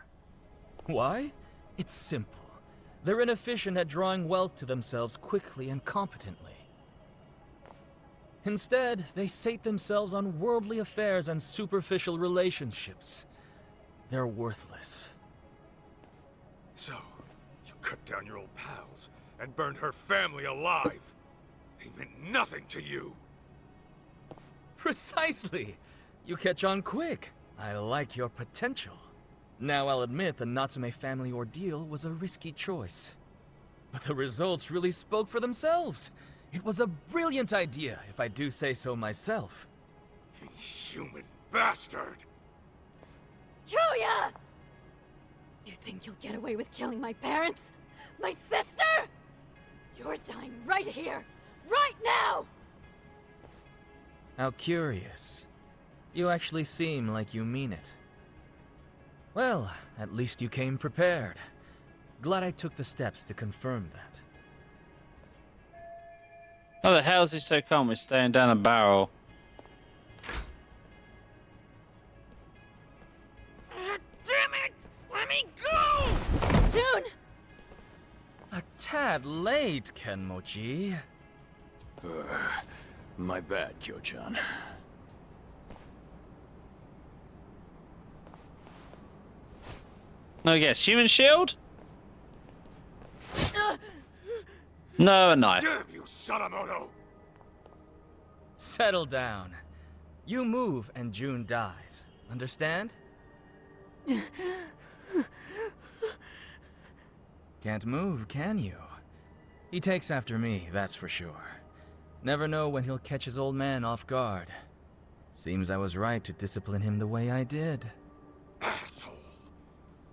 Why? It's simple. They're inefficient at drawing wealth to themselves quickly and competently. Instead, they sate themselves on worldly affairs and superficial relationships. They're worthless. So, you cut down your old pals and burned her family alive. They meant nothing to you. Precisely! You catch on quick. I like your potential. Now I'll admit the Natsume family ordeal was a risky choice. But the results really spoke for themselves. It was a brilliant idea, if I do say so myself. Inhuman bastard! Julia! You think you'll get away with killing my parents? My sister? You're dying right here, right now! How curious. You actually seem like you mean it. Well, at least you came prepared. Glad I took the steps to confirm that. How the hell is he so calm? He's staring down a barrel. Damn it! Let me go! June! A tad late, Kenmochi. My bad, Kyo-chan. No, yes, human shield? No, a knife. Damn you, Sadamoto! Settle down. You move and June dies. Understand? Can't move, can you? He takes after me, that's for sure. Never know when he'll catch his old man off guard. Seems I was right to discipline him the way I did. Asshole!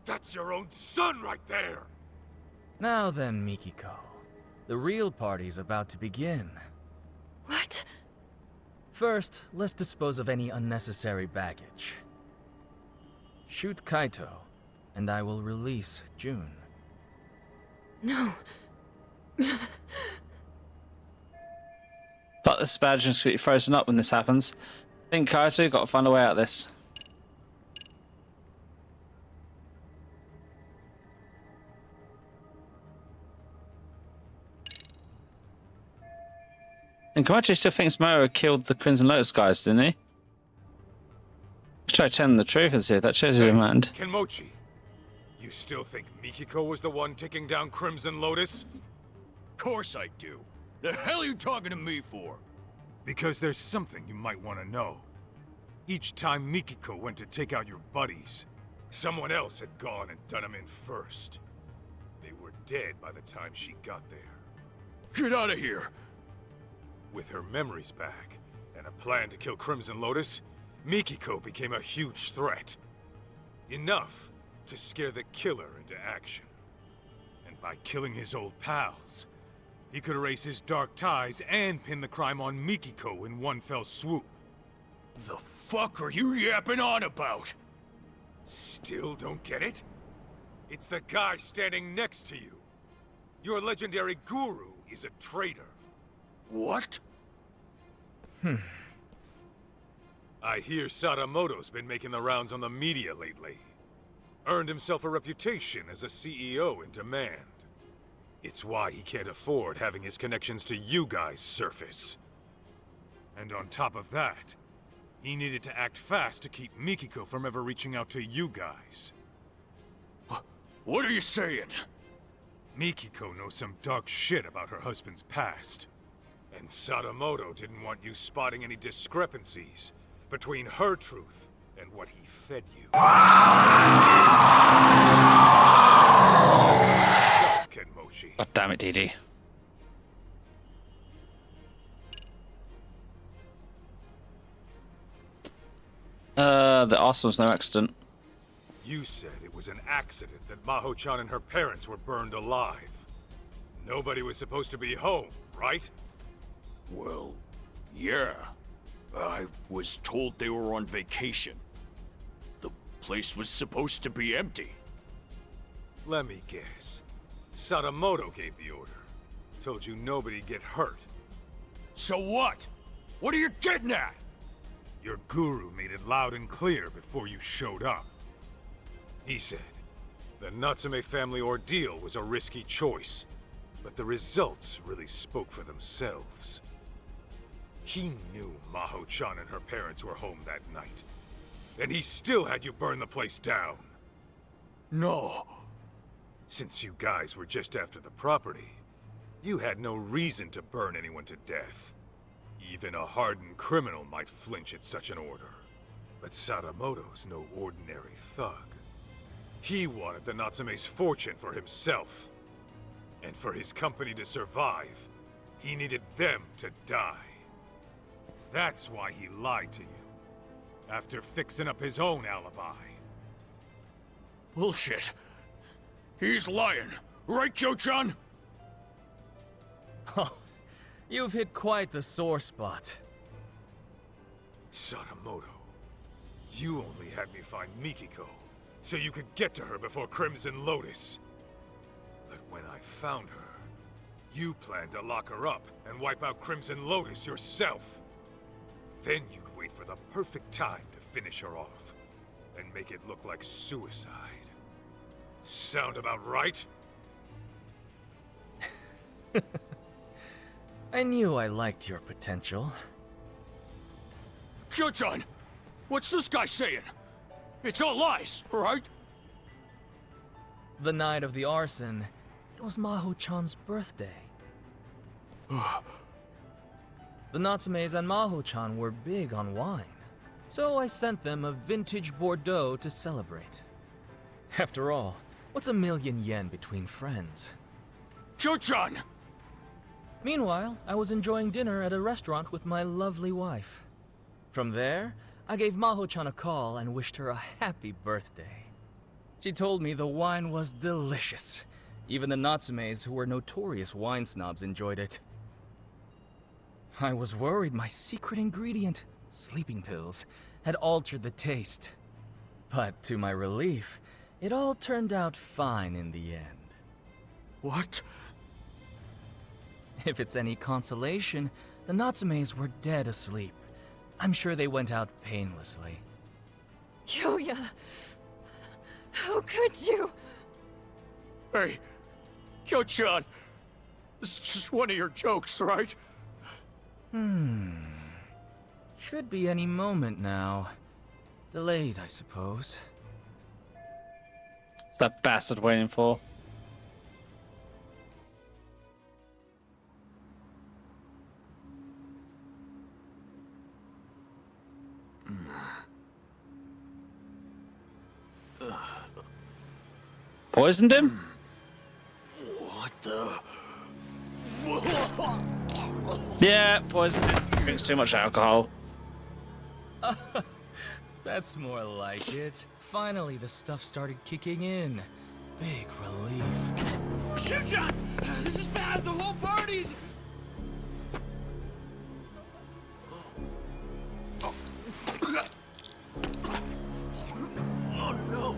That's your own son right there! Now then, Mikiko. The real party's about to begin. What? First, let's dispose of any unnecessary baggage. Shoot Kaito, and I will release June. No. But this badge is completely frozen up when this happens. I think Kaito got to find a way out of this. And Komachi still thinks Moro killed the Crimson Lotus guys, didn't he? Let's try telling the truth and see if that changes your mind. Kenmochi, you still think Mikiko was the one taking down Crimson Lotus? Course I do. The hell are you talking to me for? Because there's something you might want to know. Each time Mikiko went to take out your buddies, someone else had gone and done them in first. They were dead by the time she got there. Get out of here! With her memories back, and a plan to kill Crimson Lotus, Mikiko became a huge threat. Enough to scare the killer into action. And by killing his old pals, he could erase his dark ties and pin the crime on Mikiko in one fell swoop. The fuck are you yapping on about? Still don't get it? It's the guy standing next to you. Your legendary guru is a traitor. What? I hear Sadamoto's been making the rounds on the media lately. earned himself a reputation as a CEO in demand. It's why he can't afford having his connections to you guys surface. And on top of that, he needed to act fast to keep Mikiko from ever reaching out to you guys. What are you saying? Mikiko knows some dark shit about her husband's past. And Sadamoto didn't want you spotting any discrepancies between her truth and what he fed you. Kenmochi. God damn it, DD. The arson was no accident. You said it was an accident that Maho-chan and her parents were burned alive. Nobody was supposed to be home, right? Well, yeah. I was told they were on vacation. The place was supposed to be empty. Let me guess. Sadamoto gave the order. Told you nobody get hurt. So what? What are you getting at? Your guru made it loud and clear before you showed up. He said the Natsume family ordeal was a risky choice, but the results really spoke for themselves. He knew Maho-chan and her parents were home that night, and he still had you burn the place down. No. Since you guys were just after the property, you had no reason to burn anyone to death. Even a hardened criminal might flinch at such an order. But Sadamoto's no ordinary thug. He wanted the Natsume's fortune for himself. And for his company to survive, he needed them to die. That's why he lied to you, after fixing up his own alibi. Bullshit. He's lying, right, Kyo-chan? Oh, you've hit quite the sore spot. Sadamoto, you only had me find Mikiko, so you could get to her before Crimson Lotus. But when I found her, you planned to lock her up and wipe out Crimson Lotus yourself. Then you'd wait for the perfect time to finish her off, and make it look like suicide. Sound about right? I knew I liked your potential. Kyo-chan! What's this guy saying? It's all lies, right? The night of the arson, it was Maho-chan's birthday. The Natsumes and Maho-chan were big on wine, so I sent them a vintage Bordeaux to celebrate. After all, what's a million yen between friends? Kyo-chan! Meanwhile, I was enjoying dinner at a restaurant with my lovely wife. From there, I gave Maho-chan a call and wished her a happy birthday. She told me the wine was delicious. Even the Natsumes, who were notorious wine snobs, enjoyed it. I was worried my secret ingredient, sleeping pills, had altered the taste. But to my relief, it all turned out fine in the end. What? If it's any consolation, the Natsumes were dead asleep. I'm sure they went out painlessly. Kyoya, how could you? Hey, Kyo-chan, this is just one of your jokes, right? Should be any moment now. Delayed, I suppose. What's that bastard waiting for? Poisoned him? What the? Yeah, poisoned him. Drinks too much alcohol. That's more like it. Finally, the stuff started kicking in. Big relief. Shoot-shot! This is bad! The whole party's... Oh no.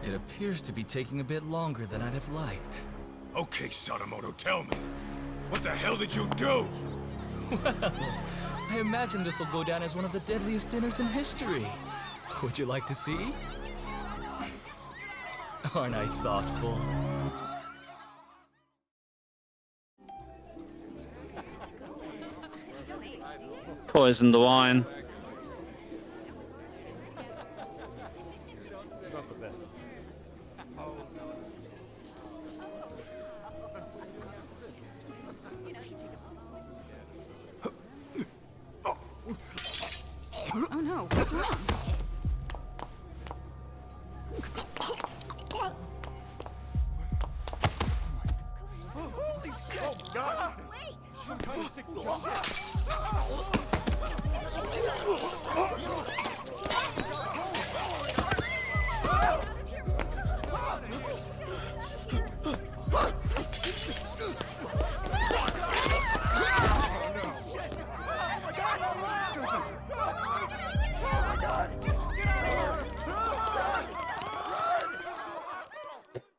It appears to be taking a bit longer than I'd have liked. Okay, Sadamoto, tell me. What the hell did you do? Well, I imagine this will go down as one of the deadliest dinners in history. Would you like to see? Aren't I thoughtful? Poison the wine. Oh no, what's wrong? Holy shit! Oh, God! Wait! Some kind of sick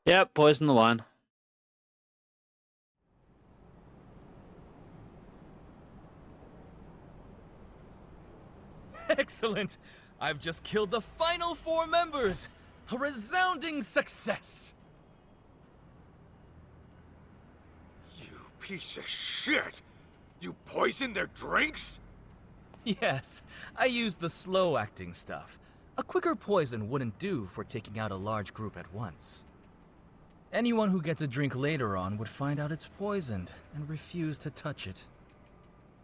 Yep, poison the wine. Excellent! I've just killed the final 4 members! A resounding success! You piece of shit! You poisoned their drinks? Yes, I used the slow-acting stuff. A quicker poison wouldn't do for taking out a large group at once. Anyone who gets a drink later on would find out it's poisoned and refuse to touch it.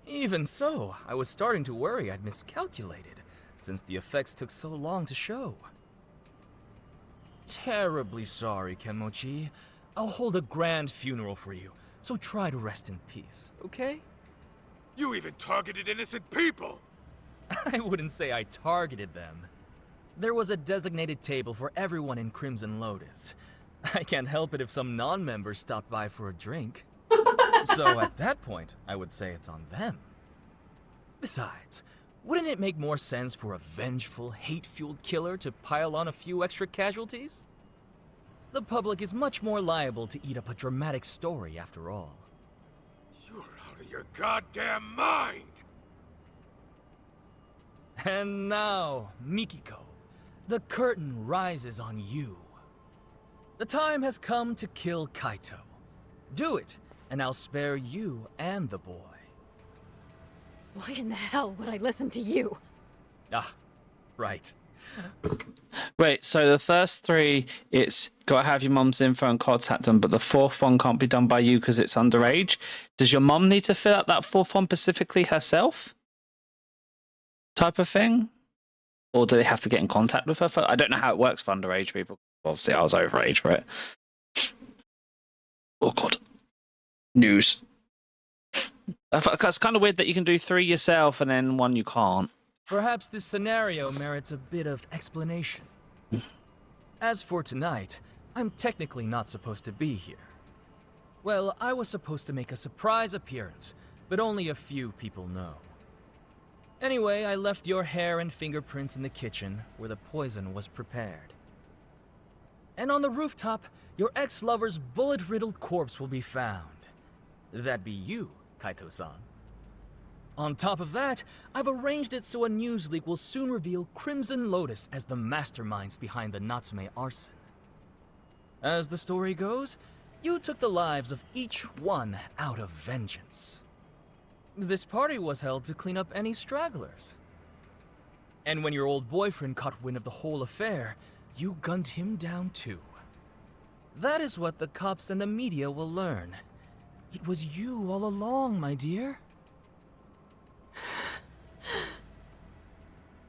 Even so, I was starting to worry I'd miscalculated, since the effects took so long to show. Terribly sorry, Kenmochi. I'll hold a grand funeral for you, so try to rest in peace, okay? You even targeted innocent people! I wouldn't say I targeted them. There was a designated table for everyone in Crimson Lotus. I can't help it if some non-members stopped by for a drink. So at that point, I would say it's on them. Besides, wouldn't it make more sense for a vengeful, hate-fueled killer to pile on a few extra casualties? The public is much more liable to eat up a dramatic story after all. You're out of your goddamn mind! And now, Mikiko, the curtain rises on you. The time has come to kill Kaito. Do it, and I'll spare you and the boy. Why in the hell would I listen to you? Ah, right. Wait, so the first 3, it's got to have your mum's info and contact them, but the 4th one can't be done by you because it's underage. Does your mum need to fill out that 4th one specifically herself? Type of thing? Or do they have to get in contact with her? I don't know how it works for underage people. Obviously, I was overage for it. Oh, God. News. It's kind of weird that you can do 3 yourself and then 1 you can't. Perhaps this scenario merits a bit of explanation. As for tonight, I'm technically not supposed to be here. Well, I was supposed to make a surprise appearance, but only a few people know. Anyway, I left your hair and fingerprints in the kitchen, where the poison was prepared. And on the rooftop, your ex-lover's bullet-riddled corpse will be found. That'd be you, Kaito-san. On top of that, I've arranged it so a news leak will soon reveal Crimson Lotus as the masterminds behind the Natsume arson. As the story goes, you took the lives of each one out of vengeance. This party was held to clean up any stragglers. And when your old boyfriend caught wind of the whole affair, you gunned him down too. That is what the cops and the media will learn. It was you all along, my dear.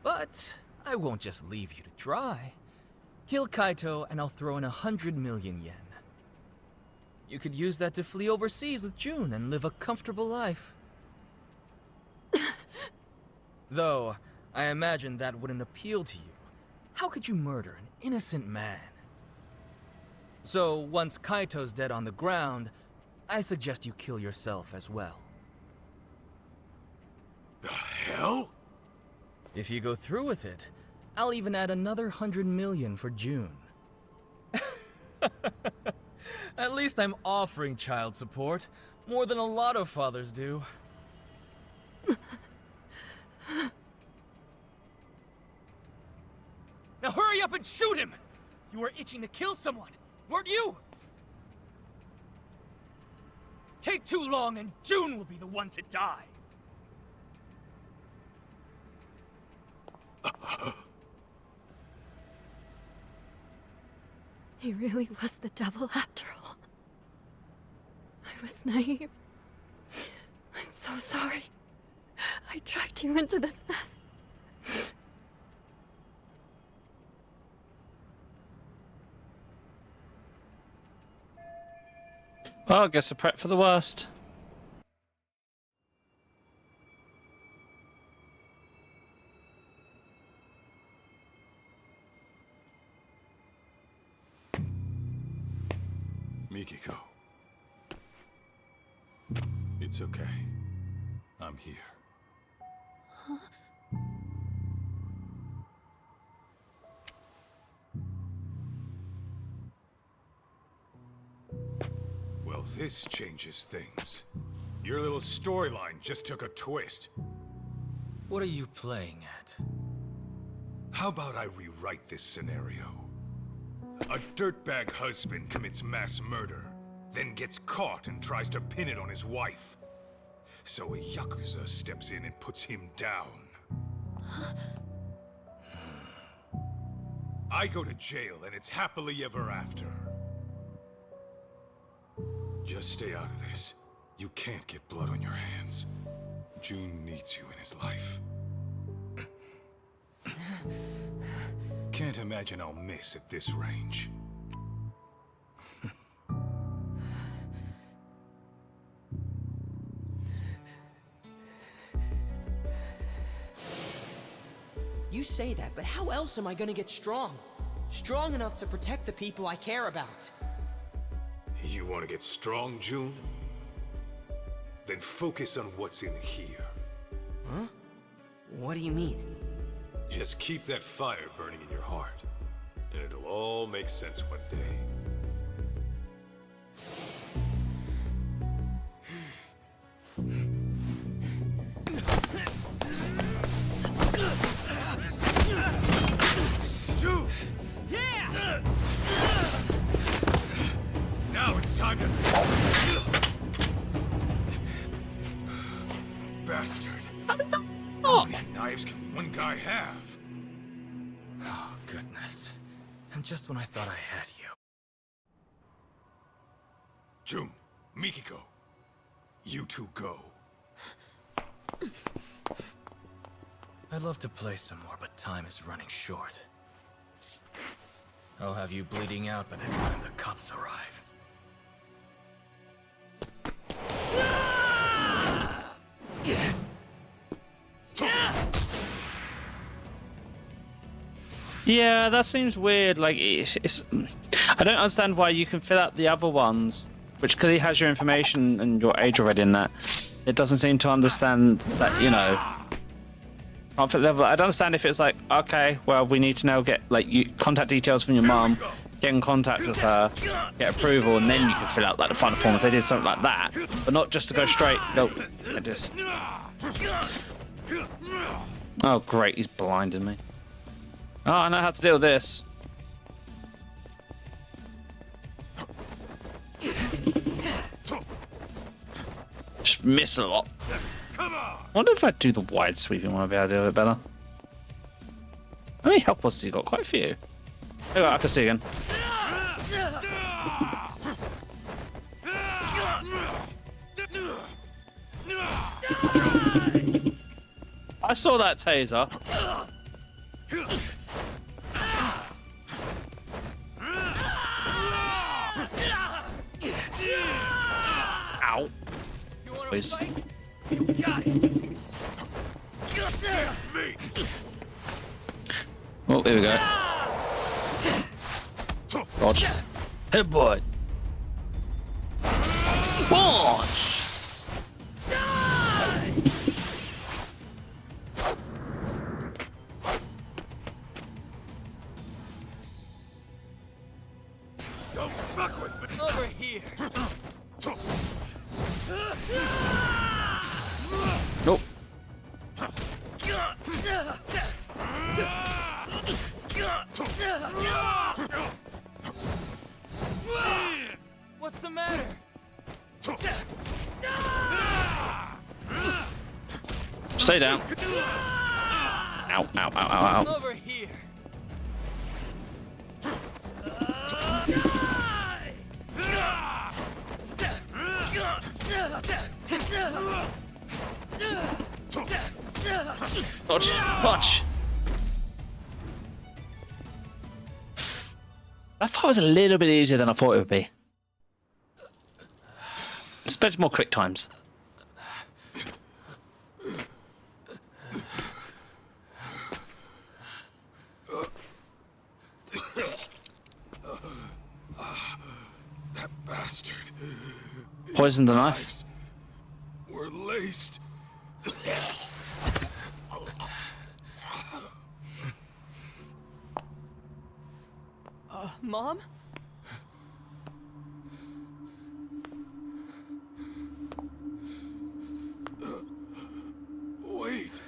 But I won't just leave you to dry. Kill Kaito and I'll throw in 100 million yen. You could use that to flee overseas with June and live a comfortable life. Though, I imagine that wouldn't appeal to you. How could you murder an innocent man? So, once Kaito's dead on the ground, I suggest you kill yourself as well. The hell? If you go through with it, I'll even add another 100 million for June. At least I'm offering child support, more than a lot of fathers do. Now hurry up and shoot him! You were itching to kill someone, weren't you? Take too long and June will be the one to die. He really was the devil after all. I was naive. I'm so sorry. I dragged you into this mess. Well, I guess I prep for the worst. Mikiko. It's okay. I'm here. Well, this changes things. Your little storyline just took a twist. What are you playing at? How about I rewrite this scenario? A dirtbag husband commits mass murder, then gets caught and tries to pin it on his wife. So a Yakuza steps in and puts him down. I go to jail and it's happily ever after. Just stay out of this. You can't get blood on your hands. June needs you in his life. Can't imagine I'll miss at this range. You say that, but how else am I gonna get strong? Strong enough to protect the people I care about. You want to get strong, June? Then focus on what's in here. Huh? What do you mean? Just keep that fire burning in your heart, and it'll all make sense one day. June! Yeah! Now it's time to... Bastard. How many knives can one guy have? Oh, goodness. And just when I thought I had you. June, Mikiko, you two go. I'd love to play some more, but time is running short. I'll have you bleeding out by the time the cops arrive. Yeah, that seems weird. Like, it's I don't understand why you can fill out the other ones, which clearly has your information and your age already in that. It doesn't seem to understand that, you know. Conflict level. I don't understand if it's like, okay, well, we need to now get like contact details from your mum, get in contact with her, get approval, and then you can fill out like the final form if they did something like that, but not just to go straight. Go like this. Oh, great, he's blinding me. Oh, I know how to deal with this. Just miss a lot. I wonder if I do the wide sweeping one, I'll be able to do it better. How many health pots has he got? Quite a few. Oh, I can see again. I saw that taser. Ow. Please. You got it. Oh, there we go. Dodge. Headbutt. Punch. Don't fuck with me. Over here. Nope. What's the matter? Stay down. Ow, ow, ow, ow, Come ow. over here. Watch, watch. That fight was a little bit easier than I thought it would be. Expect more quick times. That bastard. Poisoned the knife. We're laced. Mom? Wait.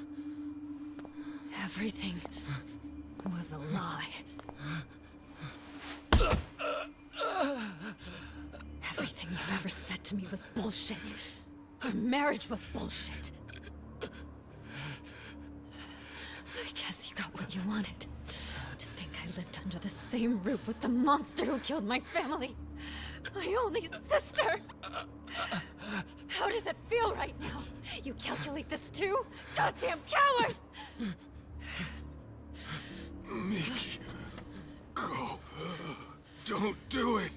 Everything was a lie. Everything you've ever said to me was bullshit. Our marriage was bullshit. I guess you got what you wanted. To think I lived under the same roof with the monster who killed my family. My only sister. How does it feel right now? You calculate this too? Goddamn coward! Miki, go. Don't do it.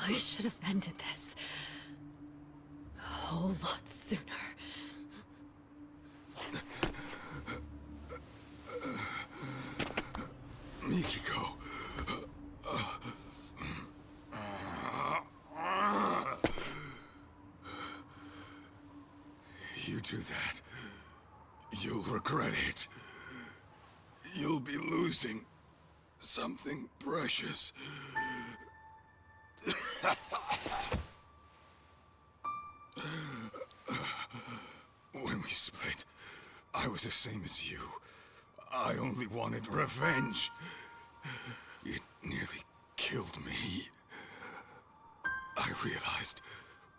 I should have ended this a whole lot sooner. Mikiko. You do that, you'll regret it. You'll be losing something precious. When we split, I was the same as you. I only wanted revenge. It nearly killed me. I realized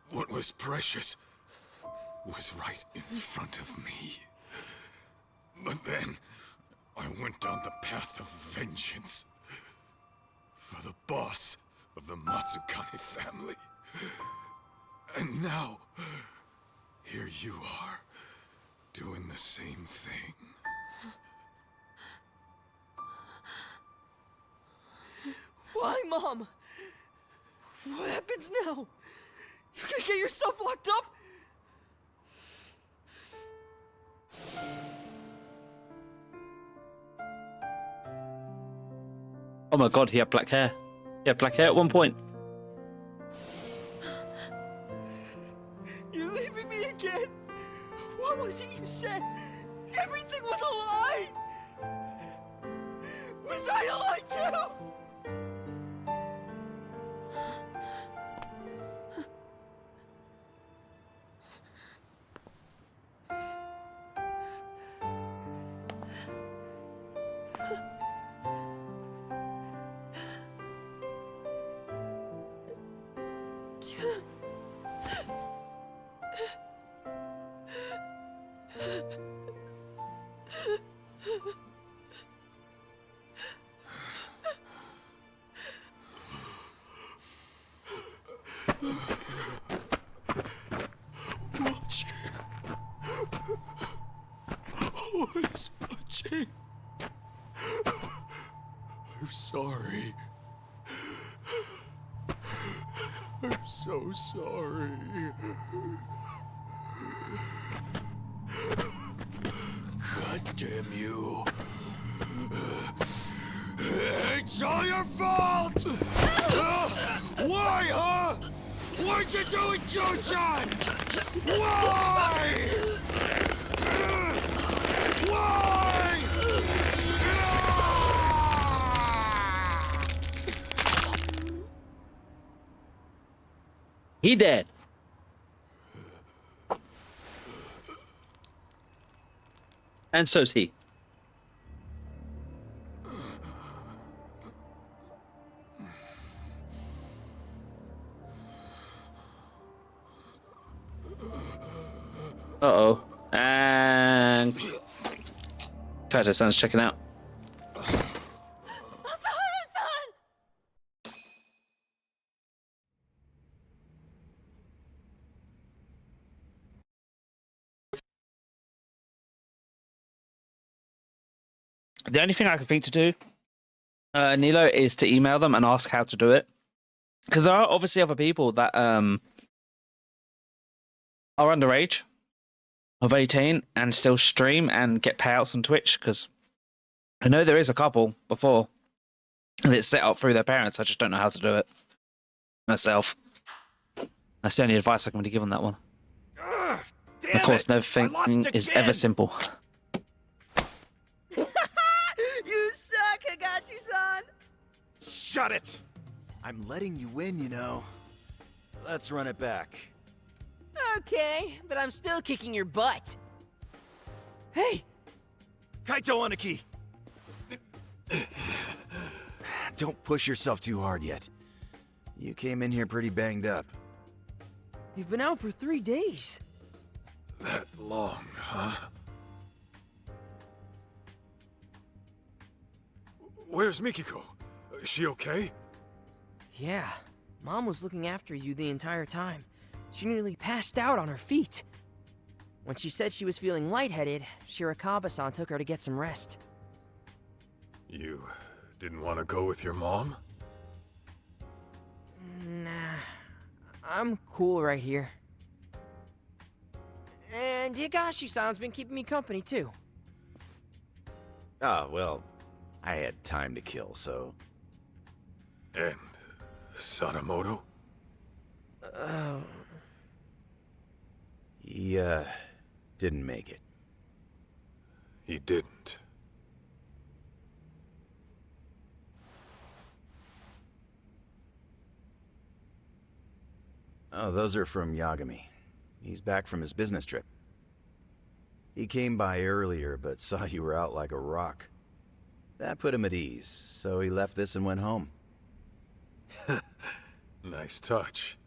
what was precious was right in front of me. But then, I went down the path of vengeance. For the boss of the Matsukane family. And now, here you are, doing the same thing. Why, Mom? What happens now? You're gonna get yourself locked up? Oh my god, he had black hair. He had black hair at one point. You're leaving me again? What was it you said? Everything was a lie! Was I a lie too? Watching. Always watching. I'm sorry. I'm so sorry. God damn you. It's all your fault! Why, huh? What'd you do with Joe-chan? Why? Why? He dead. And so's he. Uh-oh. And Kaito-san's checking out. The only thing I can think to do, Nilo, is to email them and ask how to do it. Because there are obviously other people that are underage, of 18, and still stream and get payouts on Twitch. Because I know there is a couple before, and it's set up through their parents. I just don't know how to do it myself. That's the only advice I can really give on that one. Of course, everything is ever simple. You suck, Higashi-san! Shut it! I'm letting you win, you know. Let's run it back. Okay, but I'm still kicking your butt. Hey! Kaito Aniki! Don't push yourself too hard yet. You came in here pretty banged up. You've been out for 3 days. That long, huh? Where's Mikiko? Is she okay? Yeah, Mom was looking after you the entire time. She nearly passed out on her feet. When she said she was feeling lightheaded, Shirakawa-san took her to get some rest. You didn't want to go with your mom? Nah, I'm cool right here. And Higashi-san's been keeping me company, too. Oh, well, I had time to kill, so... And Sadamoto? He, didn't make it. He didn't. Oh, those are from Yagami. He's back from his business trip. He came by earlier, but saw you were out like a rock. That put him at ease, so he left this and went home. Nice touch.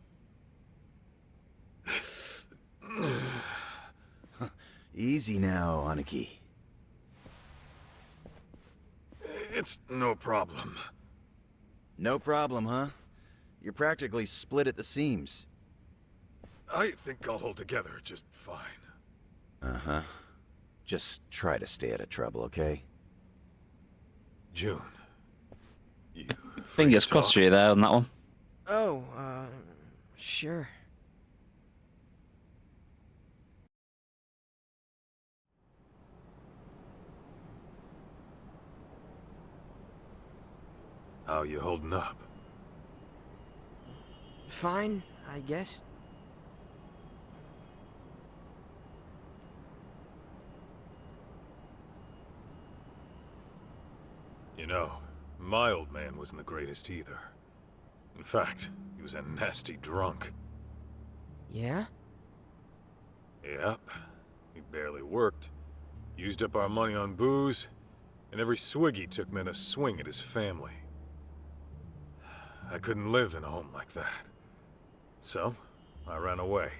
Easy now, Aniki. It's no problem. No problem, huh? You're practically split at the seams. I think I'll hold together just fine. Uh-huh. Just try to stay out of trouble, okay? June. You Fingers crossed for you there on that one. Oh, sure. How you holding up? Fine, I guess. You know, my old man wasn't the greatest either. In fact, he was a nasty drunk. Yeah? Yep. He barely worked, used up our money on booze, and every swig he took meant a swing at his family. I couldn't live in a home like that. So, I ran away.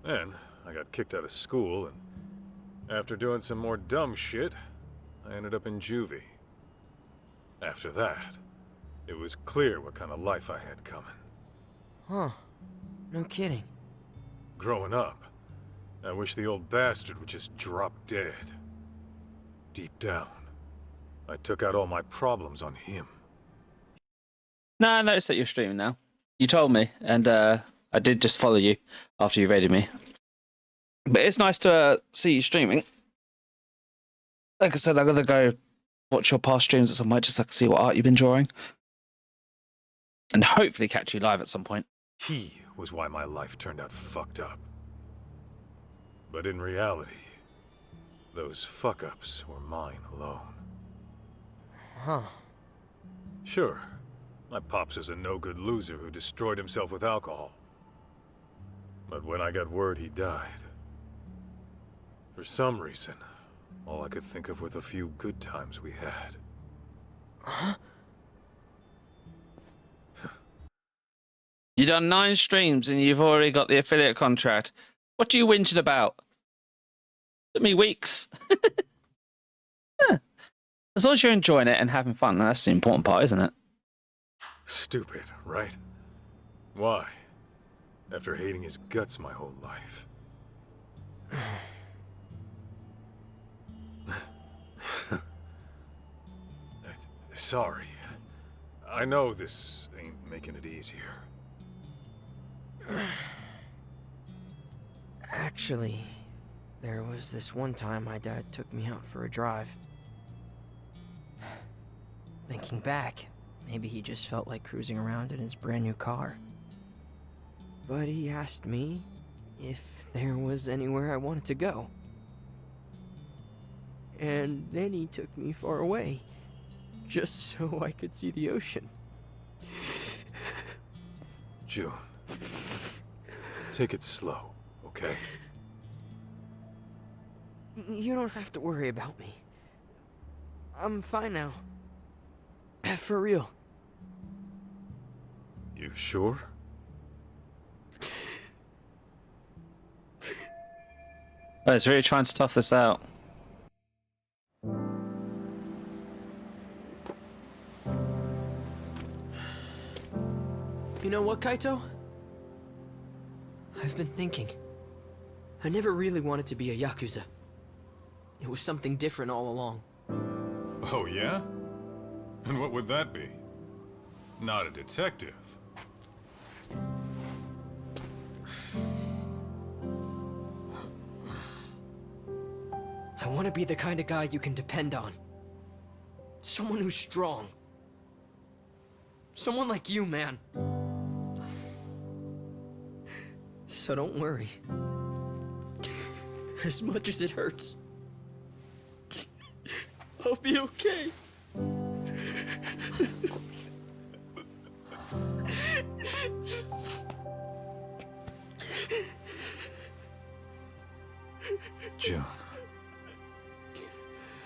Then, I got kicked out of school, and after doing some more dumb shit, I ended up in juvie. After that, it was clear what kind of life I had coming. Huh. No kidding. Growing up, I wish the old bastard would just drop dead. Deep down, I took out all my problems on him. No, I noticed that you're streaming now. You told me, and I did just follow you after you raided me. But it's nice to see you streaming. Like I said, I'm gonna go watch your past streams at some point just so I can see what art you've been drawing. And hopefully catch you live at some point. He was why my life turned out fucked up. But in reality, those fuck-ups were mine alone. Huh. Sure, my pops was a no-good loser who destroyed himself with alcohol. But when I got word he died, for some reason, all I could think of were the few good times we had. Huh? You've done 9 streams and you've already got the affiliate contract. What are you whinging about? Took me weeks. Yeah. As long as you're enjoying it and having fun, that's the important part, isn't it? Stupid, right? Why? After hating his guts my whole life. Sorry. I know this ain't making it easier. Actually, there was this one time my dad took me out for a drive. Thinking back, maybe he just felt like cruising around in his brand new car. But he asked me if there was anywhere I wanted to go. And then he took me far away, just so I could see the ocean. June. Take it slow, okay? You don't have to worry about me. I'm fine now. For real. You sure? Oh, he's really trying to tough this out. You know what, Kaito? I've been thinking. I never really wanted to be a Yakuza. It was something different all along. Oh, yeah? And what would that be? Not a detective. I want to be the kind of guy you can depend on. Someone who's strong. Someone like you, man. So don't worry. As much as it hurts, I'll be okay. June.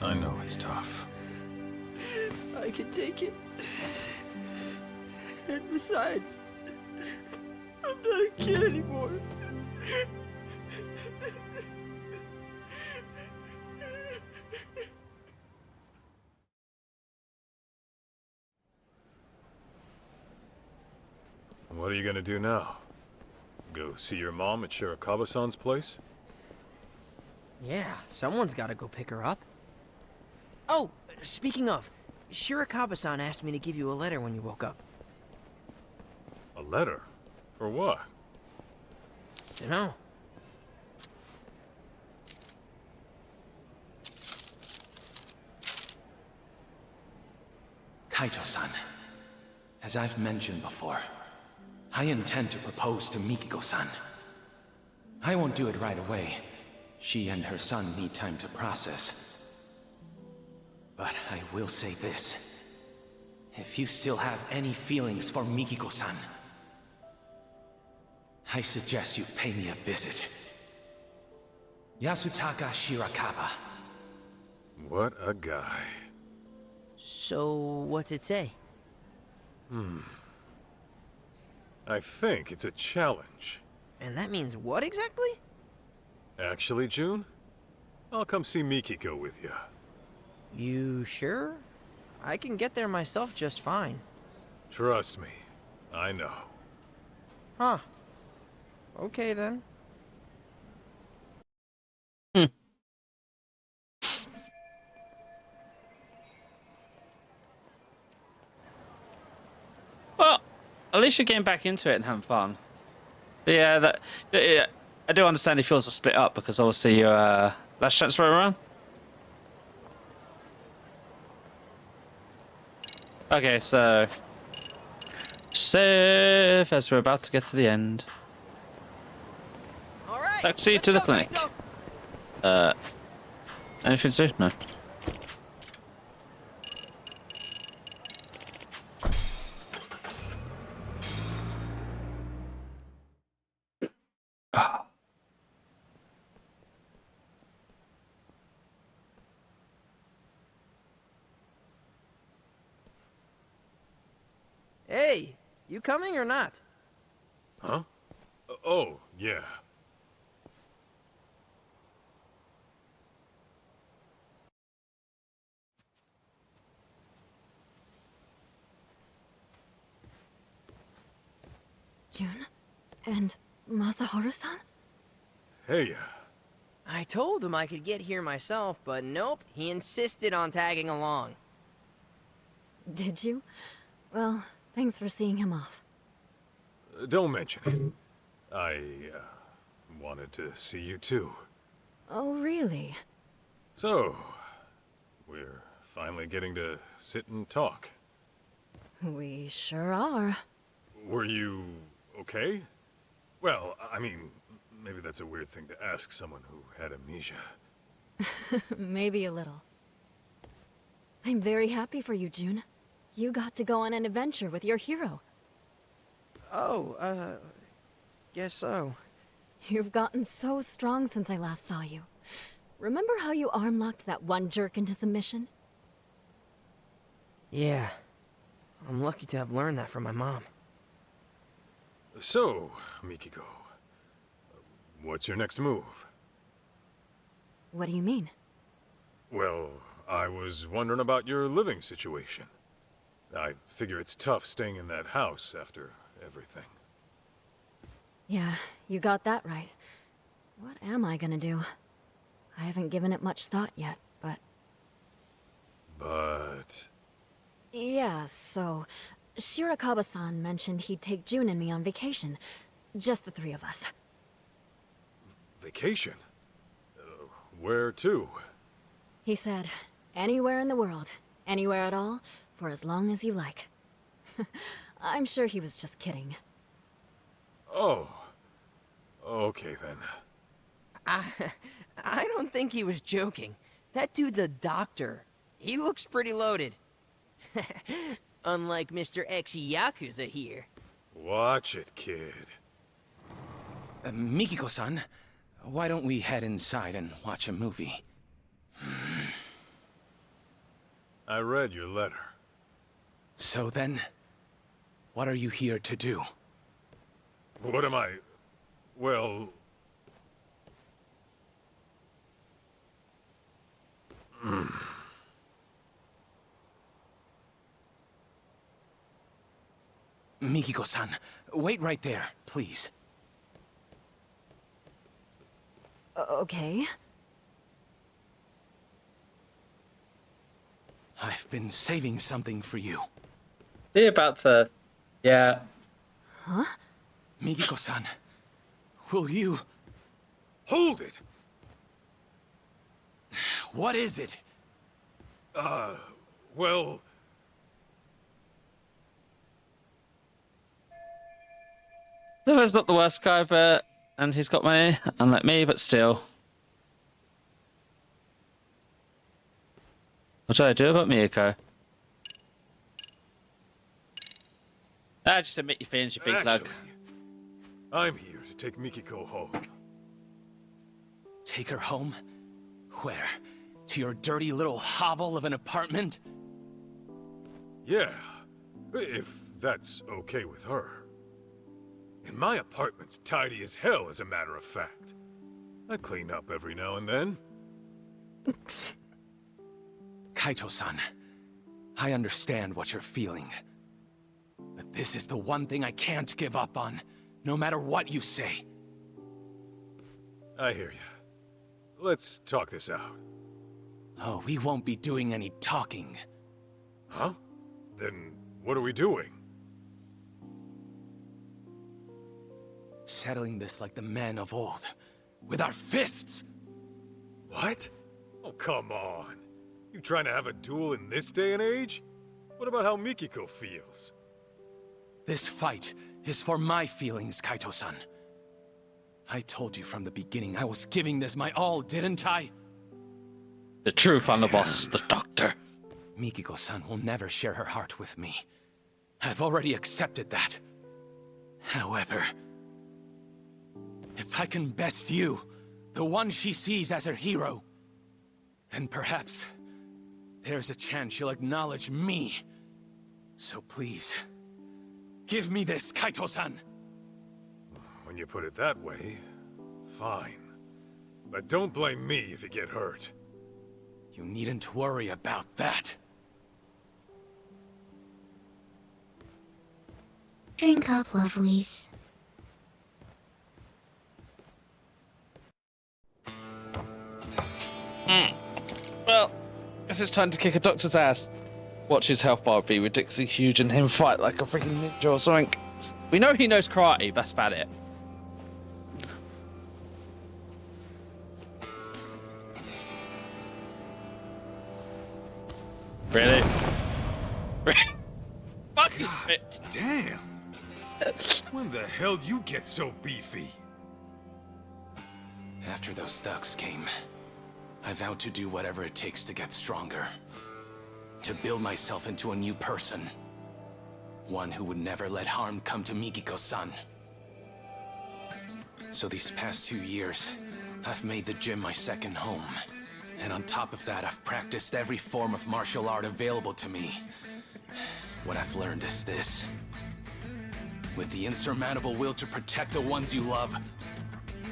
I know it's tough. I can take it. And besides, I'm not a kid anymore. What are you gonna do now? Go see your mom at Shirakawa-san's place? Yeah, someone's gotta go pick her up. Oh, speaking of, Shirakawa-san asked me to give you a letter when you woke up. A letter? For what? Dunno. Kaito-san, as I've mentioned before, I intend to propose to Mikiko-san. I won't do it right away. She and her son need time to process. But I will say this. If you still have any feelings for Mikiko-san, I suggest you pay me a visit. Yasutaka Shirakawa. What a guy. So, what's it say? I think it's a challenge. And that means what exactly? Actually, June, I'll come see Mikiko with you. You sure? I can get there myself just fine. Trust me, I know. Huh. Okay then. Well, at least you're getting back into it and having fun. Yeah, I do understand he feels a split up because obviously your last chance right around. Okay, so save as we're about to get to the end. All right. Taxi to the clinic. Anything to do? No. Hey, you coming or not? Huh? Oh, yeah. June? And Masaharu-san? Hey, I told him I could get here myself, but nope, he insisted on tagging along. Did you? Well, thanks for seeing him off. don't mention it. I, wanted to see you too. Oh, really? So, we're finally getting to sit and talk. We sure are. Were you okay? Well, I mean, maybe that's a weird thing to ask someone who had amnesia. Maybe a little. I'm very happy for you, June. You got to go on an adventure with your hero. Oh, guess so. You've gotten so strong since I last saw you. Remember how you arm-locked that one jerk into submission? Yeah. I'm lucky to have learned that from my mom. So, Mikiko, what's your next move? What do you mean? Well, I was wondering about your living situation. I figure it's tough staying in that house after everything. Yeah, you got that right. What am I gonna do? I haven't given it much thought yet, but... But... Yeah, so... Shirakawa-san mentioned he'd take June and me on vacation. Just the three of us. Vacation? Where to? He said, anywhere in the world, anywhere at all, for as long as you like. I'm sure he was just kidding. Oh. Okay then. I don't think he was joking. That dude's a doctor. He looks pretty loaded. Unlike Mr. X-Yakuza here. Watch it, kid. Mikiko-san, why don't we head inside and watch a movie? I read your letter. So then, what are you here to do? What am I... Well... Mikiko-san, wait right there, please. Okay. I've been saving something for you. Are you about to... Yeah. Huh? Mikiko-san, will you... Hold it! What is it? Well... Noah's not the worst guy, but... And he's got money, unlike me, but still. What do I do about Miyako? Just admit your feelings, you big lug. I'm here to take Mikiko home. Take her home? Where? To your dirty little hovel of an apartment? Yeah, if that's okay with her. And my apartment's tidy as hell, as a matter of fact. I clean up every now and then. Kaito-san, I understand what you're feeling. But this is the one thing I can't give up on, no matter what you say. I hear you. Let's talk this out. Oh, we won't be doing any talking. Huh? Then what are we doing? Settling this like the men of old. With our fists! What? Oh, come on. You trying to have a duel in this day and age? What about how Mikiko feels? This fight is for my feelings, Kaito-san. I told you from the beginning I was giving this my all, didn't I? The true final boss, the Doctor. Mikiko-san will never share her heart with me. I've already accepted that. However, if I can best you, the one she sees as her hero, then perhaps there's a chance she'll acknowledge me. So please, give me this, Kaito-san! When you put it that way, fine. But don't blame me if you get hurt. You needn't worry about that. Drink up, lovelies. guess it's time to kick a doctor's ass. Watch his health bar be ridiculously huge and him fight like a freaking ninja or something. We know he knows karate, that's about it. Really? Fucking shit. Damn. When the hell did you get so beefy? After those thugs came, I vowed to do whatever it takes to get stronger. To build myself into a new person. One who would never let harm come to Mikiko-san. So these past 2 years, I've made the gym my second home. And on top of that, I've practiced every form of martial art available to me. What I've learned is this. With the insurmountable will to protect the ones you love,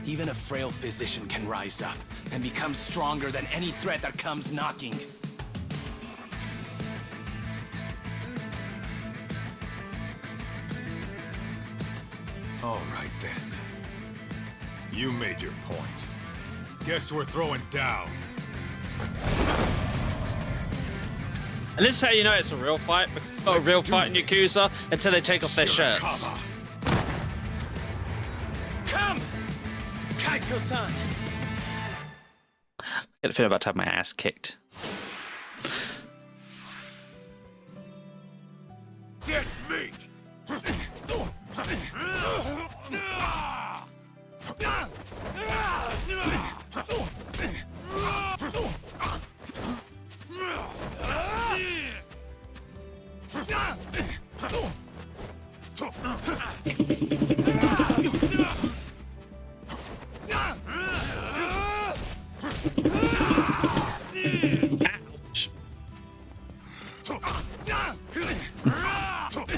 even a frail physician can rise up and become stronger than any threat that comes knocking. All right then. You made your point. Guess we're throwing down. And this is how you know it's a real fight, because it's not a real fight in Yakuza until they take off their shirts. Come! Kaito-san! I get the feeling about to have my ass kicked. Get meat!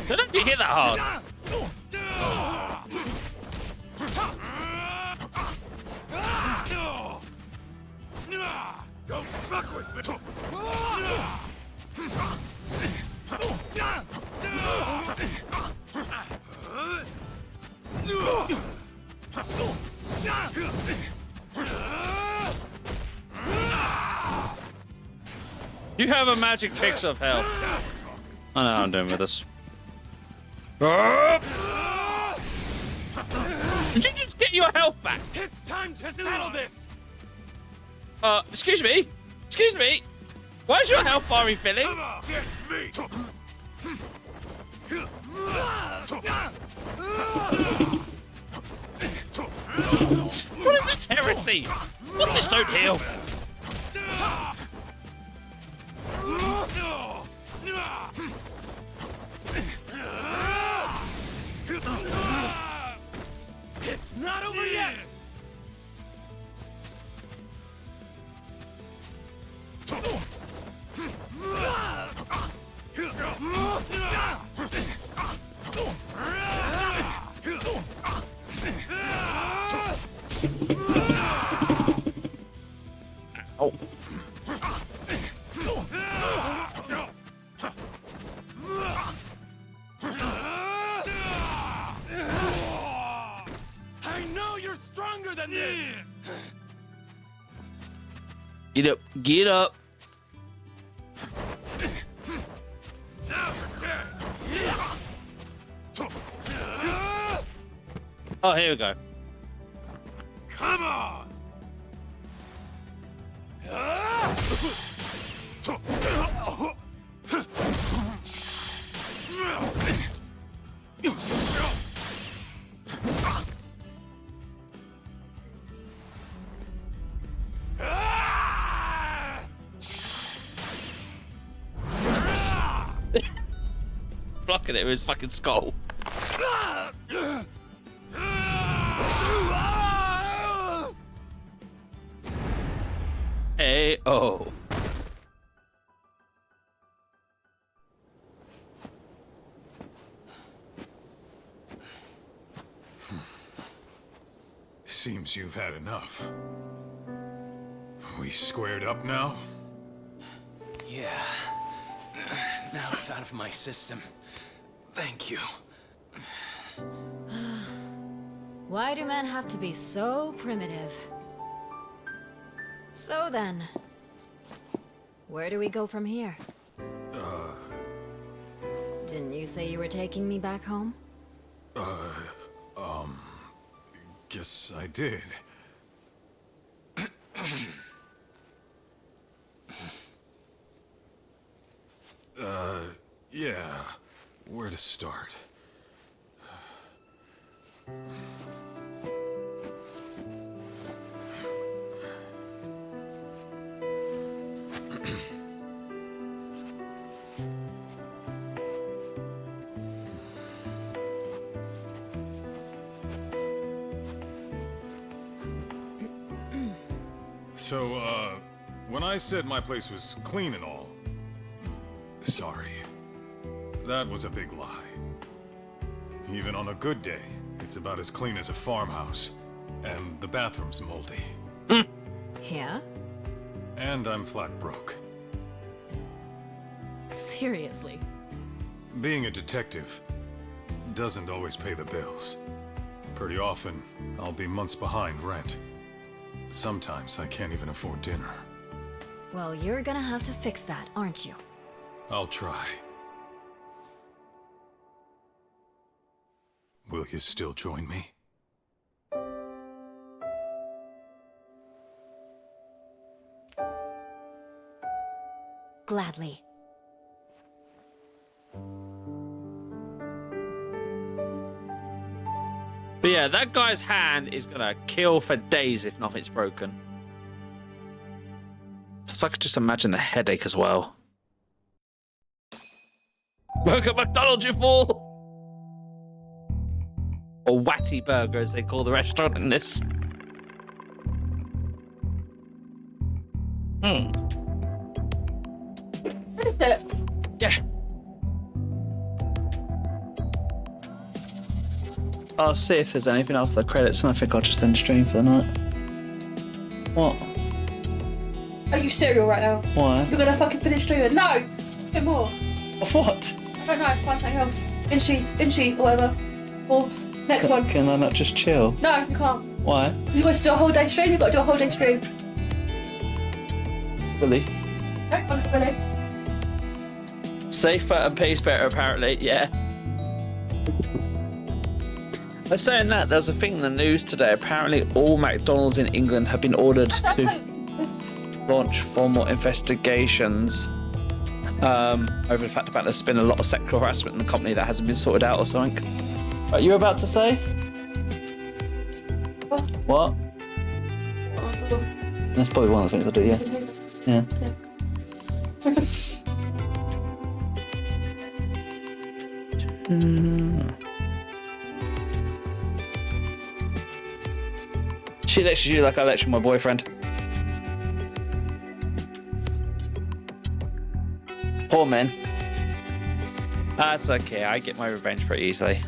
Didn't you hit that hard? Don't fuck with me! You have a magic picture of hell. I know I'm doing with this. Did you just get your health back? It's time to settle this! Excuse me? Excuse me? Why is your health bar refilling? Get me! What is this heresy? What's this don't heal? It's not over yet! Oh. I know you're stronger than this! Get up, get up. Oh, here we go. Come on! Blocking it with his fucking skull. Hey, oh. Seems you've had enough. We squared up now? Yeah. Now it's out of my system. Thank you. Why do men have to be so primitive? So then, Where do we go from here? Didn't you say you were taking me back home? Guess I did. Yeah. Where to start? So, when I said my place was clean and all, sorry. That was a big lie. Even on a good day, it's about as clean as a farmhouse. And the bathroom's moldy. Yeah? And I'm flat broke. Seriously? Being a detective doesn't always pay the bills. Pretty often, I'll be months behind rent. Sometimes I can't even afford dinner. Well, you're gonna have to fix that, aren't you? I'll try. Will you still join me? Gladly. But yeah, that guy's hand is gonna kill for days if nothing's broken. Plus, I could just imagine the headache as well. Work at McDonald's, you fool! Or Watty Burger, as they call the restaurant in this. Yeah. I'll see if there's anything after the credits, and I think I'll just end stream for the night. What? Are you serial right now? Why? You're gonna fucking finish streaming? No! Get more. Of what? I don't know, find something else. Inchi, or whatever. Or next one. Can I not just chill? No, you can't. Why? You got to do a whole day stream, you've got to do a whole day stream. Really? No, not really. Safer and pays better, apparently, yeah. By saying that, there's a thing in the news today. Apparently, all McDonald's in England have been ordered to launch formal investigations over the fact that there's been a lot of sexual harassment in the company that hasn't been sorted out or something. What you were about to say? What? That's probably one of the things I do, yeah. She lectures you like I lecture my boyfriend. Poor men. That's okay, I get my revenge pretty easily.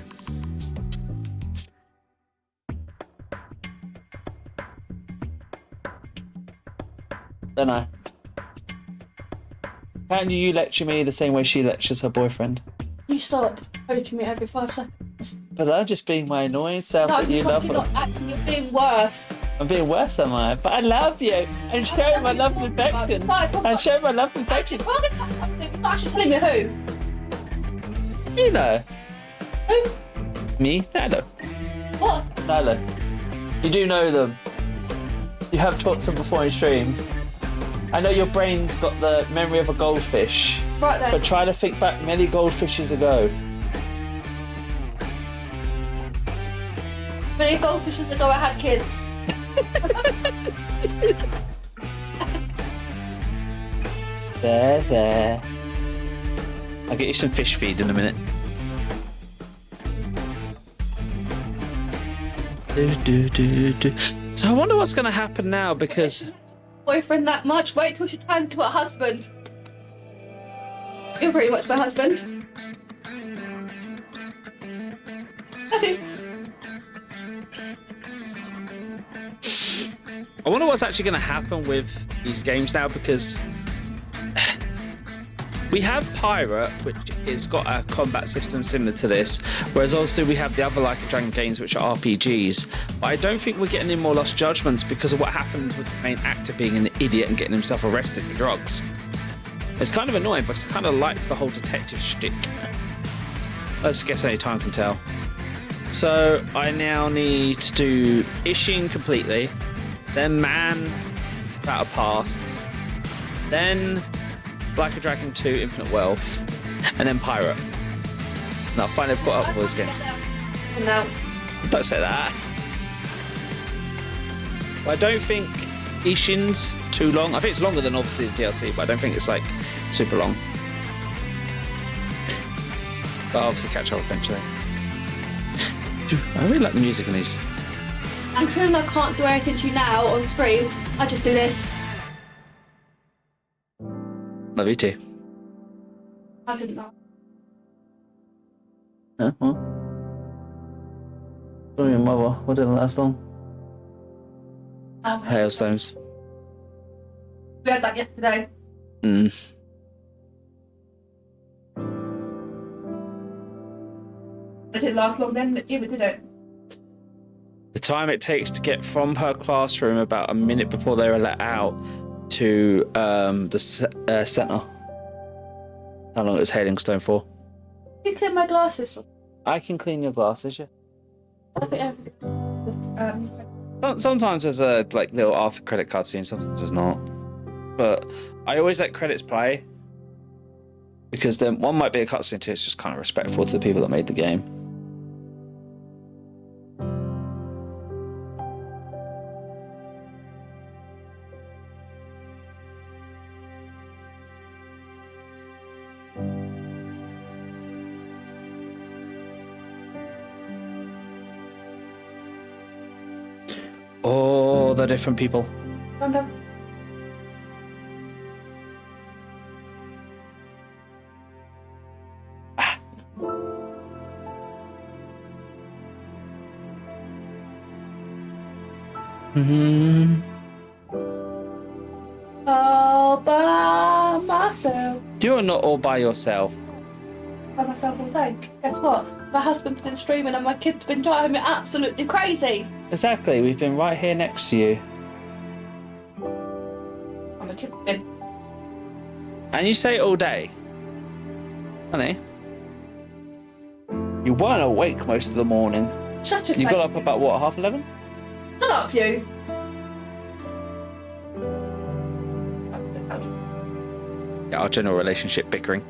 Don't I? Apparently you lecture me the same way she lectures her boyfriend. You stop poking me every 5 seconds. But I'm just being my annoying self that you love. You're not acting, you're being worse. I'm being worse, am I? But I love you. I'm showing my love and affection. I'm showing my love and affection. You're not actually telling me who. Me though. Who? Me? Nalo. What? Nalo. You do know them. You have talked to them before in stream. I know your brain's got the memory of a goldfish. Right then. But try to think back many goldfishes ago. Many goldfishes ago I had kids. There. I'll get you some fish feed in a minute. So I wonder what's going to happen now because... Boyfriend that much? Wait till she turns into a husband. You're pretty much my husband. I wonder what's actually going to happen with these games now because we have Pirate, which has got a combat system similar to this, whereas also we have the other Like a Dragon games, which are RPGs. But I don't think we're getting any more Lost Judgments because of what happened with the main actor being an idiot and getting himself arrested for drugs. It's kind of annoying because I kind of liked the whole detective shtick. I guess only time can tell. So I now need to do Ishin completely, then Man Without a Past, then Like a Dragon 2 Infinite Wealth, and then Pirate. Now finally I've got up with all these games. No. Don't say that. But I don't think Ishin's too long. I think it's longer than obviously the DLC, but I don't think it's like super long. But I'll obviously catch up eventually. I really like the music in these. And because I can't do anything to you now on screen, I just do this. Love you too. I didn't know. Yeah, what? Sorry, your mother. What did the last song? Hailstones. We had that yesterday. It didn't last long then, either, did it? The time it takes to get from her classroom about a minute before they were let out to the centre. How long it was hailing stone for? Can you clean my glasses? I can clean your glasses, yeah. Um, Sometimes there's a like little after credit cutscene, sometimes there's not. But I always let credits play because then one might be a cutscene too. It's just kind of respectful to the people that made the game. All the different people. All by myself. You're not all by yourself. By myself all day. Guess what? My husband's been streaming and my kid's been driving me absolutely crazy. Exactly, we've been right here next to you. I'm a kid's been. And you say all day. Honey, you weren't awake most of the morning. Shut your You face. got up about what, 11:30? Shut up, you. Yeah, our general relationship bickering.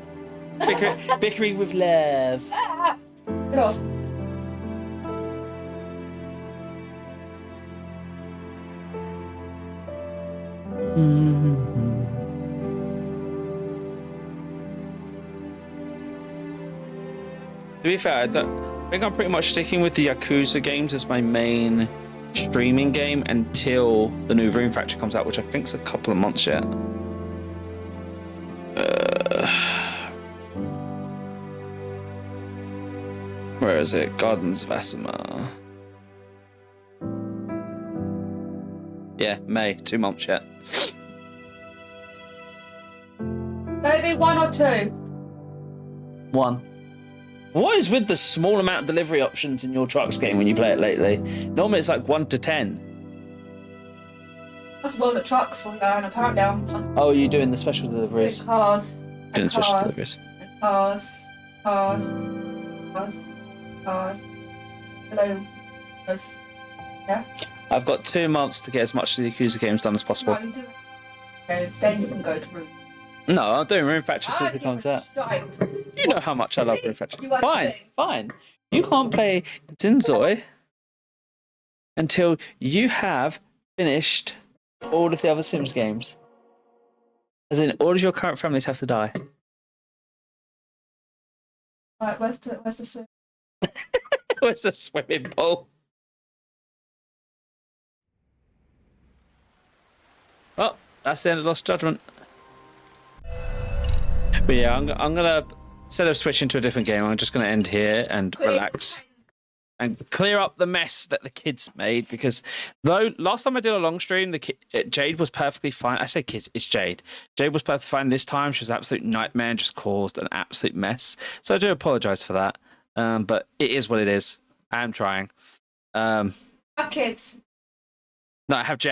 Bickering with love. Get off. To be fair, I think I'm pretty much sticking with the Yakuza games as my main streaming game until the new Rune Factory comes out, which I think's a couple of months yet. Where is it? Gardens of Asima. Yeah, May. 2 months yet. Maybe 1 or 2. 1. What is with the small amount of delivery options in your trucks game when you play it lately? Normally it's like 1 to 10. That's one of the trucks from there, and apparently I'm Oh, you're doing the special deliveries? cars. Doing And special cars. deliveries. And cars. Cars. Cars. Cars. Hello. Cars. Yeah? I've got 2 months to get as much of the Yakuza games done as possible. No, you do. Okay, then you can go to room. No, I'm doing Rune Factory as soon as it comes out. You know how much I love Rune Factory. You are Fine, doing. fine. You can't play Zinzoi until you have finished all of the other Sims games. As in, all of your current families have to die. Right, where's the swim? Where's the swimming pool? Oh, that's the end of Lost Judgment. But yeah, I'm gonna, instead of switching to a different game, I'm just gonna end here and relax and clear up the mess that the kids made. Because though last time I did a long stream, Jade was perfectly fine. I say kids, it's Jade. Jade was perfectly fine. This time she was an absolute nightmare and just caused an absolute mess. So I do apologize for that. But it is what it is. I am trying. Have kids. No, I have Jade.